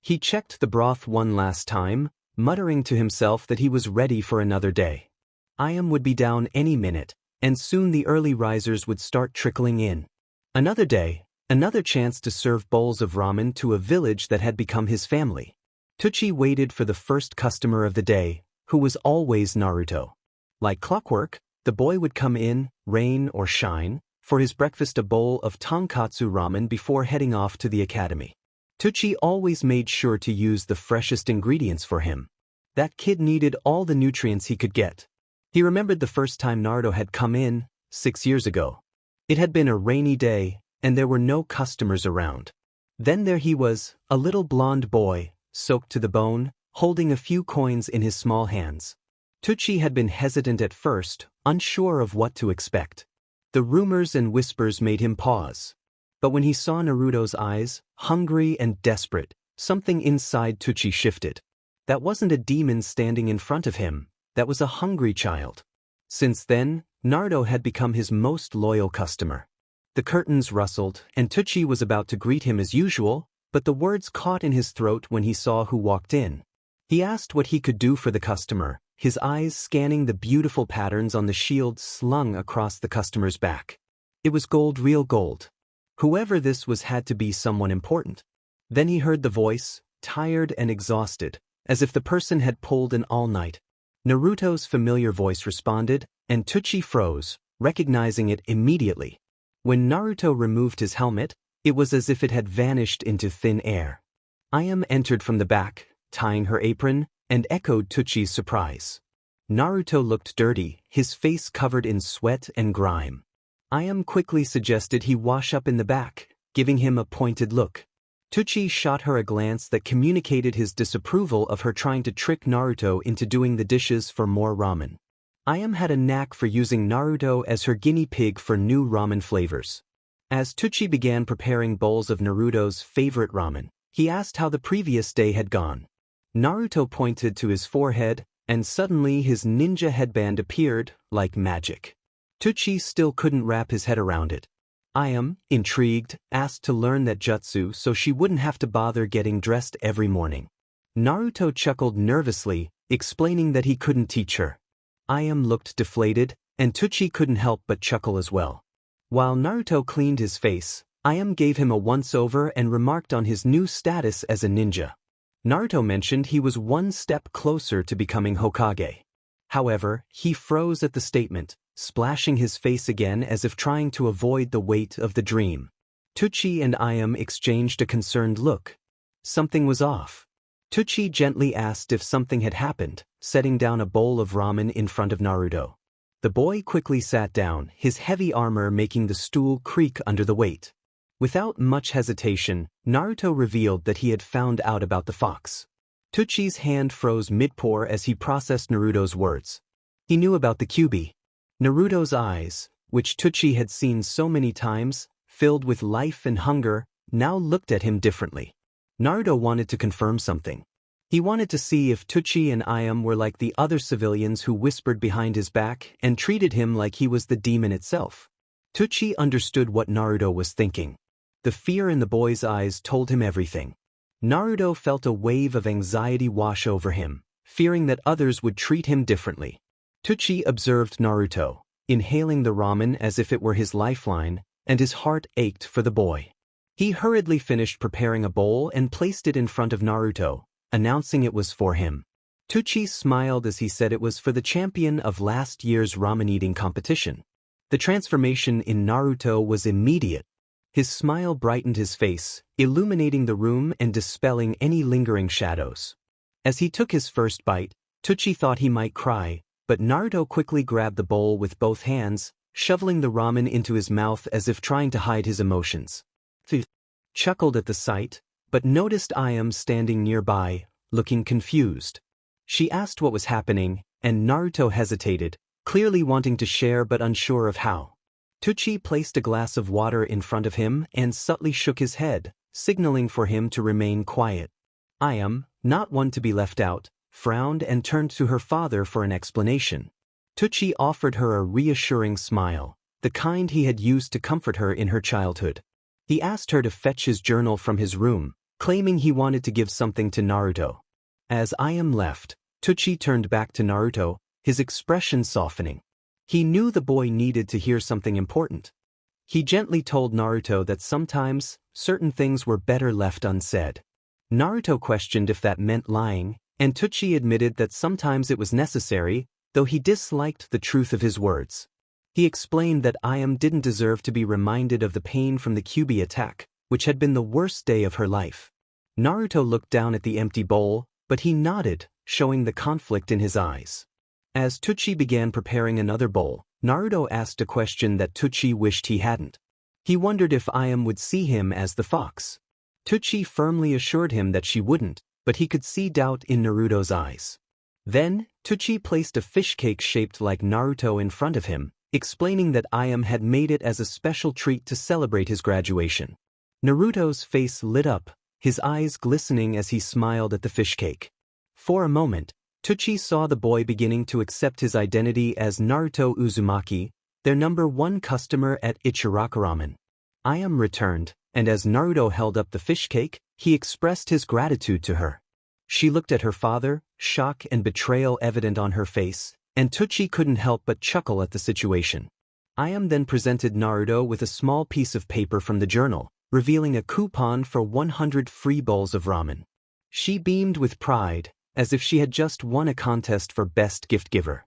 He checked the broth one last time, muttering to himself that he was ready for another day. Ayam would be down any minute, and soon the early risers would start trickling in. Another day, another chance to serve bowls of ramen to a village that had become his family. Tucci waited for the first customer of the day, who was always Naruto. Like clockwork, the boy would come in, rain or shine, for his breakfast a bowl of tonkatsu ramen before heading off to the academy. Tucci always made sure to use the freshest ingredients for him. That kid needed all the nutrients he could get. He remembered the first time Naruto had come in, 6 years ago. It had been a rainy day, and there were no customers around. Then there he was, a little blonde boy, soaked to the bone, holding a few coins in his small hands. Tucci had been hesitant at first, unsure of what to expect. The rumors and whispers made him pause. But when he saw Naruto's eyes, hungry and desperate, something inside Tucci shifted. That wasn't a demon standing in front of him, that was a hungry child. Since then, Naruto had become his most loyal customer. The curtains rustled, and Tucci was about to greet him as usual, but the words caught in his throat when he saw who walked in. He asked what he could do for the customer, his eyes scanning the beautiful patterns on the shield slung across the customer's back. It was gold, real gold. Whoever this was had to be someone important. Then he heard the voice, tired and exhausted, as if the person had pulled an all-night. Naruto's familiar voice responded, and Tucci froze, recognizing it immediately. When Naruto removed his helmet, it was as if it had vanished into thin air. Ayam entered from the back, tying her apron, and echoed Tucci's surprise. Naruto looked dirty, his face covered in sweat and grime. Ayam quickly suggested he wash up in the back, giving him a pointed look. Tucci shot her a glance that communicated his disapproval of her trying to trick Naruto into doing the dishes for more ramen. Ayam had a knack for using Naruto as her guinea pig for new ramen flavors. As Tucci began preparing bowls of Naruto's favorite ramen, he asked how the previous day had gone. Naruto pointed to his forehead, and suddenly his ninja headband appeared, like magic. Tucci still couldn't wrap his head around it. Ayam, intrigued, asked to learn that jutsu so she wouldn't have to bother getting dressed every morning. Naruto chuckled nervously, explaining that he couldn't teach her. Ayam looked deflated, and Tucci couldn't help but chuckle as well. While Naruto cleaned his face, Ayam gave him a once-over and remarked on his new status as a ninja. Naruto mentioned he was one step closer to becoming Hokage. However, he froze at the statement, splashing his face again as if trying to avoid the weight of the dream. Tucci and Ayam exchanged a concerned look. Something was off. Tucci gently asked if something had happened, setting down a bowl of ramen in front of Naruto. The boy quickly sat down, his heavy armor making the stool creak under the weight. Without much hesitation, Naruto revealed that he had found out about the fox. Tucci's hand froze mid-pour as he processed Naruto's words. He knew about the Kyuubi. Naruto's eyes, which Tucci had seen so many times, filled with life and hunger, now looked at him differently. Naruto wanted to confirm something. He wanted to see if Tucci and Ayam were like the other civilians who whispered behind his back and treated him like he was the demon itself. Tucci understood what Naruto was thinking. The fear in the boy's eyes told him everything. Naruto felt a wave of anxiety wash over him, fearing that others would treat him differently. Tucci observed Naruto, inhaling the ramen as if it were his lifeline, and his heart ached for the boy. He hurriedly finished preparing a bowl and placed it in front of Naruto, announcing it was for him. Tucci smiled as he said it was for the champion of last year's ramen-eating competition. The transformation in Naruto was immediate. His smile brightened his face, illuminating the room and dispelling any lingering shadows. As he took his first bite, Tucci thought he might cry, but Naruto quickly grabbed the bowl with both hands, shoveling the ramen into his mouth as if trying to hide his emotions. He chuckled at the sight, but noticed Ayam standing nearby, looking confused. She asked what was happening, and Naruto hesitated, clearly wanting to share but unsure of how. Tucci placed a glass of water in front of him and subtly shook his head, signaling for him to remain quiet. Ayam, not one to be left out, frowned and turned to her father for an explanation. Tucci offered her a reassuring smile, the kind he had used to comfort her in her childhood. He asked her to fetch his journal from his room, claiming he wanted to give something to Naruto. As Ayam left, Tucci turned back to Naruto, his expression softening. He knew the boy needed to hear something important. He gently told Naruto that sometimes, certain things were better left unsaid. Naruto questioned if that meant lying, and Tsuchi admitted that sometimes it was necessary, though he disliked the truth of his words. He explained that Ayam didn't deserve to be reminded of the pain from the Kyuubi attack, which had been the worst day of her life. Naruto looked down at the empty bowl, but he nodded, showing the conflict in his eyes. As Tsuchi began preparing another bowl, Naruto asked a question that Tsuchi wished he hadn't. He wondered if Ayam would see him as the fox. Tsuchi firmly assured him that she wouldn't, but he could see doubt in Naruto's eyes. Then, Tsuchi placed a fish cake shaped like Naruto in front of him, explaining that Ayam had made it as a special treat to celebrate his graduation. Naruto's face lit up, his eyes glistening as he smiled at the fish cake. For a moment, Tsuchi saw the boy beginning to accept his identity as Naruto Uzumaki, their #1 customer at Ichiraka Ramen. Ayam returned, and as Naruto held up the fish cake, he expressed his gratitude to her. She looked at her father, shock and betrayal evident on her face, and Tsuchi couldn't help but chuckle at the situation. Ayam then presented Naruto with a small piece of paper from the journal, revealing a coupon for 100 free bowls of ramen. She beamed with pride, as if she had just won a contest for best gift giver.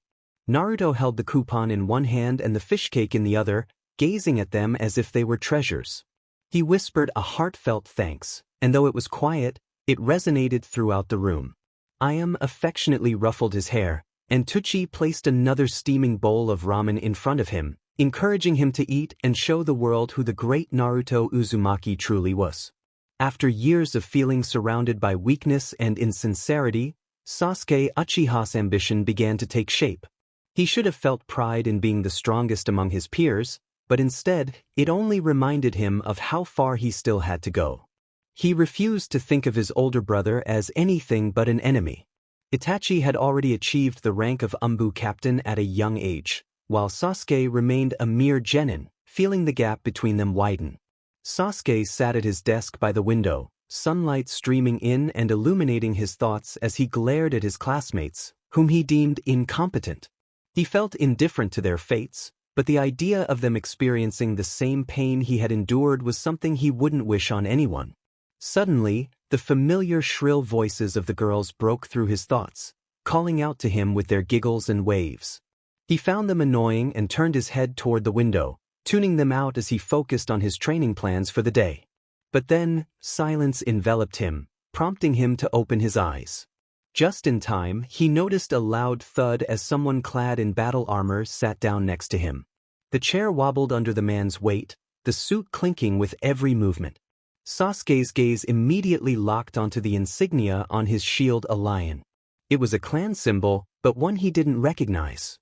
Naruto held the coupon in one hand and the fish cake in the other, gazing at them as if they were treasures. He whispered a heartfelt thanks, and though it was quiet, it resonated throughout the room. Ayam affectionately ruffled his hair, and Tsuchi placed another steaming bowl of ramen in front of him, encouraging him to eat and show the world who the great Naruto Uzumaki truly was. After years of feeling surrounded by weakness and insincerity, Sasuke Uchiha's ambition began to take shape. He should have felt pride in being the strongest among his peers, but instead, it only reminded him of how far he still had to go. He refused to think of his older brother as anything but an enemy. Itachi had already achieved the rank of Umbu captain at a young age, while Sasuke remained a mere genin, feeling the gap between them widen. Sasuke sat at his desk by the window, sunlight streaming in and illuminating his thoughts as he glared at his classmates, whom he deemed incompetent. He felt indifferent to their fates, but the idea of them experiencing the same pain he had endured was something he wouldn't wish on anyone. Suddenly, the familiar shrill voices of the girls broke through his thoughts, calling out to him with their giggles and waves. He found them annoying and turned his head toward the window, tuning them out as he focused on his training plans for the day. But then, silence enveloped him, prompting him to open his eyes. Just in time, he noticed a loud thud as someone clad in battle armor sat down next to him. The chair wobbled under the man's weight, the suit clinking with every movement. Sasuke's gaze immediately locked onto the insignia on his shield, a lion. It was a clan symbol, but one he didn't recognize.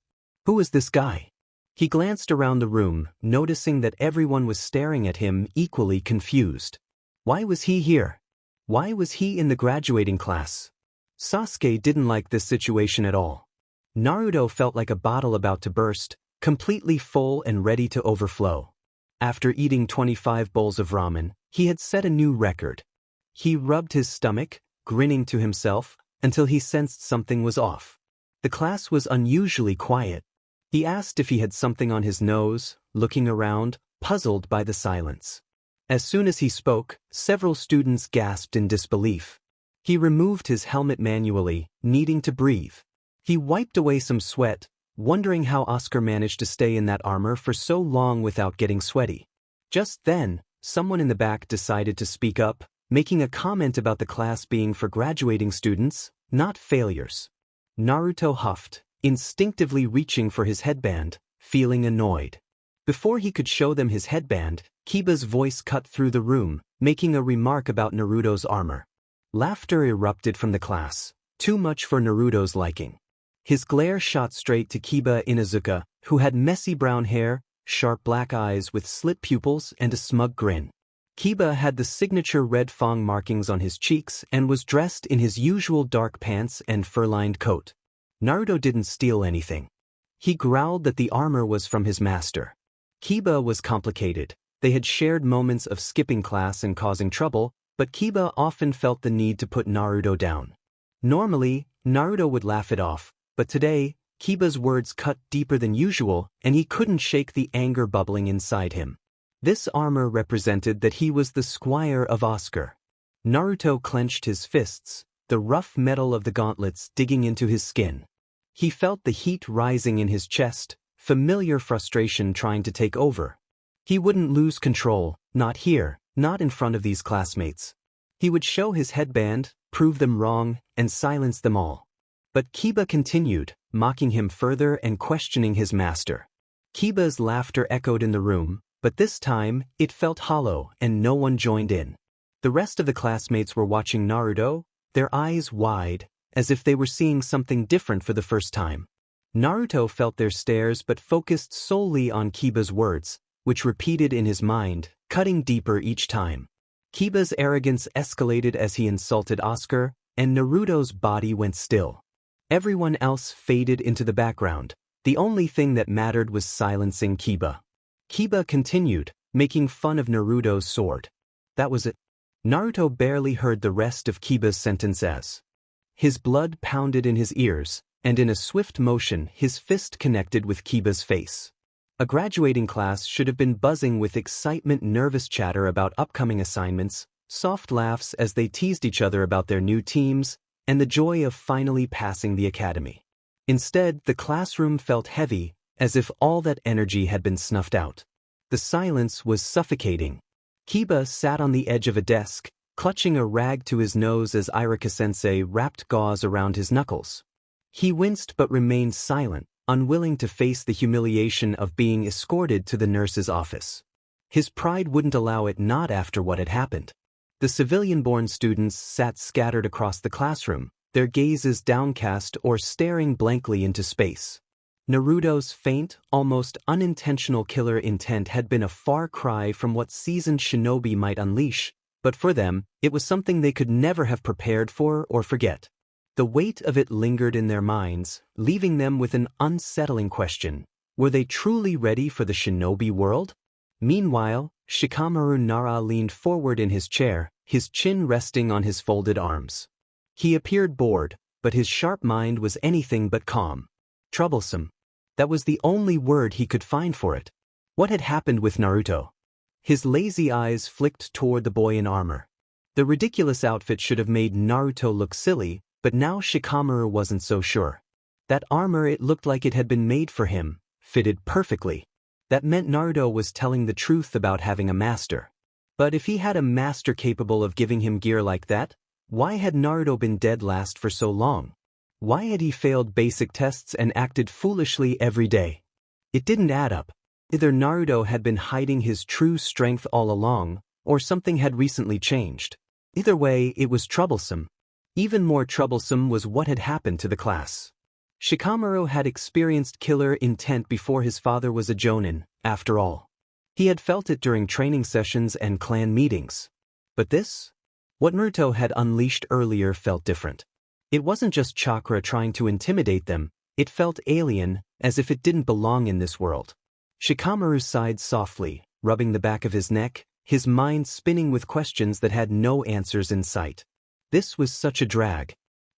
Who was this guy? He glanced around the room, noticing that everyone was staring at him, equally confused. Why was he here? Why was he in the graduating class? Sasuke didn't like this situation at all. Naruto felt like a bottle about to burst, completely full and ready to overflow. After eating 25 bowls of ramen, he had set a new record. He rubbed his stomach, grinning to himself, until he sensed something was off. The class was unusually quiet. He asked if he had something on his nose, looking around, puzzled by the silence. As soon as he spoke, several students gasped in disbelief. He removed his helmet manually, needing to breathe. He wiped away some sweat, wondering how Oscar managed to stay in that armor for so long without getting sweaty. Just then, someone in the back decided to speak up, making a comment about the class being for graduating students, not failures. Naruto huffed, instinctively reaching for his headband, feeling annoyed. Before he could show them his headband, Kiba's voice cut through the room, making a remark about Naruto's armor. Laughter erupted from the class, too much for Naruto's liking. His glare shot straight to Kiba Inuzuka, who had messy brown hair, sharp black eyes with slit pupils and a smug grin. Kiba had the signature red fang markings on his cheeks and was dressed in his usual dark pants and fur-lined coat. Naruto didn't steal anything. He growled that the armor was from his master. Kiba was complicated. They had shared moments of skipping class and causing trouble, but Kiba often felt the need to put Naruto down. Normally, Naruto would laugh it off, but today, Kiba's words cut deeper than usual, and he couldn't shake the anger bubbling inside him. This armor represented that he was the squire of Oscar. Naruto clenched his fists, the rough metal of the gauntlets digging into his skin. He felt the heat rising in his chest, familiar frustration trying to take over. He wouldn't lose control, not here, not in front of these classmates. He would show his headband, prove them wrong, and silence them all. But Kiba continued, mocking him further and questioning his master. Kiba's laughter echoed in the room, but this time, it felt hollow and no one joined in. The rest of the classmates were watching Naruto, their eyes wide, as if they were seeing something different for the first time. Naruto felt their stares but focused solely on Kiba's words, which repeated in his mind, cutting deeper each time. Kiba's arrogance escalated as he insulted Oscar, and Naruto's body went still. Everyone else faded into the background. The only thing that mattered was silencing Kiba. Kiba continued, making fun of Naruto's sword. That was it. Naruto barely heard the rest of Kiba's sentence as his blood pounded in his ears, and in a swift motion his fist connected with Kiba's face. A graduating class should have been buzzing with excitement, nervous chatter about upcoming assignments, soft laughs as they teased each other about their new teams, and the joy of finally passing the academy. Instead, the classroom felt heavy, as if all that energy had been snuffed out. The silence was suffocating. Kiba sat on the edge of a desk, clutching a rag to his nose as Iruka-sensei wrapped gauze around his knuckles. He winced but remained silent, unwilling to face the humiliation of being escorted to the nurse's office. His pride wouldn't allow it, not after what had happened. The civilian-born students sat scattered across the classroom, their gazes downcast or staring blankly into space. Naruto's faint, almost unintentional killer intent had been a far cry from what seasoned shinobi might unleash, but for them, it was something they could never have prepared for or forget. The weight of it lingered in their minds, leaving them with an unsettling question. Were they truly ready for the shinobi world? Meanwhile, Shikamaru Nara leaned forward in his chair, his chin resting on his folded arms. He appeared bored, but his sharp mind was anything but calm. Troublesome. That was the only word he could find for it. What had happened with Naruto? His lazy eyes flicked toward the boy in armor. The ridiculous outfit should have made Naruto look silly, but now Shikamaru wasn't so sure. That armor, it looked like it had been made for him, fitted perfectly. That meant Naruto was telling the truth about having a master. But if he had a master capable of giving him gear like that, why had Naruto been dead last for so long? Why had he failed basic tests and acted foolishly every day? It didn't add up. Either Naruto had been hiding his true strength all along, or something had recently changed. Either way, it was troublesome. Even more troublesome was what had happened to the class. Shikamaru had experienced killer intent before his father was a jonin, after all. He had felt it during training sessions and clan meetings. But this? What Naruto had unleashed earlier felt different. It wasn't just chakra trying to intimidate them, it felt alien, as if it didn't belong in this world. Shikamaru sighed softly, rubbing the back of his neck, his mind spinning with questions that had no answers in sight. This was such a drag.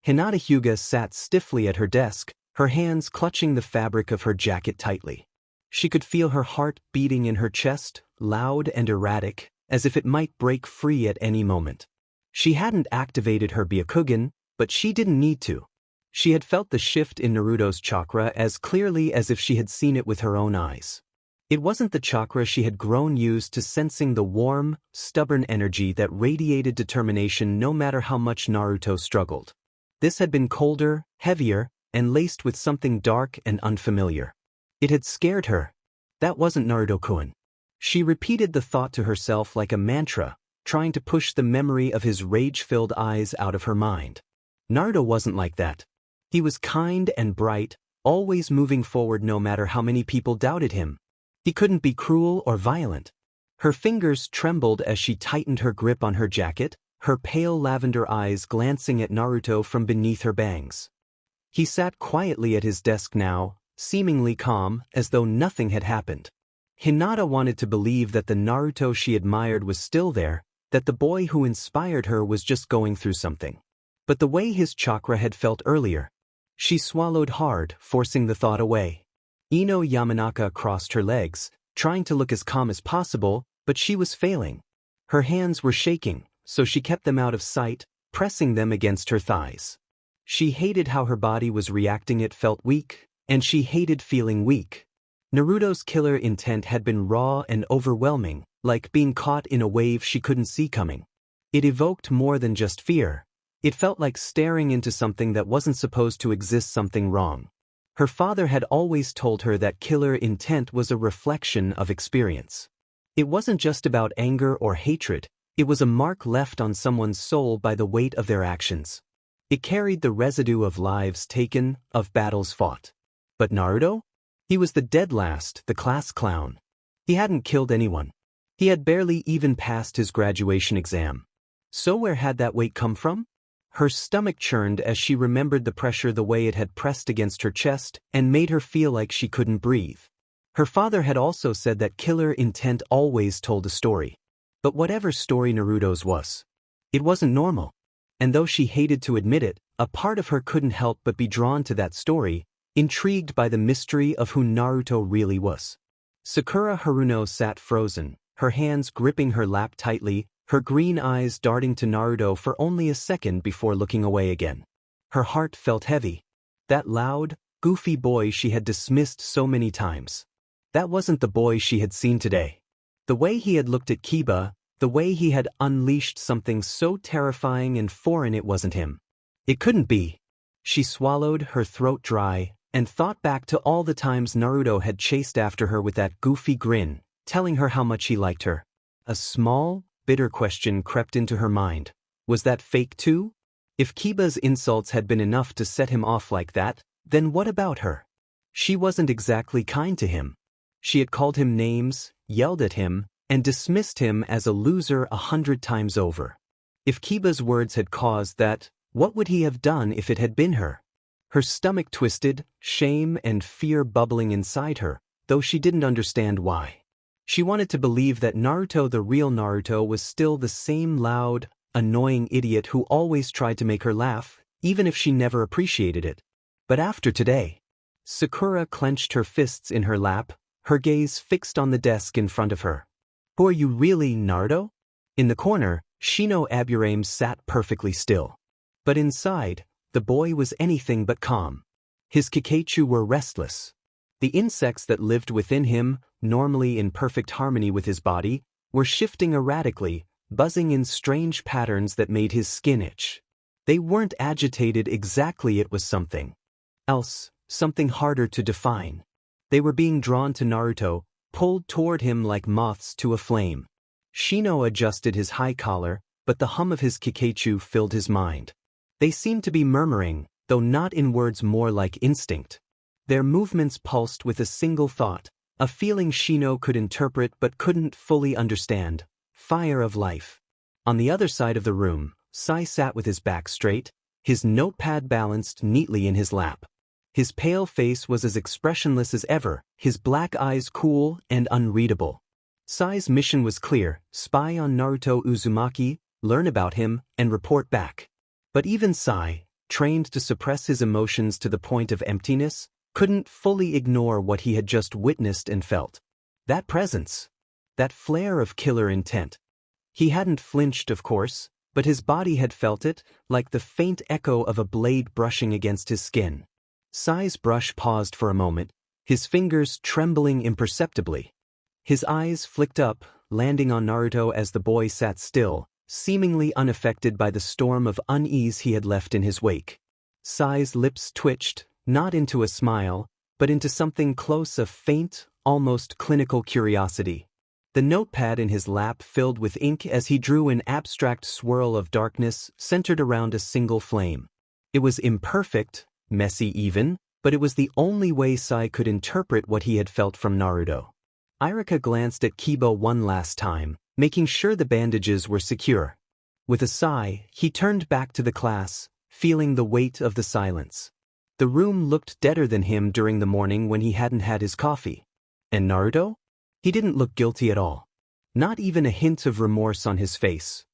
Hinata Hyuga sat stiffly at her desk, her hands clutching the fabric of her jacket tightly. She could feel her heart beating in her chest, loud and erratic, as if it might break free at any moment. She hadn't activated her Byakugan, but she didn't need to. She had felt the shift in Naruto's chakra as clearly as if she had seen it with her own eyes. It wasn't the chakra she had grown used to, sensing the warm, stubborn energy that radiated determination no matter how much Naruto struggled. This had been colder, heavier, and laced with something dark and unfamiliar. It had scared her. That wasn't Naruto-kun. She repeated the thought to herself like a mantra, trying to push the memory of his rage-filled eyes out of her mind. Naruto wasn't like that. He was kind and bright, always moving forward no matter how many people doubted him. He couldn't be cruel or violent. Her fingers trembled as she tightened her grip on her jacket, her pale lavender eyes glancing at Naruto from beneath her bangs. He sat quietly at his desk now, seemingly calm, as though nothing had happened. Hinata wanted to believe that the Naruto she admired was still there, that the boy who inspired her was just going through something. But the way his chakra had felt earlier, She swallowed hard, forcing the thought away. Ino Yamanaka crossed her legs, trying to look as calm as possible, but she was failing. Her hands were shaking, so she kept them out of sight, pressing them against her thighs. She hated how her body was reacting. It felt weak, and she hated feeling weak. Naruto's killer intent had been raw and overwhelming, like being caught in a wave she couldn't see coming. It evoked more than just fear. It felt like staring into something that wasn't supposed to exist, something wrong. Her father had always told her that killer intent was a reflection of experience. It wasn't just about anger or hatred, it was a mark left on someone's soul by the weight of their actions. It carried the residue of lives taken, of battles fought. But Naruto? He was the dead last, the class clown. He hadn't killed anyone. He had barely even passed his graduation exam. So where had that weight come from? Her stomach churned as she remembered the pressure, the way it had pressed against her chest and made her feel like she couldn't breathe. Her father had also said that killer intent always told a story. But whatever story Naruto's was, it wasn't normal. And though she hated to admit it, a part of her couldn't help but be drawn to that story, intrigued by the mystery of who Naruto really was. Sakura Haruno sat frozen, her hands gripping her lap tightly, her green eyes darting to Naruto for only a second before looking away again. Her heart felt heavy. That loud, goofy boy she had dismissed so many times. That wasn't the boy she had seen today. The way he had looked at Kiba, the way he had unleashed something so terrifying and foreign, it wasn't him. It couldn't be. She swallowed, her throat dry, and thought back to all the times Naruto had chased after her with that goofy grin, telling her how much he liked her. A small, bitter question crept into her mind. Was that fake too? If Kiba's insults had been enough to set him off like that, then what about her? She wasn't exactly kind to him. She had called him names, yelled at him, and dismissed him as a loser 100 times over. If Kiba's words had caused that, what would he have done if it had been her? Her stomach twisted, shame and fear bubbling inside her, though she didn't understand why. She wanted to believe that Naruto, the real Naruto, was still the same loud, annoying idiot who always tried to make her laugh, even if she never appreciated it. But after today, Sakura clenched her fists in her lap, her gaze fixed on the desk in front of her. Who are you really, Naruto? In the corner, Shino Aburame sat perfectly still. But inside, the boy was anything but calm. His Kikaichu were restless. The insects that lived within him, normally in perfect harmony with his body, were shifting erratically, buzzing in strange patterns that made his skin itch. They weren't agitated exactly, it was something else, something harder to define. They were being drawn to Naruto, pulled toward him like moths to a flame. Shino adjusted his high collar, but the hum of his Kikaichu filled his mind. They seemed to be murmuring, though not in words, more like instinct. Their movements pulsed with a single thought, a feeling Shino could interpret but couldn't fully understand: fire of life. On the other side of the room, Sai sat with his back straight, his notepad balanced neatly in his lap. His pale face was as expressionless as ever, his black eyes cool and unreadable. Sai's mission was clear: spy on Naruto Uzumaki, learn about him, and report back. But even Sai, trained to suppress his emotions to the point of emptiness, couldn't fully ignore what he had just witnessed and felt. That presence. That flare of killer intent. He hadn't flinched, of course, but his body had felt it, like the faint echo of a blade brushing against his skin. Sai's brush paused for a moment, his fingers trembling imperceptibly. His eyes flicked up, landing on Naruto as the boy sat still, seemingly unaffected by the storm of unease he had left in his wake. Sai's lips twitched, not into a smile, but into something close, a faint, almost clinical curiosity. The notepad in his lap filled with ink as he drew an abstract swirl of darkness centered around a single flame. It was imperfect, messy even, but it was the only way Sai could interpret what he had felt from Naruto. Iruka glanced at Kiba one last time, making sure the bandages were secure. With a sigh, he turned back to the class, feeling the weight of the silence. The room looked deader than him during the morning when he hadn't had his coffee. And Naruto? He didn't look guilty at all. Not even a hint of remorse on his face.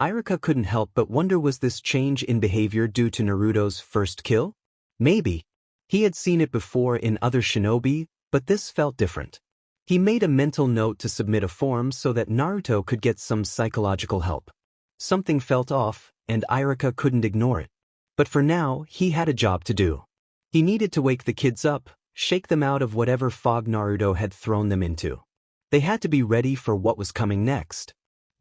Iruka couldn't help but wonder, was this change in behavior due to Naruto's first kill? Maybe. He had seen it before in other shinobi, but this felt different. He made a mental note to submit a form so that Naruto could get some psychological help. Something felt off, and Iruka couldn't ignore it. But for now, he had a job to do. He needed to wake the kids up, shake them out of whatever fog Naruto had thrown them into. They had to be ready for what was coming next.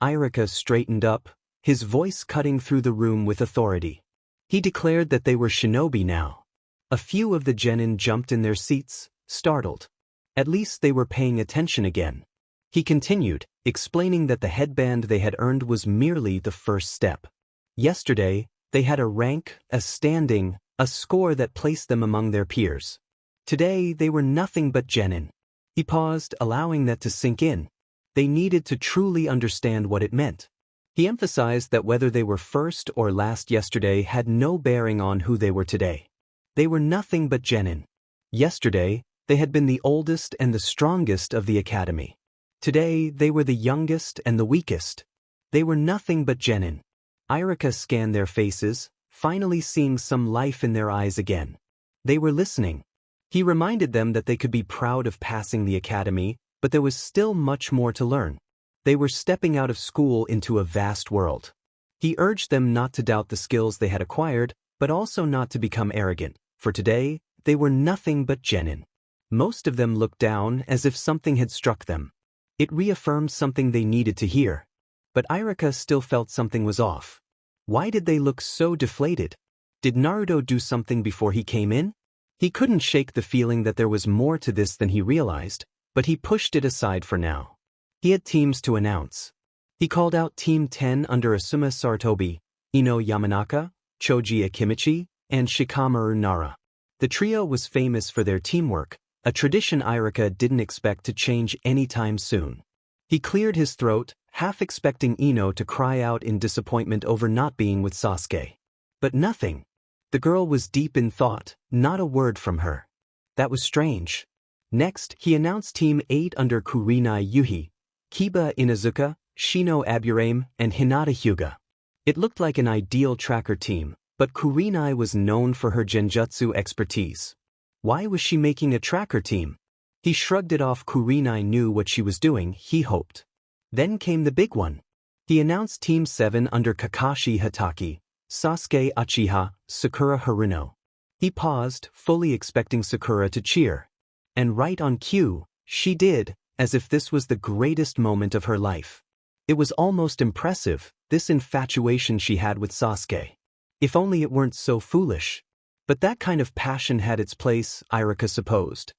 Iruka straightened up, his voice cutting through the room with authority. He declared that they were shinobi now. A few of the genin jumped in their seats, startled. At least they were paying attention again. He continued, explaining that the headband they had earned was merely the first step. Yesterday, they had a rank, a standing, a score that placed them among their peers. Today, they were nothing but genin. He paused, allowing that to sink in. They needed to truly understand what it meant. He emphasized that whether they were first or last yesterday had no bearing on who they were today. They were nothing but genin. Yesterday, they had been the oldest and the strongest of the academy. Today, they were the youngest and the weakest. They were nothing but genin. Iruka scanned their faces, finally seeing some life in their eyes again. They were listening. He reminded them that they could be proud of passing the academy, but there was still much more to learn. They were stepping out of school into a vast world. He urged them not to doubt the skills they had acquired, but also not to become arrogant, for today, they were nothing but genin. Most of them looked down as if something had struck them. It reaffirmed something they needed to hear. But Iruka still felt something was off. Why did they look so deflated? Did Naruto do something before he came in? He couldn't shake the feeling that there was more to this than he realized, but he pushed it aside for now. He had teams to announce. He called out Team 10 under Asuma Sartobi, Ino Yamanaka, Choji Akimichi, and Shikamaru Nara. The trio was famous for their teamwork, a tradition Iruka didn't expect to change anytime soon. He cleared his throat, half expecting Ino to cry out in disappointment over not being with Sasuke. But nothing. The girl was deep in thought, not a word from her. That was strange. Next, he announced Team 8 under Kurenai Yuhi, Kiba Inazuka, Shino Aburame, and Hinata Hyuga. It looked like an ideal tracker team, but Kurenai was known for her genjutsu expertise. Why was she making a tracker team? He shrugged it off. Kurenai knew what she was doing, he hoped. Then came the big one. He announced Team 7 under Kakashi Hatake, Sasuke Uchiha, Sakura Haruno. He paused, fully expecting Sakura to cheer. And right on cue, she did, as if this was the greatest moment of her life. It was almost impressive, this infatuation she had with Sasuke. If only it weren't so foolish. But that kind of passion had its place, Iruka supposed.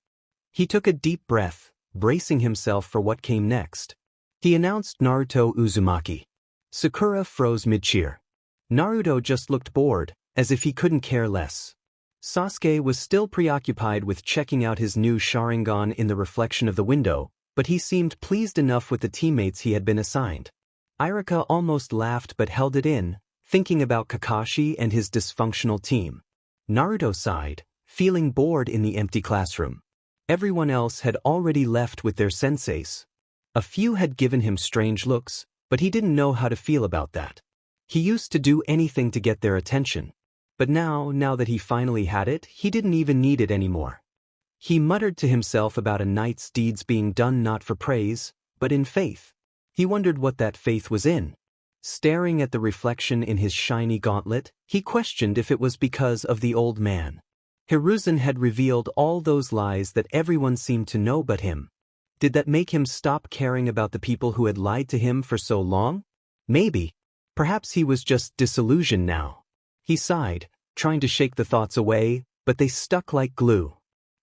He took a deep breath, bracing himself for what came next. He announced Naruto Uzumaki. Sakura froze mid-cheer. Naruto just looked bored, as if he couldn't care less. Sasuke was still preoccupied with checking out his new Sharingan in the reflection of the window, but he seemed pleased enough with the teammates he had been assigned. Iruka almost laughed but held it in, thinking about Kakashi and his dysfunctional team. Naruto sighed, feeling bored in the empty classroom. Everyone else had already left with their senseis. A few had given him strange looks, but he didn't know how to feel about that. He used to do anything to get their attention. But now that he finally had it, he didn't even need it anymore. He muttered to himself about a knight's deeds being done not for praise, but in faith. He wondered what that faith was in. Staring at the reflection in his shiny gauntlet, he questioned if it was because of the old man. Hiruzen had revealed all those lies that everyone seemed to know but him. Did that make him stop caring about the people who had lied to him for so long? Maybe. Perhaps he was just disillusioned now. He sighed, trying to shake the thoughts away, but they stuck like glue.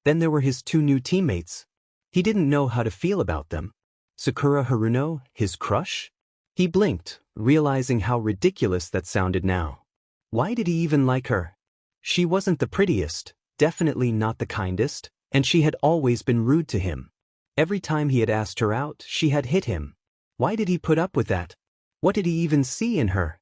Then there were his two new teammates. He didn't know how to feel about them. Sakura Haruno, his crush? He blinked, realizing how ridiculous that sounded now. Why did he even like her? She wasn't the prettiest, definitely not the kindest, and she had always been rude to him. Every time he had asked her out, she had hit him. Why did he put up with that? What did he even see in her?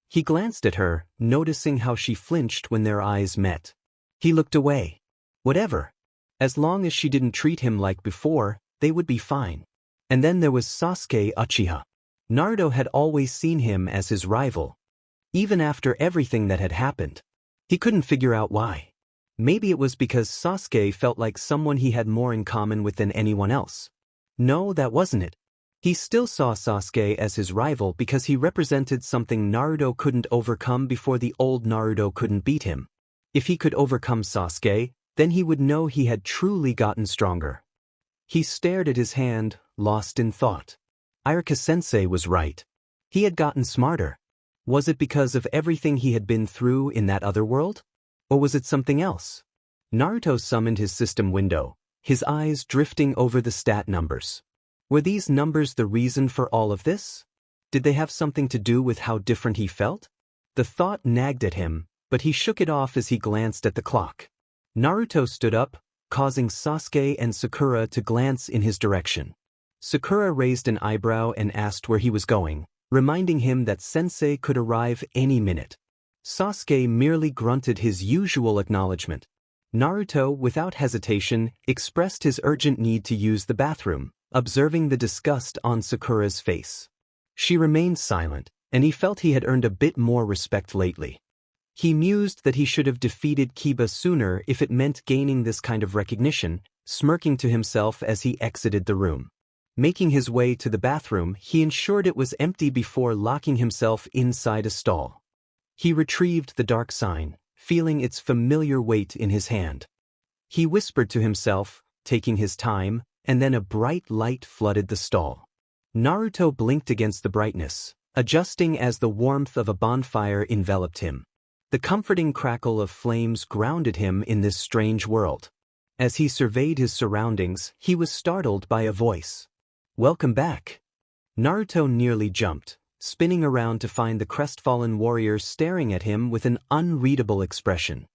He glanced at her, noticing how she flinched when their eyes met. He looked away. Whatever. As long as she didn't treat him like before, they would be fine. And then there was Sasuke Uchiha. Naruto had always seen him as his rival. Even after everything that had happened. He couldn't figure out why. Maybe it was because Sasuke felt like someone he had more in common with than anyone else. No, that wasn't it. He still saw Sasuke as his rival because he represented something Naruto couldn't overcome before the old Naruto couldn't beat him. If he could overcome Sasuke, then he would know he had truly gotten stronger. He stared at his hand, lost in thought. Iruka-sensei was right. He had gotten smarter. Was it because of everything he had been through in that other world? Or was it something else? Naruto summoned his system window, his eyes drifting over the stat numbers. Were these numbers the reason for all of this? Did they have something to do with how different he felt? The thought nagged at him, but he shook it off as he glanced at the clock. Naruto stood up, causing Sasuke and Sakura to glance in his direction. Sakura raised an eyebrow and asked where he was going, reminding him that sensei could arrive any minute. Sasuke merely grunted his usual acknowledgement. Naruto, without hesitation, expressed his urgent need to use the bathroom, observing the disgust on Sakura's face. She remained silent, and he felt he had earned a bit more respect lately. He mused that he should have defeated Kiba sooner if it meant gaining this kind of recognition, smirking to himself as he exited the room. Making his way to the bathroom, he ensured it was empty before locking himself inside a stall. He retrieved the Darksign, feeling its familiar weight in his hand. He whispered to himself, taking his time, and then a bright light flooded the stall. Naruto blinked against the brightness, adjusting as the warmth of a bonfire enveloped him. The comforting crackle of flames grounded him in this strange world. As he surveyed his surroundings, he was startled by a voice. "Welcome back." Naruto nearly jumped, spinning around to find the crestfallen warrior staring at him with an unreadable expression.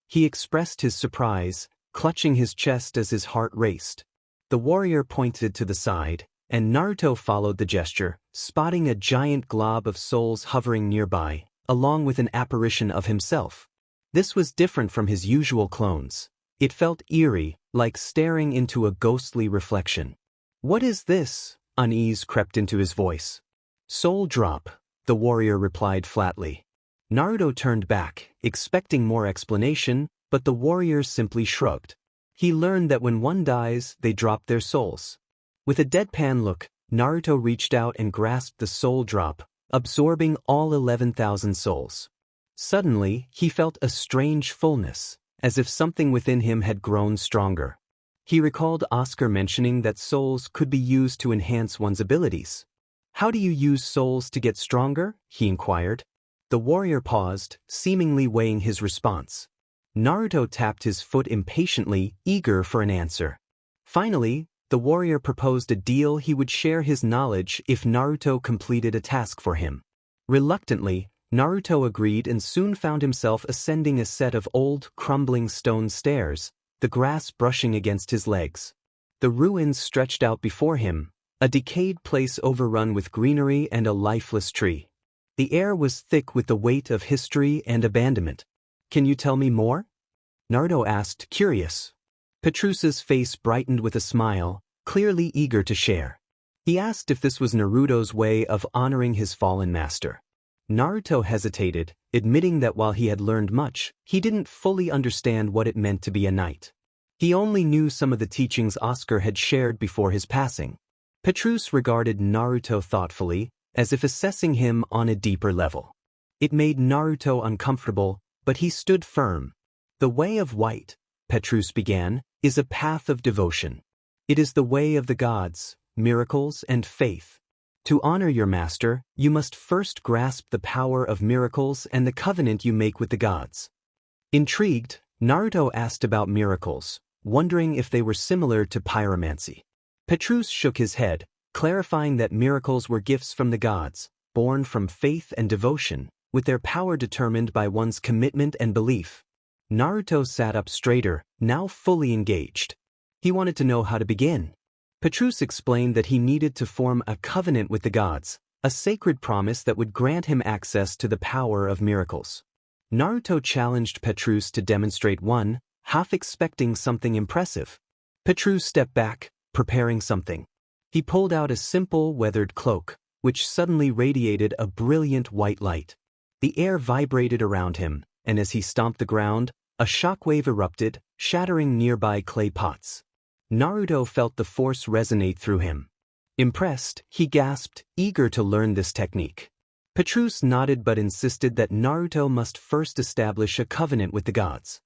He expressed his surprise, clutching his chest as his heart raced. The warrior pointed to the side, and Naruto followed the gesture, spotting a giant glob of souls hovering nearby, along with an apparition of himself. This was different from his usual clones. It felt eerie, like staring into a ghostly reflection. "What is this?" Unease crept into his voice. "Soul drop," the warrior replied flatly. Naruto turned back, expecting more explanation, but the warrior simply shrugged. He learned that when one dies, they drop their souls. With a deadpan look, Naruto reached out and grasped the soul drop, absorbing all 11,000 souls. Suddenly, he felt a strange fullness, as if something within him had grown stronger. He recalled Oscar mentioning that souls could be used to enhance one's abilities. "How do you use souls to get stronger?" he inquired. The warrior paused, seemingly weighing his response. Naruto tapped his foot impatiently, eager for an answer. Finally, the warrior proposed a deal: he would share his knowledge if Naruto completed a task for him. Reluctantly, Naruto agreed and soon found himself ascending a set of old, crumbling stone stairs, the grass brushing against his legs. The ruins stretched out before him, a decayed place overrun with greenery and a lifeless tree. The air was thick with the weight of history and abandonment. "Can you tell me more?" Naruto asked, curious. Petrusa's face brightened with a smile, clearly eager to share. He asked if this was Naruto's way of honoring his fallen master. Naruto hesitated, admitting that while he had learned much, he didn't fully understand what it meant to be a knight. He only knew some of the teachings Oscar had shared before his passing. Petrus regarded Naruto thoughtfully, as if assessing him on a deeper level. It made Naruto uncomfortable, but he stood firm. "The way of white," Petrus began, "is a path of devotion. It is the way of the gods, miracles, and faith. To honor your master, you must first grasp the power of miracles and the covenant you make with the gods." Intrigued, Naruto asked about miracles, wondering if they were similar to pyromancy. Petrus shook his head, clarifying that miracles were gifts from the gods, born from faith and devotion, with their power determined by one's commitment and belief. Naruto sat up straighter, now fully engaged. He wanted to know how to begin. Petrus explained that he needed to form a covenant with the gods, a sacred promise that would grant him access to the power of miracles. Naruto challenged Petrus to demonstrate one, half expecting something impressive. Petrus stepped back, preparing something. He pulled out a simple, weathered cloak, which suddenly radiated a brilliant white light. The air vibrated around him, and as he stomped the ground, A shockwave erupted, shattering nearby clay pots. Naruto felt the force resonate through him. Impressed, he gasped, eager to learn this technique. Petrus nodded but insisted that Naruto must first establish a covenant with the gods.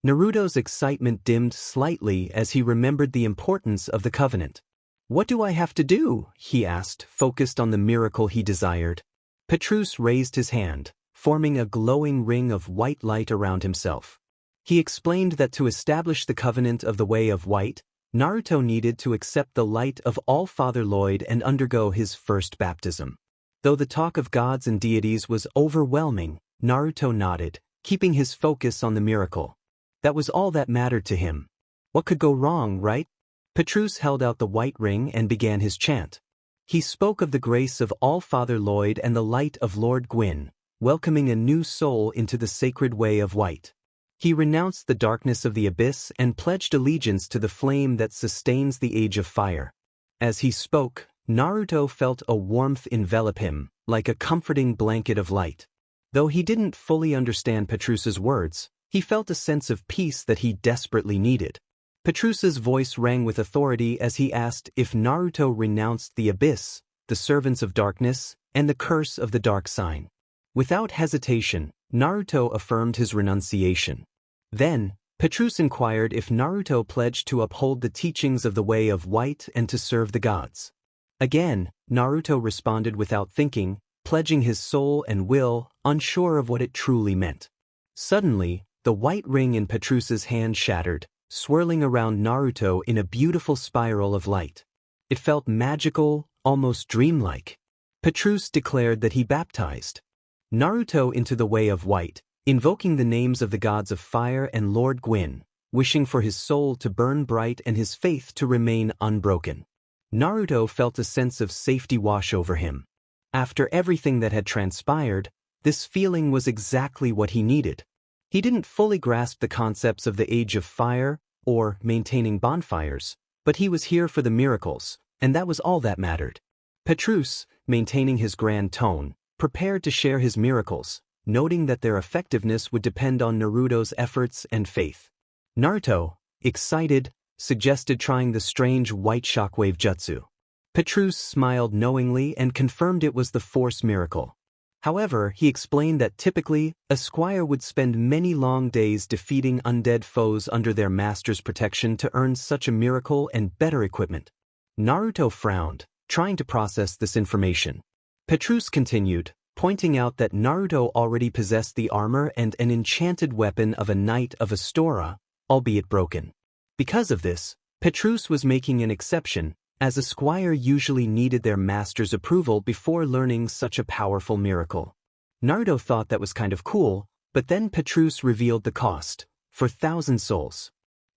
Naruto's excitement dimmed slightly as he remembered the importance of the covenant. "What do I have to do?" he asked, focused on the miracle he desired. Petrus raised his hand, forming a glowing ring of white light around himself. He explained that to establish the covenant of the Way of White, Naruto needed to accept the light of All-Father Lloyd and undergo his first baptism. Though the talk of gods and deities was overwhelming, Naruto nodded, keeping his focus on the miracle. That was all that mattered to him. What could go wrong, right? Petrus held out the white ring and began his chant. He spoke of the grace of All-Father Lloyd and the light of Lord Gwyn, welcoming a new soul into the sacred Way of White. He renounced the darkness of the abyss and pledged allegiance to the flame that sustains the Age of Fire. As he spoke, Naruto felt a warmth envelop him, like a comforting blanket of light. Though he didn't fully understand Petrus's words, he felt a sense of peace that he desperately needed. Petrus's voice rang with authority as he asked if Naruto renounced the abyss, the servants of darkness, and the curse of the Darksign. Without hesitation, Naruto affirmed his renunciation. Then, Petrus inquired if Naruto pledged to uphold the teachings of the Way of White and to serve the gods. Again, Naruto responded without thinking, pledging his soul and will, unsure of what it truly meant. Suddenly, the white ring in Petrus's hand shattered, swirling around Naruto in a beautiful spiral of light. It felt magical, almost dreamlike. Petrus declared that he baptized Naruto into the Way of White, invoking the names of the gods of fire and Lord Gwyn, wishing for his soul to burn bright and his faith to remain unbroken. Naruto felt a sense of safety wash over him. After everything that had transpired, this feeling was exactly what he needed. He didn't fully grasp the concepts of the Age of Fire, or maintaining bonfires, but he was here for the miracles, and that was all that mattered. Petrus, maintaining his grand tone, prepared to share his miracles, noting that their effectiveness would depend on Naruto's efforts and faith. Naruto, excited, suggested trying the strange white shockwave jutsu. Petrus smiled knowingly and confirmed it was the Force miracle. However, he explained that typically, a squire would spend many long days defeating undead foes under their master's protection to earn such a miracle and better equipment. Naruto frowned, trying to process this information. Petrus continued, pointing out that Naruto already possessed the armor and an enchanted weapon of a Knight of Astora, albeit broken. Because of this, Petrus was making an exception, as a squire usually needed their master's approval before learning such a powerful miracle. Naruto thought that was kind of cool, but then Petrus revealed the cost, for 1,000 souls.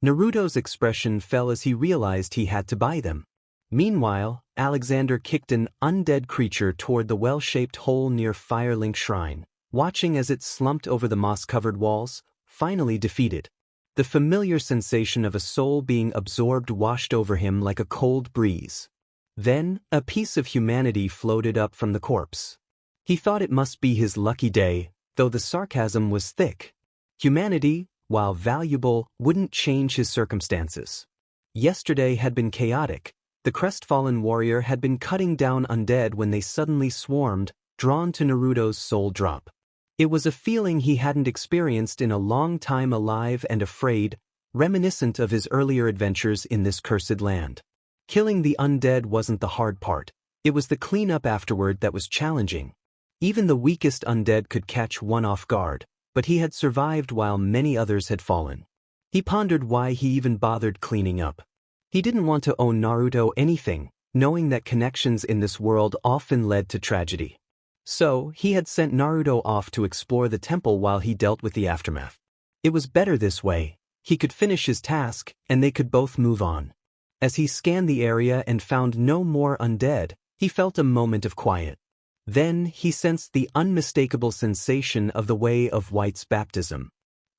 Naruto's expression fell as he realized he had to buy them. Meanwhile, Alexander kicked an undead creature toward the well-shaped hole near Firelink Shrine, watching as it slumped over the moss-covered walls, finally defeated. The familiar sensation of a soul being absorbed washed over him like a cold breeze. Then, a piece of humanity floated up from the corpse. He thought it must be his lucky day, though the sarcasm was thick. Humanity, while valuable, wouldn't change his circumstances. Yesterday had been chaotic. The crestfallen warrior had been cutting down undead when they suddenly swarmed, drawn to Naruto's soul drop. It was a feeling he hadn't experienced in a long time, alive and afraid, reminiscent of his earlier adventures in this cursed land. Killing the undead wasn't the hard part. It was the cleanup afterward that was challenging. Even the weakest undead could catch one off guard, but he had survived while many others had fallen. He pondered why he even bothered cleaning up. He didn't want to owe Naruto anything, knowing that connections in this world often led to tragedy. So, he had sent Naruto off to explore the temple while he dealt with the aftermath. It was better this way. He could finish his task, and they could both move on. As he scanned the area and found no more undead, he felt a moment of quiet. Then, he sensed the unmistakable sensation of the Way of White's baptism.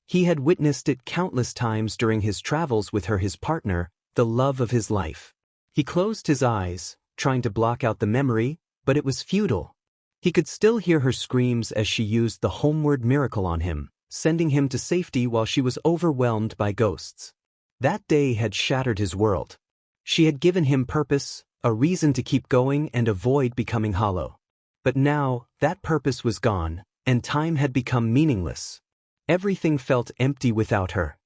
He had witnessed it countless times during his travels with her, his partner, the love of his life. He closed his eyes, trying to block out the memory, but it was futile. He could still hear her screams as she used the homeward miracle on him, sending him to safety while she was overwhelmed by ghosts. That day had shattered his world. She had given him purpose, a reason to keep going and avoid becoming hollow. But now, that purpose was gone, and time had become meaningless. Everything felt empty without her.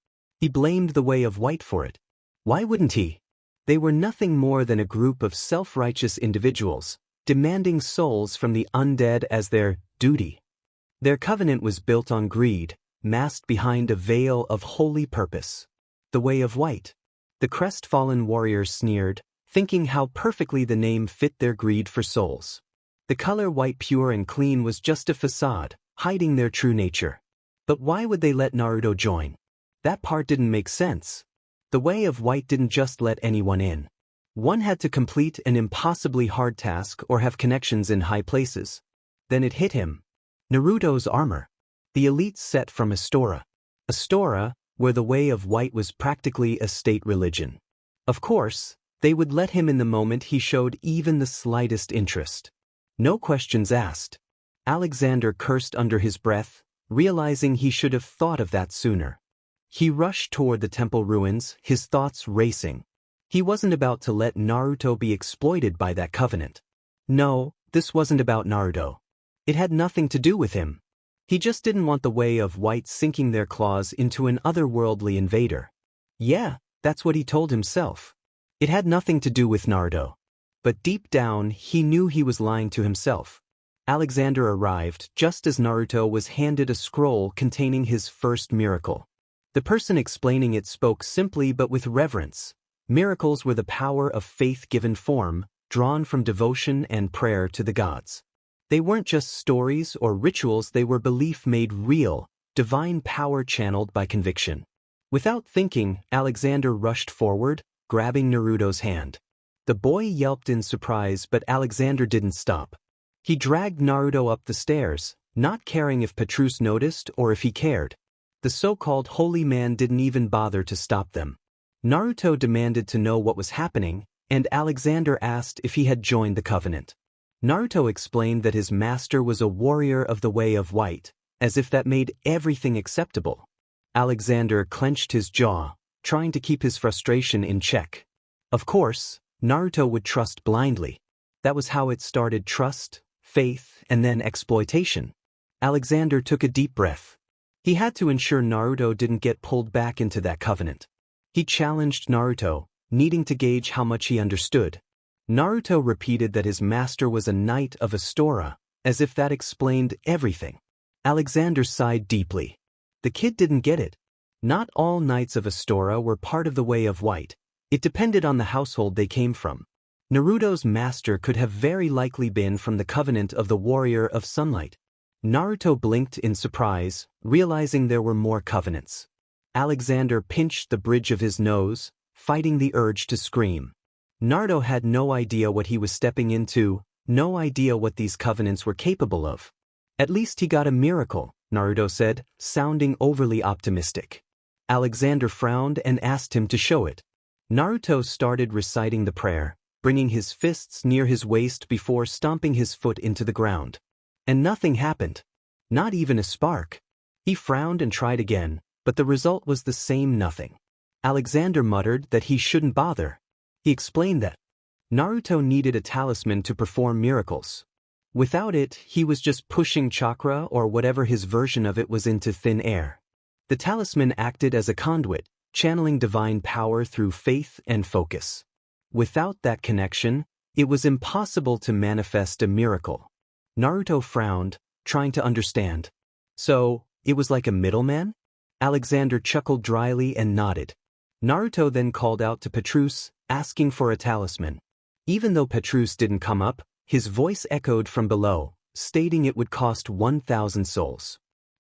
He blamed the Way of White for it. Why wouldn't he? They were nothing more than a group of self-righteous individuals, demanding souls from the undead as their duty. Their covenant was built on greed, masked behind a veil of holy purpose. The Way of White. The crestfallen warriors sneered, thinking how perfectly the name fit their greed for souls. The color white pure and clean was just a facade, hiding their true nature. But why would they let Naruto join? That part didn't make sense. The Way of White didn't just let anyone in. One had to complete an impossibly hard task or have connections in high places. Then it hit him. Naruto's armor. The elite set from Astora. Astora, where the Way of White was practically a state religion. Of course, they would let him in the moment he showed even the slightest interest. No questions asked. Alexander cursed under his breath, realizing he should have thought of that sooner. He rushed toward the temple ruins, his thoughts racing. He wasn't about to let Naruto be exploited by that covenant. No, this wasn't about Naruto. It had nothing to do with him. He just didn't want the Way of White sinking their claws into an otherworldly invader. Yeah, that's what he told himself. It had nothing to do with Naruto. But deep down, he knew he was lying to himself. Alexander arrived just as Naruto was handed a scroll containing his first miracle. The person explaining it spoke simply but with reverence. Miracles were the power of faith given form, drawn from devotion and prayer to the gods. They weren't just stories or rituals, they were belief made real, divine power channeled by conviction. Without thinking, Alexander rushed forward, grabbing Naruto's hand. The boy yelped in surprise, but Alexander didn't stop. He dragged Naruto up the stairs, not caring if Petrus noticed or if he cared. The so-called holy man didn't even bother to stop them. Naruto demanded to know what was happening, and Alexander asked if he had joined the covenant. Naruto explained that his master was a warrior of the Way of White, as if that made everything acceptable. Alexander clenched his jaw, trying to keep his frustration in check. Of course, Naruto would trust blindly. That was how it started: trust, faith, and then exploitation. Alexander took a deep breath. He had to ensure Naruto didn't get pulled back into that covenant. He challenged Naruto, needing to gauge how much he understood. Naruto repeated that his master was a knight of Astora, as if that explained everything. Alexander sighed deeply. The kid didn't get it. Not all knights of Astora were part of the Way of White. It depended on the household they came from. Naruto's master could have very likely been from the covenant of the Warrior of Sunlight. Naruto blinked in surprise, realizing there were more covenants. Alexander pinched the bridge of his nose, fighting the urge to scream. Naruto had no idea what he was stepping into, no idea what these covenants were capable of. At least he got a miracle, Naruto said, sounding overly optimistic. Alexander frowned and asked him to show it. Naruto started reciting the prayer, bringing his fists near his waist before stomping his foot into the ground. And nothing happened. Not even a spark. He frowned and tried again, but the result was the same nothing. Alexander muttered that he shouldn't bother. He explained that Naruto needed a talisman to perform miracles. Without it, he was just pushing chakra or whatever his version of it was into thin air. The talisman acted as a conduit, channeling divine power through faith and focus. Without that connection, it was impossible to manifest a miracle. Naruto frowned, trying to understand. So, it was like a middleman? Alexander chuckled dryly and nodded. Naruto then called out to Petrus, asking for a talisman. Even though Petrus didn't come up, his voice echoed from below, stating it would cost 1,000 souls.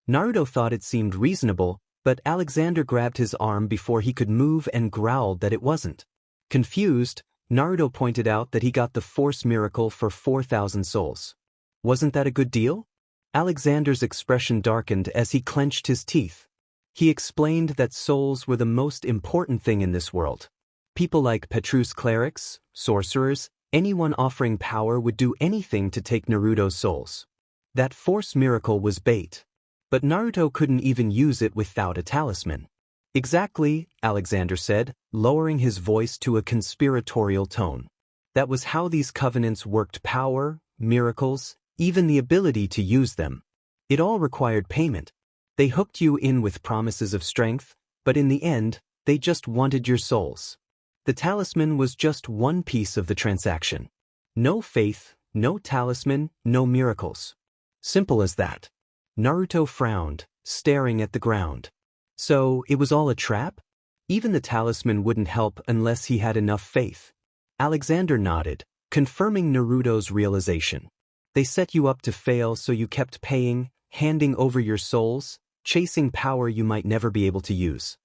Naruto thought it seemed reasonable, but Alexander grabbed his arm before he could move and growled that it wasn't. Confused, Naruto pointed out that he got the force miracle for 4,000 souls. Wasn't that a good deal? Alexander's expression darkened as he clenched his teeth. He explained that souls were the most important thing in this world. People like Petrus clerics, sorcerers, anyone offering power would do anything to take Naruto's souls. That force miracle was bait. But Naruto couldn't even use it without a talisman. Exactly, Alexander said, lowering his voice to a conspiratorial tone. That was how these covenants worked: power, miracles, even the ability to use them. It all required payment. They hooked you in with promises of strength, but in the end, they just wanted your souls. The talisman was just one piece of the transaction. No faith, no talisman, no miracles. Simple as that. Naruto frowned, staring at the ground. So, it was all a trap? Even the talisman wouldn't help unless he had enough faith. Alexander nodded, confirming Naruto's realization. They set you up to fail, so you kept paying, handing over your souls, chasing power you might never be able to use.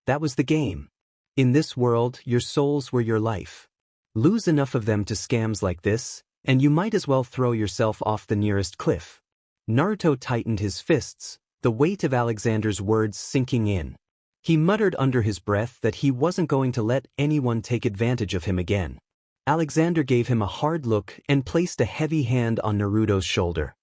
That was the game. In this world, your souls were your life. Lose enough of them to scams like this, and you might as well throw yourself off the nearest cliff. Naruto tightened his fists, the weight of Alexander's words sinking in. He muttered under his breath that he wasn't going to let anyone take advantage of him again. Alexander gave him a hard look and placed a heavy hand on Naruto's shoulder.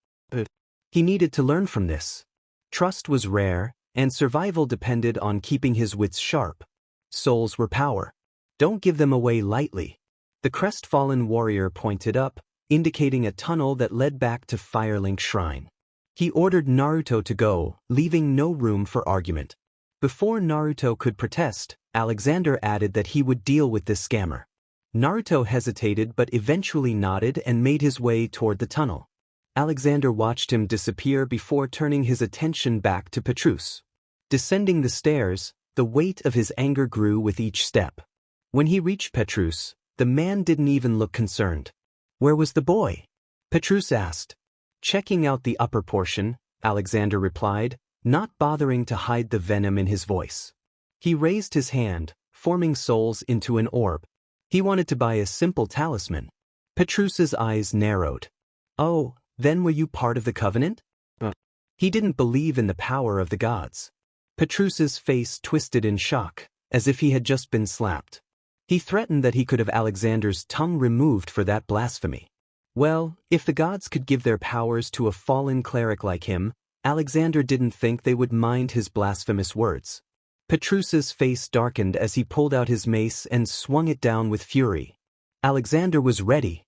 He needed to learn from this. Trust was rare, and survival depended on keeping his wits sharp. Souls were power. Don't give them away lightly. The crestfallen warrior pointed up, indicating a tunnel that led back to Firelink Shrine. He ordered Naruto to go, leaving no room for argument. Before Naruto could protest, Alexander added that he would deal with this scammer. Naruto hesitated but eventually nodded and made his way toward the tunnel. Alexander watched him disappear before turning his attention back to Petrus. Descending the stairs, the weight of his anger grew with each step. When he reached Petrus, the man didn't even look concerned. "Where was the boy?" Petrus asked. "Checking out the upper portion," Alexander replied, not bothering to hide the venom in his voice. He raised his hand, forming souls into an orb. He wanted to buy a simple talisman. Petrus's eyes narrowed. "Oh, then were you part of the covenant?" He didn't believe in the power of the gods. Petrus's face twisted in shock, as if he had just been slapped. He threatened that he could have Alexander's tongue removed for that blasphemy. Well, if the gods could give their powers to a fallen cleric like him, Alexander didn't think they would mind his blasphemous words. Petrus's face darkened as he pulled out his mace and swung it down with fury. Alexander was ready.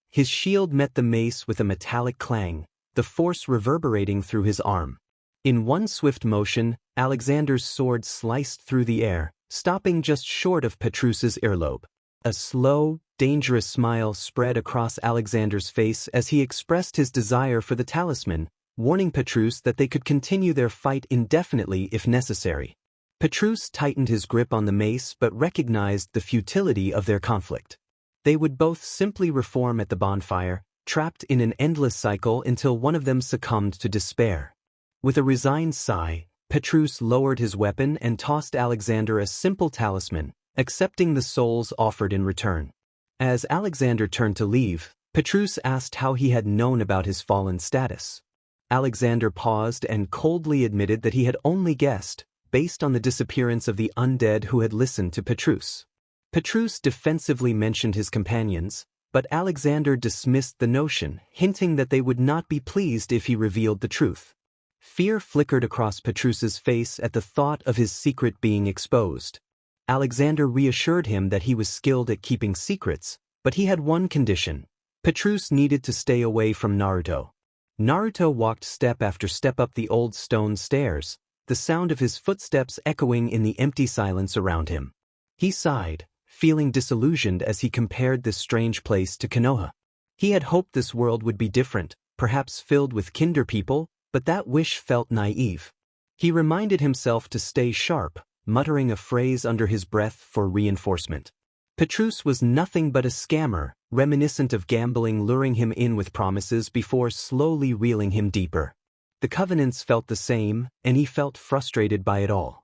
His shield met the mace with a metallic clang, the force reverberating through his arm. In one swift motion, Alexander's sword sliced through the air, stopping just short of Petrus's earlobe. A slow, dangerous smile spread across Alexander's face as he expressed his desire for the talisman, warning Petrus that they could continue their fight indefinitely if necessary. Petrus tightened his grip on the mace but recognized the futility of their conflict. They would both simply reform at the bonfire, trapped in an endless cycle until one of them succumbed to despair. With a resigned sigh, Petrus lowered his weapon and tossed Alexander a simple talisman, accepting the souls offered in return. As Alexander turned to leave, Petrus asked how he had known about his fallen status. Alexander paused and coldly admitted that he had only guessed, based on the disappearance of the undead who had listened to Petrus. Petrus defensively mentioned his companions, but Alexander dismissed the notion, hinting that they would not be pleased if he revealed the truth. Fear flickered across Petrus's face at the thought of his secret being exposed. Alexander reassured him that he was skilled at keeping secrets, but he had one condition. Petrus needed to stay away from Naruto. Naruto walked step after step up the old stone stairs, the sound of his footsteps echoing in the empty silence around him. He sighed, feeling disillusioned as he compared this strange place to Konoha. He had hoped this world would be different, perhaps filled with kinder people, but that wish felt naive. He reminded himself to stay sharp, muttering a phrase under his breath for reinforcement. Petrus was nothing but a scammer, reminiscent of gambling, luring him in with promises before slowly reeling him deeper. The covenants felt the same, and he felt frustrated by it all.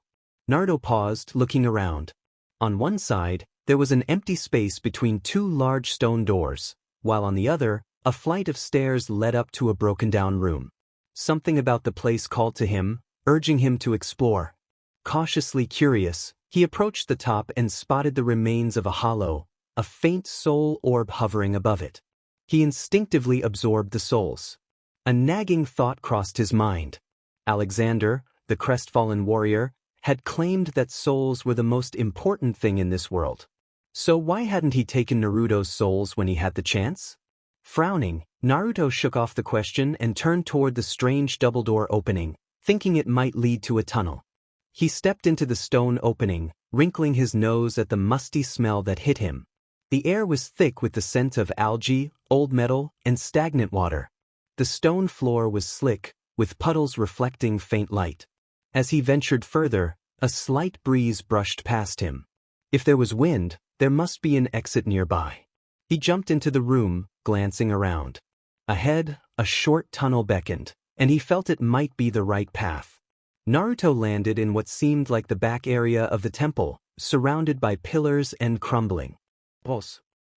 Naruto paused, looking around. On one side, there was an empty space between two large stone doors, while on the other, a flight of stairs led up to a broken-down room. Something about the place called to him, urging him to explore. Cautiously curious, he approached the top and spotted the remains of a hollow, a faint soul orb hovering above it. He instinctively absorbed the souls. A nagging thought crossed his mind. Alexander, the crestfallen warrior, had claimed that souls were the most important thing in this world. So why hadn't he taken Naruto's souls when he had the chance? Frowning, Naruto shook off the question and turned toward the strange double door opening, thinking it might lead to a tunnel. He stepped into the stone opening, wrinkling his nose at the musty smell that hit him. The air was thick with the scent of algae, old metal, and stagnant water. The stone floor was slick, with puddles reflecting faint light. As he ventured further, a slight breeze brushed past him. If there was wind, there must be an exit nearby. He jumped into the room, glancing around. Ahead, a short tunnel beckoned, and he felt it might be the right path. Naruto landed in what seemed like the back area of the temple, surrounded by pillars and crumbling.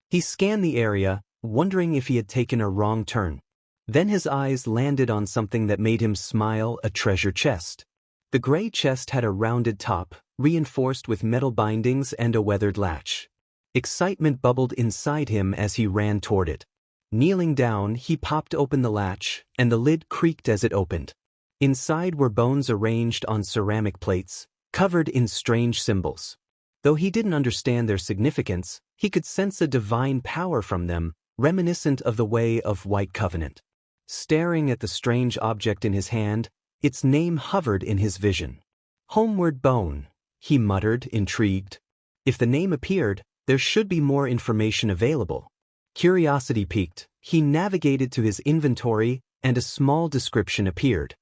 He scanned the area, wondering if he had taken a wrong turn. Then his eyes landed on something that made him smile: a treasure chest. The gray chest had a rounded top, reinforced with metal bindings and a weathered latch. Excitement bubbled inside him as he ran toward it. Kneeling down, he popped open the latch, and the lid creaked as it opened. Inside were bones arranged on ceramic plates, covered in strange symbols. Though he didn't understand their significance, he could sense a divine power from them, reminiscent of the way of White Covenant. Staring at the strange object in his hand, its name hovered in his vision. Homeward Bone, he muttered, intrigued. If the name appeared, there should be more information available. Curiosity piqued, he navigated to his inventory, and a small description appeared.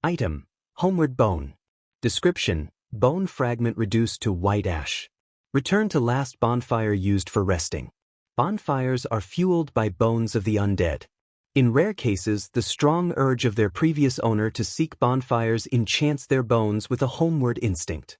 Item: Homeward Bone. Description: bone fragment reduced to white ash. Return to last bonfire used for resting. Bonfires are fueled by bones of the undead. In rare cases, the strong urge of their previous owner to seek bonfires enchants their bones with a homeward instinct.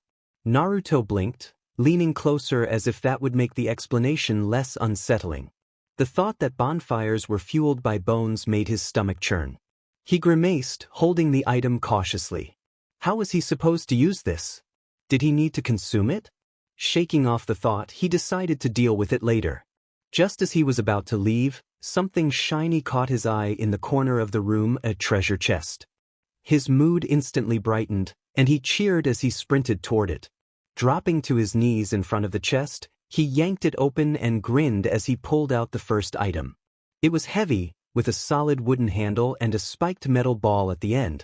Naruto blinked, leaning closer as if that would make the explanation less unsettling. The thought that bonfires were fueled by bones made his stomach churn. He grimaced, holding the item cautiously. How was he supposed to use this? Did he need to consume it? Shaking off the thought, he decided to deal with it later. Just as he was about to leave, something shiny caught his eye in the corner of the room: a treasure chest. His mood instantly brightened, and he cheered as he sprinted toward it. Dropping to his knees in front of the chest, he yanked it open and grinned as he pulled out the first item. It was heavy, with a solid wooden handle and a spiked metal ball at the end.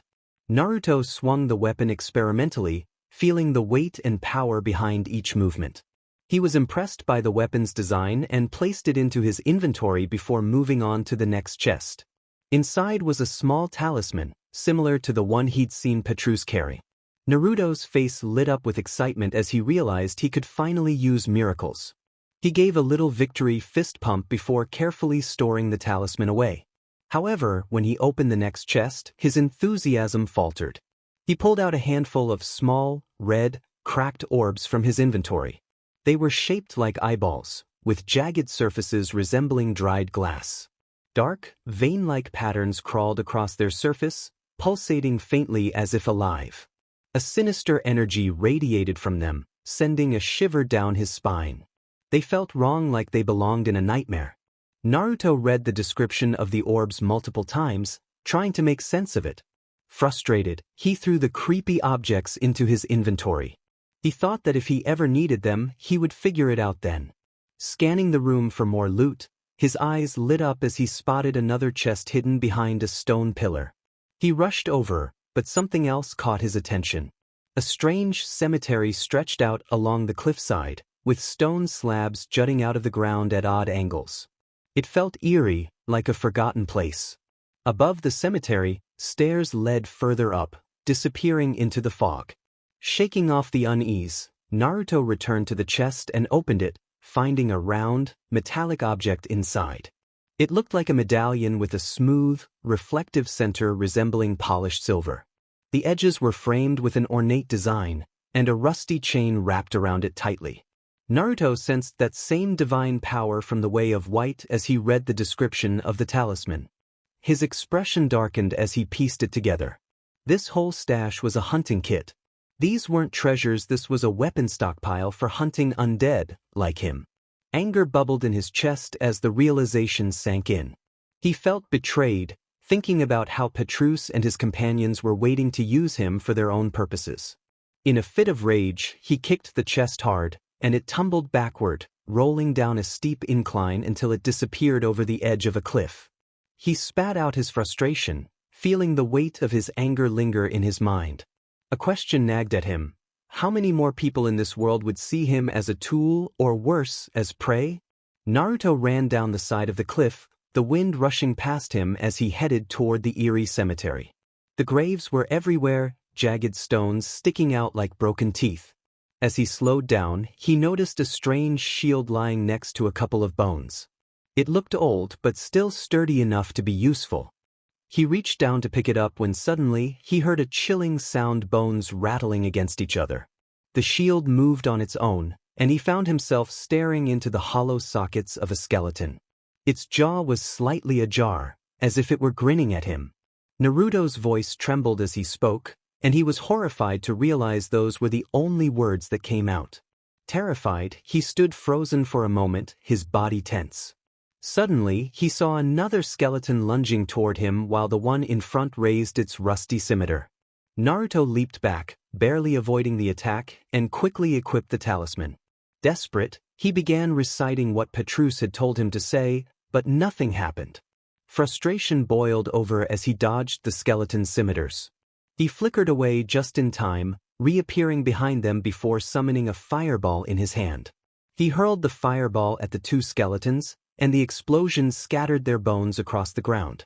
Naruto swung the weapon experimentally, feeling the weight and power behind each movement. He was impressed by the weapon's design and placed it into his inventory before moving on to the next chest. Inside was a small talisman, similar to the one he'd seen Petrus carry. Naruto's face lit up with excitement as he realized he could finally use miracles. He gave a little victory fist pump before carefully storing the talisman away. However, when he opened the next chest, his enthusiasm faltered. He pulled out a handful of small, red, cracked orbs from his inventory. They were shaped like eyeballs, with jagged surfaces resembling dried glass. Dark, vein-like patterns crawled across their surface, pulsating faintly as if alive. A sinister energy radiated from them, sending a shiver down his spine. They felt wrong, like they belonged in a nightmare. Naruto read the description of the orbs multiple times, trying to make sense of it. Frustrated, he threw the creepy objects into his inventory. He thought that if he ever needed them, he would figure it out then. Scanning the room for more loot, his eyes lit up as he spotted another chest hidden behind a stone pillar. He rushed over, but something else caught his attention. A strange cemetery stretched out along the cliffside, with stone slabs jutting out of the ground at odd angles. It felt eerie, like a forgotten place. Above the cemetery, stairs led further up, disappearing into the fog. Shaking off the unease, Naruto returned to the chest and opened it, finding a round, metallic object inside. It looked like a medallion with a smooth, reflective center resembling polished silver. The edges were framed with an ornate design, and a rusty chain wrapped around it tightly. Naruto sensed that same divine power from the Way of White as he read the description of the talisman. His expression darkened as he pieced it together. This whole stash was a hunting kit. These weren't treasures, this was a weapon stockpile for hunting undead, like him. Anger bubbled in his chest as the realization sank in. He felt betrayed, thinking about how Petrus and his companions were waiting to use him for their own purposes. In a fit of rage, he kicked the chest hard, and it tumbled backward, rolling down a steep incline until it disappeared over the edge of a cliff. He spat out his frustration, feeling the weight of his anger linger in his mind. A question nagged at him. How many more people in this world would see him as a tool, or worse, as prey? Naruto ran down the side of the cliff, the wind rushing past him as he headed toward the eerie cemetery. The graves were everywhere, jagged stones sticking out like broken teeth. As he slowed down, he noticed a strange shield lying next to a couple of bones. It looked old but still sturdy enough to be useful. He reached down to pick it up when suddenly he heard a chilling sound, bones rattling against each other. The shield moved on its own, and he found himself staring into the hollow sockets of a skeleton. Its jaw was slightly ajar, as if it were grinning at him. Naruto's voice trembled as he spoke, and he was horrified to realize those were the only words that came out. Terrified, he stood frozen for a moment, his body tense. Suddenly, he saw another skeleton lunging toward him while the one in front raised its rusty scimitar. Naruto leaped back, barely avoiding the attack, and quickly equipped the talisman. Desperate, he began reciting what Petrus had told him to say, but nothing happened. Frustration boiled over as he dodged the skeleton's scimitars. He flickered away just in time, reappearing behind them before summoning a fireball in his hand. He hurled the fireball at the two skeletons, and the explosion scattered their bones across the ground.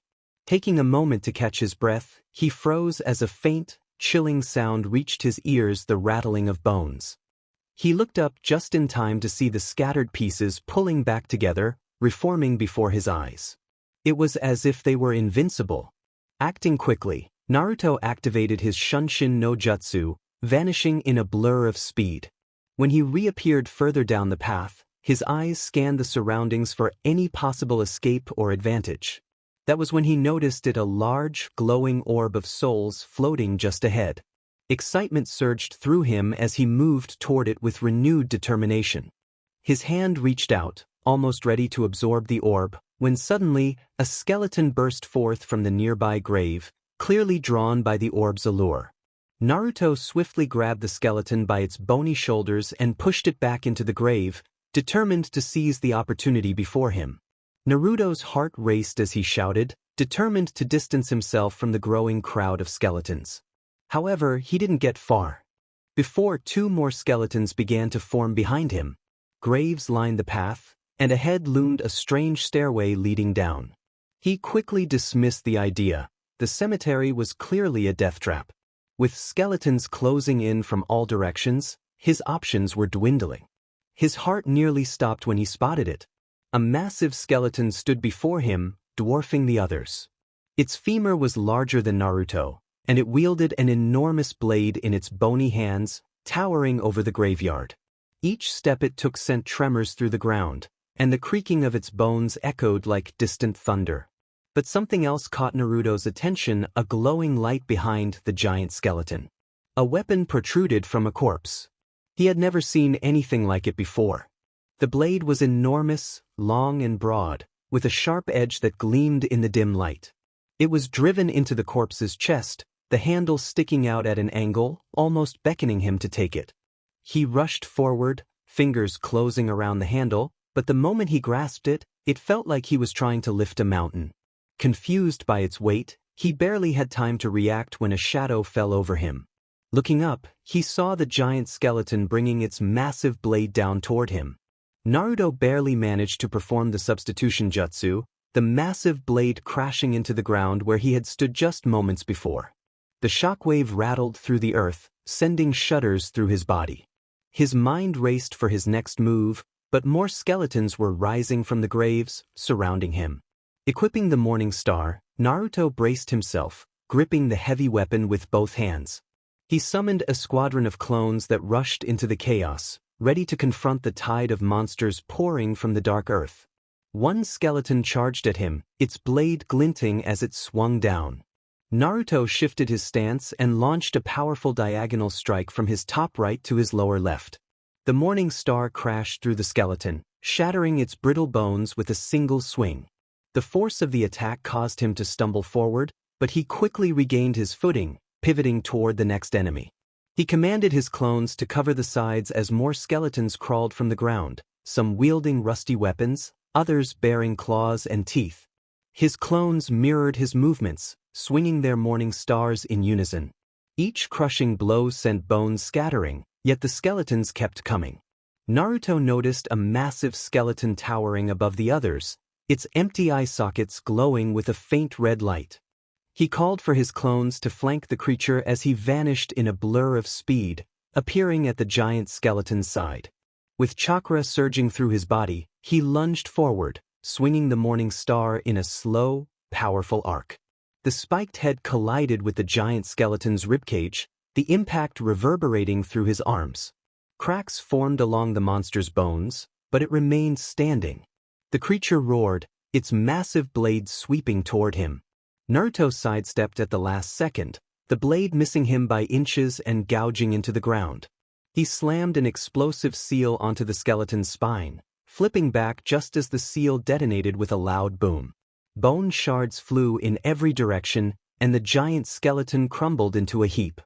Taking a moment to catch his breath, he froze as a faint, chilling sound reached his ears, the rattling of bones. He looked up just in time to see the scattered pieces pulling back together, reforming before his eyes. It was as if they were invincible. Acting quickly, Naruto activated his Shunshin no Jutsu, vanishing in a blur of speed. When he reappeared further down the path, his eyes scanned the surroundings for any possible escape or advantage. That was when he noticed a large, glowing orb of souls floating just ahead. Excitement surged through him as he moved toward it with renewed determination. His hand reached out, almost ready to absorb the orb, when suddenly, a skeleton burst forth from the nearby grave, clearly drawn by the orb's allure. Naruto swiftly grabbed the skeleton by its bony shoulders and pushed it back into the grave, determined to seize the opportunity before him. Naruto's heart raced as he shouted, determined to distance himself from the growing crowd of skeletons. However, he didn't get far. Before two more skeletons began to form behind him. Graves lined the path, and ahead loomed a strange stairway leading down. He quickly dismissed the idea. The cemetery was clearly a death trap. With skeletons closing in from all directions, his options were dwindling. His heart nearly stopped when he spotted it. A massive skeleton stood before him, dwarfing the others. Its femur was larger than Naruto, and it wielded an enormous blade in its bony hands, towering over the graveyard. Each step it took sent tremors through the ground, and the creaking of its bones echoed like distant thunder. But something else caught Naruto's attention, a glowing light behind the giant skeleton. A weapon protruded from a corpse. He had never seen anything like it before. The blade was enormous, long and broad, with a sharp edge that gleamed in the dim light. It was driven into the corpse's chest, the handle sticking out at an angle, almost beckoning him to take it. He rushed forward, fingers closing around the handle, but the moment he grasped it, it felt like he was trying to lift a mountain. Confused by its weight, he barely had time to react when a shadow fell over him. Looking up, he saw the giant skeleton bringing its massive blade down toward him. Naruto barely managed to perform the substitution jutsu, the massive blade crashing into the ground where he had stood just moments before. The shockwave rattled through the earth, sending shudders through his body. His mind raced for his next move, but more skeletons were rising from the graves, surrounding him. Equipping the morning star, Naruto braced himself, gripping the heavy weapon with both hands. He summoned a squadron of clones that rushed into the chaos, ready to confront the tide of monsters pouring from the dark earth. One skeleton charged at him, its blade glinting as it swung down. Naruto shifted his stance and launched a powerful diagonal strike from his top right to his lower left. The morning star crashed through the skeleton, shattering its brittle bones with a single swing. The force of the attack caused him to stumble forward, but he quickly regained his footing, pivoting toward the next enemy. He commanded his clones to cover the sides as more skeletons crawled from the ground, some wielding rusty weapons, others bearing claws and teeth. His clones mirrored his movements, swinging their morning stars in unison. Each crushing blow sent bones scattering, yet the skeletons kept coming. Naruto noticed a massive skeleton towering above the others, its empty eye sockets glowing with a faint red light. He called for his clones to flank the creature as he vanished in a blur of speed, appearing at the giant skeleton's side. With chakra surging through his body, he lunged forward, swinging the morning star in a slow, powerful arc. The spiked head collided with the giant skeleton's ribcage, the impact reverberating through his arms. Cracks formed along the monster's bones, but it remained standing. The creature roared, its massive blade sweeping toward him. Naruto sidestepped at the last second, the blade missing him by inches and gouging into the ground. He slammed an explosive seal onto the skeleton's spine, flipping back just as the seal detonated with a loud boom. Bone shards flew in every direction, and the giant skeleton crumbled into a heap.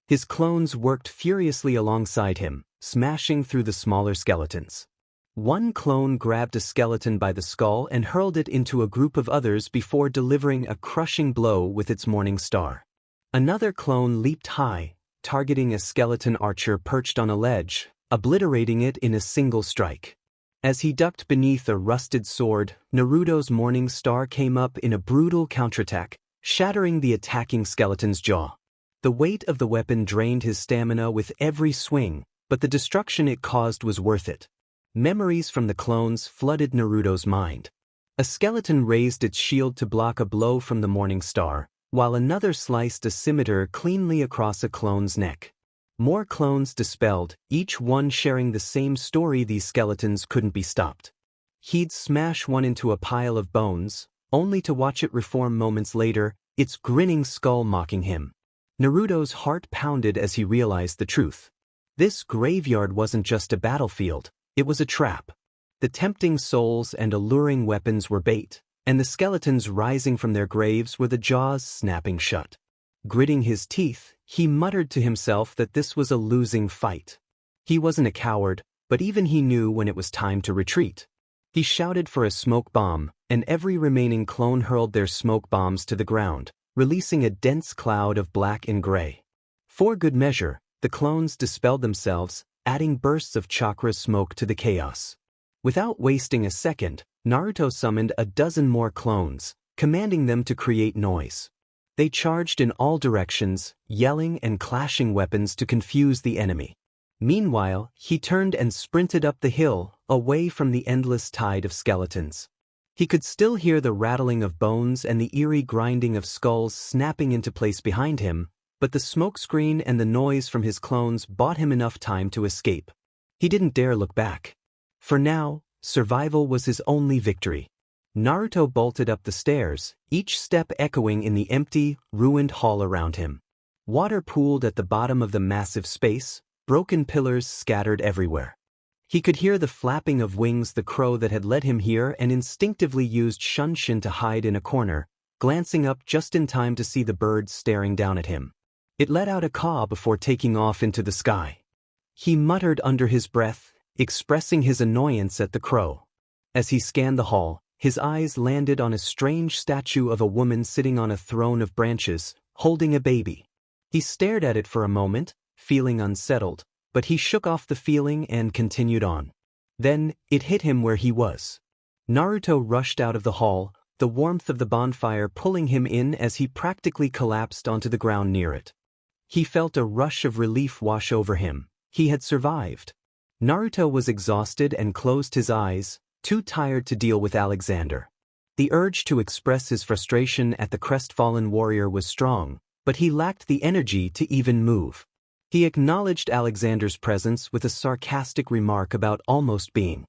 His clones worked furiously alongside him, smashing through the smaller skeletons. One clone grabbed a skeleton by the skull and hurled it into a group of others before delivering a crushing blow with its morning star. Another clone leaped high, targeting a skeleton archer perched on a ledge, obliterating it in a single strike. As he ducked beneath a rusted sword, Naruto's morning star came up in a brutal counterattack, shattering the attacking skeleton's jaw. The weight of the weapon drained his stamina with every swing, but the destruction it caused was worth it. Memories from the clones flooded Naruto's mind. A skeleton raised its shield to block a blow from the morning star, while another sliced a scimitar cleanly across a clone's neck. More clones dispelled, each one sharing the same story: these skeletons couldn't be stopped. He'd smash one into a pile of bones, only to watch it reform moments later, its grinning skull mocking him. Naruto's heart pounded as he realized the truth. This graveyard wasn't just a battlefield, it was a trap. The tempting souls and alluring weapons were bait, and the skeletons rising from their graves were the jaws snapping shut. Gritting his teeth, he muttered to himself that this was a losing fight. He wasn't a coward, but even he knew when it was time to retreat. He shouted for a smoke bomb, and every remaining clone hurled their smoke bombs to the ground, releasing a dense cloud of black and gray. For good measure, the clones dispelled themselves, adding bursts of chakra smoke to the chaos. Without wasting a second, Naruto summoned a dozen more clones, commanding them to create noise. They charged in all directions, yelling and clashing weapons to confuse the enemy. Meanwhile, he turned and sprinted up the hill, away from the endless tide of skeletons. He could still hear the rattling of bones and the eerie grinding of skulls snapping into place behind him, but the smokescreen and the noise from his clones bought him enough time to escape. He didn't dare look back. For now, survival was his only victory. Naruto bolted up the stairs, each step echoing in the empty, ruined hall around him. Water pooled at the bottom of the massive space, broken pillars scattered everywhere. He could hear the flapping of wings, the crow that had led him here, and instinctively used Shunshin to hide in a corner, glancing up just in time to see the bird staring down at him. It let out a caw before taking off into the sky. He muttered under his breath, expressing his annoyance at the crow. As he scanned the hall, his eyes landed on a strange statue of a woman sitting on a throne of branches, holding a baby. He stared at it for a moment, feeling unsettled, but he shook off the feeling and continued on. Then, it hit him where he was. Naruto rushed out of the hall, the warmth of the bonfire pulling him in as he practically collapsed onto the ground near it. He felt a rush of relief wash over him. He had survived. Naruto was exhausted and closed his eyes, too tired to deal with Alexander. The urge to express his frustration at the crestfallen warrior was strong, but he lacked the energy to even move. He acknowledged Alexander's presence with a sarcastic remark about almost being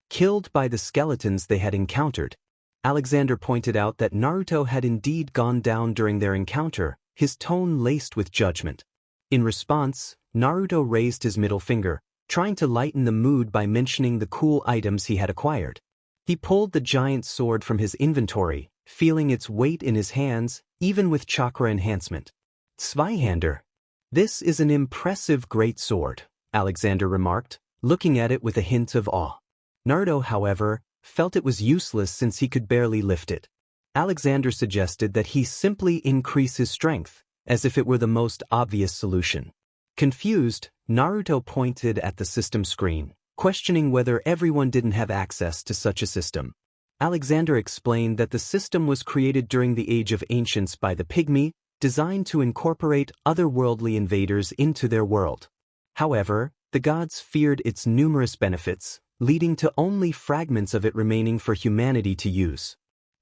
killed by the skeletons they had encountered. Alexander pointed out that Naruto had indeed gone down during their encounter, his tone laced with judgment. In response, Naruto raised his middle finger, trying to lighten the mood by mentioning the cool items he had acquired. He pulled the giant sword from his inventory, feeling its weight in his hands, even with chakra enhancement. Zweihander. This is an impressive great sword, Alexander remarked, looking at it with a hint of awe. Naruto, however, felt it was useless since he could barely lift it. Alexander suggested that he simply increase his strength, as if it were the most obvious solution. Confused, Naruto pointed at the system screen, questioning whether everyone didn't have access to such a system. Alexander explained that the system was created during the Age of Ancients by the Pygmy, designed to incorporate otherworldly invaders into their world. However, the gods feared its numerous benefits, leading to only fragments of it remaining for humanity to use.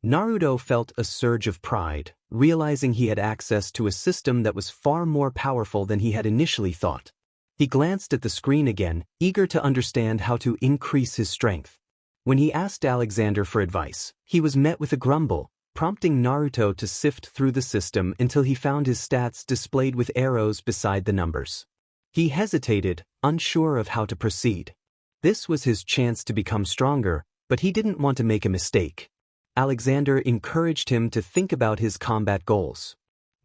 Naruto felt a surge of pride, realizing he had access to a system that was far more powerful than he had initially thought. He glanced at the screen again, eager to understand how to increase his strength. When he asked Alexander for advice, he was met with a grumble, prompting Naruto to sift through the system until he found his stats displayed with arrows beside the numbers. He hesitated, unsure of how to proceed. This was his chance to become stronger, but he didn't want to make a mistake. Alexander encouraged him to think about his combat goals.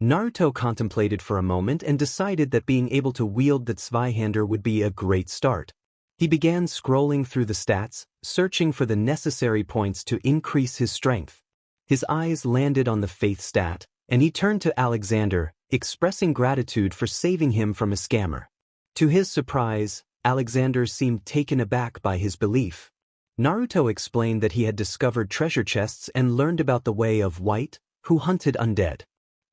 Naruto contemplated for a moment and decided that being able to wield the Zweihander would be a great start. He began scrolling through the stats, searching for the necessary points to increase his strength. His eyes landed on the faith stat, and he turned to Alexander, expressing gratitude for saving him from a scammer. To his surprise, Alexander seemed taken aback by his belief. Naruto explained that he had discovered treasure chests and learned about the way of White, who hunted undead.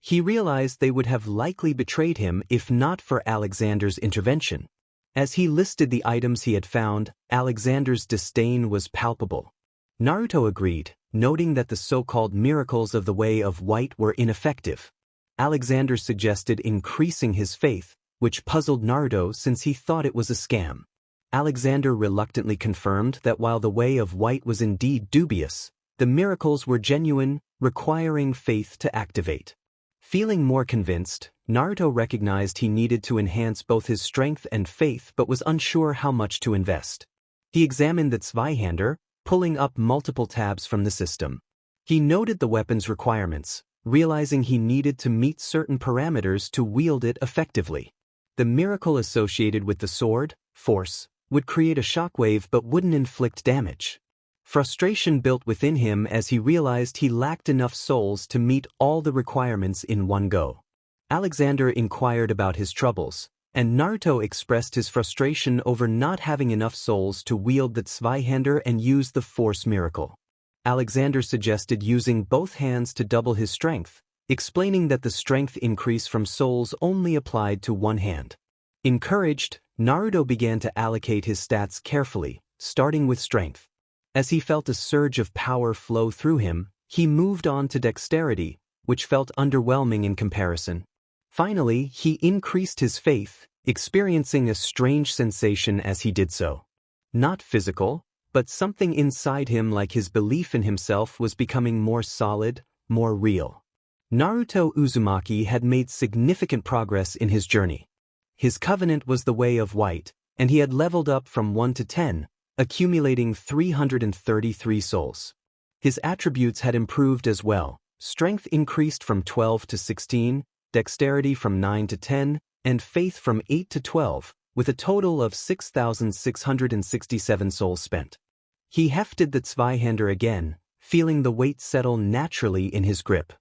He realized they would have likely betrayed him if not for Alexander's intervention. As he listed the items he had found, Alexander's disdain was palpable. Naruto agreed, noting that the so-called miracles of the way of White were ineffective. Alexander suggested increasing his faith, which puzzled Naruto since he thought it was a scam. Alexander reluctantly confirmed that while the way of White was indeed dubious, the miracles were genuine, requiring faith to activate. Feeling more convinced, Naruto recognized he needed to enhance both his strength and faith but was unsure how much to invest. He examined the Zweihander, pulling up multiple tabs from the system. He noted the weapon's requirements, realizing he needed to meet certain parameters to wield it effectively. The miracle associated with the sword, force, would create a shockwave but wouldn't inflict damage. Frustration built within him as he realized he lacked enough souls to meet all the requirements in one go. Alexander inquired about his troubles, and Naruto expressed his frustration over not having enough souls to wield the Zweihander and use the force miracle. Alexander suggested using both hands to double his strength, explaining that the strength increase from souls only applied to one hand. Encouraged, Naruto began to allocate his stats carefully, starting with strength. As he felt a surge of power flow through him, he moved on to dexterity, which felt underwhelming in comparison. Finally, he increased his faith, experiencing a strange sensation as he did so. Not physical, but something inside him like his belief in himself was becoming more solid, more real. Naruto Uzumaki had made significant progress in his journey. His covenant was the way of White, and he had leveled up from 1 to 10, accumulating 333 souls. His attributes had improved as well. Strength increased from 12 to 16, dexterity from 9 to 10, and faith from 8 to 12, with a total of 6,667 souls spent. He hefted the Zweihander again, feeling the weight settle naturally in his grip.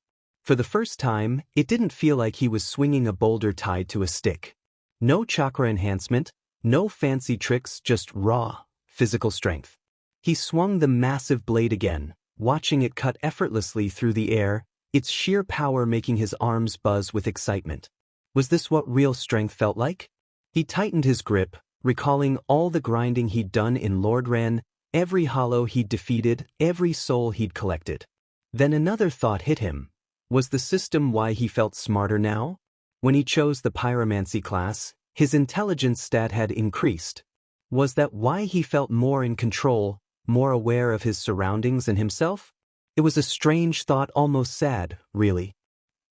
For the first time, it didn't feel like he was swinging a boulder tied to a stick. No chakra enhancement, no fancy tricks, just raw, physical strength. He swung the massive blade again, watching it cut effortlessly through the air, its sheer power making his arms buzz with excitement. Was this what real strength felt like? He tightened his grip, recalling all the grinding he'd done in Lordran, every hollow he'd defeated, every soul he'd collected. Then another thought hit him. Was the system why he felt smarter now? When he chose the pyromancy class, his intelligence stat had increased. Was that why he felt more in control, more aware of his surroundings and himself? It was a strange thought, almost sad, really.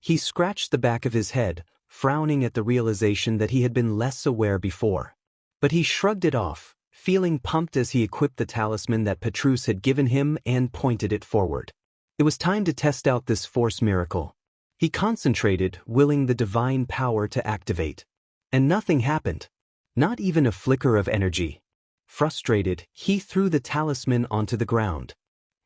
He scratched the back of his head, frowning at the realization that he had been less aware before. But he shrugged it off, feeling pumped as he equipped the talisman that Petrus had given him and pointed it forward. It was time to test out this force miracle. He concentrated, willing the divine power to activate. And nothing happened. Not even a flicker of energy. Frustrated, he threw the talisman onto the ground.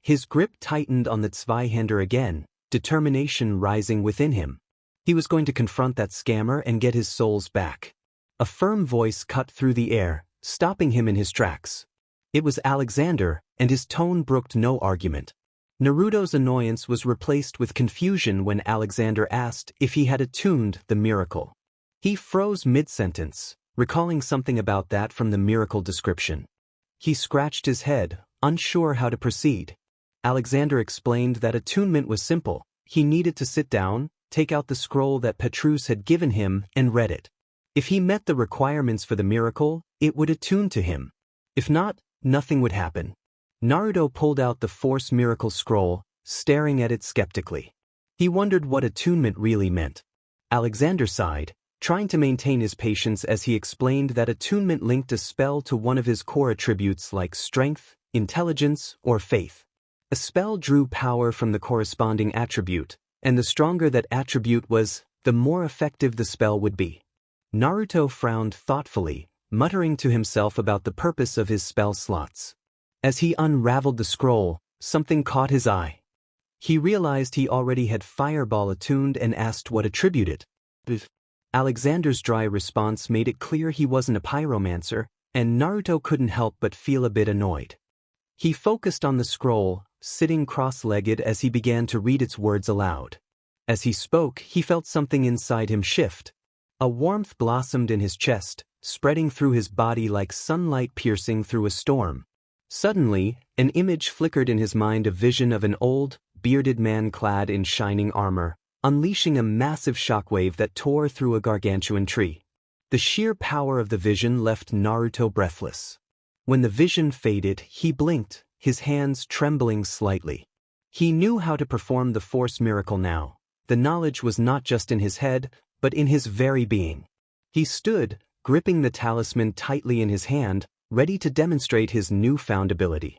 His grip tightened on the Zweihander again, determination rising within him. He was going to confront that scammer and get his souls back. A firm voice cut through the air, stopping him in his tracks. It was Alexander, and his tone brooked no argument. Naruto's annoyance was replaced with confusion when Alexander asked if he had attuned the miracle. He froze mid-sentence, recalling something about that from the miracle description. He scratched his head, unsure how to proceed. Alexander explained that attunement was simple. He needed to sit down, take out the scroll that Petrus had given him, and read it. If he met the requirements for the miracle, it would attune to him. If not, nothing would happen. Naruto pulled out the Force Miracle Scroll, staring at it skeptically. He wondered what attunement really meant. Alexander sighed, trying to maintain his patience as he explained that attunement linked a spell to one of his core attributes like strength, intelligence, or faith. A spell drew power from the corresponding attribute, and the stronger that attribute was, the more effective the spell would be. Naruto frowned thoughtfully, muttering to himself about the purpose of his spell slots. As he unraveled the scroll, something caught his eye. He realized he already had Fireball attuned and asked what attribute it. Alexander's dry response made it clear he wasn't a pyromancer, and Naruto couldn't help but feel a bit annoyed. He focused on the scroll, sitting cross-legged as he began to read its words aloud. As he spoke, he felt something inside him shift. A warmth blossomed in his chest, spreading through his body like sunlight piercing through a storm. Suddenly, an image flickered in his mind, a vision of an old, bearded man clad in shining armor, unleashing a massive shockwave that tore through a gargantuan tree. The sheer power of the vision left Naruto breathless. When the vision faded, he blinked, his hands trembling slightly. He knew how to perform the Force Miracle now. The knowledge was not just in his head, but in his very being. He stood, gripping the talisman tightly in his hand, ready to demonstrate his newfound ability.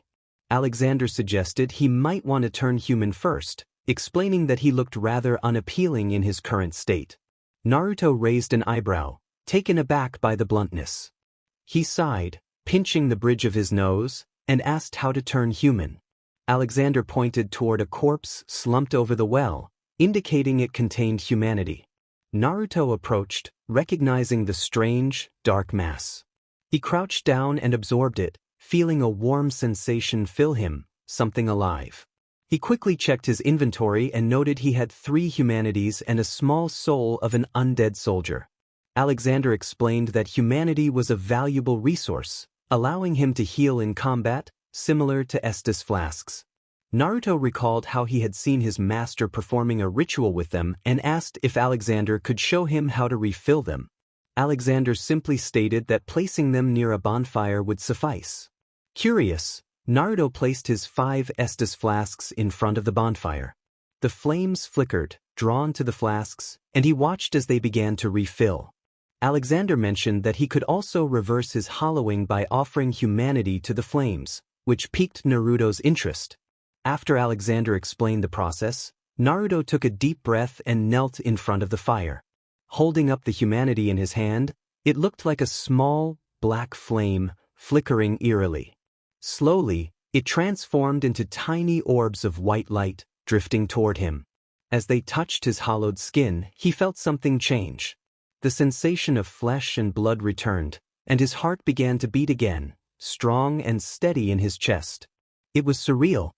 Alexander suggested he might want to turn human first, explaining that he looked rather unappealing in his current state. Naruto raised an eyebrow, taken aback by the bluntness. He sighed, pinching the bridge of his nose, and asked how to turn human. Alexander pointed toward a corpse slumped over the well, indicating it contained humanity. Naruto approached, recognizing the strange, dark mass. He crouched down and absorbed it, feeling a warm sensation fill him, something alive. He quickly checked his inventory and noted he had 3 humanities and a small soul of an undead soldier. Alexander explained that humanity was a valuable resource, allowing him to heal in combat, similar to Estus flasks. Naruto recalled how he had seen his master performing a ritual with them and asked if Alexander could show him how to refill them. Alexander simply stated that placing them near a bonfire would suffice. Curious, Naruto placed his 5 Estus flasks in front of the bonfire. The flames flickered, drawn to the flasks, and he watched as they began to refill. Alexander mentioned that he could also reverse his hollowing by offering humanity to the flames, which piqued Naruto's interest. After Alexander explained the process, Naruto took a deep breath and knelt in front of the fire. Holding up the humanity in his hand, it looked like a small, black flame, flickering eerily. Slowly, it transformed into tiny orbs of white light, drifting toward him. As they touched his hollowed skin, he felt something change. The sensation of flesh and blood returned, and his heart began to beat again, strong and steady in his chest. It was surreal.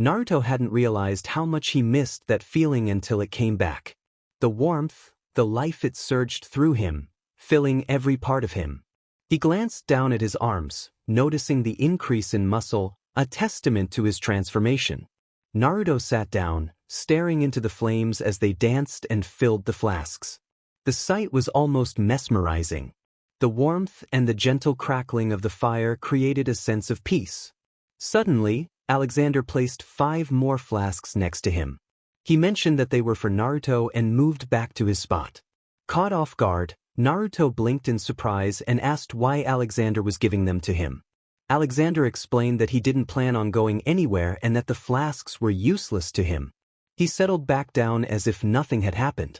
Naruto hadn't realized how much he missed that feeling until it came back. The warmth, the life it surged through him, filling every part of him. He glanced down at his arms, noticing the increase in muscle, a testament to his transformation. Naruto sat down, staring into the flames as they danced and filled the flasks. The sight was almost mesmerizing. The warmth and the gentle crackling of the fire created a sense of peace. Suddenly, Alexander placed 5 more flasks next to him. He mentioned that they were for Naruto and moved back to his spot. Caught off guard, Naruto blinked in surprise and asked why Alexander was giving them to him. Alexander explained that he didn't plan on going anywhere and that the flasks were useless to him. He settled back down as if nothing had happened.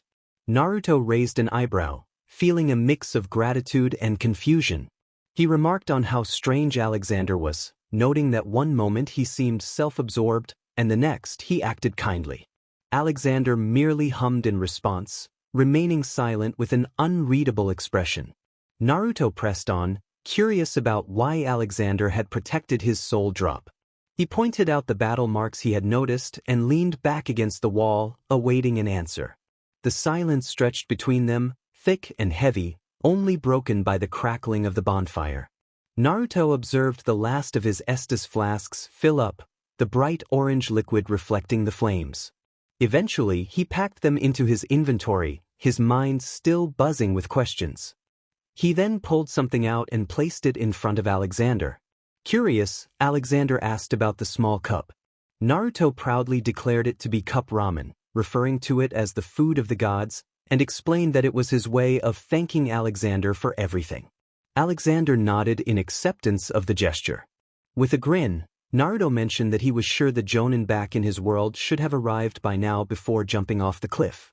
Naruto raised an eyebrow, feeling a mix of gratitude and confusion. He remarked on how strange Alexander was, noting that one moment he seemed self-absorbed, and the next he acted kindly. Alexander merely hummed in response, remaining silent with an unreadable expression. Naruto pressed on, curious about why Alexander had protected his soul drop. He pointed out the battle marks he had noticed and leaned back against the wall, awaiting an answer. The silence stretched between them, thick and heavy, only broken by the crackling of the bonfire. Naruto observed the last of his Estus flasks fill up, the bright orange liquid reflecting the flames. Eventually, he packed them into his inventory, his mind still buzzing with questions. He then pulled something out and placed it in front of Alexander. Curious, Alexander asked about the small cup. Naruto proudly declared it to be cup ramen, referring to it as the food of the gods, and explained that it was his way of thanking Alexander for everything. Alexander nodded in acceptance of the gesture. With a grin, Naruto mentioned that he was sure the Jonin back in his world should have arrived by now before jumping off the cliff.